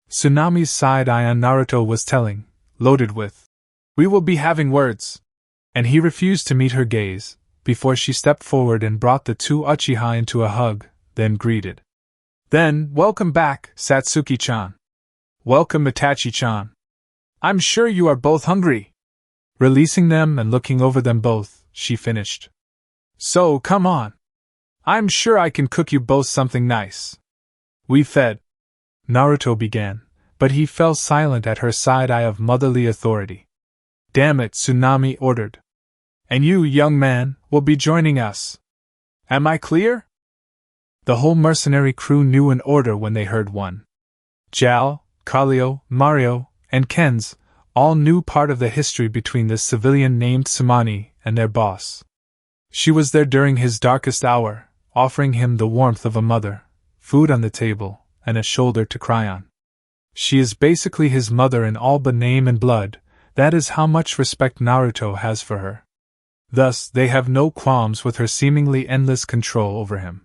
Tsunami's side eye on Naruto was telling, loaded with, "We will be having words," and he refused to meet her gaze, before she stepped forward and brought the two Uchiha into a hug, then greeted. Then, welcome back, Satsuki-chan. Welcome, Itachi-chan. I'm sure you are both hungry. Releasing them and looking over them both, she finished. So, come on. I'm sure I can cook you both something nice. We fed. Naruto began, but he fell silent at her side eye of motherly authority. Damn it, Tsunami ordered. And you, young man, will be joining us. Am I clear? The whole mercenary crew knew an order when they heard one. Jal, Kallio, Mario, and Ken's all knew part of the history between this civilian named Tsunami and their boss. She was there during his darkest hour, offering him the warmth of a mother, food on the table, and a shoulder to cry on. She is basically his mother in all but name and blood. That is how much respect Naruto has for her. Thus, they have no qualms with her seemingly endless control over him.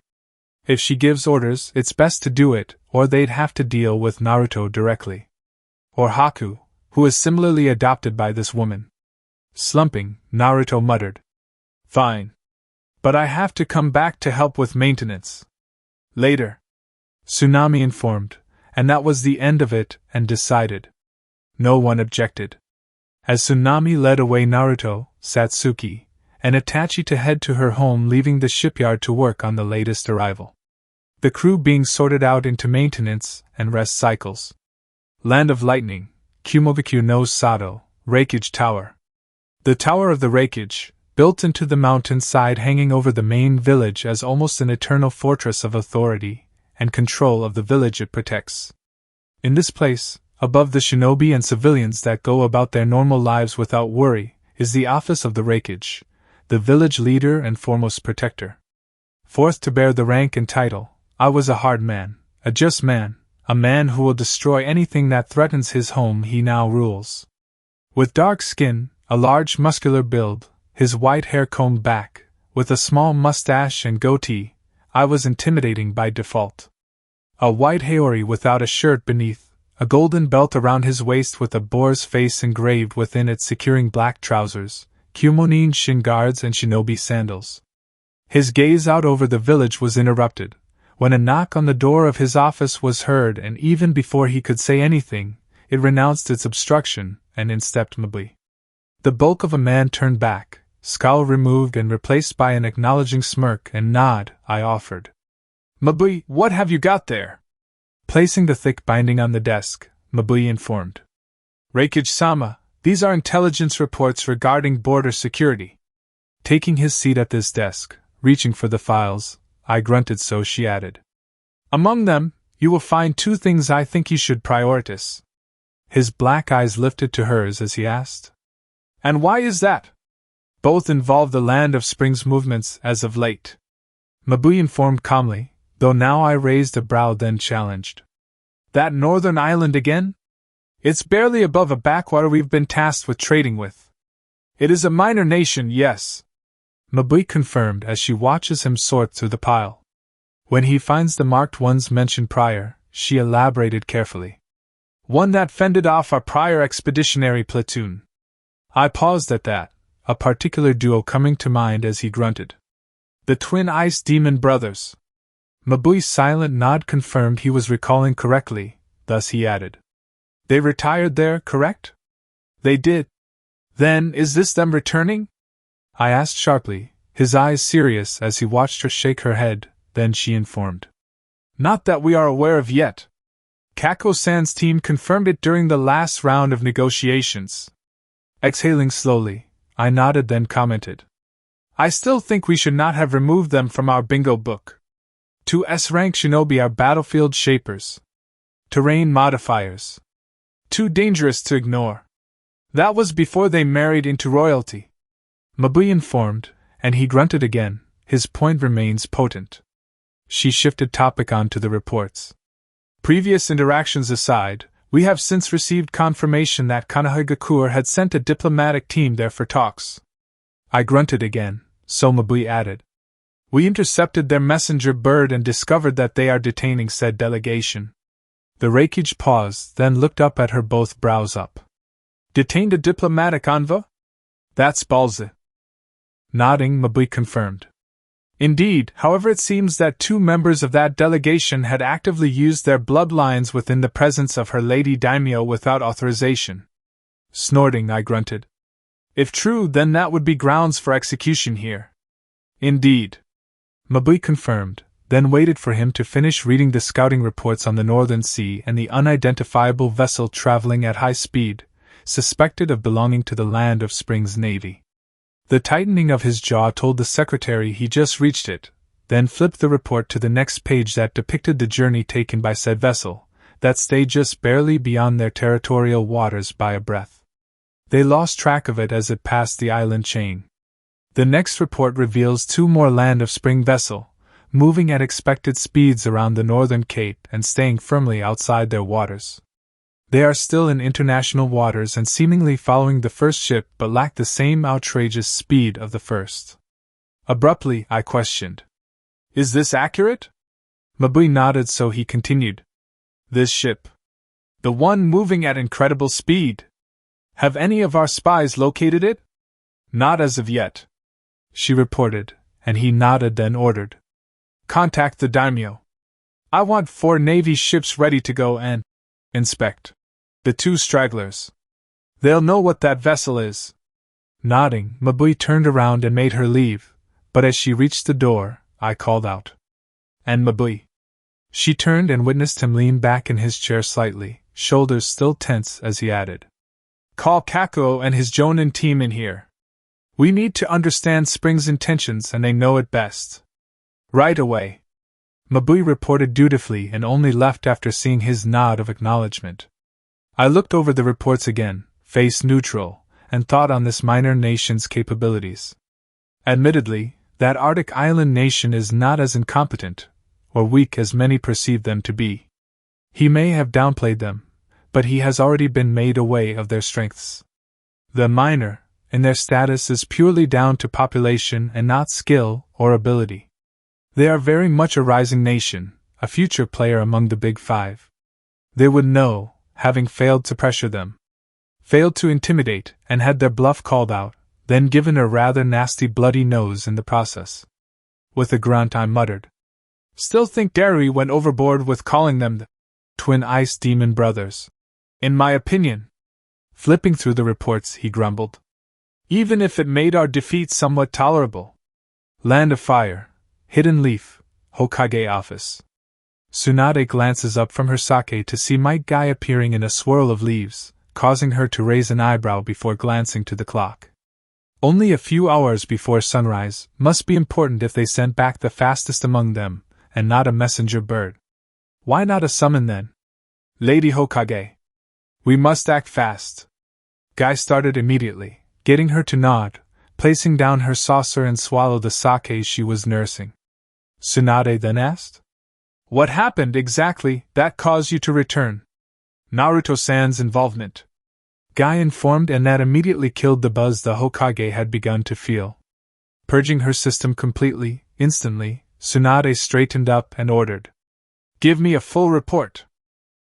If she gives orders, it's best to do it, or they'd have to deal with Naruto directly. Or Haku, who is similarly adopted by this woman. Slumping, Naruto muttered. Fine. But I have to come back to help with maintenance. Later. Tsunami informed, and that was the end of it, and decided. No one objected. As Tsunami led away Naruto, Satsuki, and Itachi to head to her home, leaving the shipyard to work on the latest arrival. The crew being sorted out into maintenance and rest cycles. Land of Lightning, Kumogaku no Sato, Raikage Tower. The Tower of the Raikage, built into the mountainside hanging over the main village as almost an eternal fortress of authority and control of the village it protects. In this place, above the shinobi and civilians that go about their normal lives without worry, is the office of the Raikage, the village leader and foremost protector. Fourth to bear the rank and title, I was a hard man, a just man, a man who will destroy anything that threatens his home he now rules. With dark skin, a large muscular build, his white hair combed back, with a small mustache and goatee, I was intimidating by default. A white haori without a shirt beneath, a golden belt around his waist with a boar's face engraved within it securing black trousers, kumonin shin guards and shinobi sandals. His gaze out over the village was interrupted, when a knock on the door of his office was heard, and even before he could say anything, it renounced its obstruction, and in stepped Mabui. The bulk of a man turned back, scowl removed and replaced by an acknowledging smirk and nod, I offered. Mabui, what have you got there? Placing the thick binding on the desk, Mabui informed. Raikage-sama, these are intelligence reports regarding border security. Taking his seat at this desk, reaching for the files, I grunted, so she added. Among them, you will find two things I think you should prioritize. His black eyes lifted to hers as he asked. And why is that? Both involve the Land of Spring's movements as of late. Mabui informed calmly, though now I raised a brow, then challenged. That northern island again? It's barely above a backwater we've been tasked with trading with. It is a minor nation, yes. Mabui confirmed as she watches him sort through the pile. When he finds the marked ones mentioned prior, she elaborated carefully. One that fended off our prior expeditionary platoon. I paused at that, a particular duo coming to mind as he grunted. The twin ice demon brothers. Mabui's silent nod confirmed he was recalling correctly, thus he added. They retired there, correct? They did. Then, is this them returning? I asked sharply, his eyes serious as he watched her shake her head, then she informed. Not that we are aware of yet. Kako-san's team confirmed it during the last round of negotiations. Exhaling slowly, I nodded, then commented. I still think we should not have removed them from our bingo book. 2 S-rank shinobi are battlefield shapers. Terrain modifiers. Too dangerous to ignore. That was before they married into royalty. Mabui informed, and he grunted again, his point remains potent. She shifted topic on to the reports. Previous interactions aside, we have since received confirmation that Konohagakure had sent a diplomatic team there for talks. I grunted again, so Mabui added. We intercepted their messenger bird and discovered that they are detaining said delegation. The Raikage paused, then looked up at her, both brows up. Detained a diplomatic envoy? That's ballsy. Nodding, Mabui confirmed. Indeed, however, it seems that 2 members of that delegation had actively used their bloodlines within the presence of her lady daimyo without authorization. Snorting, I grunted. If true, then that would be grounds for execution here. Indeed. Mabui confirmed, then waited for him to finish reading the scouting reports on the Northern Sea and the unidentifiable vessel traveling at high speed, suspected of belonging to the Land of Springs Navy. The tightening of his jaw told the secretary he just reached it, then flipped the report to the next page that depicted the journey taken by said vessel, that stayed just barely beyond their territorial waters by a breath. They lost track of it as it passed the island chain. The next report reveals 2 more Land of Spring vessels, moving at expected speeds around the northern cape and staying firmly outside their waters. They are still in international waters and seemingly following the first ship but lack the same outrageous speed of the first. Abruptly, I questioned. Is this accurate? Mabui nodded, so he continued. This ship. The one moving at incredible speed. Have any of our spies located it? Not as of yet, she reported, and he nodded, then ordered. Contact the daimyo. I want 4 Navy ships ready to go and inspect the 2 stragglers. They'll know what that vessel is. Nodding, Mabui turned around and made her leave, but as she reached the door, I called out. And Mabui. She turned and witnessed him lean back in his chair slightly, shoulders still tense, as he added. Call Kakuo and his Jonin team in here. We need to understand Spring's intentions, and they know it best. Right away. Mabui reported dutifully and only left after seeing his nod of acknowledgement. I looked over the reports again, face neutral, and thought on this minor nation's capabilities. Admittedly, that Arctic island nation is not as incompetent or weak as many perceive them to be. He may have downplayed them, but he has already been made aware of their strengths. The minor, in their status, is purely down to population and not skill or ability. They are very much a rising nation, a future player among the Big Five. They would know, having failed to pressure them, failed to intimidate, and had their bluff called out, then given a rather nasty bloody nose in the process. With a grunt, I muttered. Still think Derry went overboard with calling them the Twin Ice Demon Brothers. In my opinion. Flipping through the reports, he grumbled. Even if it made our defeat somewhat tolerable. Land of Fire. Hidden Leaf, Hokage office. Tsunade glances up from her sake to see Might Guy appearing in a swirl of leaves, causing her to raise an eyebrow before glancing to the clock. Only a few hours before sunrise must be important if they sent back the fastest among them, and not a messenger bird. Why not a summon then? Lady Hokage. We must act fast. Guy started immediately, getting her to nod, placing down her saucer and swallow the sake she was nursing. Tsunade then asked. What happened exactly that caused you to return? Naruto-san's involvement. Guy informed, and that immediately killed the buzz the Hokage had begun to feel. Purging her system completely, instantly, Tsunade straightened up and ordered. Give me a full report.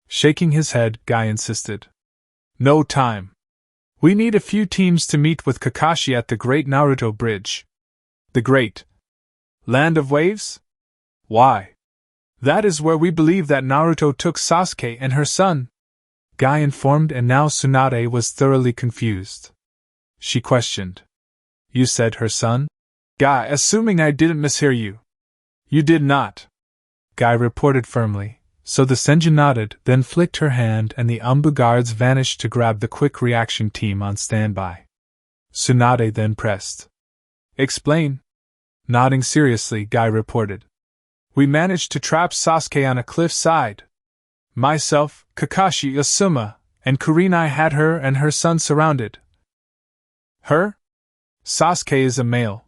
Shaking his head, Guy insisted. No time. We need a few teams to meet with Kakashi at the Great Naruto Bridge. The Great Land of Waves? Why? That is where we believe that Naruto took Sasuke and her son. Guy informed, and now Tsunade was thoroughly confused. She questioned. You said her son? Guy, assuming I didn't mishear you. You did not. Guy reported firmly, so the Senju nodded, then flicked her hand and the Umbu guards vanished to grab the quick reaction team on standby. Tsunade then pressed. Explain. Nodding seriously, Guy reported. We managed to trap Sasuke on a cliff side. Myself, Kakashi, Asuma, and Kurenai had her and her son surrounded. Her? Sasuke is a male.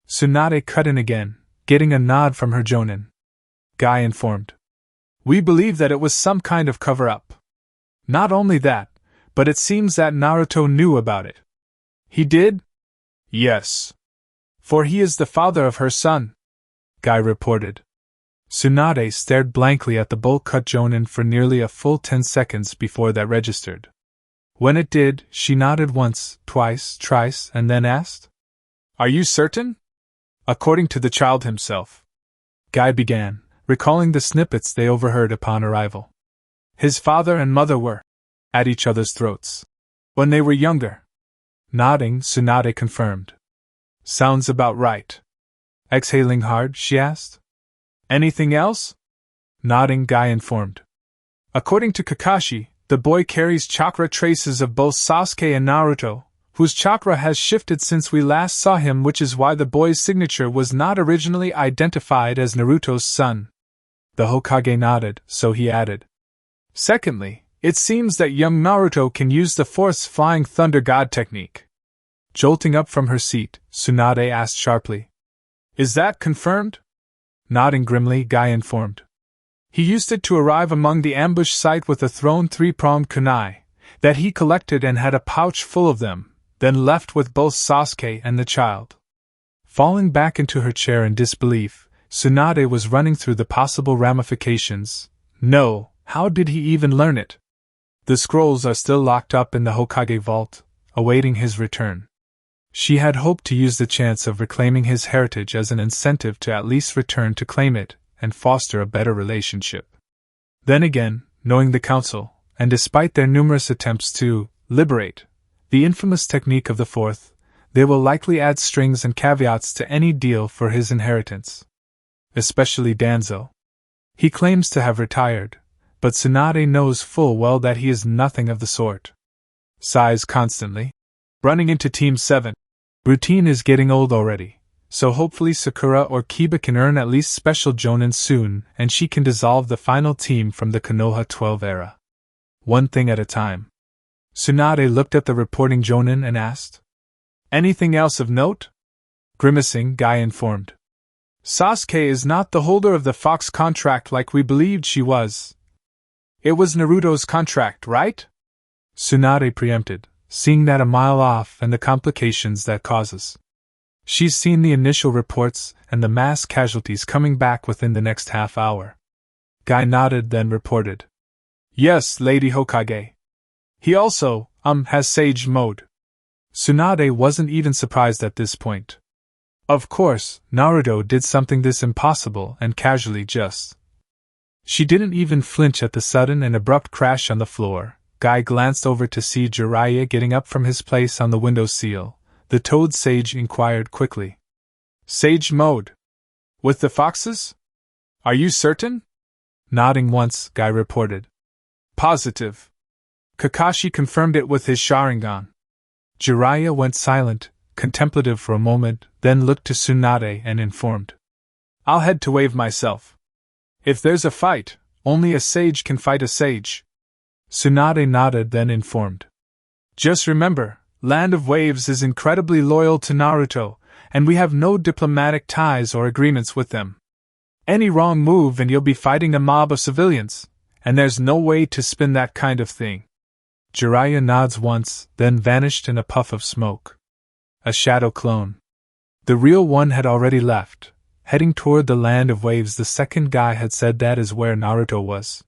Tsunade cut in again, getting a nod from her jonin. Guy informed. We believe that it was some kind of cover-up. Not only that, but it seems that Naruto knew about it. He did? Yes. For he is the father of her son, Guy reported. Tsunade stared blankly at the bowl-cut jonin for nearly a full 10 seconds before that registered. When it did, she nodded once, twice, thrice, and then asked, Are you certain? According to the child himself. Guy began, recalling the snippets they overheard upon arrival. His father and mother were at each other's throats when they were younger. Nodding, Tsunade confirmed. Sounds about right. Exhaling hard, she asked. Anything else? Nodding, Guy informed. According to Kakashi, the boy carries chakra traces of both Sasuke and Naruto, whose chakra has shifted since we last saw him, which is why the boy's signature was not originally identified as Naruto's son. The Hokage nodded, so he added. Secondly, it seems that young Naruto can use the Force Flying Thunder God technique. Jolting up from her seat, Tsunade asked sharply. Is that confirmed? Nodding grimly, Guy informed. He used it to arrive among the ambush site with a thrown three-pronged kunai that he collected and had a pouch full of them, then left with both Sasuke and the child. Falling back into her chair in disbelief, Tsunade was running through the possible ramifications. No, how did he even learn it? The scrolls are still locked up in the Hokage vault, awaiting his return. She had hoped to use the chance of reclaiming his heritage as an incentive to at least return to claim it and foster a better relationship. Then again, knowing the council, and despite their numerous attempts to liberate the infamous technique of the Fourth, they will likely add strings and caveats to any deal for his inheritance. Especially Danzo. He claims to have retired, but Tsunade knows full well that he is nothing of the sort. Sighs constantly. Running into Team 7. Routine is getting old already, so hopefully Sakura or Kiba can earn at least special jonin soon and she can dissolve the final team from the Konoha 12 era. One thing at a time. Tsunade looked at the reporting jonin and asked. Anything else of note? Grimacing, Guy informed. Sasuke is not the holder of the Fox contract like we believed she was. It was Naruto's contract, right? Tsunade preempted, seeing that a mile off and the complications that causes. She's seen the initial reports and the mass casualties coming back within the next half hour. Guy nodded, then reported. Yes, Lady Hokage. He also, has Sage Mode. Tsunade wasn't even surprised at this point. Of course, Naruto did something this impossible and casually just. She didn't even flinch at the sudden and abrupt crash on the floor. Guy glanced over to see Jiraiya getting up from his place on the windowsill. The Toad Sage inquired quickly. Sage Mode? With the foxes? Are you certain? Nodding once, Guy reported. Positive. Kakashi confirmed it with his Sharingan. Jiraiya went silent, contemplative for a moment, then looked to Tsunade and informed. I'll head to wave myself. If there's a fight, only a sage can fight a sage. Tsunade nodded, then informed. Just remember, Land of Waves is incredibly loyal to Naruto, and we have no diplomatic ties or agreements with them. Any wrong move and you'll be fighting a mob of civilians, and there's no way to spin that kind of thing. Jiraiya nods once, then vanished in a puff of smoke. A shadow clone. The real one had already left, heading toward the Land of Waves. The second guy had said that is where Naruto was.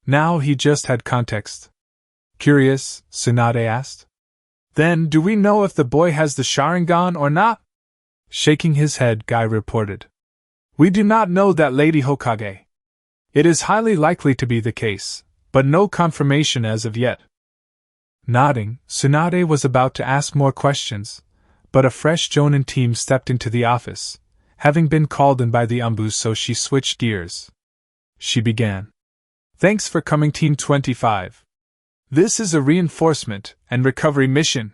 Now he just had context. Curious, Tsunade asked. Then do we know if the boy has the Sharingan or not? Shaking his head, Guy reported. We do not know that, Lady Hokage. It is highly likely to be the case, but no confirmation as of yet. Nodding, Tsunade was about to ask more questions, but a fresh Jonin team stepped into the office, having been called in by the Umbu, so she switched gears. She began. Thanks for coming, Team 25. This is a reinforcement and recovery mission.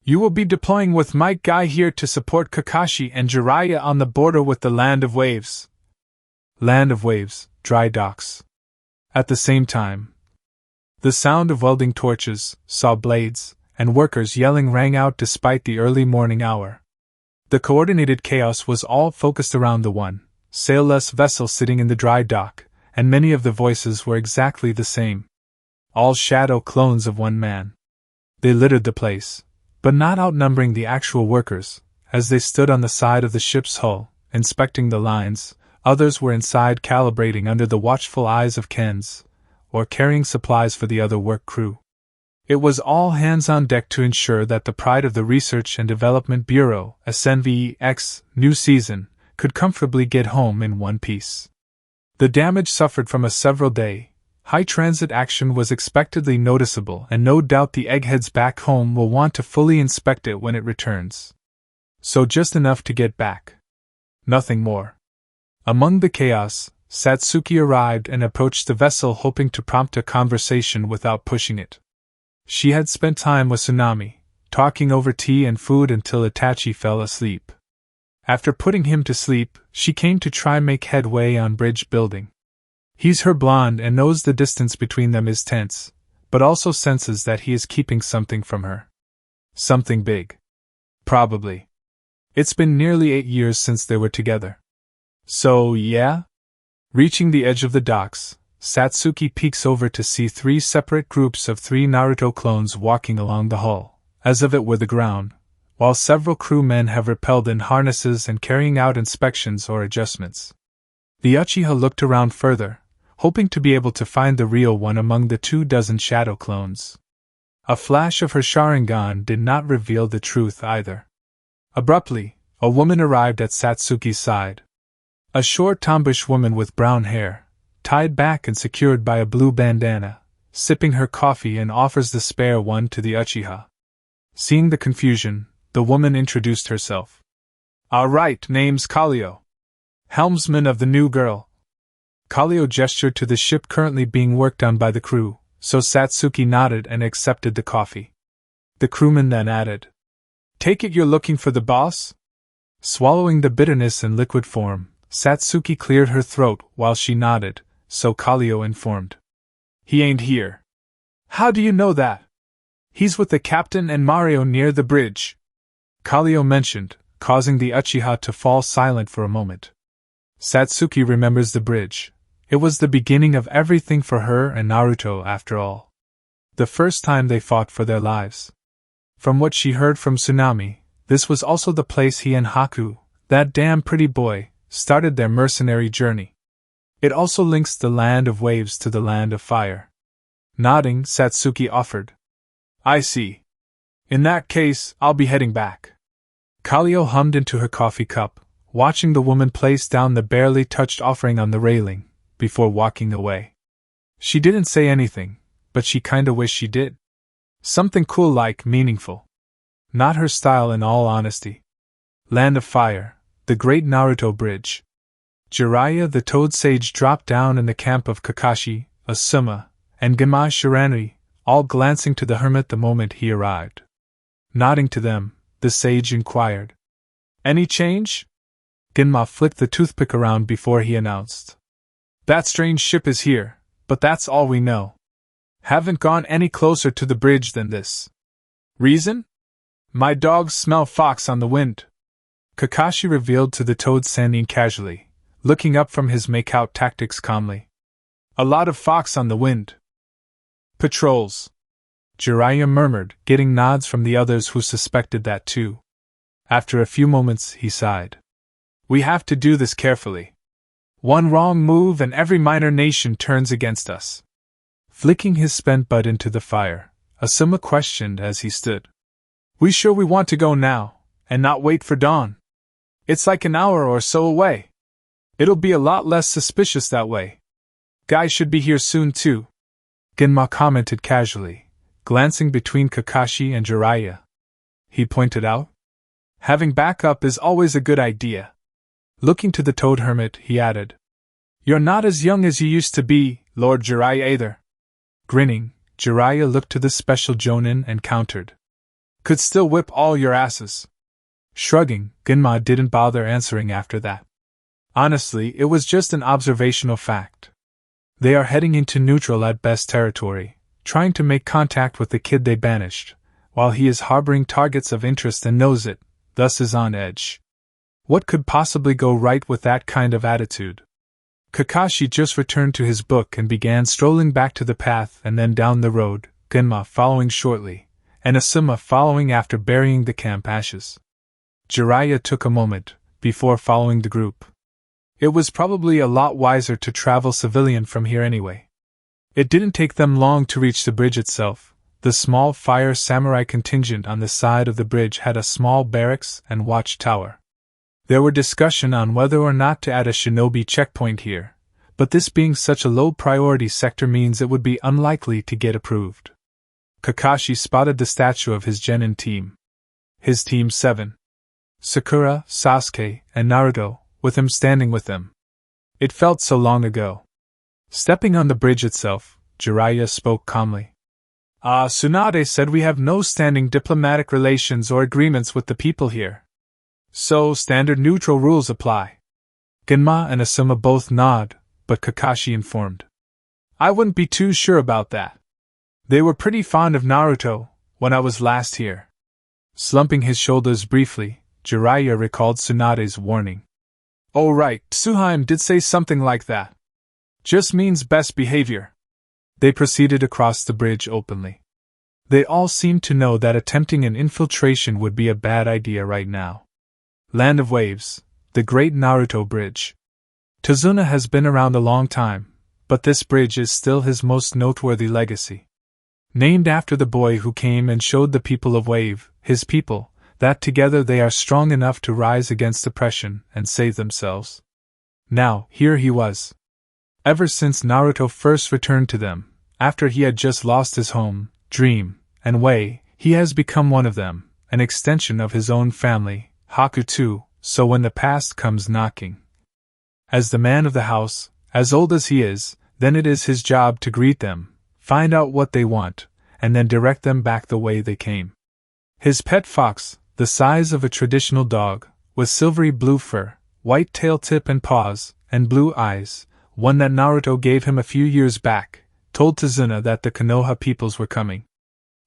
You will be deploying with Mike Guy here to support Kakashi and Jiraiya on the border with the Land of Waves. Land of Waves, dry docks. At the same time, the sound of welding torches, saw blades, and workers yelling rang out despite the early morning hour. The coordinated chaos was all focused around the one sailless vessel sitting in the dry dock, and many of the voices were exactly the same. All shadow clones of one man. They littered the place, but not outnumbering the actual workers. As they stood on the side of the ship's hull, inspecting the lines, others were inside calibrating under the watchful eyes of Ken's, or carrying supplies for the other work crew. It was all hands on deck to ensure that the pride of the Research and Development Bureau, SNVEX, new season, could comfortably get home in one piece. The damage suffered from a several-day, high transit action was expectedly noticeable, and no doubt the eggheads back home will want to fully inspect it when it returns. So just enough to get back. Nothing more. Among the chaos, Satsuki arrived and approached the vessel hoping to prompt a conversation without pushing it. She had spent time with Tsunami, talking over tea and food until Itachi fell asleep. After putting him to sleep, she came to try make headway on bridge building. He's her blonde and knows the distance between them is tense, but also senses that he is keeping something from her. Something big. Probably. It's been nearly 8 years since they were together. So, yeah? Reaching the edge of the docks, Satsuki peeks over to see 3 separate groups of 3 Naruto clones walking along the hull, as if it were the ground, while several crewmen have rappelled in harnesses and carrying out inspections or adjustments. The Uchiha looked around further, hoping to be able to find the real one among the 24 shadow clones. A flash of her Sharingan did not reveal the truth either. Abruptly, a woman arrived at Satsuki's side. A short tomboyish woman with brown hair, tied back and secured by a blue bandana, sipping her coffee and offers the spare one to the Uchiha. Seeing the confusion, the woman introduced herself. "All right, name's Kallio. Helmsman of the new girl." Kallio gestured to the ship currently being worked on by the crew, so Satsuki nodded and accepted the coffee. The crewman then added, "Take it you're looking for the boss?" Swallowing the bitterness in liquid form, Satsuki cleared her throat while she nodded, so Kallio informed. "He ain't here." "How do you know that?" "He's with the captain and Mario near the bridge," Kallio mentioned, causing the Uchiha to fall silent for a moment. Satsuki remembers the bridge. It was the beginning of everything for her and Naruto after all. The first time they fought for their lives. From what she heard from Tsunami, this was also the place he and Haku, that damn pretty boy, started their mercenary journey. It also links the land of waves to the land of fire. Nodding, Satsuki offered. "I see. In that case, I'll be heading back." Kallio hummed into her coffee cup, watching the woman place down the barely touched offering on the railing, before walking away. She didn't say anything, but she kinda wished she did. Something cool like meaningful. Not her style in all honesty. Land of Fire, the Great Naruto Bridge. Jiraiya the Toad Sage dropped down in the camp of Kakashi, Asuma, and Genma Shiranui, all glancing to the hermit the moment he arrived. Nodding to them, the sage inquired. "Any change?" Genma flicked the toothpick around before he announced. "That strange ship is here, but that's all we know. Haven't gone any closer to the bridge than this." "Reason?" "My dogs smell fox on the wind," Kakashi revealed to the Toad Sannin casually, looking up from his make-out tactics calmly. "A lot of fox on the wind." "Patrols," Jiraiya murmured, getting nods from the others who suspected that too. After a few moments, he sighed. "We have to do this carefully. One wrong move and every minor nation turns against us." Flicking his spent butt into the fire, Asuma questioned as he stood. "We sure we want to go now, and not wait for dawn? It's like an hour or so away. It'll be a lot less suspicious that way. Guy should be here soon too," Genma commented casually, glancing between Kakashi and Jiraiya. He pointed out, "Having backup is always a good idea." Looking to the Toad Hermit, he added, "You're not as young as you used to be, Lord Jiraiya either." Grinning, Jiraiya looked to the special Jonin and countered, "Could still whip all your asses." Shrugging, Genma didn't bother answering after that. Honestly, it was just an observational fact. They are heading into neutral at best territory, trying to make contact with the kid they banished, while he is harboring targets of interest and knows it, thus is on edge. What could possibly go right with that kind of attitude? Kakashi just returned to his book and began strolling back to the path and then down the road, Genma following shortly, and Asuma following after burying the camp ashes. Jiraiya took a moment, before following the group. It was probably a lot wiser to travel civilian from here anyway. It didn't take them long to reach the bridge itself, The small fire samurai contingent on the side of the bridge had a small barracks and watchtower. There were discussion on whether or not to add a shinobi checkpoint here, but this being such a low priority sector means it would be unlikely to get approved. Kakashi spotted the statue of his genin team. His team 7. Sakura, Sasuke, and Naruto, with him standing with them. It felt so long ago. Stepping on the bridge itself, Jiraiya spoke calmly. Tsunade said we have no standing diplomatic relations or agreements with the people here. So standard neutral rules apply. Genma and Asuma both nod, but Kakashi informed. I wouldn't be too sure about that. They were pretty fond of Naruto when I was last here. Slumping his shoulders briefly, Jiraiya recalled Tsunade's warning. Oh right, Tsuhaime did say something like that. Just means best behavior. They proceeded across the bridge openly. They all seemed to know that attempting an infiltration would be a bad idea right now. Land of Waves, the Great Naruto Bridge. Tazuna has been around a long time, but this bridge is still his most noteworthy legacy. Named after the boy who came and showed the people of Wave, his people, that together they are strong enough to rise against oppression and save themselves. Now, here he was. Ever since Naruto first returned to them, after he had just lost his home, dream, and way, he has become one of them, an extension of his own family, Haku too, so when the past comes knocking. As the man of the house, as old as he is, then it is his job to greet them, find out what they want, and then direct them back the way they came. His pet fox, the size of a traditional dog, with silvery blue fur, white tail tip and paws, and blue eyes, one that Naruto gave him a few years back, told Tazuna that the Konoha peoples were coming.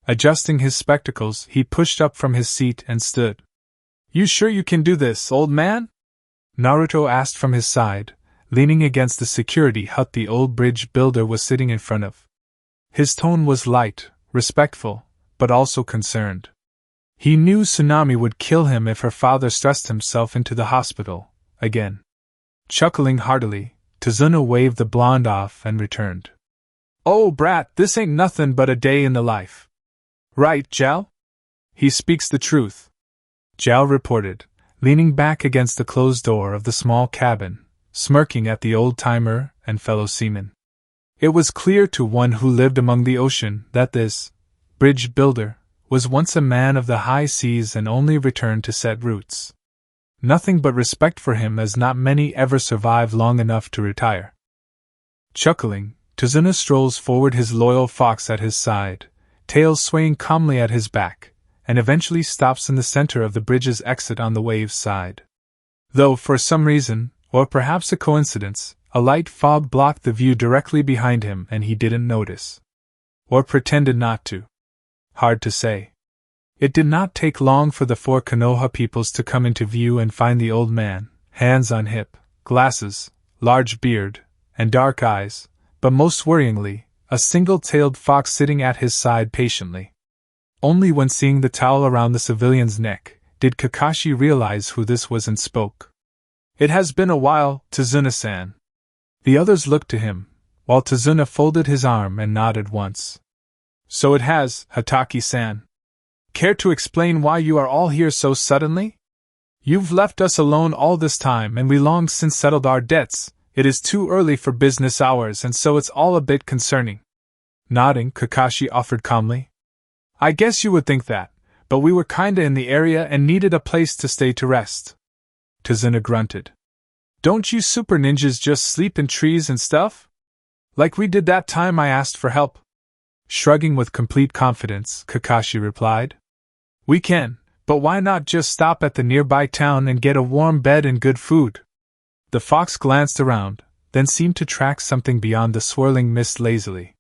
Adjusting his spectacles, he pushed up from his seat and stood. You sure you can do this, old man? Naruto asked from his side, leaning against the security hut the old bridge builder was sitting in front of. His tone was light, respectful, but also concerned. He knew Tsunami would kill him if her father thrust himself into the hospital, again. Chuckling heartily, Tazuna waved the blonde off and returned. Oh, brat, this ain't nothing but a day in the life. Right, Jiao? He speaks the truth. Jiao reported, leaning back against the closed door of the small cabin, smirking at the old-timer and fellow seaman. It was clear to one who lived among the ocean that this bridge builder was once a man of the high seas and only returned to set roots. Nothing but respect for him, as not many ever survive long enough to retire. Chuckling, Tazuna strolls forward, his loyal fox at his side, tail swaying calmly at his back, and eventually stops in the center of the bridge's exit on the Wave's side. Though for some reason, or perhaps a coincidence, a light fog blocked the view directly behind him and he didn't notice. Or pretended not to. Hard to say. It did not take long for the 4 Konoha peoples to come into view and find the old man, hands on hip, glasses, large beard, and dark eyes, but most worryingly, a single-tailed fox sitting at his side patiently. Only when seeing the towel around the civilian's neck, did Kakashi realize who this was and spoke. It has been a while, Tazuna-san. The others looked to him, while Tazuna folded his arm and nodded once. So it has, Hataki-san. Care to explain why you are all here so suddenly? You've left us alone all this time and we long since settled our debts. It is too early for business hours and so it's all a bit concerning. Nodding, Kakashi offered calmly. I guess you would think that, but we were kinda in the area and needed a place to stay to rest. Tazuna grunted. Don't you super ninjas just sleep in trees and stuff? Like we did that time I asked for help. Shrugging with complete confidence, Kakashi replied. We can, but why not just stop at the nearby town and get a warm bed and good food? The fox glanced around, then seemed to track something beyond the swirling mist lazily.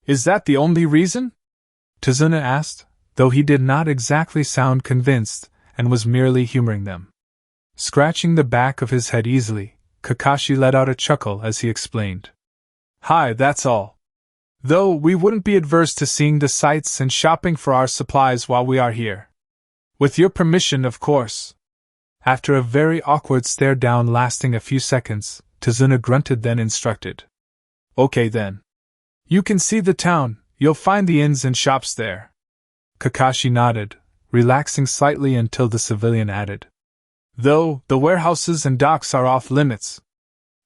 Is that the only reason? Tazuna asked, though he did not exactly sound convinced, and was merely humoring them. Scratching the back of his head easily, Kakashi let out a chuckle as he explained. Hi, that's all. Though we wouldn't be adverse to seeing the sights and shopping for our supplies while we are here. With your permission, of course. After a very awkward stare down lasting a few seconds, Tazuna grunted then instructed. Okay then. You can see the town, you'll find the inns and shops there. Kakashi nodded, relaxing slightly until the civilian added. Though, the warehouses and docks are off limits.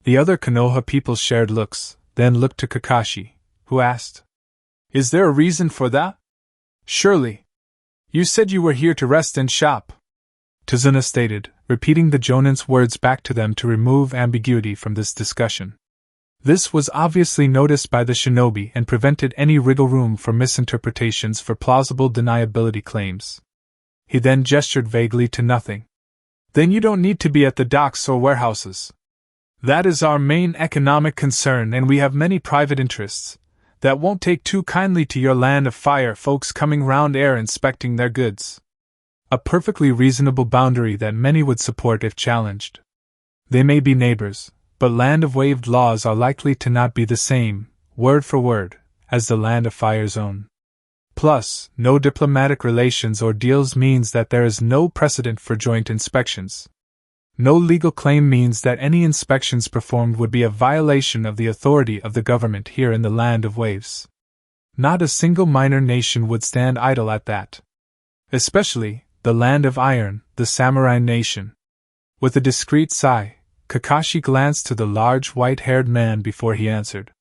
The other Konoha people shared looks, then looked to Kakashi, who asked, Is there a reason for that? Surely. You said you were here to rest and shop. Tazuna stated, repeating the Jonin's words back to them to remove ambiguity from this discussion. This was obviously noticed by the shinobi and prevented any wriggle room for misinterpretations for plausible deniability claims. He then gestured vaguely to nothing. Then you don't need to be at the docks or warehouses. That is our main economic concern, and we have many private interests that won't take too kindly to your land of fire folks coming round air inspecting their goods. A perfectly reasonable boundary that many would support if challenged. They may be neighbors, but land of waved laws are likely to not be the same, word for word, as the land of fire's own. Plus, no diplomatic relations or deals means that there is no precedent for joint inspections. No legal claim means that any inspections performed would be a violation of the authority of the government here in the land of waves. Not a single minor nation would stand idle at that. Especially, the land of iron, the samurai nation. With a discreet sigh, Kakashi glanced to the large white-haired man before he answered.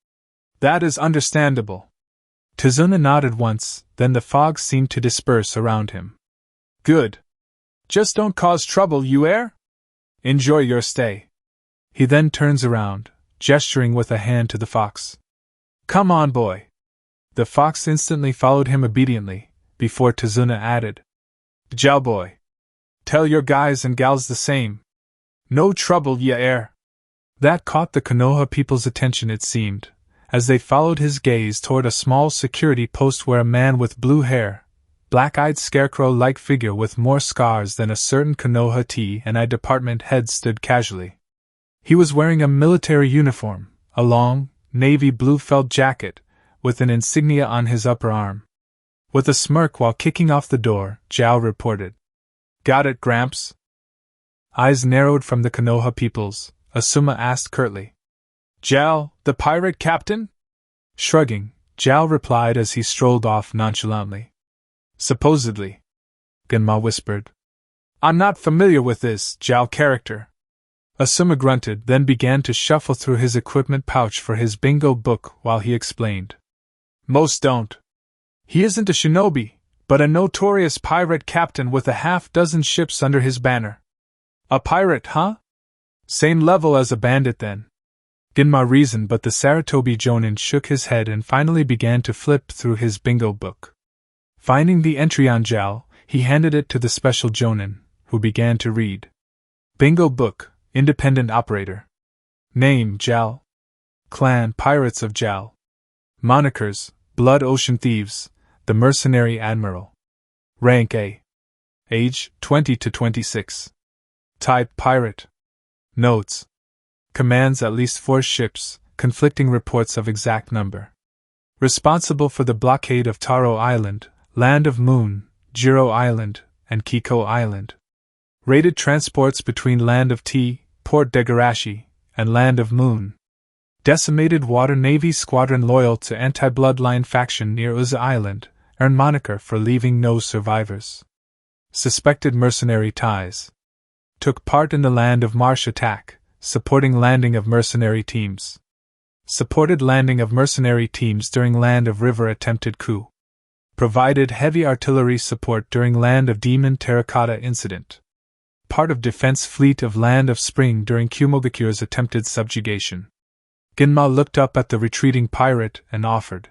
That is understandable. Tazuna nodded once, then the fog seemed to disperse around him. Good. Just don't cause trouble, you heir? Enjoy your stay. He then turns around, gesturing with a hand to the fox. Come on, boy. The fox instantly followed him obediently, before Tazuna added. Jiao boy. Tell your guys and gals the same. No trouble, ya heir. That caught the Konoha people's attention, it seemed, as they followed his gaze toward a small security post where a man with blue hair, black-eyed scarecrow-like figure with more scars than a certain Konoha T&I department head stood casually. He was wearing a military uniform, a long, navy blue felt jacket, with an insignia on his upper arm. With a smirk while kicking off the door, Jiao reported. Got it, Gramps? Eyes narrowed from the Konoha peoples, Asuma asked curtly. Jiao, the pirate captain? Shrugging, Jiao replied as he strolled off nonchalantly. Supposedly. Genma whispered. I'm not familiar with this Jiao character. Asuma grunted, then began to shuffle through his equipment pouch for his bingo book while he explained. Most don't. He isn't a shinobi, but a notorious pirate captain with a half-dozen ships under his banner. A pirate, huh? Same level as a bandit then. Genma reasoned, but the Saratobi Jonin shook his head and finally began to flip through his bingo book. Finding the entry on Jiao, he handed it to the special Jonin, who began to read. Bingo book, independent operator. Name, Jiao. Clan, Pirates of Jiao. Monikers, Blood Ocean Thieves, the Mercenary Admiral. Rank A. Age, 20 to 26. Type, Pirate. Notes. Commands at least 4 ships, conflicting reports of exact number. Responsible for the blockade of Taro Island, Land of Moon, Jiro Island, and Kiko Island. Rated transports between Land of Tea, Port Degarashi, and Land of Moon. Decimated Water Navy squadron loyal to anti-bloodline faction near Uza Island, earned moniker for leaving no survivors. Suspected mercenary ties. Took part in the Land of Marsh attack, supporting landing of mercenary teams. Supported landing of mercenary teams during Land of River attempted coup. Provided heavy artillery support during Land of Demon Terracotta incident. Part of defense fleet of Land of Spring during Kumogakure's attempted subjugation. Genma looked up at the retreating pirate and offered.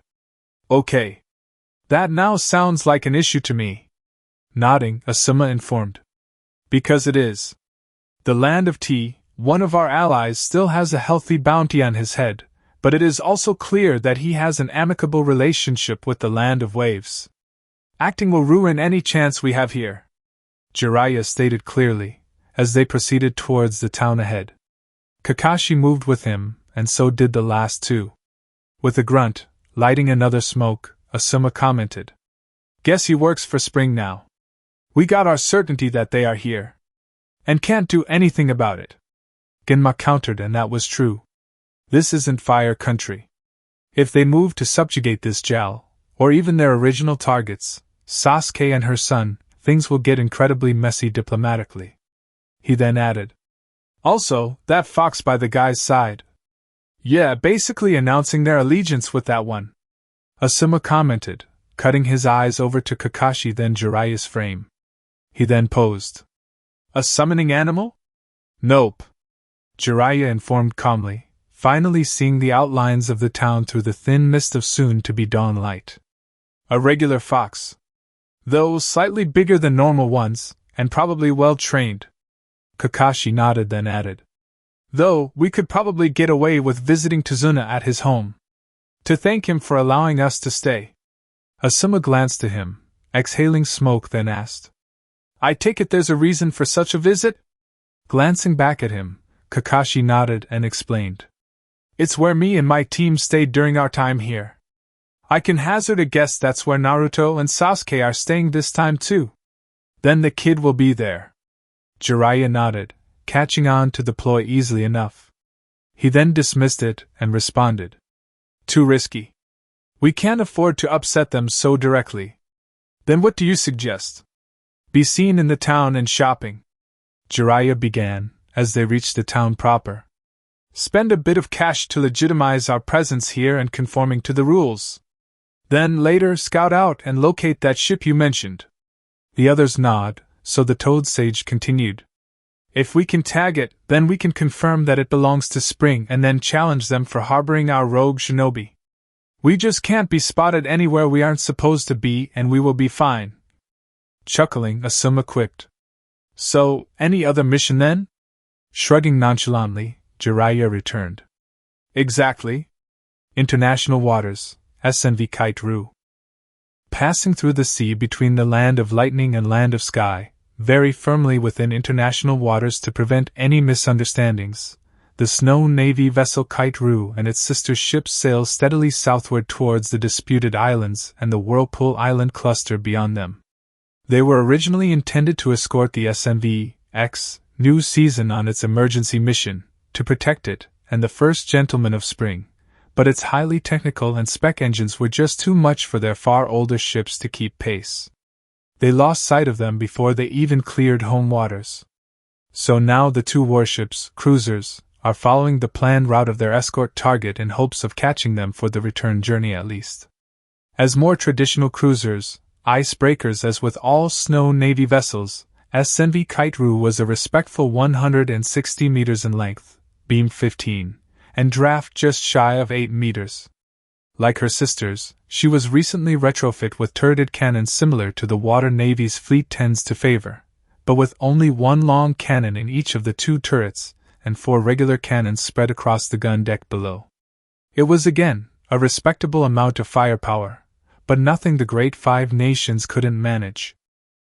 Okay. That now sounds like an issue to me. Nodding, Asuma informed. Because it is. The Land of Tea, one of our allies, still has a healthy bounty on his head, but it is also clear that he has an amicable relationship with the Land of Waves. Acting will ruin any chance we have here, Jiraiya stated clearly, as they proceeded towards the town ahead. Kakashi moved with him, and so did the last two. With a grunt, lighting another smoke, Asuma commented. Guess he works for Spring now. We got our certainty that they are here. And can't do anything about it. Genma countered, and that was true. This isn't fire country. If they move to subjugate this Jiao, or even their original targets, Sasuke and her son, things will get incredibly messy diplomatically. He then added, "Also, that fox by the guy's side. Yeah, basically announcing their allegiance with that one." Asuma commented, cutting his eyes over to Kakashi then Jiraiya's frame. He then posed. "A summoning animal?" "Nope," Jiraiya informed calmly, finally seeing the outlines of the town through the thin mist of soon-to-be dawn light. "A regular fox. Though slightly bigger than normal ones, and probably well-trained." Kakashi nodded then added, "Though, we could probably get away with visiting Tazuna at his home. To thank him for allowing us to stay." Asuma glanced at him, exhaling smoke then asked, "I take it there's a reason for such a visit?" Glancing back at him, Kakashi nodded and explained, "It's where me and my team stayed during our time here. I can hazard a guess that's where Naruto and Sasuke are staying this time too. Then the kid will be there." Jiraiya nodded, catching on to the ploy easily enough. He then dismissed it and responded, "Too risky. We can't afford to upset them so directly." "Then what do you suggest?" "Be seen in the town and shopping," Jiraiya began, as they reached the town proper. "Spend a bit of cash to legitimize our presence here and conforming to the rules. Then later scout out and locate that ship you mentioned." The others nod, so the Toad Sage continued. "If we can tag it, then we can confirm that it belongs to Spring and then challenge them for harboring our rogue shinobi. We just can't be spotted anywhere we aren't supposed to be and we will be fine." Chuckling, Asuma quipped, "So, any other mission then?" Shrugging nonchalantly, Jiraiya returned, "Exactly. International waters, SNV-Kite-Ru. Passing through the sea between the land of lightning and land of sky, very firmly within international waters to prevent any misunderstandings, the Snow Navy vessel Kite-Ru and its sister ships sail steadily southward towards the disputed islands and the Whirlpool Island cluster beyond them. They were originally intended to escort the SNV-X New Season on its emergency mission, to protect it, and the first gentleman of Spring, but its highly technical and spec engines were just too much for their far older ships to keep pace. They lost sight of them before they even cleared home waters. So now the two warships, cruisers, are following the planned route of their escort target in hopes of catching them for the return journey at least. As more traditional cruisers, icebreakers as with all Snow Navy vessels, SNV-Kite-Ru was a respectful 160 meters in length, beam 15, and draft just shy of 8 meters. Like her sisters, she was recently retrofit with turreted cannons similar to the Water Navy's Fleet tends to favor, but with only one long cannon in each of the two turrets, and 4 regular cannons spread across the gun deck below. It was again a respectable amount of firepower, but nothing the Great Five Nations couldn't manage.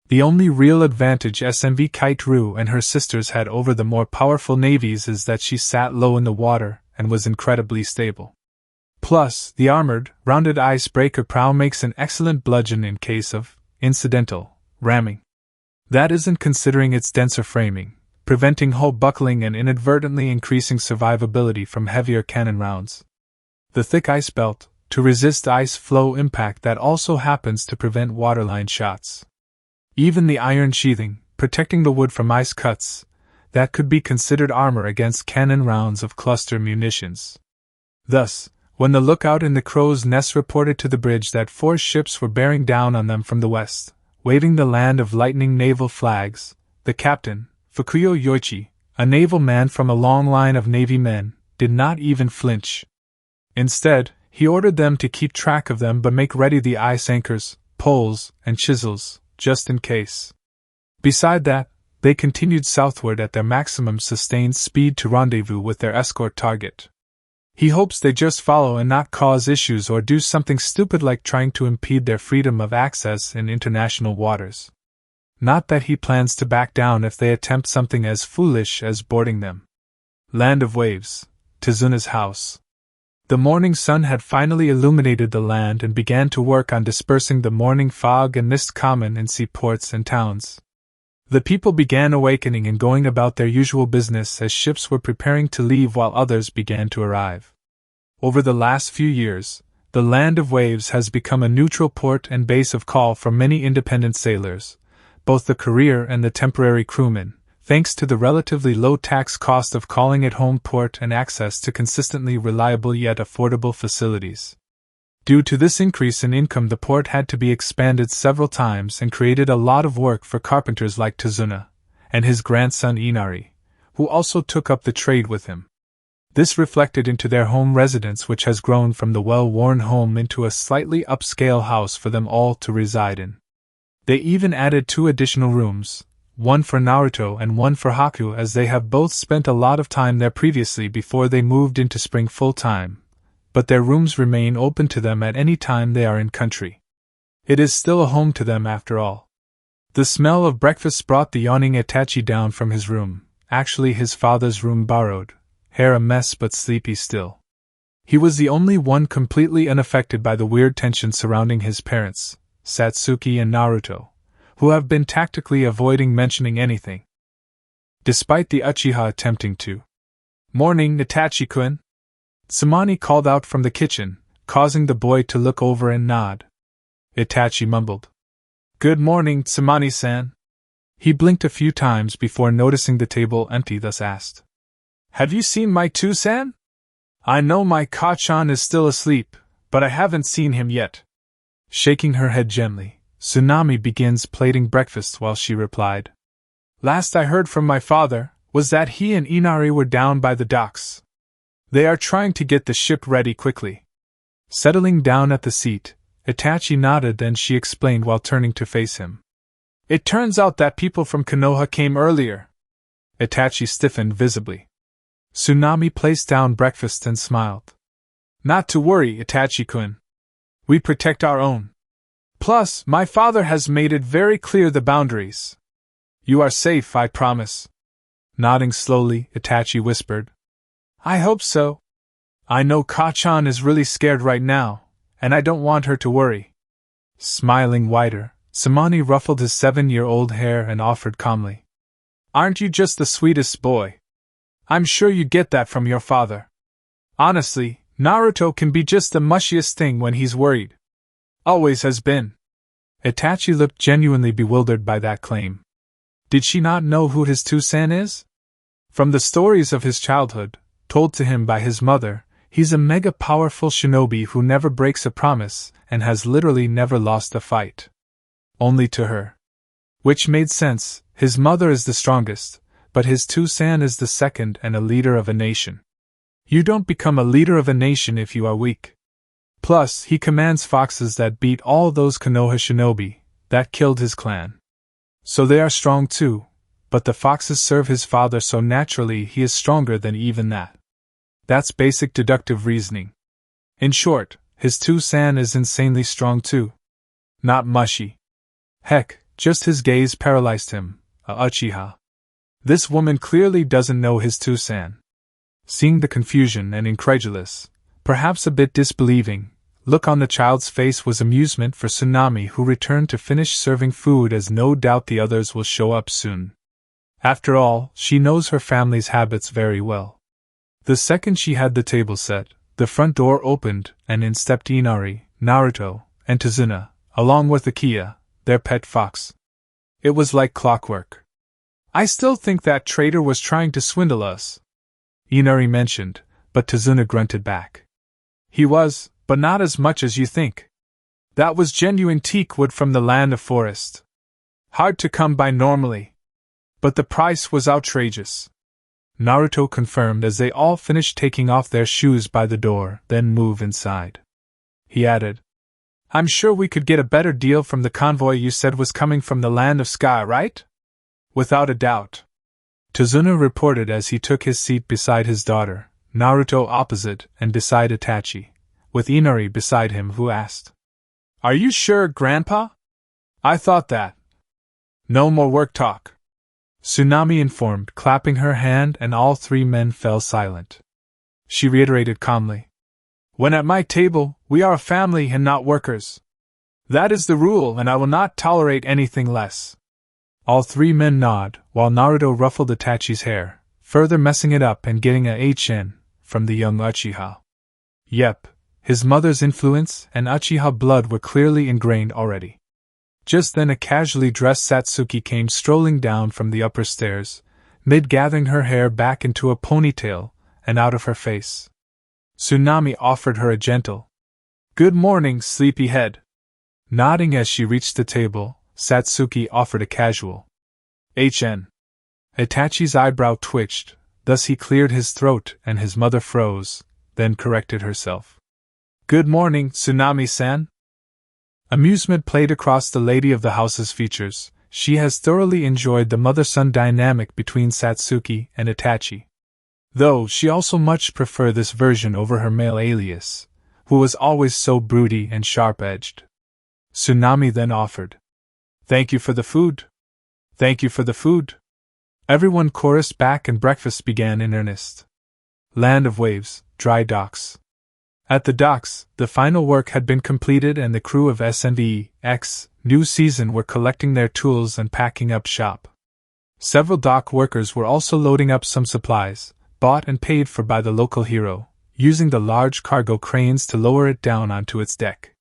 The only real advantage SNV-Kite-Ru and her sisters had over the more powerful navies is that she sat low in the water and was incredibly stable. Plus, the armored, rounded icebreaker prow makes an excellent bludgeon in case of incidental ramming. That isn't considering its denser framing, preventing hull buckling and inadvertently increasing survivability from heavier cannon rounds. The thick ice belt, to resist ice flow impact that also happens to prevent waterline shots. Even the iron sheathing, protecting the wood from ice cuts, that could be considered armor against cannon rounds of cluster munitions. Thus, when the lookout in the crow's nest reported to the bridge that 4 ships were bearing down on them from the west, waving the land of lightning naval flags, the captain, Fukuyo Yoichi, a naval man from a long line of Navy men, did not even flinch. Instead, he ordered them to keep track of them but make ready the ice anchors, poles, and chisels, just in case. Beside that, they continued southward at their maximum sustained speed to rendezvous with their escort target. He hopes they just follow and not cause issues or do something stupid like trying to impede their freedom of access in international waters. Not that he plans to back down if they attempt something as foolish as boarding them. Land of Waves, Tizuna's house. The morning sun had finally illuminated the land and began to work on dispersing the morning fog and mist common in seaports and towns. The people began awakening and going about their usual business as ships were preparing to leave while others began to arrive. Over the last few years, The land of waves has become a neutral port and base of call for many independent sailors, both the career and the temporary crewmen, thanks to the relatively low tax cost of calling it home port and access to consistently reliable yet affordable facilities. Due to this increase in income, the port had to be expanded several times and created a lot of work for carpenters like Tazuna and his grandson Inari, who also took up the trade with him. This reflected into their home residence, which has grown from the well-worn home into a slightly upscale house for them all to reside in. They even added 2 additional rooms, one for Naruto and one for Haku, as they have both spent a lot of time there previously before they moved into spring full-time, but their rooms remain open to them at any time they are in country. It is still a home to them after all. The smell of breakfast brought the yawning Itachi down from his room, actually his father's room borrowed, hair a mess but sleepy still. He was the only one completely unaffected by the weird tension surrounding his parents, Satsuki and Naruto, who have been tactically avoiding mentioning anything, despite the Uchiha attempting to. "Morning, Itachi-kun," Tsunami called out from the kitchen, causing the boy to look over and nod. Itachi mumbled, "Good morning, Tsunami-san." He blinked a few times before noticing the table empty, thus asked, "Have you seen my Two-san? I know my Kachan is still asleep, but I haven't seen him yet." Shaking her head gently, Tsunami begins plating breakfast while she replied, "Last I heard from my father was that he and Inari were down by the docks. They are trying to get the ship ready quickly." Settling down at the seat, Itachi nodded, and she explained while turning to face him. "It turns out that people from Konoha came earlier." Itachi stiffened visibly. Tsunami placed down breakfast and smiled. "Not to worry, Itachi-kun. We protect our own. Plus, my father has made it very clear the boundaries. You are safe, I promise." Nodding slowly, Itachi whispered, "I hope so. I know Kachan is really scared right now, and I don't want her to worry." Smiling wider, Samani ruffled his 7-year-old hair and offered calmly, "Aren't you just the sweetest boy? I'm sure you get that from your father. Honestly, Naruto can be just the mushiest thing when he's worried. Always has been." Itachi looked genuinely bewildered by that claim. Did she not know who his Two-san is? From the stories of his childhood, told to him by his mother, he's a mega-powerful shinobi who never breaks a promise and has literally never lost a fight. Only to her. Which made sense, his mother is the strongest, but his Two-san is the second and a leader of a nation. You don't become a leader of a nation if you are weak. Plus, he commands foxes that beat all those Konoha shinobi that killed his clan. So they are strong too, but the foxes serve his father, so naturally he is stronger than even that. That's basic deductive reasoning. In short, his Two-san is insanely strong too. Not mushy. Heck, just his gaze paralyzed him, a Uchiha. This woman clearly doesn't know his Two-san. Seeing the confusion and incredulous, perhaps a bit disbelieving, look on the child's face was amusement for Tsunami, who returned to finish serving food, as no doubt the others will show up soon. After all, she knows her family's habits very well. The second she had the table set, the front door opened, and in stepped Inari, Naruto, and Tazuna, along with Akia, their pet fox. It was like clockwork. "I still think that traitor was trying to swindle us," Inari mentioned, but Tazuna grunted back. "He was, but not as much as you think. That was genuine teak wood from the land of forest. Hard to come by normally. But the price was outrageous." Naruto confirmed as they all finished taking off their shoes by the door, then move inside. He added, "I'm sure we could get a better deal from the convoy you said was coming from the land of sky, right?" "Without a doubt," Tazuna reported as he took his seat beside his daughter, Naruto opposite and beside Itachi, with Inari beside him, who asked, "Are you sure, Grandpa? I thought that." "No more work talk," Tsunami informed, clapping her hand, and all 3 men fell silent. She reiterated calmly, "When at my table, we are a family and not workers. That is the rule, and I will not tolerate anything less." All 3 men nod, while Naruto ruffled Itachi's hair, further messing it up and getting a HN from the young Uchiha. Yep, His mother's influence and Uchiha blood were clearly ingrained already. Just then a casually dressed Satsuki came strolling down from the upper stairs, mid-gathering her hair back into a ponytail and out of her face. Tsunami offered her a gentle, "Good morning, sleepyhead." Nodding as she reached the table, Satsuki offered a casual, "HN." Itachi's eyebrow twitched, thus he cleared his throat and his mother froze, then corrected herself. "Good morning, Tsunami-san." Amusement played across the lady of the house's features. She has thoroughly enjoyed the mother-son dynamic between Satsuki and Itachi. Though she also much preferred this version over her male alias, who was always so broody and sharp-edged. Tsunami then offered, "Thank you for the food." "Thank you for the food." Everyone chorused back and breakfast began in earnest. Land of Waves, Dry Docks. At the docks, the final work had been completed and the crew of SNV-X New Season were collecting their tools and packing up shop. Several dock workers were also loading up some supplies, bought and paid for by the local hero, using the large cargo cranes to lower it down onto its deck.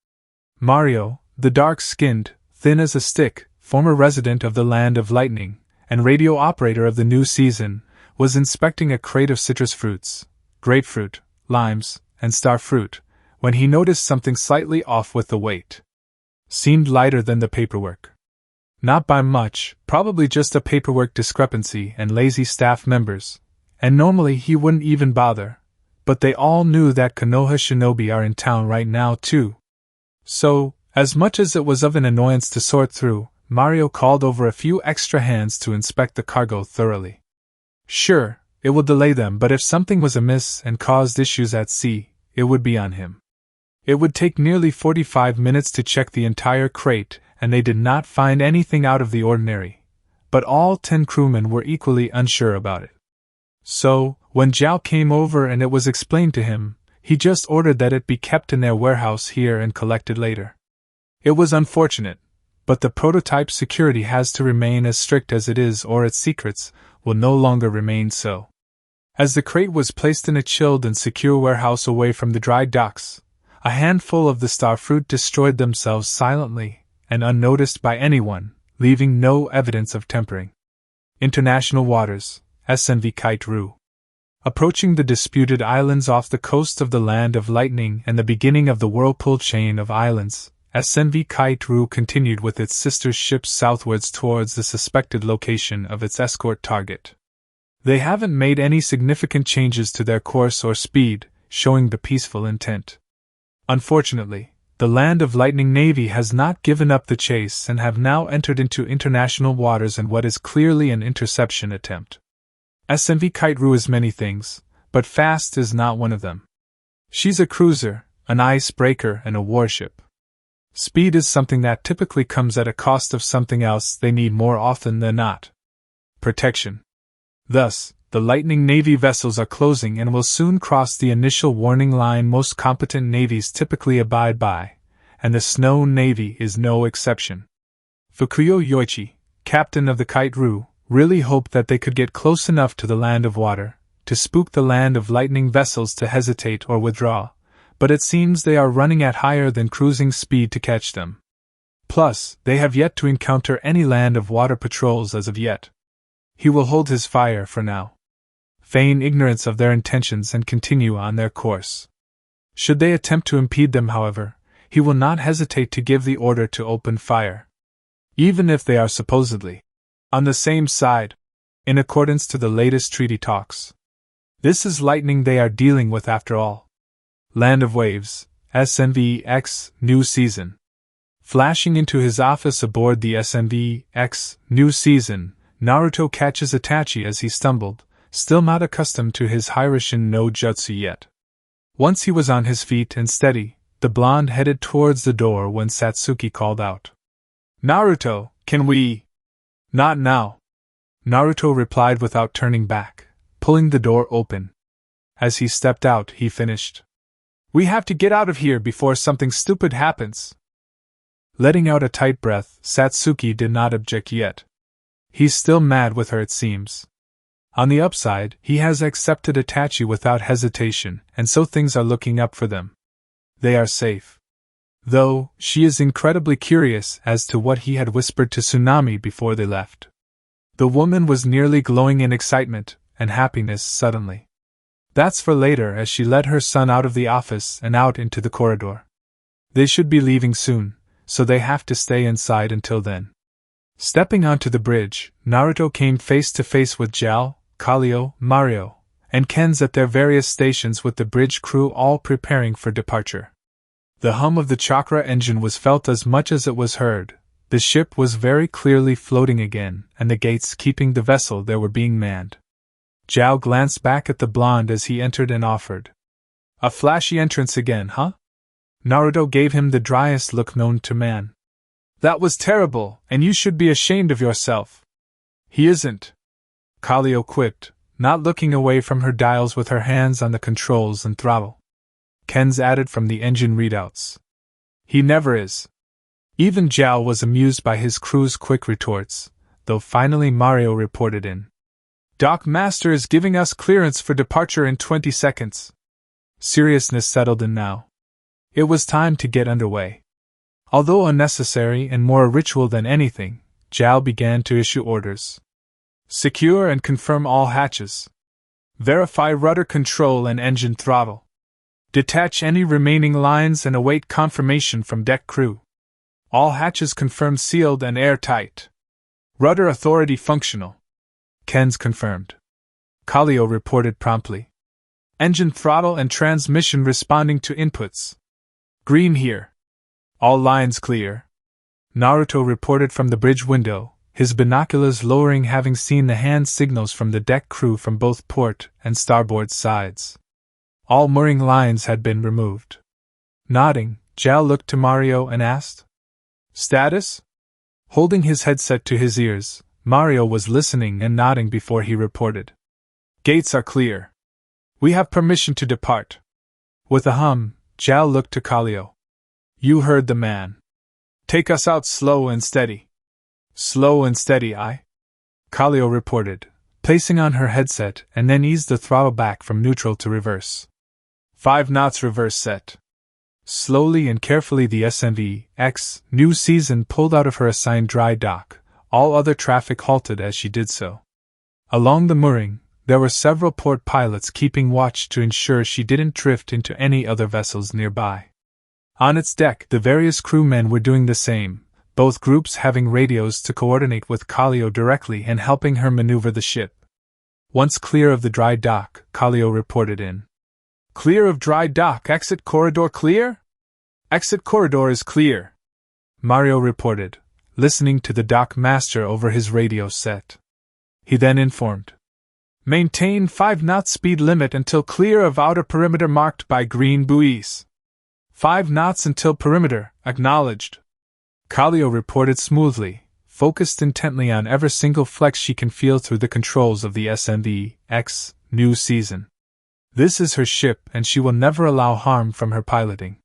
Mario, the dark-skinned, thin as a stick, former resident of the Land of Lightning, and radio operator of the New Season, was inspecting a crate of citrus fruits, grapefruit, limes, and star fruit, when he noticed something slightly off with the weight. Seemed lighter than the paperwork. Not by much, probably just a paperwork discrepancy and lazy staff members, and normally he wouldn't even bother, but they all knew that Konoha shinobi are in town right now too. So, as much as it was of an annoyance to sort through, Mario called over a few extra hands to inspect the cargo thoroughly. Sure, it would delay them, but if something was amiss and caused issues at sea, it would be on him. It would take nearly 45 minutes to check the entire crate, and they did not find anything out of the ordinary, but all 10 crewmen were equally unsure about it. So, when Zhao came over and it was explained to him, he just ordered that it be kept in their warehouse here and collected later. It was unfortunate, but the prototype security has to remain as strict as it is, or its secrets will no longer remain so. As the crate was placed in a chilled and secure warehouse away from the dry docks, a handful of the star fruit destroyed themselves silently and unnoticed by anyone, leaving no evidence of tempering. International waters, SNV-Kite-Ru. Approaching the disputed islands off the coast of the Land of Lightning and the beginning of the whirlpool chain of islands, SNV-Kite-Ru continued with its sister ships southwards towards the suspected location of its escort target. They haven't made any significant changes to their course or speed, showing the peaceful intent. Unfortunately, the Land of Lightning Navy has not given up the chase and have now entered into international waters in what is clearly an interception attempt. SNV-Kite-Ru is many things, but fast is not one of them. She's a cruiser, an icebreaker, and a warship. Speed is something that typically comes at a cost of something else they need more often than not. Protection. Thus, the Lightning Navy vessels are closing and will soon cross the initial warning line most competent navies typically abide by, and the Snow Navy is no exception. Fukuyo Yoichi, captain of the Kite-Ru, really hoped that they could get close enough to the Land of Water to spook the Land of Lightning vessels to hesitate or withdraw, but it seems they are running at higher than cruising speed to catch them. Plus, they have yet to encounter any Land of Water patrols as of yet. He will hold his fire for now, feign ignorance of their intentions and continue on their course. Should they attempt to impede them, however, he will not hesitate to give the order to open fire. Even if they are supposedly on the same side, in accordance to the latest treaty talks. This is lightning they are dealing with after all. Land of Waves, SNV-X New Season. Flashing into his office aboard the SNV-X New Season, Naruto catches Itachi as he stumbled, still not accustomed to his Hiraishin no Jutsu yet. Once he was on his feet and steady, the blonde headed towards the door when Satsuki called out, "Naruto, can we?" "Not now," Naruto replied without turning back, pulling the door open. As he stepped out, he finished, "We have to get out of here before something stupid happens." Letting out a tight breath, Satsuki did not object yet. He's still mad with her, it seems. On the upside, he has accepted Itachi without hesitation, and so things are looking up for them. They are safe. Though, she is incredibly curious as to what he had whispered to Tsunami before they left. The woman was nearly glowing in excitement and happiness suddenly. That's for later, as she led her son out of the office and out into the corridor. They should be leaving soon, so they have to stay inside until then. Stepping onto the bridge, Naruto came face to face with Jal, Kallio, Mario, and Ken's at their various stations, with the bridge crew all preparing for departure. The hum of the chakra engine was felt as much as it was heard. The ship was very clearly floating again, and the gates keeping the vessel there were being manned. Zhao glanced back at the blonde as he entered and offered. A flashy entrance again, huh? Naruto gave him the driest look known to man. That was terrible, and you should be ashamed of yourself. He isn't, Kallio quipped, not looking away from her dials with her hands on the controls and throttle. Ken's added from the engine readouts. He never is. Even Zhao was amused by his crew's quick retorts, though finally Mario reported in. Dock Master is giving us clearance for departure in 20 seconds. Seriousness settled in now. It was time to get underway. Although unnecessary and more a ritual than anything, Zhao began to issue orders. Secure and confirm all hatches. Verify rudder control and engine throttle. Detach any remaining lines and await confirmation from deck crew. All hatches confirmed sealed and airtight. Rudder authority functional. Ken's confirmed. Kallio reported promptly. Engine throttle and transmission responding to inputs. Green here. All lines clear. Naruto reported from the bridge window, his binoculars lowering, having seen the hand signals from the deck crew from both port and starboard sides. All mooring lines had been removed. Nodding, Zhao looked to Mario and asked, Status? Holding his headset to his ears, Mario was listening and nodding before he reported. Gates are clear. We have permission to depart. With a hum, Zhao looked to Kallio. You heard the man. Take us out slow and steady. Slow and steady, aye? Kallio reported, placing on her headset, and then eased the throttle back from neutral to reverse. 5 knots reverse set. Slowly and carefully the SMV-X new season pulled out of her assigned dry dock. All other traffic halted as she did so. Along the mooring, there were several port pilots keeping watch to ensure she didn't drift into any other vessels nearby. On its deck, the various crewmen were doing the same, both groups having radios to coordinate with Kallio directly and helping her maneuver the ship. Once clear of the dry dock, Kallio reported in. Clear of dry dock, exit corridor clear? Exit corridor is clear, Mario reported, listening to the dock master over his radio set. He then informed. Maintain 5 knot speed limit until clear of outer perimeter marked by green buoys. 5 knots until perimeter, acknowledged. Kallio reported smoothly, focused intently on every single flex she can feel through the controls of the SMV-X new season. This is her ship and she will never allow harm from her piloting.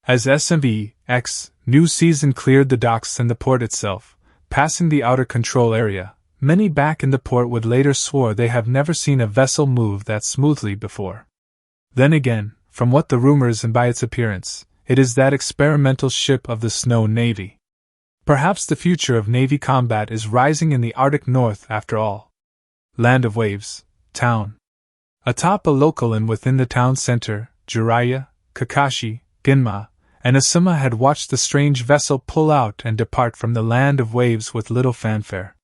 As SMV-X new season cleared the docks and the port itself, passing the outer control area, many back in the port would later swore they have never seen a vessel move that smoothly before. Then again, from what the rumors and by its appearance, it is that experimental ship of the Snow Navy. Perhaps the future of Navy combat is rising in the Arctic North after all. Land of Waves, Town. Atop a local inn within the town center, Jiraiya, Kakashi, Ginma, and Asuma had watched the strange vessel pull out and depart from the Land of Waves with little fanfare.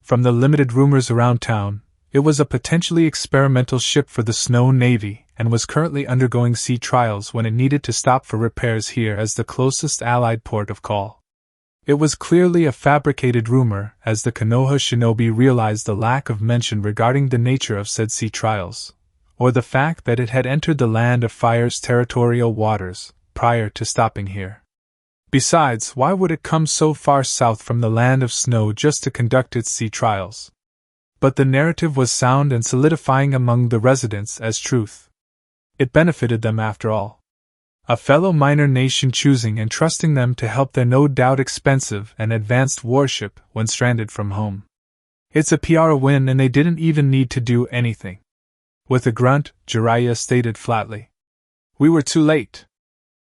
From the limited rumors around town, it was a potentially experimental ship for the Snow Navy and was currently undergoing sea trials when it needed to stop for repairs here as the closest allied port of call. It was clearly a fabricated rumor, as the Konoha shinobi realized the lack of mention regarding the nature of said sea trials, or the fact that it had entered the Land of Fire's territorial waters prior to stopping here. Besides, why would it come so far south from the Land of Snow just to conduct its sea trials? But the narrative was sound and solidifying among the residents as truth. It benefited them after all. A fellow minor nation choosing and trusting them to help their no doubt expensive and advanced warship when stranded from home. It's a PR win and they didn't even need to do anything. With a grunt, Jiraiya stated flatly. We were too late.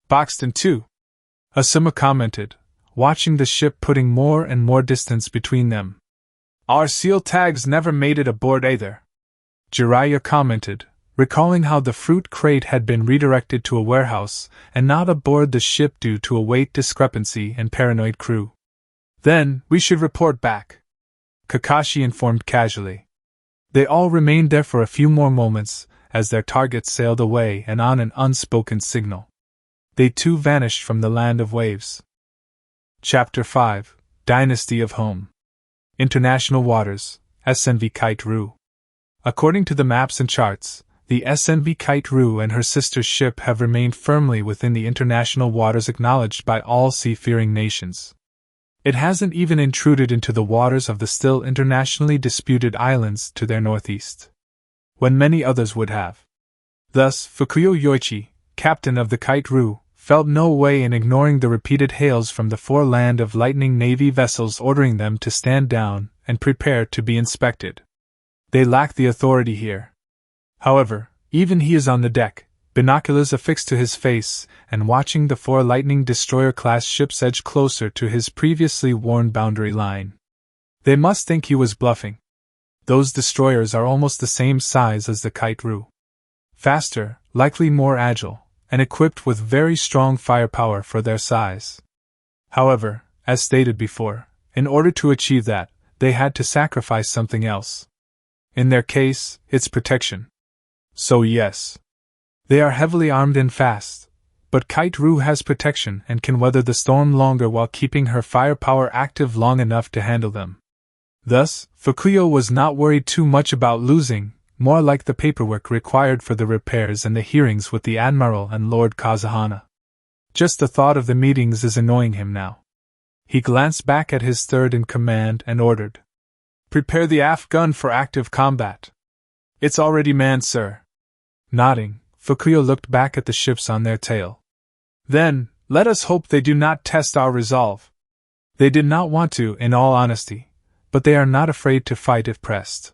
Boxed in two, Asuma commented, watching the ship putting more and more distance between them. Our seal tags never made it aboard either, Jiraiya commented, recalling how the fruit crate had been redirected to a warehouse and not aboard the ship due to a weight discrepancy and paranoid crew. Then, we should report back, Kakashi informed casually. They all remained there for a few more moments as their targets sailed away and on an unspoken signal. They too vanished from the land of waves. Chapter 5, Dynasty of Home. International Waters, SNV Kite-Ru. According to the maps and charts, the SNV Kite-Ru and her sister ship have remained firmly within the international waters acknowledged by all sea-faring nations. It hasn't even intruded into the waters of the still internationally disputed islands to their northeast, when many others would have. Thus, Fukuyo Yoichi, captain of the Kite-Ru, felt no way in ignoring the repeated hails from the four Land of Lightning Navy vessels ordering them to stand down and prepare to be inspected. They lack the authority here. However, even he is on the deck, binoculars affixed to his face, and watching the four Lightning Destroyer-class ships edge closer to his previously worn boundary line. They must think he was bluffing. Those destroyers are almost the same size as the Kite-Ru. Faster, likely more agile, and equipped with very strong firepower for their size. However, as stated before, in order to achieve that, they had to sacrifice something else. In their case, it's protection. So yes, they are heavily armed and fast, but Kite-Ru has protection and can weather the storm longer while keeping her firepower active long enough to handle them. Thus, Fukuyo was not worried too much about losing, more like the paperwork required for the repairs and the hearings with the Admiral and Lord Kazuhana. Just the thought of the meetings is annoying him now. He glanced back at his third in command and ordered, "Prepare the aft gun for active combat." "It's already manned, sir." Nodding, Fukuyo looked back at the ships on their tail. "Then, let us hope they do not test our resolve." They did not want to, in all honesty, but they are not afraid to fight if pressed.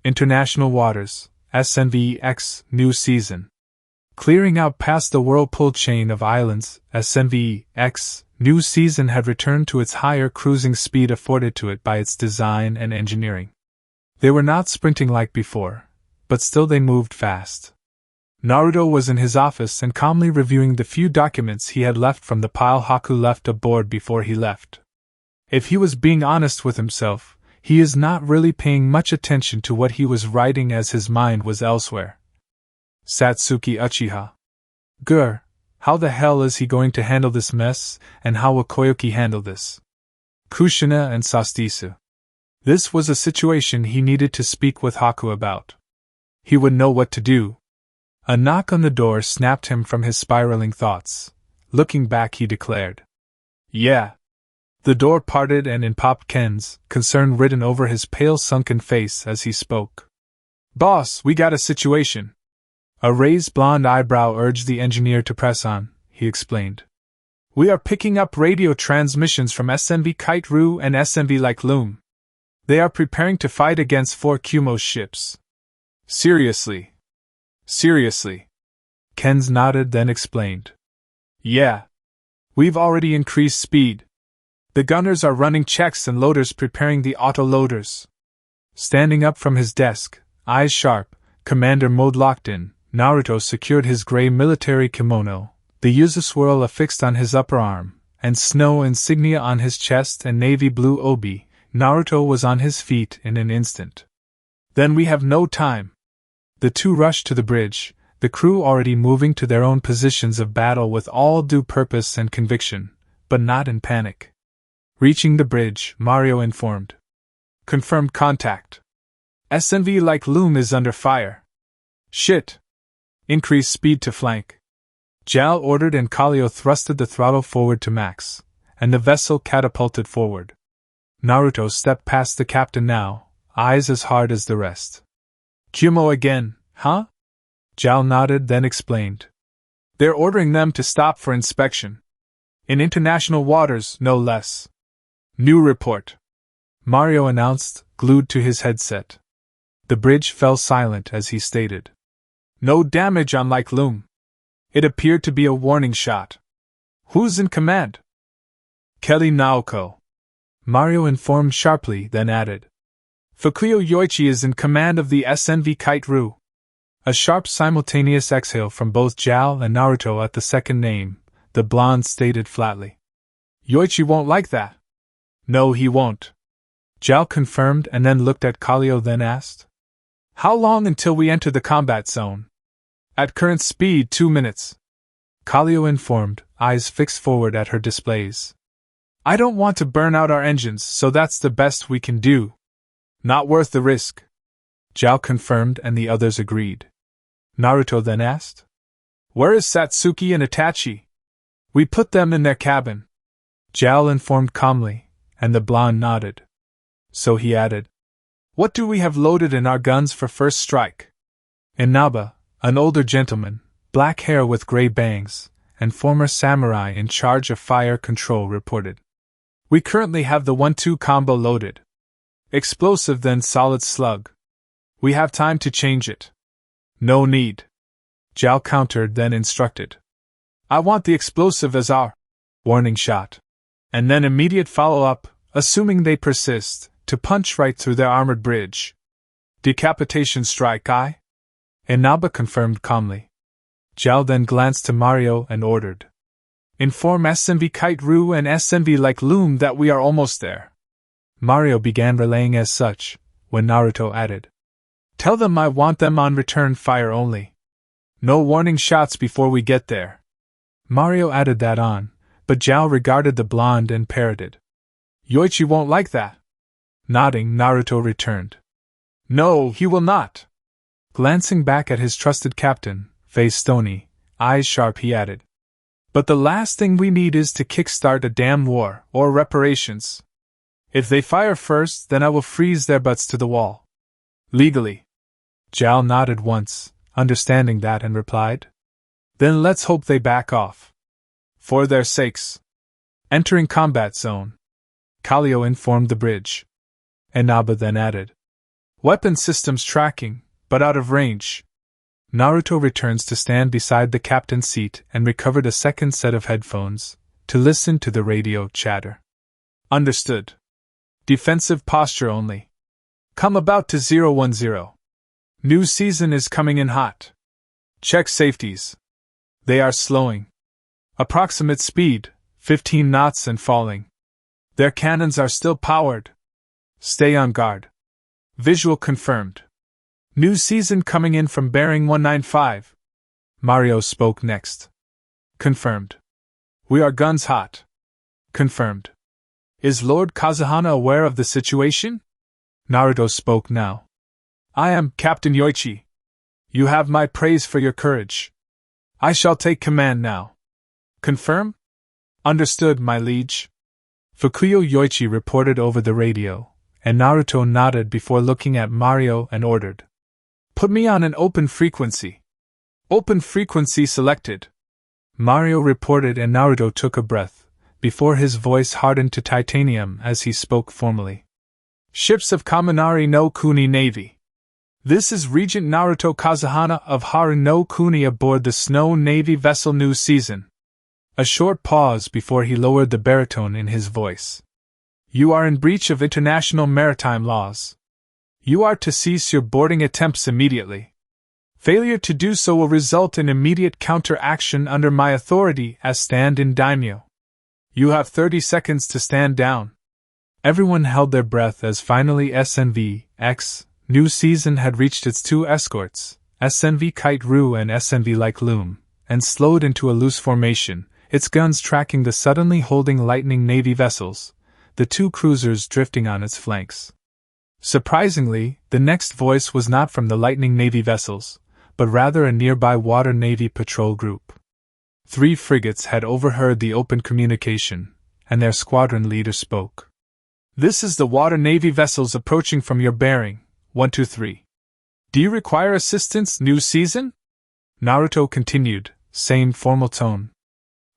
International Waters, SNVX, New Season. Clearing out past the whirlpool chain of islands, SNVX, New Season had returned to its higher cruising speed afforded to it by its design and engineering. They were not sprinting like before, but still they moved fast. Naruto was in his office and calmly reviewing the few documents he had left from the pile Haku left aboard before he left. If he was being honest with himself, he is not really paying much attention to what he was writing as his mind was elsewhere. Satsuki Uchiha. Grr, how the hell is he going to handle this mess, and how will Koyuki handle this? Kushina and Sastisu. This was a situation he needed to speak with Haku about. He would know what to do. A knock on the door snapped him from his spiraling thoughts. Looking back, he declared, "Yeah." The door parted and in popped Ken's, concern written over his pale sunken face as he spoke. "Boss, we got a situation." A raised blonde eyebrow urged the engineer to press on, he explained. "We are picking up radio transmissions from SNV Kite-Ru and SNV Like Loom. They are preparing to fight against 4 Kumo ships." "Seriously?" "Seriously." Ken's nodded, then explained. "Yeah. We've already increased speed. The gunners are running checks and loaders preparing the auto-loaders." Standing up from his desk, eyes sharp, commander mode locked in, Naruto secured his gray military kimono, the yuzu swirl affixed on his upper arm, and snow insignia on his chest and navy blue obi. Naruto was on his feet in an instant. "Then we have no time." The two rushed to the bridge, the crew already moving to their own positions of battle with all due purpose and conviction, but not in panic. Reaching the bridge, Mario informed. "Confirmed contact. SNV Like Loom is under fire." "Shit. Increase speed to flank." Jal ordered and Kallio thrusted the throttle forward to max, and the vessel catapulted forward. Naruto stepped past the captain now, eyes as hard as the rest. "Kumo again, huh?" Jal nodded, then explained. "They're ordering them to stop for inspection. In international waters, no less." "New report," Mario announced, glued to his headset. The bridge fell silent as he stated. "No damage on Like Loom." It appeared to be a warning shot. Who's in command? Kelly Naoko. Mario informed sharply, then added. Fukuyo Yoichi is in command of the SNV Kite-Ru. A sharp simultaneous exhale from both Jal and Naruto at the second name, the blonde stated flatly. Yoichi won't like that. No, he won't. Jal confirmed and then looked at Kallio, then asked. How long until we enter the combat zone? At current speed, 2 minutes. Kallio informed, eyes fixed forward at her displays. I don't want to burn out our engines, so that's the best we can do. Not worth the risk. Jal confirmed and the others agreed. Naruto then asked. Where is Satsuki and Itachi? We put them in their cabin. Jal informed calmly, and the blonde nodded. So he added. What do we have loaded in our guns for first strike? Inaba, an older gentleman, black hair with gray bangs, and former samurai in charge of fire control reported. We currently have the 1-2 combo loaded. Explosive then solid slug. We have time to change it. No need. Jal countered, then instructed. I want the explosive as our warning shot. And then immediate follow-up, assuming they persist, to punch right through their armored bridge. Decapitation strike, aye? Inaba confirmed calmly. Jal then glanced to Mario and ordered. Inform SNV Kite-Ru and SNV like Loom that we are almost there. Mario began relaying as such, when Naruto added. Tell them I want them on return fire only. No warning shots before we get there. Mario added that on, but Jal regarded the blonde and parroted. Yoichi won't like that. Nodding, Naruto returned. No, he will not. Glancing back at his trusted captain, face stony, eyes sharp, he added. But the last thing we need is to kickstart a damn war, or reparations. If they fire first, then I will freeze their butts to the wall. Legally. Jal nodded once, understanding that, and replied. Then let's hope they back off. For their sakes. Entering combat zone. Kallio informed the bridge. Inaba then added. Weapon systems tracking, but out of range. Naruto returns to stand beside the captain's seat and recovered a second set of headphones, to listen to the radio chatter. Understood. Defensive posture only. Come about to 010. New season is coming in hot. Check safeties. They are slowing. Approximate speed, 15 knots and falling. Their cannons are still powered. Stay on guard. Visual confirmed. New season coming in from bearing 195. Mario spoke next. Confirmed. We are guns hot. Confirmed. Is Lord Kazuhana aware of the situation? Naruto spoke now. I am Captain Yoichi. You have my praise for your courage. I shall take command now. Confirm? Understood, my liege. Fukuyo Yoichi reported over the radio, and Naruto nodded before looking at Mario and ordered. Put me on an open frequency. Open frequency selected. Mario reported and Naruto took a breath, before his voice hardened to titanium as he spoke formally. Ships of Kaminari no Kuni Navy. This is Regent Naruto Kazuhana of Haru no Kuni aboard the Snow Navy vessel New Season. A short pause before he lowered the baritone in his voice. You are in breach of international maritime laws. You are to cease your boarding attempts immediately. Failure to do so will result in immediate counter-action under my authority as stand-in daimyo. You have 30 seconds to stand down. Everyone held their breath as finally SNV X New Season had reached its two escorts, SNV Kite-Ru and SNV Like Loom, and slowed into a loose formation, its guns tracking the suddenly holding Lightning Navy vessels, the two cruisers drifting on its flanks. Surprisingly, the next voice was not from the Lightning Navy vessels, but rather a nearby Water Navy patrol group. 3 frigates had overheard the open communication, and their squadron leader spoke. This is the Water Navy vessels approaching from your bearing, 123. Do you require assistance, New Season? Naruto continued, same formal tone.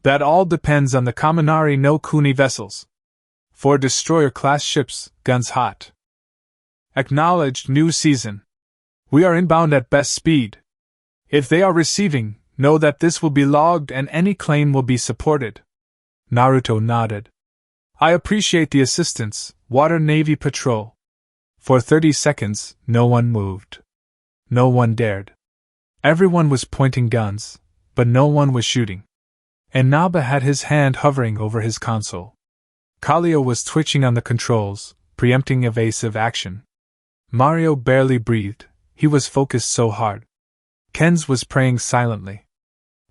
That all depends on the Kaminari no Kuni vessels. For destroyer-class ships, guns hot. Acknowledged, New Season. We are inbound at best speed. If they are receiving, Know that this will be logged and any claim will be supported. Naruto nodded. I appreciate the assistance, Water Navy Patrol. For 30 seconds, no one moved. No one dared. Everyone was pointing guns, but no one was shooting. And Naba had his hand hovering over his console. Kallio was twitching on the controls, preempting evasive action. Mario barely breathed, he was focused so hard. Kenz was praying silently.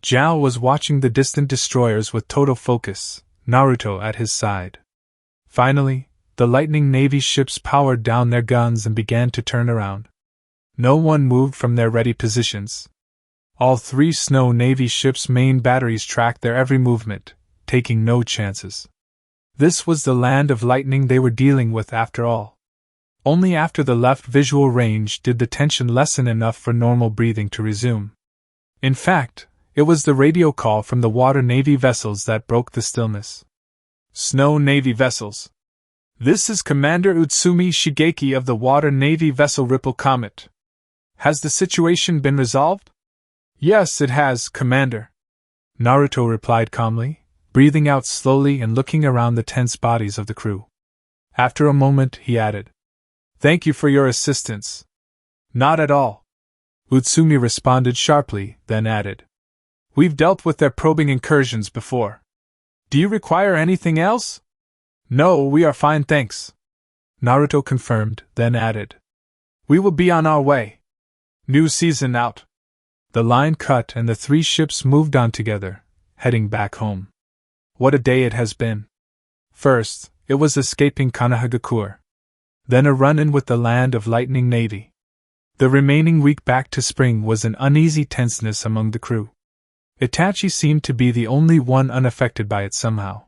Zhao was watching the distant destroyers with total focus, Naruto at his side. Finally, the Lightning Navy ships powered down their guns and began to turn around. No one moved from their ready positions. All 3 Snow Navy ships' main batteries tracked their every movement, taking no chances. This was the land of lightning they were dealing with after all. Only after the left visual range did the tension lessen enough for normal breathing to resume. In fact, it was the radio call from the Water Navy vessels that broke the stillness. Snow Navy vessels. This is Commander Utsumi Shigeki of the Water Navy vessel Ripple Comet. Has the situation been resolved? Yes, it has, Commander. Naruto replied calmly, breathing out slowly and looking around the tense bodies of the crew. After a moment, he added, Thank you for your assistance. Not at all. Utsumi responded sharply, then added, We've dealt with their probing incursions before. Do you require anything else? No, we are fine, thanks. Naruto confirmed, then added, We will be on our way. New season out. The line cut and the 3 ships moved on together, heading back home. What a day it has been. First, it was escaping Konohagakure. Then a run-in with the Land of Lightning Navy. The remaining week back to spring was an uneasy tenseness among the crew. Itachi seemed to be the only one unaffected by it somehow.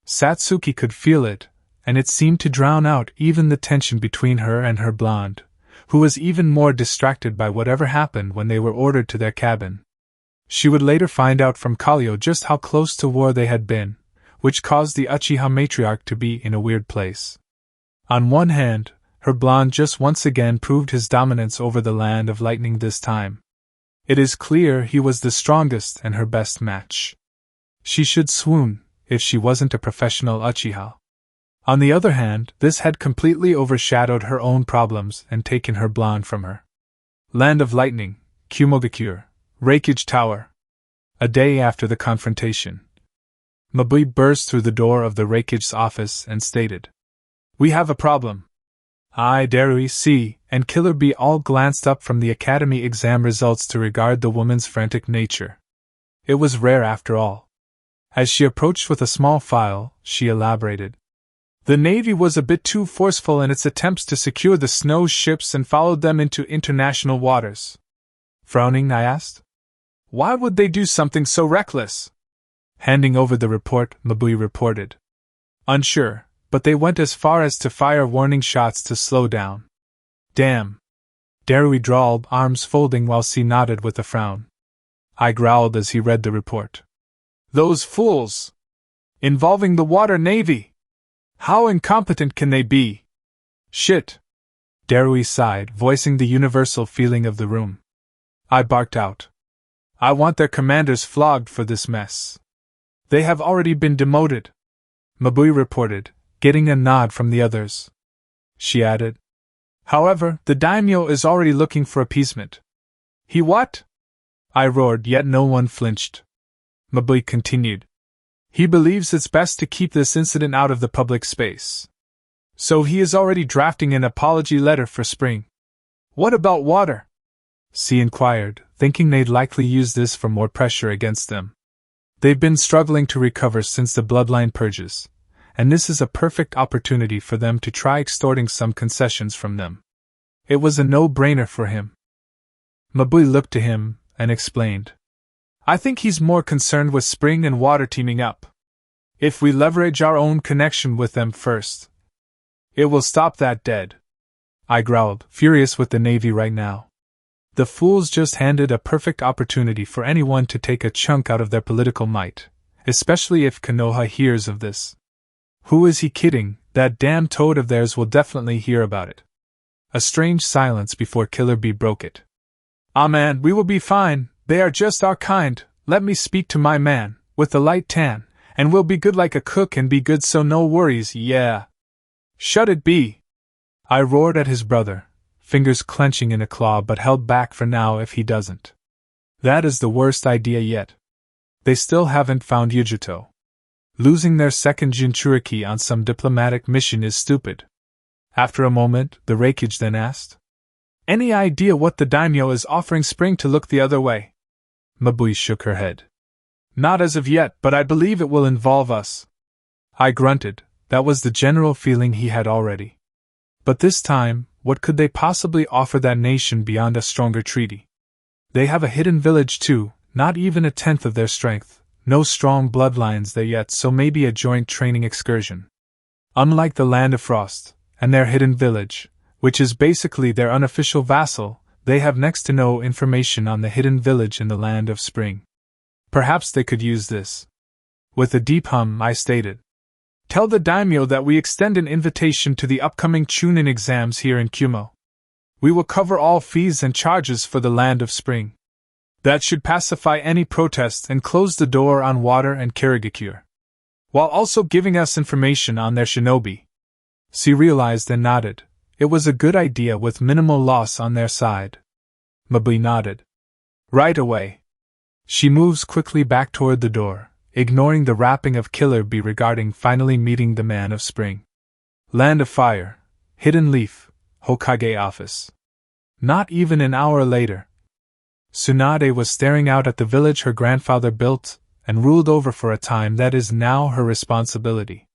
Satsuki could feel it, and it seemed to drown out even the tension between her and her blonde, who was even more distracted by whatever happened when they were ordered to their cabin. She would later find out from Kallio just how close to war they had been, which caused the Uchiha matriarch to be in a weird place. On one hand, her blonde just once again proved his dominance over the Land of Lightning this time. It is clear he was the strongest and her best match. She should swoon, if she wasn't a professional Uchiha. On the other hand, this had completely overshadowed her own problems and taken her blonde from her. Land of Lightning, Kumogakure, Raikage Tower. A day after the confrontation, Mabui burst through the door of the Raikage's office and stated, We have a problem. I, Darui, C, and Killer B all glanced up from the academy exam results to regard the woman's frantic nature. It was rare after all. As she approached with a small file, she elaborated. The Navy was a bit too forceful in its attempts to secure the snow ships and followed them into international waters. Frowning, I asked, Why would they do something so reckless? Handing over the report, Mabui reported. Unsure, but they went as far as to fire warning shots to slow down. Damn. Darui drawled, arms folding while C nodded with a frown. I growled as he read the report. Those fools! Involving the Water Navy! How incompetent can they be? Shit! Darui sighed, voicing the universal feeling of the room. I barked out. I want their commanders flogged for this mess. They have already been demoted. Mabui reported, getting a nod from the others. She added, However, the daimyo is already looking for appeasement. He what? I roared, yet no one flinched. Mabui continued. He believes it's best to keep this incident out of the public space. So he is already drafting an apology letter for spring. What about water? C inquired, thinking they'd likely use this for more pressure against them. They've been struggling to recover since the bloodline purges, and this is a perfect opportunity for them to try extorting some concessions from them. It was a no-brainer for him. Mabui looked to him and explained. I think he's more concerned with spring and water teaming up. If we leverage our own connection with them first, it will stop that dead. I growled, furious with the Navy right now. The fools just handed a perfect opportunity for anyone to take a chunk out of their political might, especially if Konoha hears of this. Who is he kidding? That damn toad of theirs will definitely hear about it. A strange silence before Killer B broke it. Ah man, we will be fine, They are just our kind. Let me speak to my man, with the light tan, and we'll be good like a cook and be good so no worries, yeah. Shut it be! I roared at his brother, fingers clenching in a claw but held back for now if he doesn't. That is the worst idea yet. They still haven't found Yujuto. Losing their second Jinchuriki on some diplomatic mission is stupid. After a moment, the Reikage then asked, "Any idea what the daimyo is offering Spring to look the other way?" Mabui shook her head. "Not as of yet, but I believe it will involve us." I grunted. That was the general feeling he had already. But this time, what could they possibly offer that nation beyond a stronger treaty? They have a hidden village too, not even a tenth of their strength, no strong bloodlines there yet, so maybe a joint training excursion. Unlike the Land of Frost, and their hidden village, which is basically their unofficial vassal, they have next to no information on the hidden village in the Land of Spring. Perhaps they could use this. With a deep hum, I stated, "Tell the daimyo that we extend an invitation to the upcoming Chunin exams here in Kumo. We will cover all fees and charges for the Land of Spring. That should pacify any protests and close the door on water and Karigakure, while also giving us information on their shinobi." She realized and nodded. It was a good idea with minimal loss on their side. Mabui nodded. "Right away." She moves quickly back toward the door, ignoring the rapping of Killer Bee regarding finally meeting the Man of Spring. Land of Fire, Hidden Leaf, Hokage office. Not even an hour later, Tsunade was staring out at the village her grandfather built and ruled over for a time that is now her responsibility.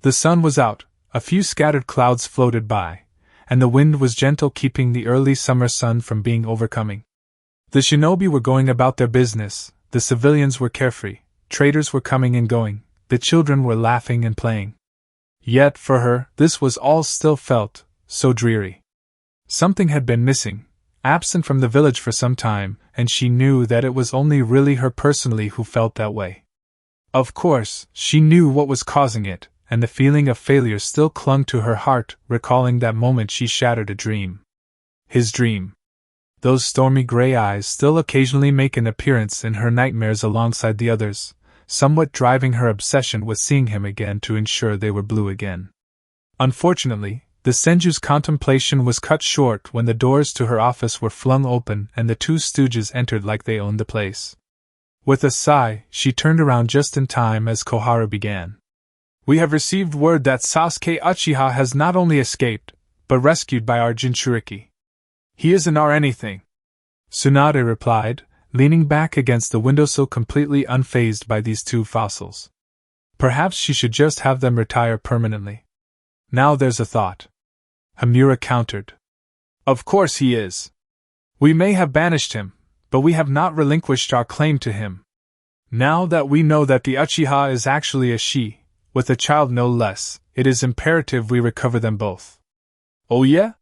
The sun was out, a few scattered clouds floated by, and the wind was gentle, keeping the early summer sun from being overcoming. The shinobi were going about their business, the civilians were carefree, traders were coming and going, the children were laughing and playing. Yet, for her, this was all still felt so dreary. Something had been missing, absent from the village for some time, and she knew that it was only really her personally who felt that way. Of course, she knew what was causing it, and the feeling of failure still clung to her heart, recalling that moment she shattered a dream. His dream. Those stormy gray eyes still occasionally make an appearance in her nightmares alongside the others, somewhat driving her obsession with seeing him again to ensure they were blue again. Unfortunately, the Senju's contemplation was cut short when the doors to her office were flung open and the two stooges entered like they owned the place. With a sigh, she turned around just in time as Koharu began. "We have received word that Sasuke Uchiha has not only escaped, but rescued by our Jinchuriki. He isn't our anything," Tsunade replied, leaning back against the windowsill completely unfazed by these two fossils. Perhaps she should just have them retire permanently. "Now there's a thought," Hamura countered. "Of course he is. We may have banished him, but we have not relinquished our claim to him. Now that we know that the Uchiha is actually a she, with a child no less, it is imperative we recover them both." "Oh yeah?"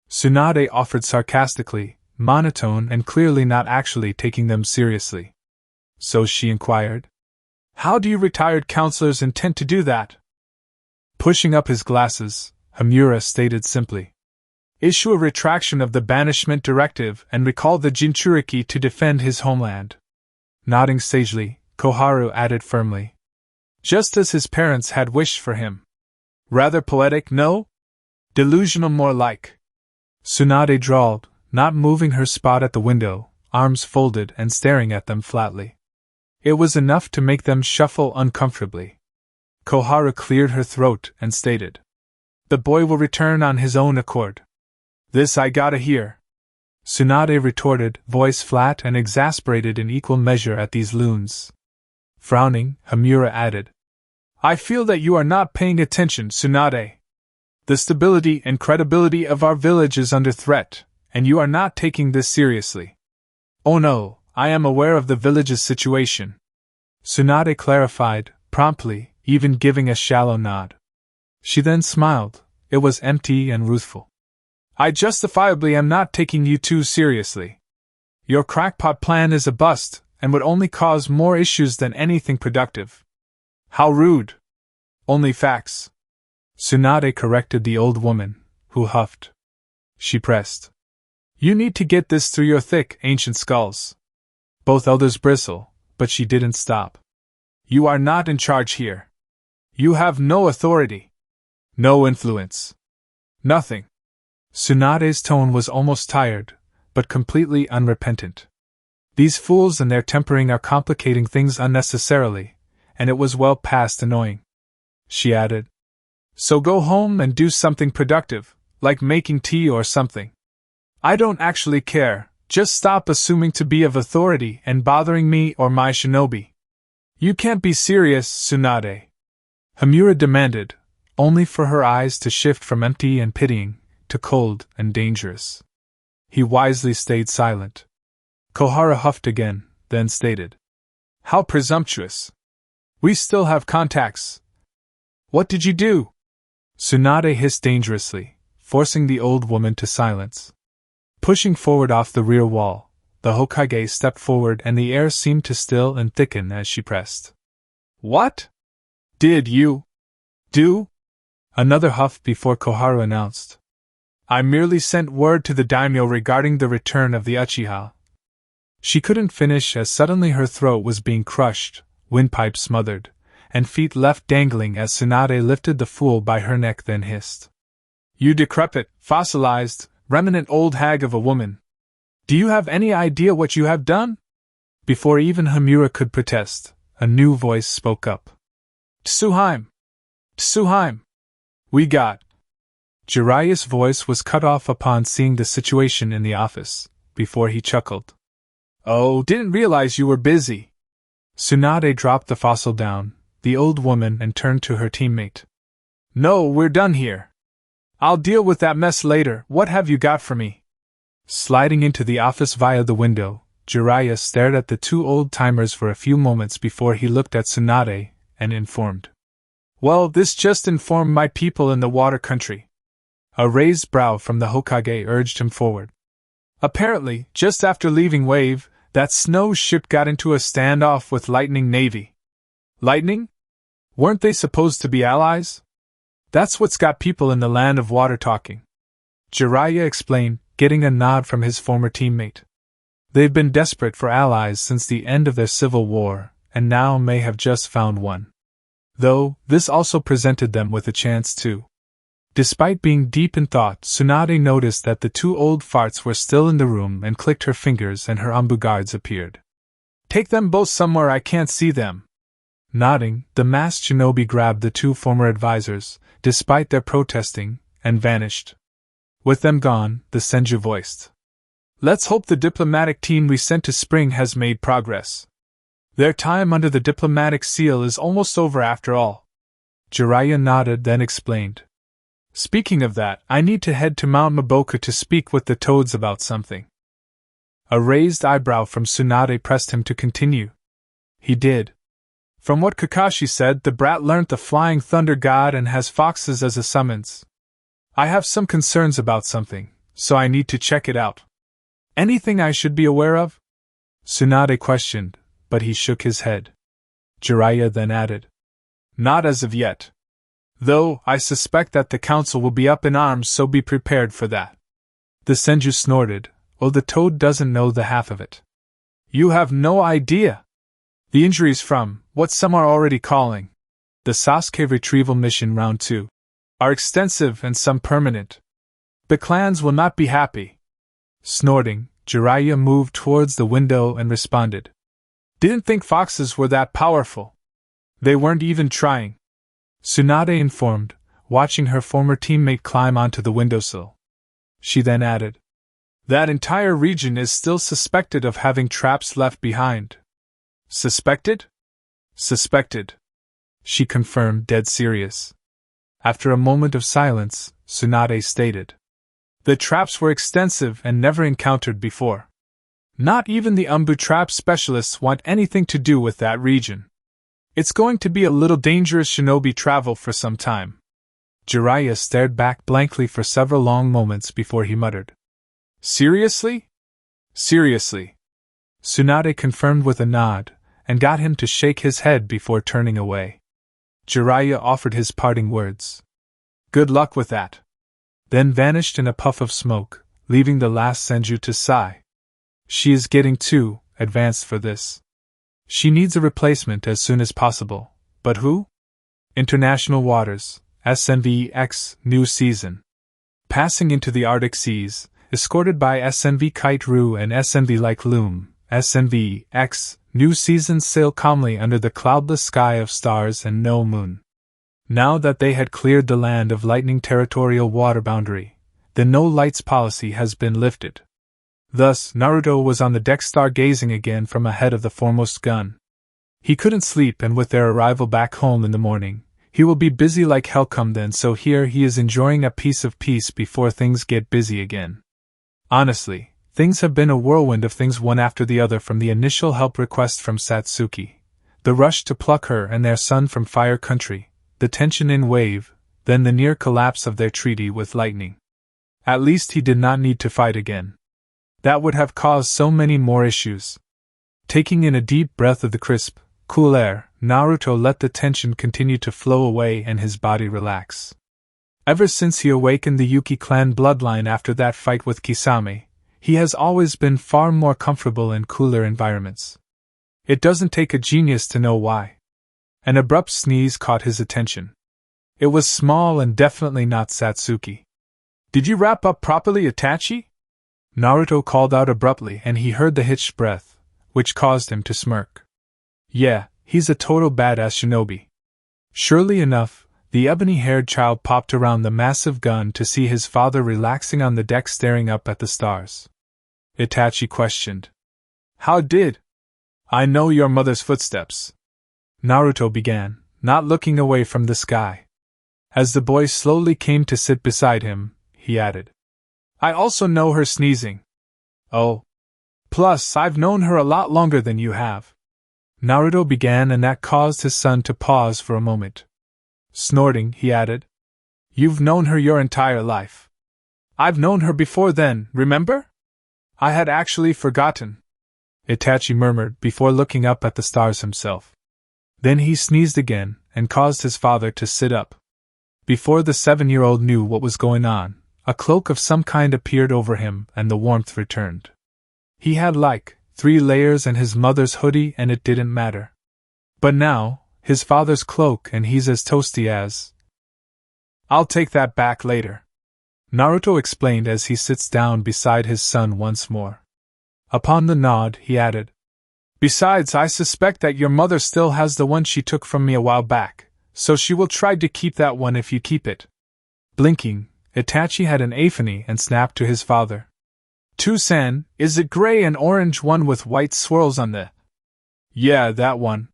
Tsunade offered sarcastically, monotone and clearly not actually taking them seriously. So she inquired, "How do you retired counselors intend to do that?" Pushing up his glasses, Hamura stated simply, "Issue a retraction of the banishment directive and recall the Jinchuriki to defend his homeland." Nodding sagely, Koharu added firmly, "Just as his parents had wished for him." "Rather poetic, no? Delusional more like," Tsunade drawled, not moving her spot at the window, arms folded and staring at them flatly. It was enough to make them shuffle uncomfortably. Koharu cleared her throat and stated, "The boy will return on his own accord." "This I gotta hear," Tsunade retorted, voice flat and exasperated in equal measure at these loons. Frowning, Hamura added, "I feel that you are not paying attention, Tsunade. The stability and credibility of our village is under threat, and you are not taking this seriously." "Oh no, I am aware of the village's situation," Tsunade clarified, promptly, even giving a shallow nod. She then smiled. It was empty and ruthful. "I justifiably am not taking you too seriously. Your crackpot plan is a bust, and would only cause more issues than anything productive." "How rude." "Only facts," Tsunade corrected the old woman, who huffed. She pressed, "You need to get this through your thick, ancient skulls. Both elders bristle, but she didn't stop. You are not in charge here. You have no authority. No influence. Nothing. Tsunade's tone was almost tired, but completely unrepentant. These fools and their tempering are complicating things unnecessarily, and it was well past annoying. She added. So go home and do something productive, like making tea or something. I don't actually care, just stop assuming to be of authority and bothering me or my shinobi. You can't be serious, Tsunade. Hamura demanded, only for her eyes to shift from empty and pitying to cold and dangerous. He wisely stayed silent. Kohara huffed again, then stated. How presumptuous. We still have contacts. What did you do? Tsunade hissed dangerously, forcing the old woman to silence. Pushing forward off the rear wall, the Hokage stepped forward and the air seemed to still and thicken as she pressed. What? Did you do? Another huff before Koharu announced. I merely sent word to the daimyo regarding the return of the Uchiha. She couldn't finish as suddenly her throat was being crushed, windpipe smothered, and feet left dangling as Tsunade lifted the fool by her neck then hissed. You decrepit, fossilized, remnant old hag of a woman. Do you have any idea what you have done? Before even Hamura could protest, a new voice spoke up. Tsuheim! Tsuheim! We got. Jiraiya's voice was cut off upon seeing the situation in the office, before he chuckled. Oh, didn't realize you were busy. Tsunade dropped the fossil down, the old woman, and turned to her teammate. No, we're done here. I'll deal with that mess later. What have you got for me? Sliding into the office via the window, Jiraiya stared at the two old-timers for a few moments before he looked at Tsunade and informed. Well, this just informed my people in the water country. A raised brow from the Hokage urged him forward. Apparently, just after leaving Wave, that snow ship got into a standoff with Lightning Navy. Lightning? Weren't they supposed to be allies? That's what's got people in the land of water talking. Jiraiya explained, getting a nod from his former teammate. They've been desperate for allies since the end of their civil war, and now may have just found one. Though, this also presented them with a chance too. Despite being deep in thought, Tsunade noticed that the two old farts were still in the room and clicked her fingers and her Anbu guards appeared. Take them both somewhere I can't see them. Nodding, the masked shinobi grabbed the two former advisors, despite their protesting, and vanished. With them gone, the Senju voiced. Let's hope the diplomatic team we sent to Spring has made progress. Their time under the diplomatic seal is almost over after all. Jiraiya nodded, then explained. Speaking of that, I need to head to Mount Maboka to speak with the toads about something. A raised eyebrow from Tsunade pressed him to continue. He did. From what Kakashi said, the brat learnt the Flying Thunder God and has foxes as a summons. I have some concerns about something, so I need to check it out. Anything I should be aware of? Tsunade questioned, but he shook his head. Jiraiya then added. Not as of yet. Though, I suspect that the council will be up in arms, so be prepared for that. The Senju snorted, oh, the toad doesn't know the half of it. You have no idea. The injuries from, what some are already calling, the Sasuke Retrieval Mission Round 2, are extensive and some permanent. The clans will not be happy. Snorting, Jiraiya moved towards the window and responded. Didn't think foxes were that powerful. They weren't even trying. Tsunade informed, watching her former teammate climb onto the windowsill. She then added. That entire region is still suspected of having traps left behind. Suspected? Suspected. She confirmed, dead serious. After a moment of silence, Tsunade stated. The traps were extensive and never encountered before. Not even the Umbu trap specialists want anything to do with that region. It's going to be a little dangerous shinobi travel for some time. Jiraiya stared back blankly for several long moments before he muttered. Seriously? Seriously. Tsunade confirmed with a nod, and got him to shake his head before turning away. Jiraiya offered his parting words. Good luck with that. Then vanished in a puff of smoke, leaving the last Senju to sigh. She is getting too advanced for this. She needs a replacement as soon as possible. But who? International Waters, SNVX, new season. Passing into the Arctic seas, escorted by SNV Kite Ru and SNV Like Loom, SNVX, new season sail calmly under the cloudless sky of stars and no moon. Now that they had cleared the land of lightning territorial water boundary, the no-lights policy has been lifted. Thus, Naruto was on the deck stargazing again from ahead of the foremost gun. He couldn't sleep, and with their arrival back home in the morning, he will be busy like hell come then, so here he is enjoying a piece of peace before things get busy again. Honestly, things have been a whirlwind of things one after the other, from the initial help request from Satsuki, the rush to pluck her and their son from Fire Country, the tension in Wave, then the near collapse of their treaty with Lightning. At least he did not need to fight again. That would have caused so many more issues. Taking in a deep breath of the crisp, cool air, Naruto let the tension continue to flow away and his body relax. Ever since he awakened the Yuki clan bloodline after that fight with Kisame, he has always been far more comfortable in cooler environments. It doesn't take a genius to know why. An abrupt sneeze caught his attention. It was small and definitely not Satsuki. "Did you wrap up properly, Itachi?" Naruto called out abruptly, and he heard the hitched breath, which caused him to smirk. Yeah, he's a total badass shinobi. Surely enough, the ebony-haired child popped around the massive gun to see his father relaxing on the deck staring up at the stars. Itachi questioned. "How did I know your mother's footsteps?" Naruto began, not looking away from the sky. As the boy slowly came to sit beside him, he added, "I also know her sneezing." "Oh. Plus, I've known her a lot longer than you have." Naruto began, and that caused his son to pause for a moment. Snorting, he added, "You've known her your entire life." "I've known her before then, remember? I had actually forgotten," Itachi murmured before looking up at the stars himself. Then he sneezed again, and caused his father to sit up. Before the 7-year-old knew what was going on, a cloak of some kind appeared over him and the warmth returned. He had like 3 layers and his mother's hoodie, and it didn't matter. But now, his father's cloak, and he's as toasty as... "I'll take that back later," Naruto explained as he sits down beside his son once more. Upon the nod, he added, "Besides, I suspect that your mother still has the one she took from me a while back, so she will try to keep that one if you keep it." Blinking, Itachi had an epiphany and snapped to his father. "Two-san, is it gray and orange one with white swirls on the—" "Yeah, that one,"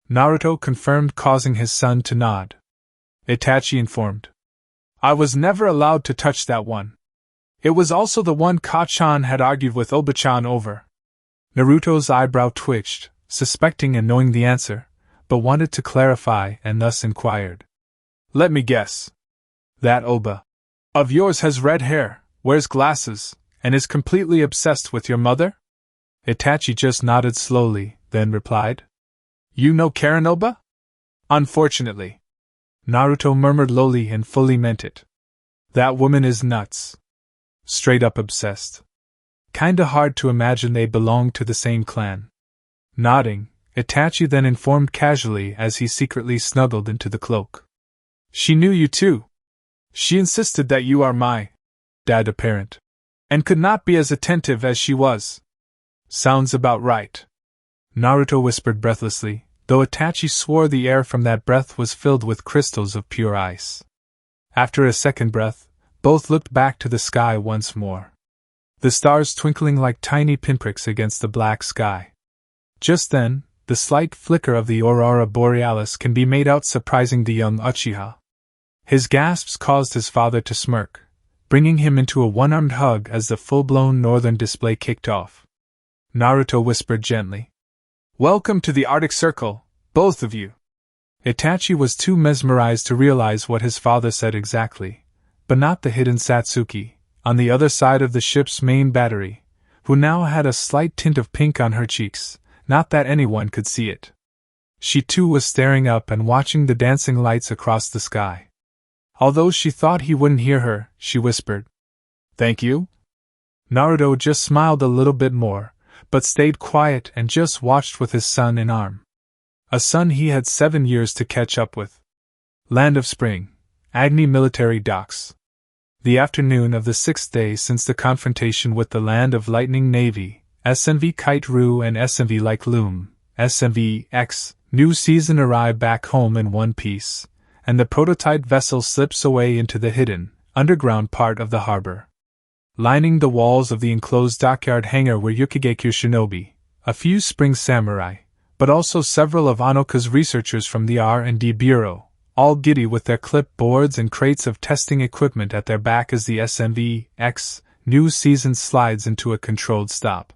Naruto confirmed, causing his son to nod. Itachi informed, "I was never allowed to touch that one. It was also the one Ka-chan had argued with Oba-chan over." Naruto's eyebrow twitched, suspecting and knowing the answer, but wanted to clarify and thus inquired, "Let me guess. That Oba of yours has red hair, wears glasses, and is completely obsessed with your mother?" Itachi just nodded slowly, then replied, "You know Karen Oba?" "Unfortunately," Naruto murmured lowly and fully meant it. "That woman is nuts. Straight up obsessed. Kinda hard to imagine they belonged to the same clan." Nodding, Itachi then informed casually as he secretly snuggled into the cloak, "She knew you too. She insisted that you are my dad apparent, and could not be as attentive as she was." "Sounds about right," Naruto whispered breathlessly, though Itachi swore the air from that breath was filled with crystals of pure ice. After a second breath, both looked back to the sky once more. The stars twinkling like tiny pinpricks against the black sky. Just then, the slight flicker of the aurora borealis can be made out, surprising the young Uchiha. His gasps caused his father to smirk, bringing him into a one-armed hug as the full-blown northern display kicked off. Naruto whispered gently, "Welcome to the Arctic Circle, both of you." Itachi was too mesmerized to realize what his father said exactly, but not the hidden Satsuki, on the other side of the ship's main battery, who now had a slight tint of pink on her cheeks, not that anyone could see it. She too was staring up and watching the dancing lights across the sky. Although she thought he wouldn't hear her, she whispered, "Thank you?" Naruto just smiled a little bit more, but stayed quiet and just watched with his son in arm. A son he had 7 years to catch up with. Land of Spring, Agni Military Docks. The afternoon of the 6th day since the confrontation with the Land of Lightning Navy, SMV Kite-Ru and SMV Like Loom, SMV X, new season arrive back home in one piece, and the prototype vessel slips away into the hidden, underground part of the harbor. Lining the walls of the enclosed dockyard hangar were Yukigekyo shinobi, a few Spring samurai, but also several of Anoka's researchers from the R&D Bureau, all giddy with their clipboards and crates of testing equipment at their back as the SMV X new season slides into a controlled stop.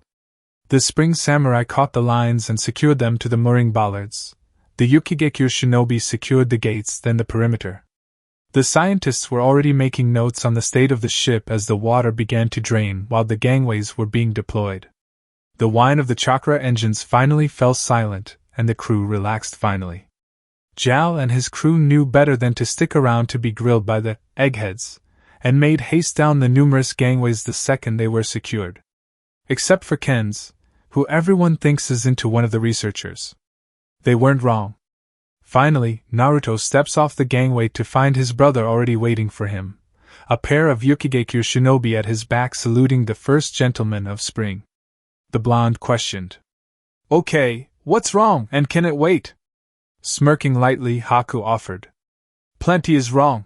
The Spring samurai caught the lines and secured them to the mooring bollards. The Yukigekyo shinobi secured the gates, then the perimeter. The scientists were already making notes on the state of the ship as the water began to drain while the gangways were being deployed. The whine of the chakra engines finally fell silent, and the crew relaxed finally. Jal and his crew knew better than to stick around to be grilled by the eggheads, and made haste down the numerous gangways the second they were secured. Except for Ken's, who everyone thinks is into one of the researchers. They weren't wrong. Finally, Naruto steps off the gangway to find his brother already waiting for him, a pair of Yukigekyo shinobi at his back saluting the first gentleman of Spring. The blonde questioned. "Okay, what's wrong, and can it wait?" Smirking lightly, Haku offered. "Plenty is wrong.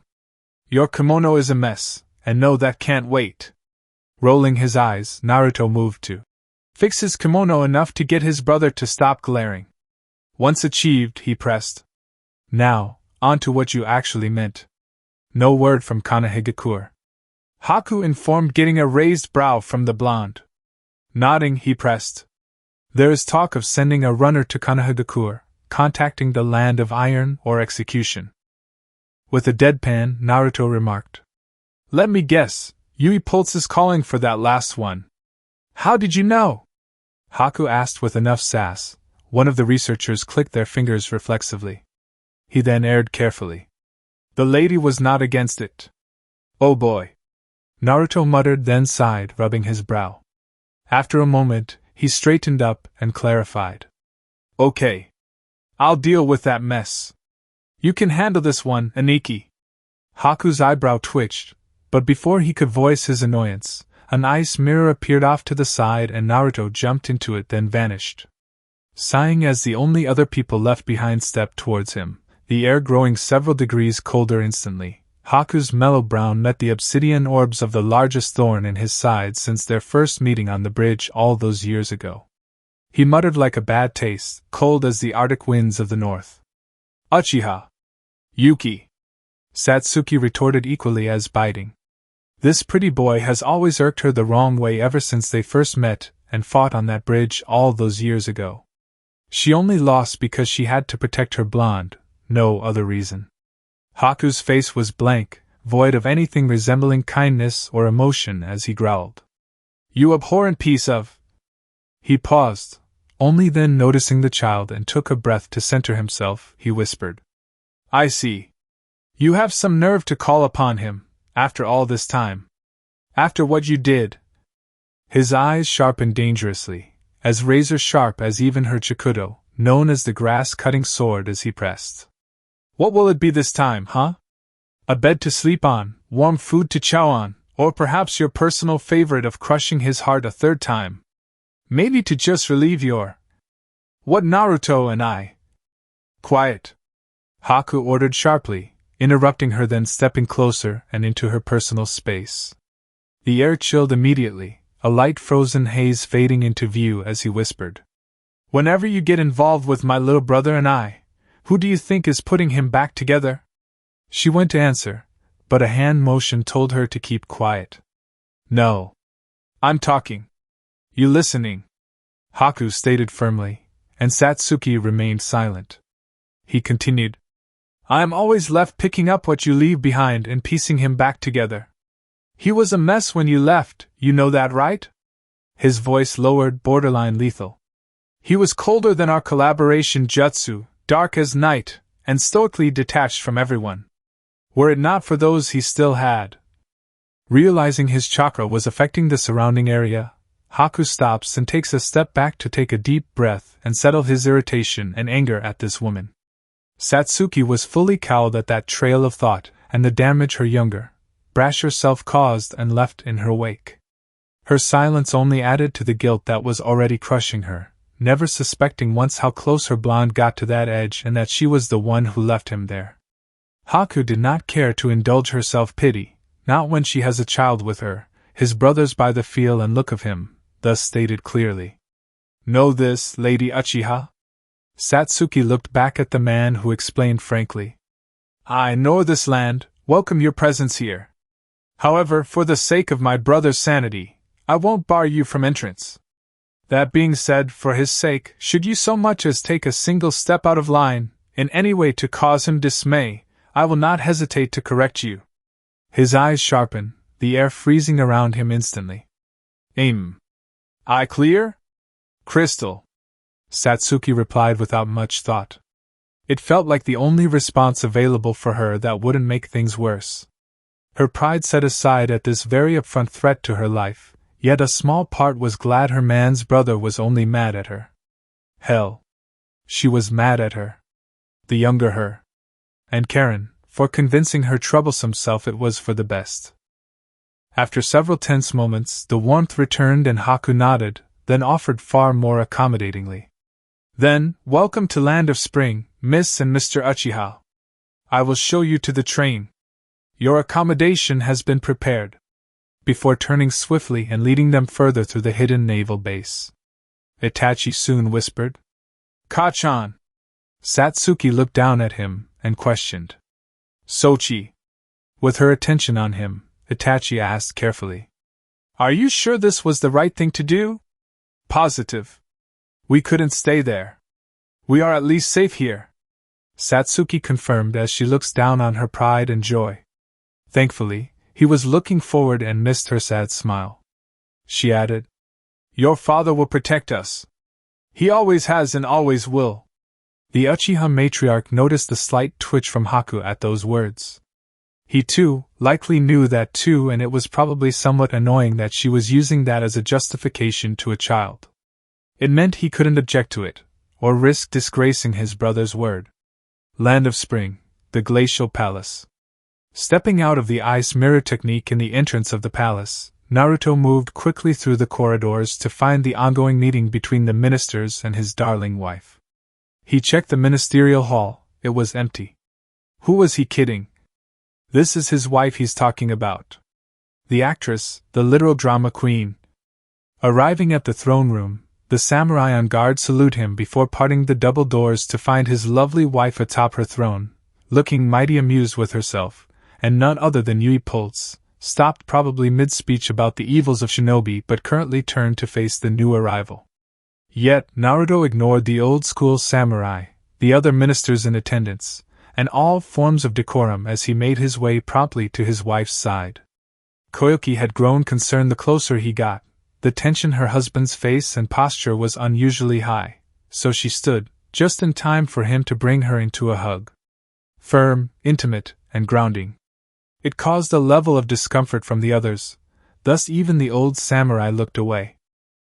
Your kimono is a mess, and no, that can't wait." Rolling his eyes, Naruto moved to fix his kimono enough to get his brother to stop glaring. Once achieved, he pressed. "Now, on to what you actually meant." No word from Kanehigakure. Haku informed, getting a raised brow from the blonde. Nodding, he pressed. "There is talk of sending a runner to Kanehigakure, contacting the Land of Iron or Execution." With a deadpan, Naruto remarked. "Let me guess, Yui Pulse is calling for that last one." "How did you know?" Haku asked with enough sass. One of the researchers clicked their fingers reflexively. He then aired carefully. "The lady was not against it." "Oh boy." Naruto muttered, then sighed, rubbing his brow. After a moment, he straightened up and clarified. "Okay. I'll deal with that mess. You can handle this one, Aniki." Haku's eyebrow twitched, but before he could voice his annoyance, an ice mirror appeared off to the side and Naruto jumped into it, then vanished. Sighing as the only other people left behind stepped towards him, the air growing several degrees colder instantly, Haku's mellow brown met the obsidian orbs of the largest thorn in his side since their first meeting on the bridge all those years ago. He muttered like a bad taste, cold as the Arctic winds of the north. "Uchiha." "Yuki," Satsuki retorted equally as biting. This pretty boy has always irked her the wrong way ever since they first met and fought on that bridge all those years ago. She only lost because she had to protect her blonde, no other reason. Haku's face was blank, void of anything resembling kindness or emotion as he growled. "You abhorrent piece of—" He paused, only then noticing the child and took a breath to center himself, he whispered. "I see. You have some nerve to call upon him, after all this time. After what you did." His eyes sharpened dangerously, as razor-sharp as even her chikudo, known as the grass-cutting sword, as he pressed. "What will it be this time, huh? A bed to sleep on, warm food to chow on, or perhaps your personal favorite of crushing his heart a third time? Maybe to just relieve your— What Naruto and I—" "Quiet," Haku ordered sharply, interrupting her, then stepping closer and into her personal space. The air chilled immediately, a light frozen haze fading into view as he whispered. "Whenever you get involved with my little brother and I, who do you think is putting him back together?" She went to answer, but a hand motion told her to keep quiet. "No. I'm talking. You listening?" Haku stated firmly, and Satsuki remained silent. He continued. "I am always left picking up what you leave behind and piecing him back together. He was a mess when you left, you know that, right?" His voice lowered, borderline lethal. "He was colder than our collaboration jutsu, dark as night, and stoically detached from everyone. Were it not for those he still had." Realizing his chakra was affecting the surrounding area, Haku stops and takes a step back to take a deep breath and settle his irritation and anger at this woman. Satsuki was fully cowed at that trail of thought and the damage her younger, brasher self caused and left in her wake. Her silence only added to the guilt that was already crushing her, never suspecting once how close her blonde got to that edge and that she was the one who left him there. Haku did not care to indulge her self-pity, not when she has a child with her, his brothers by the feel and look of him, thus stated clearly. Know this, Lady Uchiha? Satsuki looked back at the man who explained frankly. I know this land, welcome your presence here. However, for the sake of my brother's sanity, I won't bar you from entrance. That being said, for his sake, should you so much as take a single step out of line, in any way to cause him dismay, I will not hesitate to correct you. His eyes sharpen, the air freezing around him instantly. Aim. Eye clear? Crystal. Satsuki replied without much thought. It felt like the only response available for her that wouldn't make things worse. Her pride set aside at this very upfront threat to her life, yet a small part was glad her man's brother was only mad at her. Hell. She was mad at her. The younger her. And Karen, for convincing her troublesome self it was for the best. After several tense moments, the warmth returned and Haku nodded, then offered far more accommodatingly. Then, welcome to Land of Spring, Miss and Mr. Uchiha. I will show you to the train. Your accommodation has been prepared. Before turning swiftly and leading them further through the hidden naval base. Itachi soon whispered. Kachan. Satsuki looked down at him and questioned. Sochi. With her attention on him, Itachi asked carefully. Are you sure this was the right thing to do? Positive. We couldn't stay there. We are at least safe here. Satsuki confirmed as she looks down on her pride and joy. Thankfully, he was looking forward and missed her sad smile. She added, Your father will protect us. He always has and always will. The Uchiha matriarch noticed the slight twitch from Haku at those words. He too, likely knew that too, and it was probably somewhat annoying that she was using that as a justification to a child. It meant he couldn't object to it, or risk disgracing his brother's word. Land of Spring, the Glacial Palace. Stepping out of the ice mirror technique in the entrance of the palace, Naruto moved quickly through the corridors to find the ongoing meeting between the ministers and his darling wife. He checked the ministerial hall, it was empty. Who was he kidding? This is his wife he's talking about. The actress, the literal drama queen. Arriving at the throne room, the samurai on guard salute him before parting the double doors to find his lovely wife atop her throne, looking mighty amused with herself, and none other than Yui Pulse, stopped probably mid-speech about the evils of shinobi but currently turned to face the new arrival. Yet, Naruto ignored the old-school samurai, the other ministers in attendance, and all forms of decorum as he made his way promptly to his wife's side. Koyuki had grown concerned the closer he got. The tension her husband's face and posture was unusually high, so she stood, just in time for him to bring her into a hug. Firm, intimate, and grounding. It caused a level of discomfort from the others, thus even the old samurai looked away.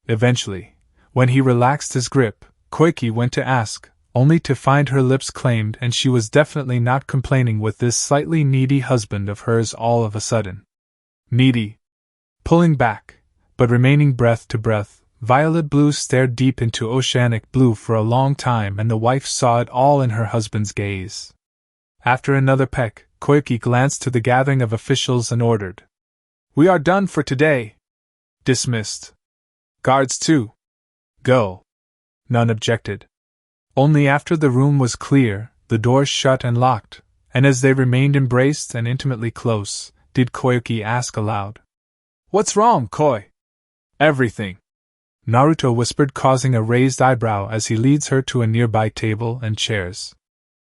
Eventually, when he relaxed his grip, Koiki went to ask, only to find her lips claimed and she was definitely not complaining with this slightly needy husband of hers all of a sudden. Needy. Pulling back, but remaining breath to breath, Violet Blue stared deep into oceanic blue for a long time and the wife saw it all in her husband's gaze. After another peck, Koiki glanced to the gathering of officials and ordered. We are done for today. Dismissed. Guards too. Go. None objected. Only after the room was clear, the doors shut and locked, and as they remained embraced and intimately close, did Koyuki ask aloud. What's wrong, Koi? Everything. Naruto whispered, causing a raised eyebrow as he leads her to a nearby table and chairs.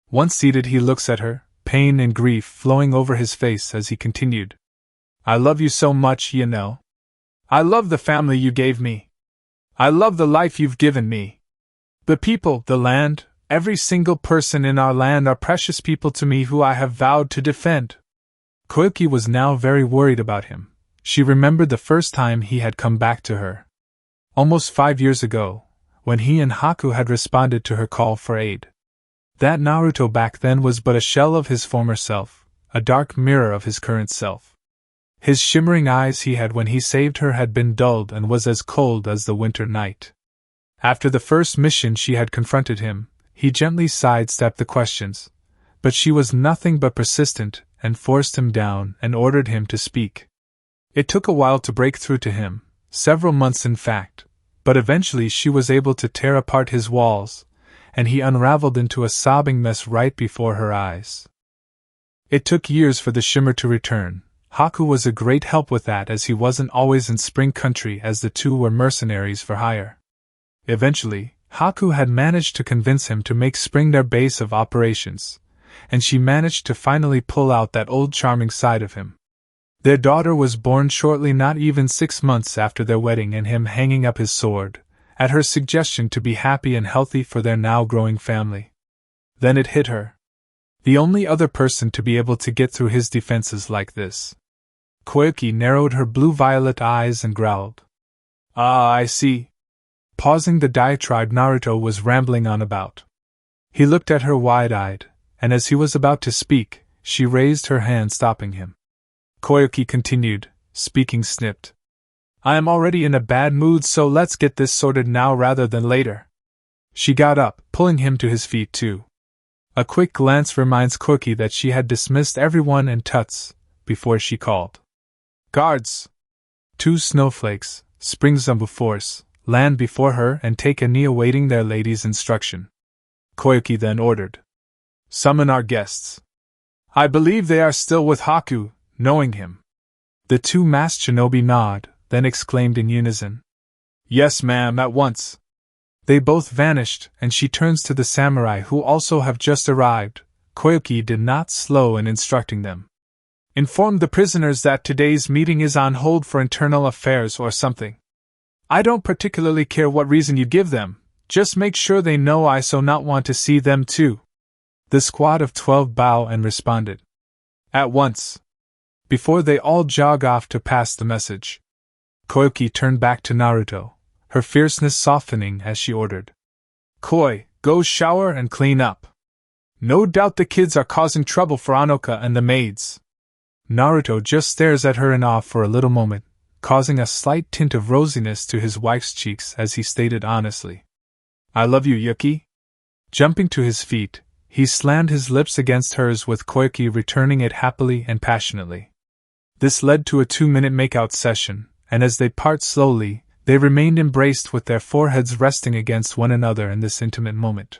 Once seated, he looks at her, pain and grief flowing over his face as he continued. I love you so much, you know. I love the family you gave me. I love the life you've given me. The people, the land, every single person in our land are precious people to me who I have vowed to defend. Koyuki was now very worried about him. She remembered the first time he had come back to her. Almost 5 years ago, when he and Haku had responded to her call for aid. That Naruto back then was but a shell of his former self, a dark mirror of his current self. His shimmering eyes he had when he saved her had been dulled and was as cold as the winter night. After the first mission she had confronted him, he gently sidestepped the questions, but she was nothing but persistent and forced him down and ordered him to speak. It took a while to break through to him, several months in fact, but eventually she was able to tear apart his walls, and he unraveled into a sobbing mess right before her eyes. It took years for the shimmer to return. Haku was a great help with that, as he wasn't always in Spring Country, as the two were mercenaries for hire. Eventually, Haku had managed to convince him to make Spring their base of operations, and she managed to finally pull out that old charming side of him. Their daughter was born shortly, not even 6 months after their wedding and him hanging up his sword, at her suggestion, to be happy and healthy for their now growing family. Then it hit her. The only other person to be able to get through his defenses like this. Koyuki narrowed her blue-violet eyes and growled. "Ah, I see." Pausing the diatribe Naruto was rambling on about. He looked at her wide-eyed, and as he was about to speak, she raised her hand, stopping him. Koyuki continued, speaking snipped. "I am already in a bad mood, so let's get this sorted now rather than later." She got up, pulling him to his feet too. A quick glance reminds Koyuki that she had dismissed everyone and Tuts before she called. "Guards!" 2 snowflakes, Spring Zumbu Force, land before her and take a knee awaiting their lady's instruction. Koyuki then ordered. "Summon our guests. I believe they are still with Haku," knowing him. The 2 masked shinobi nod, then exclaimed in unison. "Yes, ma'am, at once." They both vanished, and she turns to the samurai who also have just arrived. Koyuki did not slow in instructing them. "Inform the prisoners that today's meeting is on hold for internal affairs or something. I don't particularly care what reason you give them, just make sure they know I so not want to see them too." The squad of 12 bowed and responded. "At once." Before they all jog off to pass the message, Koyuki turned back to Naruto, her fierceness softening as she ordered. "Koi, go shower and clean up. No doubt the kids are causing trouble for Anoka and the maids." Naruto just stares at her in awe for a little moment, causing a slight tint of rosiness to his wife's cheeks as he stated honestly. "I love you, Yuki." Jumping to his feet, he slammed his lips against hers, with Koyuki returning it happily and passionately. This led to a 2-minute makeout session, and as they part slowly, they remained embraced with their foreheads resting against one another in this intimate moment.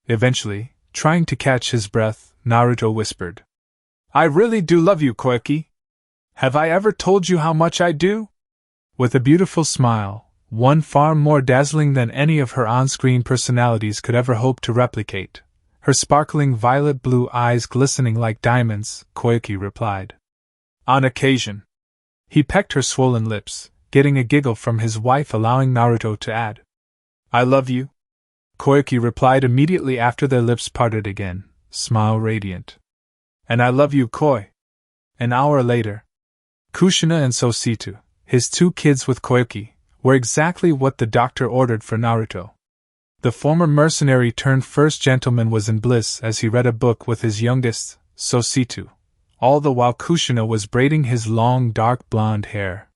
Eventually, trying to catch his breath, Naruto whispered, "I really do love you, Koyuki. Have I ever told you how much I do?" With a beautiful smile, one far more dazzling than any of her on-screen personalities could ever hope to replicate, her sparkling violet-blue eyes glistening like diamonds, Koyuki replied. "On occasion." He pecked her swollen lips, getting a giggle from his wife, allowing Naruto to add, "I love you." Koyuki replied immediately after their lips parted again, smile radiant. "And I love you, Koi." An hour later, Kushina and Sositu, his 2 kids with Koyuki, were exactly what the doctor ordered for Naruto. The former mercenary turned first gentleman was in bliss as he read a book with his youngest, Sositu, all the while Kushina was braiding his long dark blonde hair.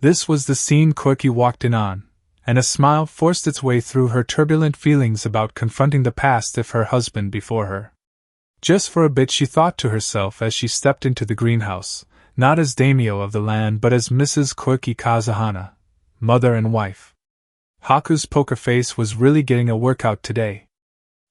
This was the scene Koyuki walked in on, and a smile forced its way through her turbulent feelings about confronting the past if her husband before her. Just for a bit she thought to herself as she stepped into the greenhouse, not as daimyo of the land but as Mrs. Koyuki Kazuhana, mother and wife. Haku's poker face was really getting a workout today.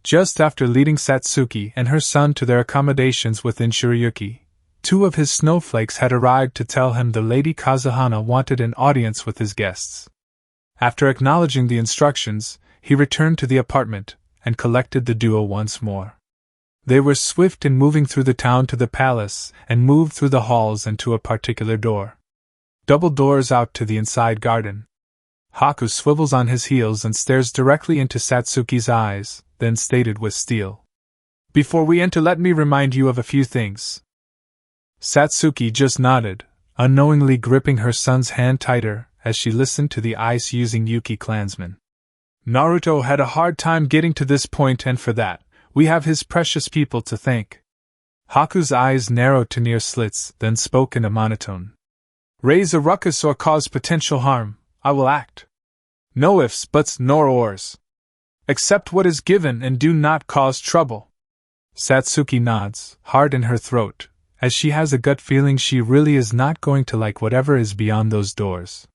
Just after leading Satsuki and her son to their accommodations within Shirayuki, 2 of his snowflakes had arrived to tell him the Lady Kazuhana wanted an audience with his guests. After acknowledging the instructions, he returned to the apartment and collected the duo once more. They were swift in moving through the town to the palace and moved through the halls and to a particular door. Double doors out to the inside garden. Haku swivels on his heels and stares directly into Satsuki's eyes, then stated with steel, "Before we enter, let me remind you of a few things." Satsuki just nodded, unknowingly gripping her son's hand tighter as she listened to the ice-using Yuki clansmen. Naruto had a hard time getting to this point, and for that, we have his precious people to thank. Haku's eyes narrowed to near slits, then spoke in a monotone. Raise a ruckus or cause potential harm, I will act. No ifs, buts, nor ors. Accept what is given and do not cause trouble. Satsuki nods, hard in her throat, as she has a gut feeling she really is not going to like whatever is beyond those doors.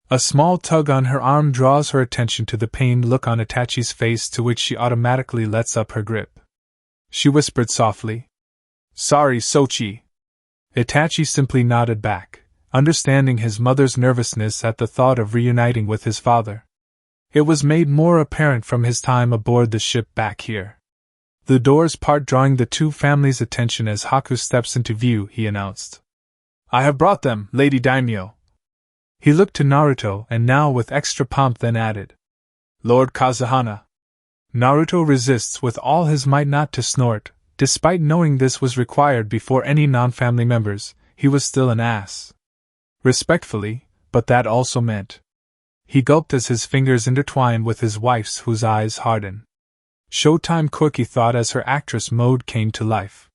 A small tug on her arm draws her attention to the pained look on Itachi's face, to which she automatically lets up her grip. She whispered softly, Sorry, Sochi. Itachi simply nodded back, understanding his mother's nervousness at the thought of reuniting with his father. It was made more apparent from his time aboard the ship back here. The doors part, drawing the two families' attention as Haku steps into view. He announced, I have brought them, Lady Daimyo. He looked to Naruto and now with extra pomp then added, Lord Kazuhana. Naruto resists with all his might not to snort. Despite knowing this was required before any non-family members, he was still an ass. Respectfully, but that also meant. He gulped as his fingers intertwined with his wife's, whose eyes hardened. Showtime quirky thought as her actress mode came to life.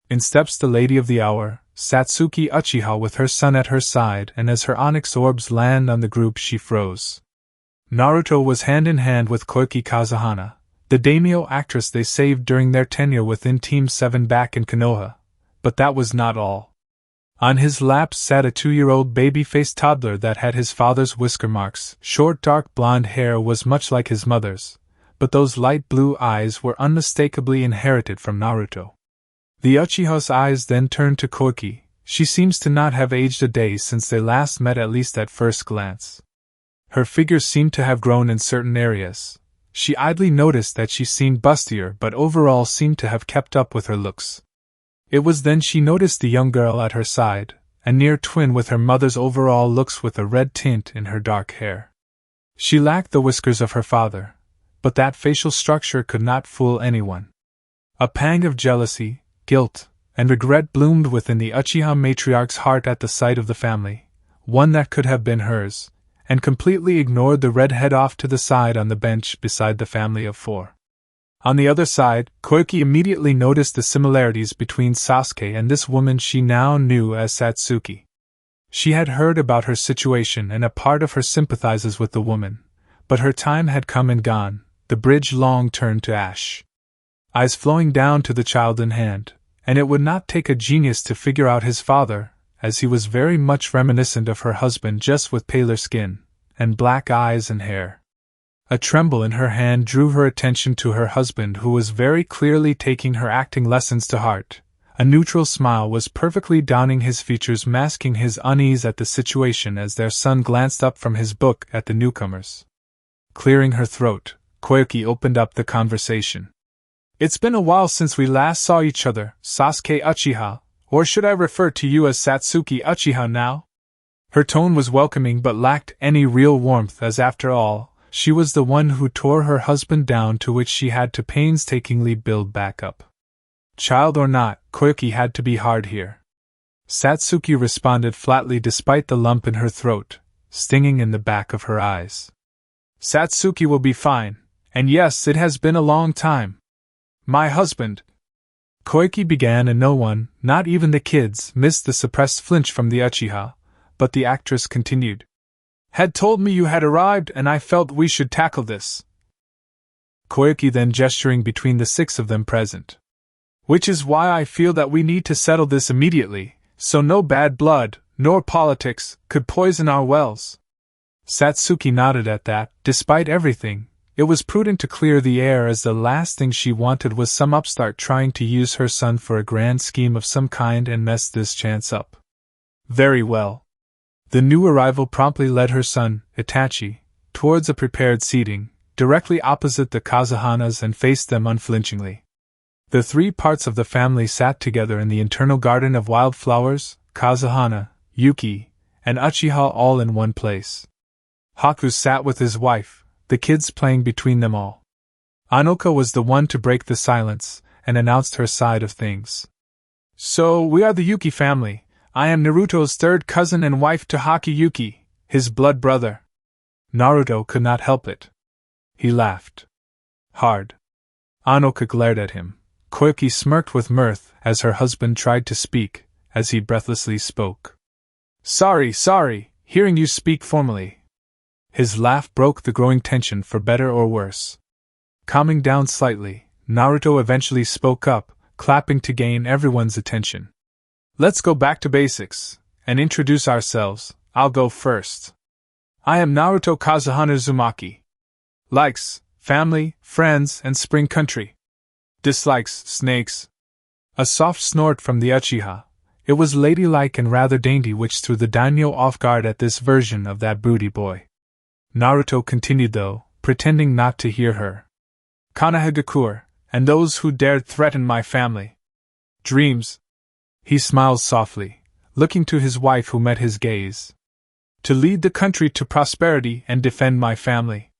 In steps the lady of the hour, Satsuki Uchiha, with her son at her side, and as her onyx orbs land on the group she froze. Naruto was hand in hand with Koiki Kazuhana, the daimyo actress they saved during their tenure within Team 7 back in Konoha, but that was not all. On his lap sat a 2-year-old baby-faced toddler that had his father's whisker marks. Short dark blonde hair was much like his mother's, but those light blue eyes were unmistakably inherited from Naruto. The Uchiha's eyes then turned to Koiki. She seems to not have aged a day since they last met, at least at first glance. Her figure seemed to have grown in certain areas. She idly noticed that she seemed bustier, but overall seemed to have kept up with her looks. It was then she noticed the young girl at her side, a near twin with her mother's overall looks with a red tint in her dark hair. She lacked the whiskers of her father, but that facial structure could not fool anyone. A pang of jealousy, guilt, and regret bloomed within the Uchiha matriarch's heart at the sight of the family, one that could have been hers, and completely ignored the redhead off to the side on the bench beside the family of 4. On the other side, Koiki immediately noticed the similarities between Sasuke and this woman she now knew as Satsuki. She had heard about her situation and a part of her sympathizes with the woman, but her time had come and gone, the bridge long turned to ash. Eyes flowing down to the child in hand, and it would not take a genius to figure out his father, as he was very much reminiscent of her husband, just with paler skin, and black eyes and hair. A tremble in her hand drew her attention to her husband, who was very clearly taking her acting lessons to heart. A neutral smile was perfectly dawning his features, masking his unease at the situation as their son glanced up from his book at the newcomers. Clearing her throat, Koiki opened up the conversation. It's been a while since we last saw each other, Sasuke Uchiha, or should I refer to you as Satsuki Uchiha now? Her tone was welcoming but lacked any real warmth, as after all, she was the one who tore her husband down, to which she had to painstakingly build back up. Child or not, Koiki had to be hard here. Satsuki responded flatly despite the lump in her throat, stinging in the back of her eyes. Satsuki will be fine, and yes, it has been a long time. My husband. Koiki began, and no one, not even the kids, missed the suppressed flinch from the Uchiha, but the actress continued. Had told me you had arrived and I felt we should tackle this. Koiki then gesturing between the 6 of them present. Which is why I feel that we need to settle this immediately, so no bad blood, nor politics, could poison our wells. Satsuki nodded at that. Despite everything, it was prudent to clear the air, as the last thing she wanted was some upstart trying to use her son for a grand scheme of some kind and mess this chance up. Very well. The new arrival promptly led her son, Itachi, towards a prepared seating, directly opposite the Kazuhanas, and faced them unflinchingly. The 3 parts of the family sat together in the internal garden of wildflowers, Kazuhana, Yuki, and Uchiha all in one place. Haku sat with his wife, the kids playing between them all. Anoka was the one to break the silence, and announced her side of things. So, we are the Yuki family. I am Naruto's 3rd cousin and wife to Haki Yuki, His blood brother. Naruto could not help it. He laughed. Hard. Anoka glared at him. Koyuki smirked with mirth as her husband tried to speak, as he breathlessly spoke. Sorry, hearing you speak formally. His laugh broke the growing tension for better or worse. Calming down slightly, Naruto eventually spoke up, clapping to gain everyone's attention. Let's go back to basics, and introduce ourselves. I'll go first. I am Naruto Uzumaki. Likes, family, friends, and spring country. Dislikes, snakes. A soft snort from the Uchiha. It was ladylike and rather dainty, which threw the daimyo off guard at this version of that broody boy. Naruto continued though, pretending not to hear her. Kanahagakur, and those who dared threaten my family. Dreams. He smiled softly, looking to his wife who met his gaze. To lead the country to prosperity and defend my family.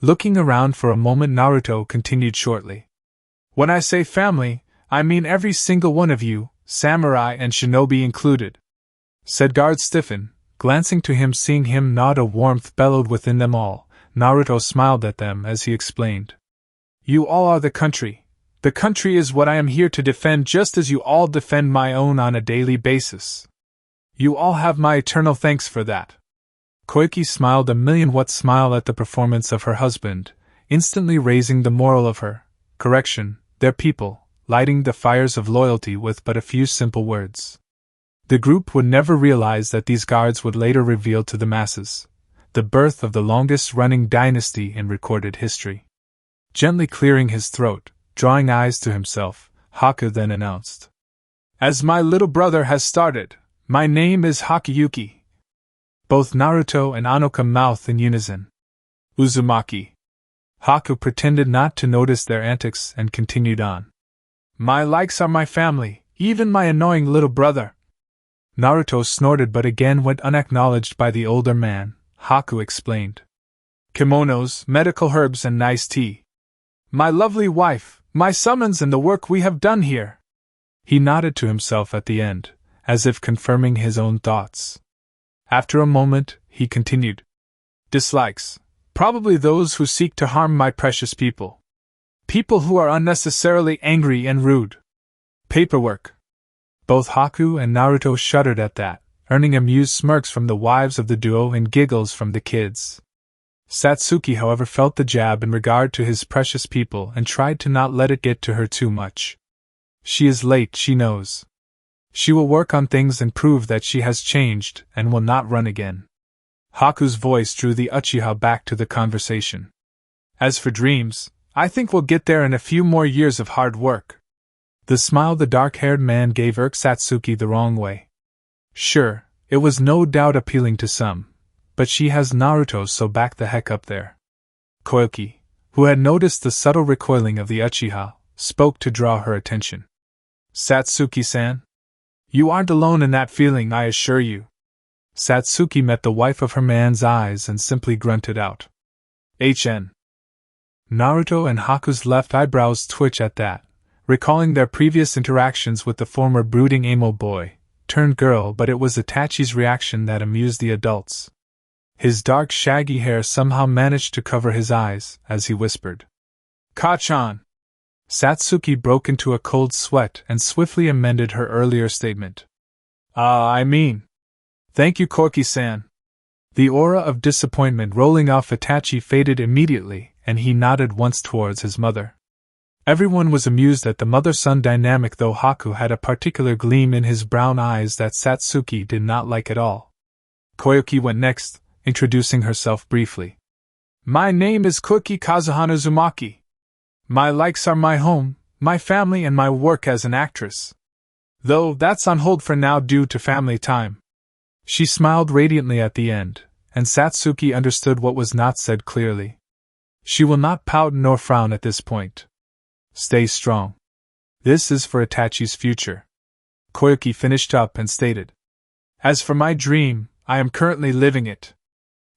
Looking around for a moment, Naruto continued shortly. When I say family, I mean every single one of you, samurai and shinobi included. Said guards stiffen, glancing to him, seeing him nod. A warmth bellowed within them all. Naruto smiled at them as he explained. You all are the country. The country is what I am here to defend, just as you all defend my own on a daily basis. You all have my eternal thanks for that. Koyuki smiled a million-watt smile at the performance of her husband, instantly raising the moral of her, their people, lighting the fires of loyalty with but a few simple words. The group would never realize that these guards would later reveal to the masses the birth of the longest-running dynasty in recorded history. Gently clearing his throat, drawing eyes to himself, Haku then announced. As my little brother has started, my name is Hakuyuki. Both Naruto and Anoka mouthed in unison. Uzumaki. Haku pretended not to notice their antics and continued on. My likes are my family, even my annoying little brother. Naruto snorted but again went unacknowledged by the older man. Haku explained. Kimonos, medical herbs, and nice tea. My lovely wife, my summons, and the work we have done here. He nodded to himself at the end, as if confirming his own thoughts. After a moment, he continued. Dislikes. Probably those who seek to harm my precious people. People who are unnecessarily angry and rude. Paperwork. Both Haku and Naruto shuddered at that, earning amused smirks from the wives of the duo and giggles from the kids. Satsuki, however, felt the jab in regard to his precious people and tried to not let it get to her too much. She is late, she knows. She will work on things and prove that she has changed and will not run again. Haku's voice drew the Uchiha back to the conversation. As for dreams, I think we'll get there in a few more years of hard work. The smile the dark-haired man gave irked Satsuki the wrong way. Sure, it was no doubt appealing to some, but she has Naruto, so back the heck up there. Koyuki, who had noticed the subtle recoiling of the Uchiha, spoke to draw her attention. Satsuki-san? You aren't alone in that feeling, I assure you. Satsuki met the wife of her man's eyes and simply grunted out. HN. Naruto and Haku's left eyebrows twitch at that, recalling their previous interactions with the former brooding emo boy, turned girl, but it was Itachi's reaction that amused the adults. His dark shaggy hair somehow managed to cover his eyes, as he whispered. Kachan! Satsuki broke into a cold sweat and swiftly amended her earlier statement. Thank you, Koki-san. The aura of disappointment rolling off Itachi faded immediately, and he nodded once towards his mother. Everyone was amused at the mother-son dynamic, though Haku had a particular gleam in his brown eyes that Satsuki did not like at all. Koyuki went next, introducing herself briefly. My name is Koki Kazuhana Uzumaki. My likes are my home, my family, and my work as an actress. Though that's on hold for now due to family time. She smiled radiantly at the end, and Satsuki understood what was not said clearly. She will not pout nor frown at this point. Stay strong. This is for Itachi's future. Koyuki finished up and stated. As for my dream, I am currently living it.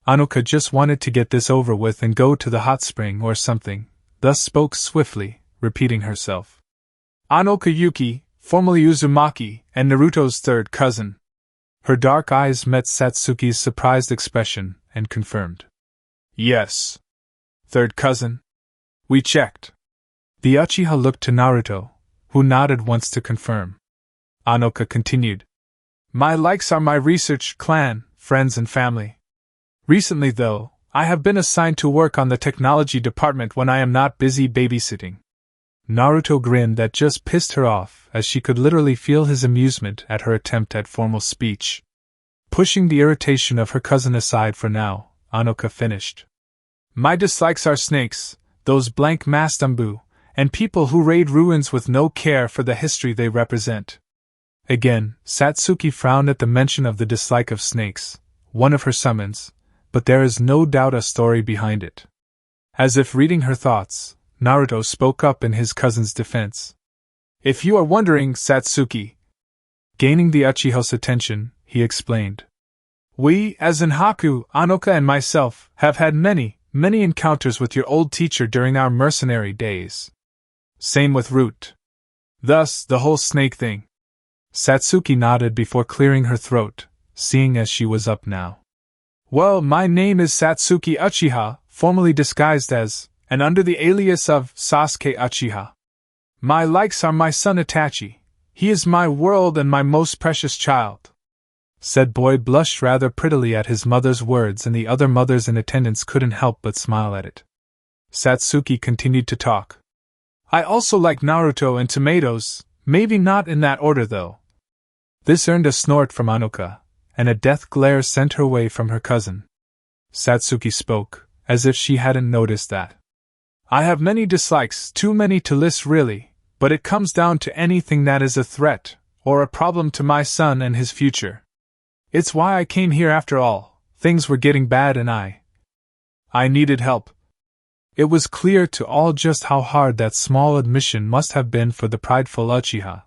Anoka just wanted to get this over with and go to the hot spring or something, thus spoke swiftly, repeating herself. Anoka Yuki, formerly Uzumaki, and Naruto's third cousin. Her dark eyes met Satsuki's surprised expression and confirmed. Yes. Third cousin? We checked. The Uchiha looked to Naruto, who nodded once to confirm. Anoka continued. My likes are my research, clan, friends and family. Recently though, I have been assigned to work on the technology department when I am not busy babysitting. Naruto grinned that just pissed her off, as she could literally feel his amusement at her attempt at formal speech. Pushing the irritation of her cousin aside for now, Anoka finished. My dislikes are snakes, those blank-masked Ambu, and people who raid ruins with no care for the history they represent. Again, Satsuki frowned at the mention of the dislike of snakes, one of her summons, but there is no doubt a story behind it. As if reading her thoughts, Naruto spoke up in his cousin's defense. If you are wondering, Satsuki. Gaining the Uchiha's attention, he explained. We, as in Haku, Anoka and myself, have had many encounters with your old teacher during our mercenary days. Same with Root. Thus, the whole snake thing. Satsuki nodded before clearing her throat, seeing as she was up now. Well, my name is Satsuki Uchiha, formerly disguised as, and under the alias of Sasuke Uchiha. My likes are my son Itachi. He is my world and my most precious child. Said boy blushed rather prettily at his mother's words, and the other mothers in attendance couldn't help but smile at it. Satsuki continued to talk. I also like Naruto and tomatoes, maybe not in that order though. This earned a snort from Anoka, and a death glare sent her way from her cousin. Satsuki spoke, as if she hadn't noticed that. I have many dislikes, too many to list really, but it comes down to anything that is a threat, or a problem to my son and his future. It's why I came here after all, things were getting bad and I needed help. It was clear to all just how hard that small admission must have been for the prideful Uchiha,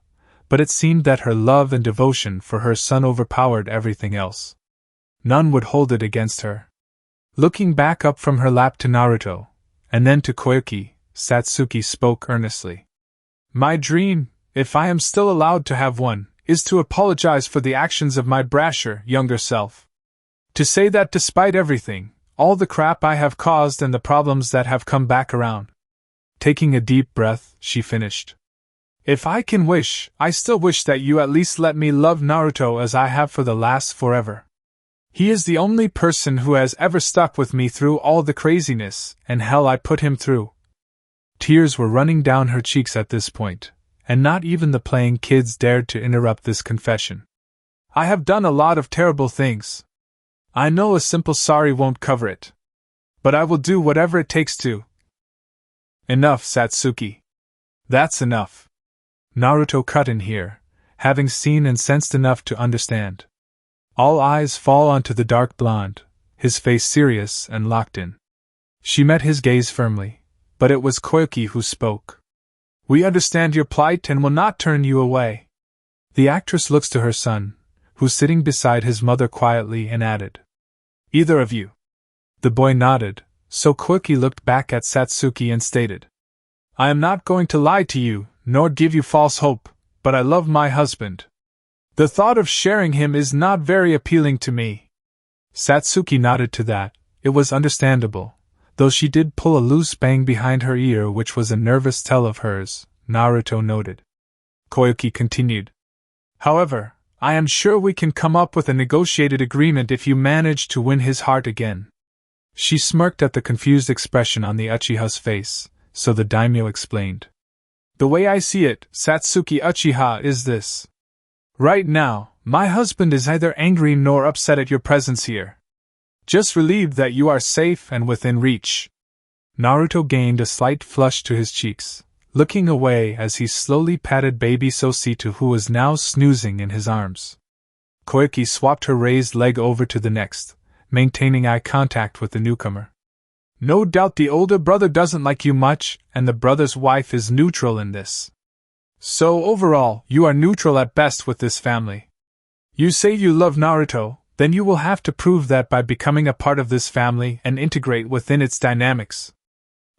but it seemed that her love and devotion for her son overpowered everything else. None would hold it against her. Looking back up from her lap to Naruto, and then to Koyuki, Satsuki spoke earnestly. My dream, if I am still allowed to have one, is to apologize for the actions of my brasher, younger self. To say that despite everything, all the crap I have caused and the problems that have come back around. Taking a deep breath, she finished. If I can wish, I still wish that you at least let me love Naruto as I have for the last forever. He is the only person who has ever stuck with me through all the craziness and hell I put him through. Tears were running down her cheeks at this point, and not even the playing kids dared to interrupt this confession. I have done a lot of terrible things. I know a simple sorry won't cover it. But I will do whatever it takes to. Enough, Satsuki. That's enough. Naruto cut in here, having seen and sensed enough to understand. All eyes fall onto the dark blonde, his face serious and locked in. She met his gaze firmly, but it was Koyuki who spoke. We understand your plight and will not turn you away. The actress looks to her son, who's sitting beside his mother quietly, and added. Either of you. The boy nodded, so Koyuki looked back at Satsuki and stated. I am not going to lie to you, nor give you false hope, but I love my husband. The thought of sharing him is not very appealing to me. Satsuki nodded to that. It was understandable, though she did pull a loose bang behind her ear, which was a nervous tell of hers, Naruto noted. Koyuki continued. However, I am sure we can come up with a negotiated agreement if you manage to win his heart again. She smirked at the confused expression on the Uchiha's face, so the daimyo explained. The way I see it, Satsuki Uchiha, is this. Right now, my husband is neither angry nor upset at your presence here. Just relieved that you are safe and within reach. Naruto gained a slight flush to his cheeks, looking away as he slowly patted baby Sositu, who was now snoozing in his arms. Koyuki swapped her raised leg over to the next, maintaining eye contact with the newcomer. No doubt the older brother doesn't like you much, and the brother's wife is neutral in this. So overall, you are neutral at best with this family. You say you love Naruto, then you will have to prove that by becoming a part of this family and integrate within its dynamics.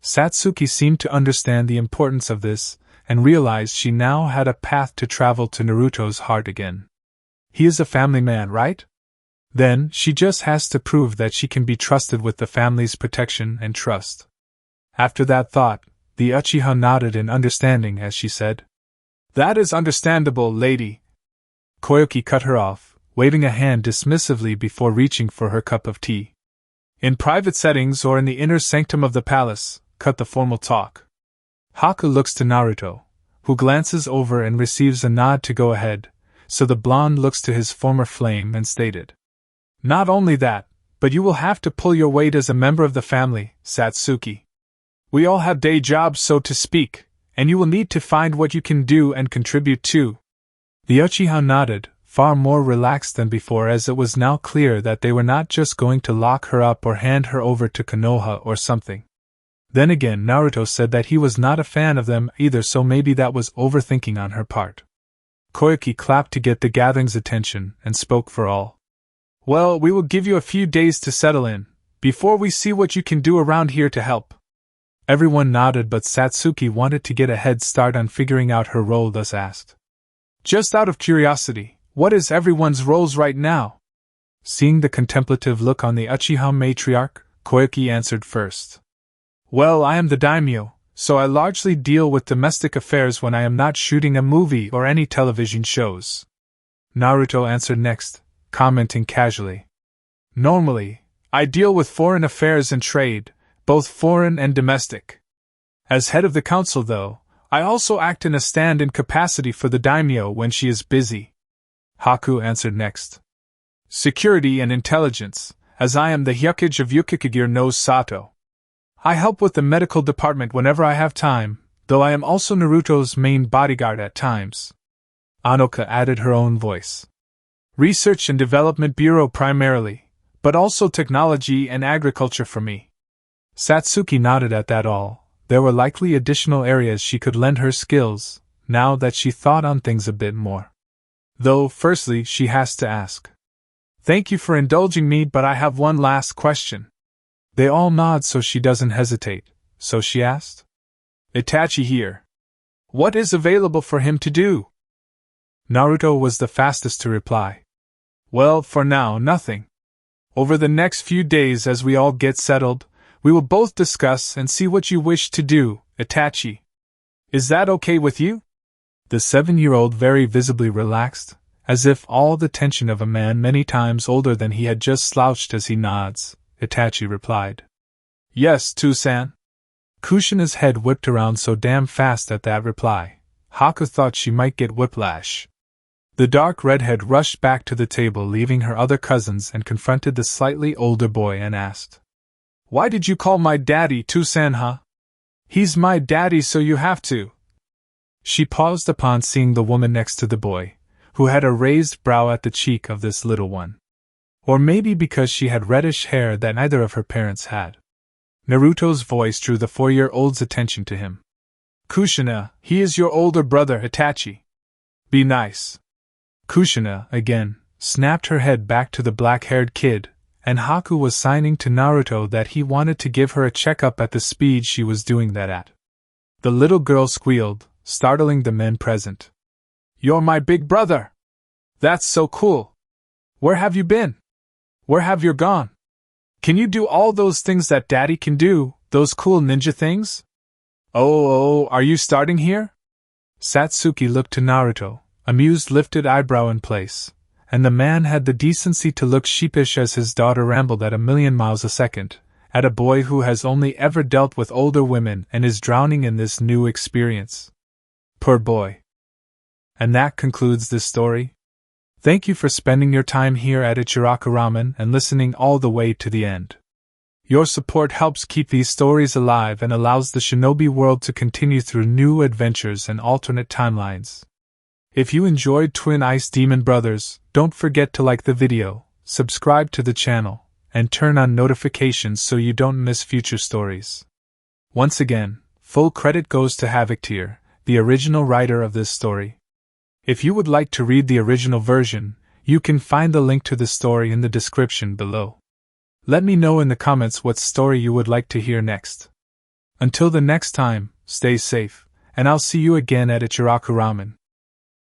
Satsuki seemed to understand the importance of this, and realized she now had a path to travel to Naruto's heart again. He is a family man, right? Then, she just has to prove that she can be trusted with the family's protection and trust. After that thought, the Uchiha nodded in understanding as she said, "That is understandable, lady." Koyuki cut her off, waving a hand dismissively before reaching for her cup of tea. In private settings or in the inner sanctum of the palace, cut the formal talk. Haku looks to Naruto, who glances over and receives a nod to go ahead, so the blonde looks to his former flame and stated, "Not only that, but you will have to pull your weight as a member of the family, Satsuki. We all have day jobs, so to speak, and you will need to find what you can do and contribute to." The Uchiha nodded, far more relaxed than before, as it was now clear that they were not just going to lock her up or hand her over to Konoha or something. Then again, Naruto said that he was not a fan of them either, so maybe that was overthinking on her part. Koyuki clapped to get the gathering's attention and spoke for all. "Well, we will give you a few days to settle in, before we see what you can do around here to help." Everyone nodded, but Satsuki wanted to get a head start on figuring out her role, thus asked, "Just out of curiosity, what is everyone's roles right now?" Seeing the contemplative look on the Uchiha matriarch, Koyuki answered first. "Well, I am the daimyo, so I largely deal with domestic affairs when I am not shooting a movie or any television shows." Naruto answered next, commenting casually, "Normally, I deal with foreign affairs and trade, both foreign and domestic. As head of the council, though, I also act in a stand-in capacity for the daimyo when she is busy." Haku answered next. "Security and intelligence, as I am the Hyukage of Yukikagir no Sato. I help with the medical department whenever I have time, though I am also Naruto's main bodyguard at times." Anoka added her own voice. "Research and Development Bureau primarily, but also technology and agriculture for me." Satsuki nodded at that all. There were likely additional areas she could lend her skills, now that she thought on things a bit more. Though, firstly, she has to ask. "Thank you for indulging me, but I have one last question." They all nod, so she doesn't hesitate, so she asked, "Itachi here. What is available for him to do?" Naruto was the fastest to reply. "Well, for now, nothing. Over the next few days, as we all get settled, we will both discuss and see what you wish to do, Itachi. Is that okay with you?" The 7-year-old very visibly relaxed, as if all the tension of a man many times older than he had just slouched as he nods. Itachi replied, "Yes, Tusan." Kushina's head whipped around so damn fast at that reply, Haku thought she might get whiplash. The dark redhead rushed back to the table, leaving her other cousins, and confronted the slightly older boy and asked, "Why did you call my daddy Tusan, huh? He's my daddy, so you have to." She paused upon seeing the woman next to the boy, who had a raised brow at the cheek of this little one. Or maybe because she had reddish hair that neither of her parents had. Naruto's voice drew the 4-year-old's attention to him. "Kushina, he is your older brother, Itachi. Be nice." Kushina, again, snapped her head back to the black-haired kid, and Haku was signing to Naruto that he wanted to give her a checkup at the speed she was doing that at. The little girl squealed, startling the men present. "You're my big brother! That's so cool! Where have you been? Where have you gone? Can you do all those things that Daddy can do, those cool ninja things? Oh, are you starting here?" Satsuki looked to Naruto, amused lifted eyebrow in place, and the man had the decency to look sheepish as his daughter rambled at 1,000,000 miles a second, at a boy who has only ever dealt with older women and is drowning in this new experience. Poor boy. And that concludes this story. Thank you for spending your time here at Ichiraku Ramen and listening all the way to the end. Your support helps keep these stories alive and allows the shinobi world to continue through new adventures and alternate timelines. If you enjoyed Twin Ice Demon Brothers, don't forget to like the video, subscribe to the channel, and turn on notifications so you don't miss future stories. Once again, full credit goes to Havoc-Teir, the original writer of this story. If you would like to read the original version, you can find the link to the story in the description below. Let me know in the comments what story you would like to hear next. Until the next time, stay safe, and I'll see you again at Ichiraku Ramen.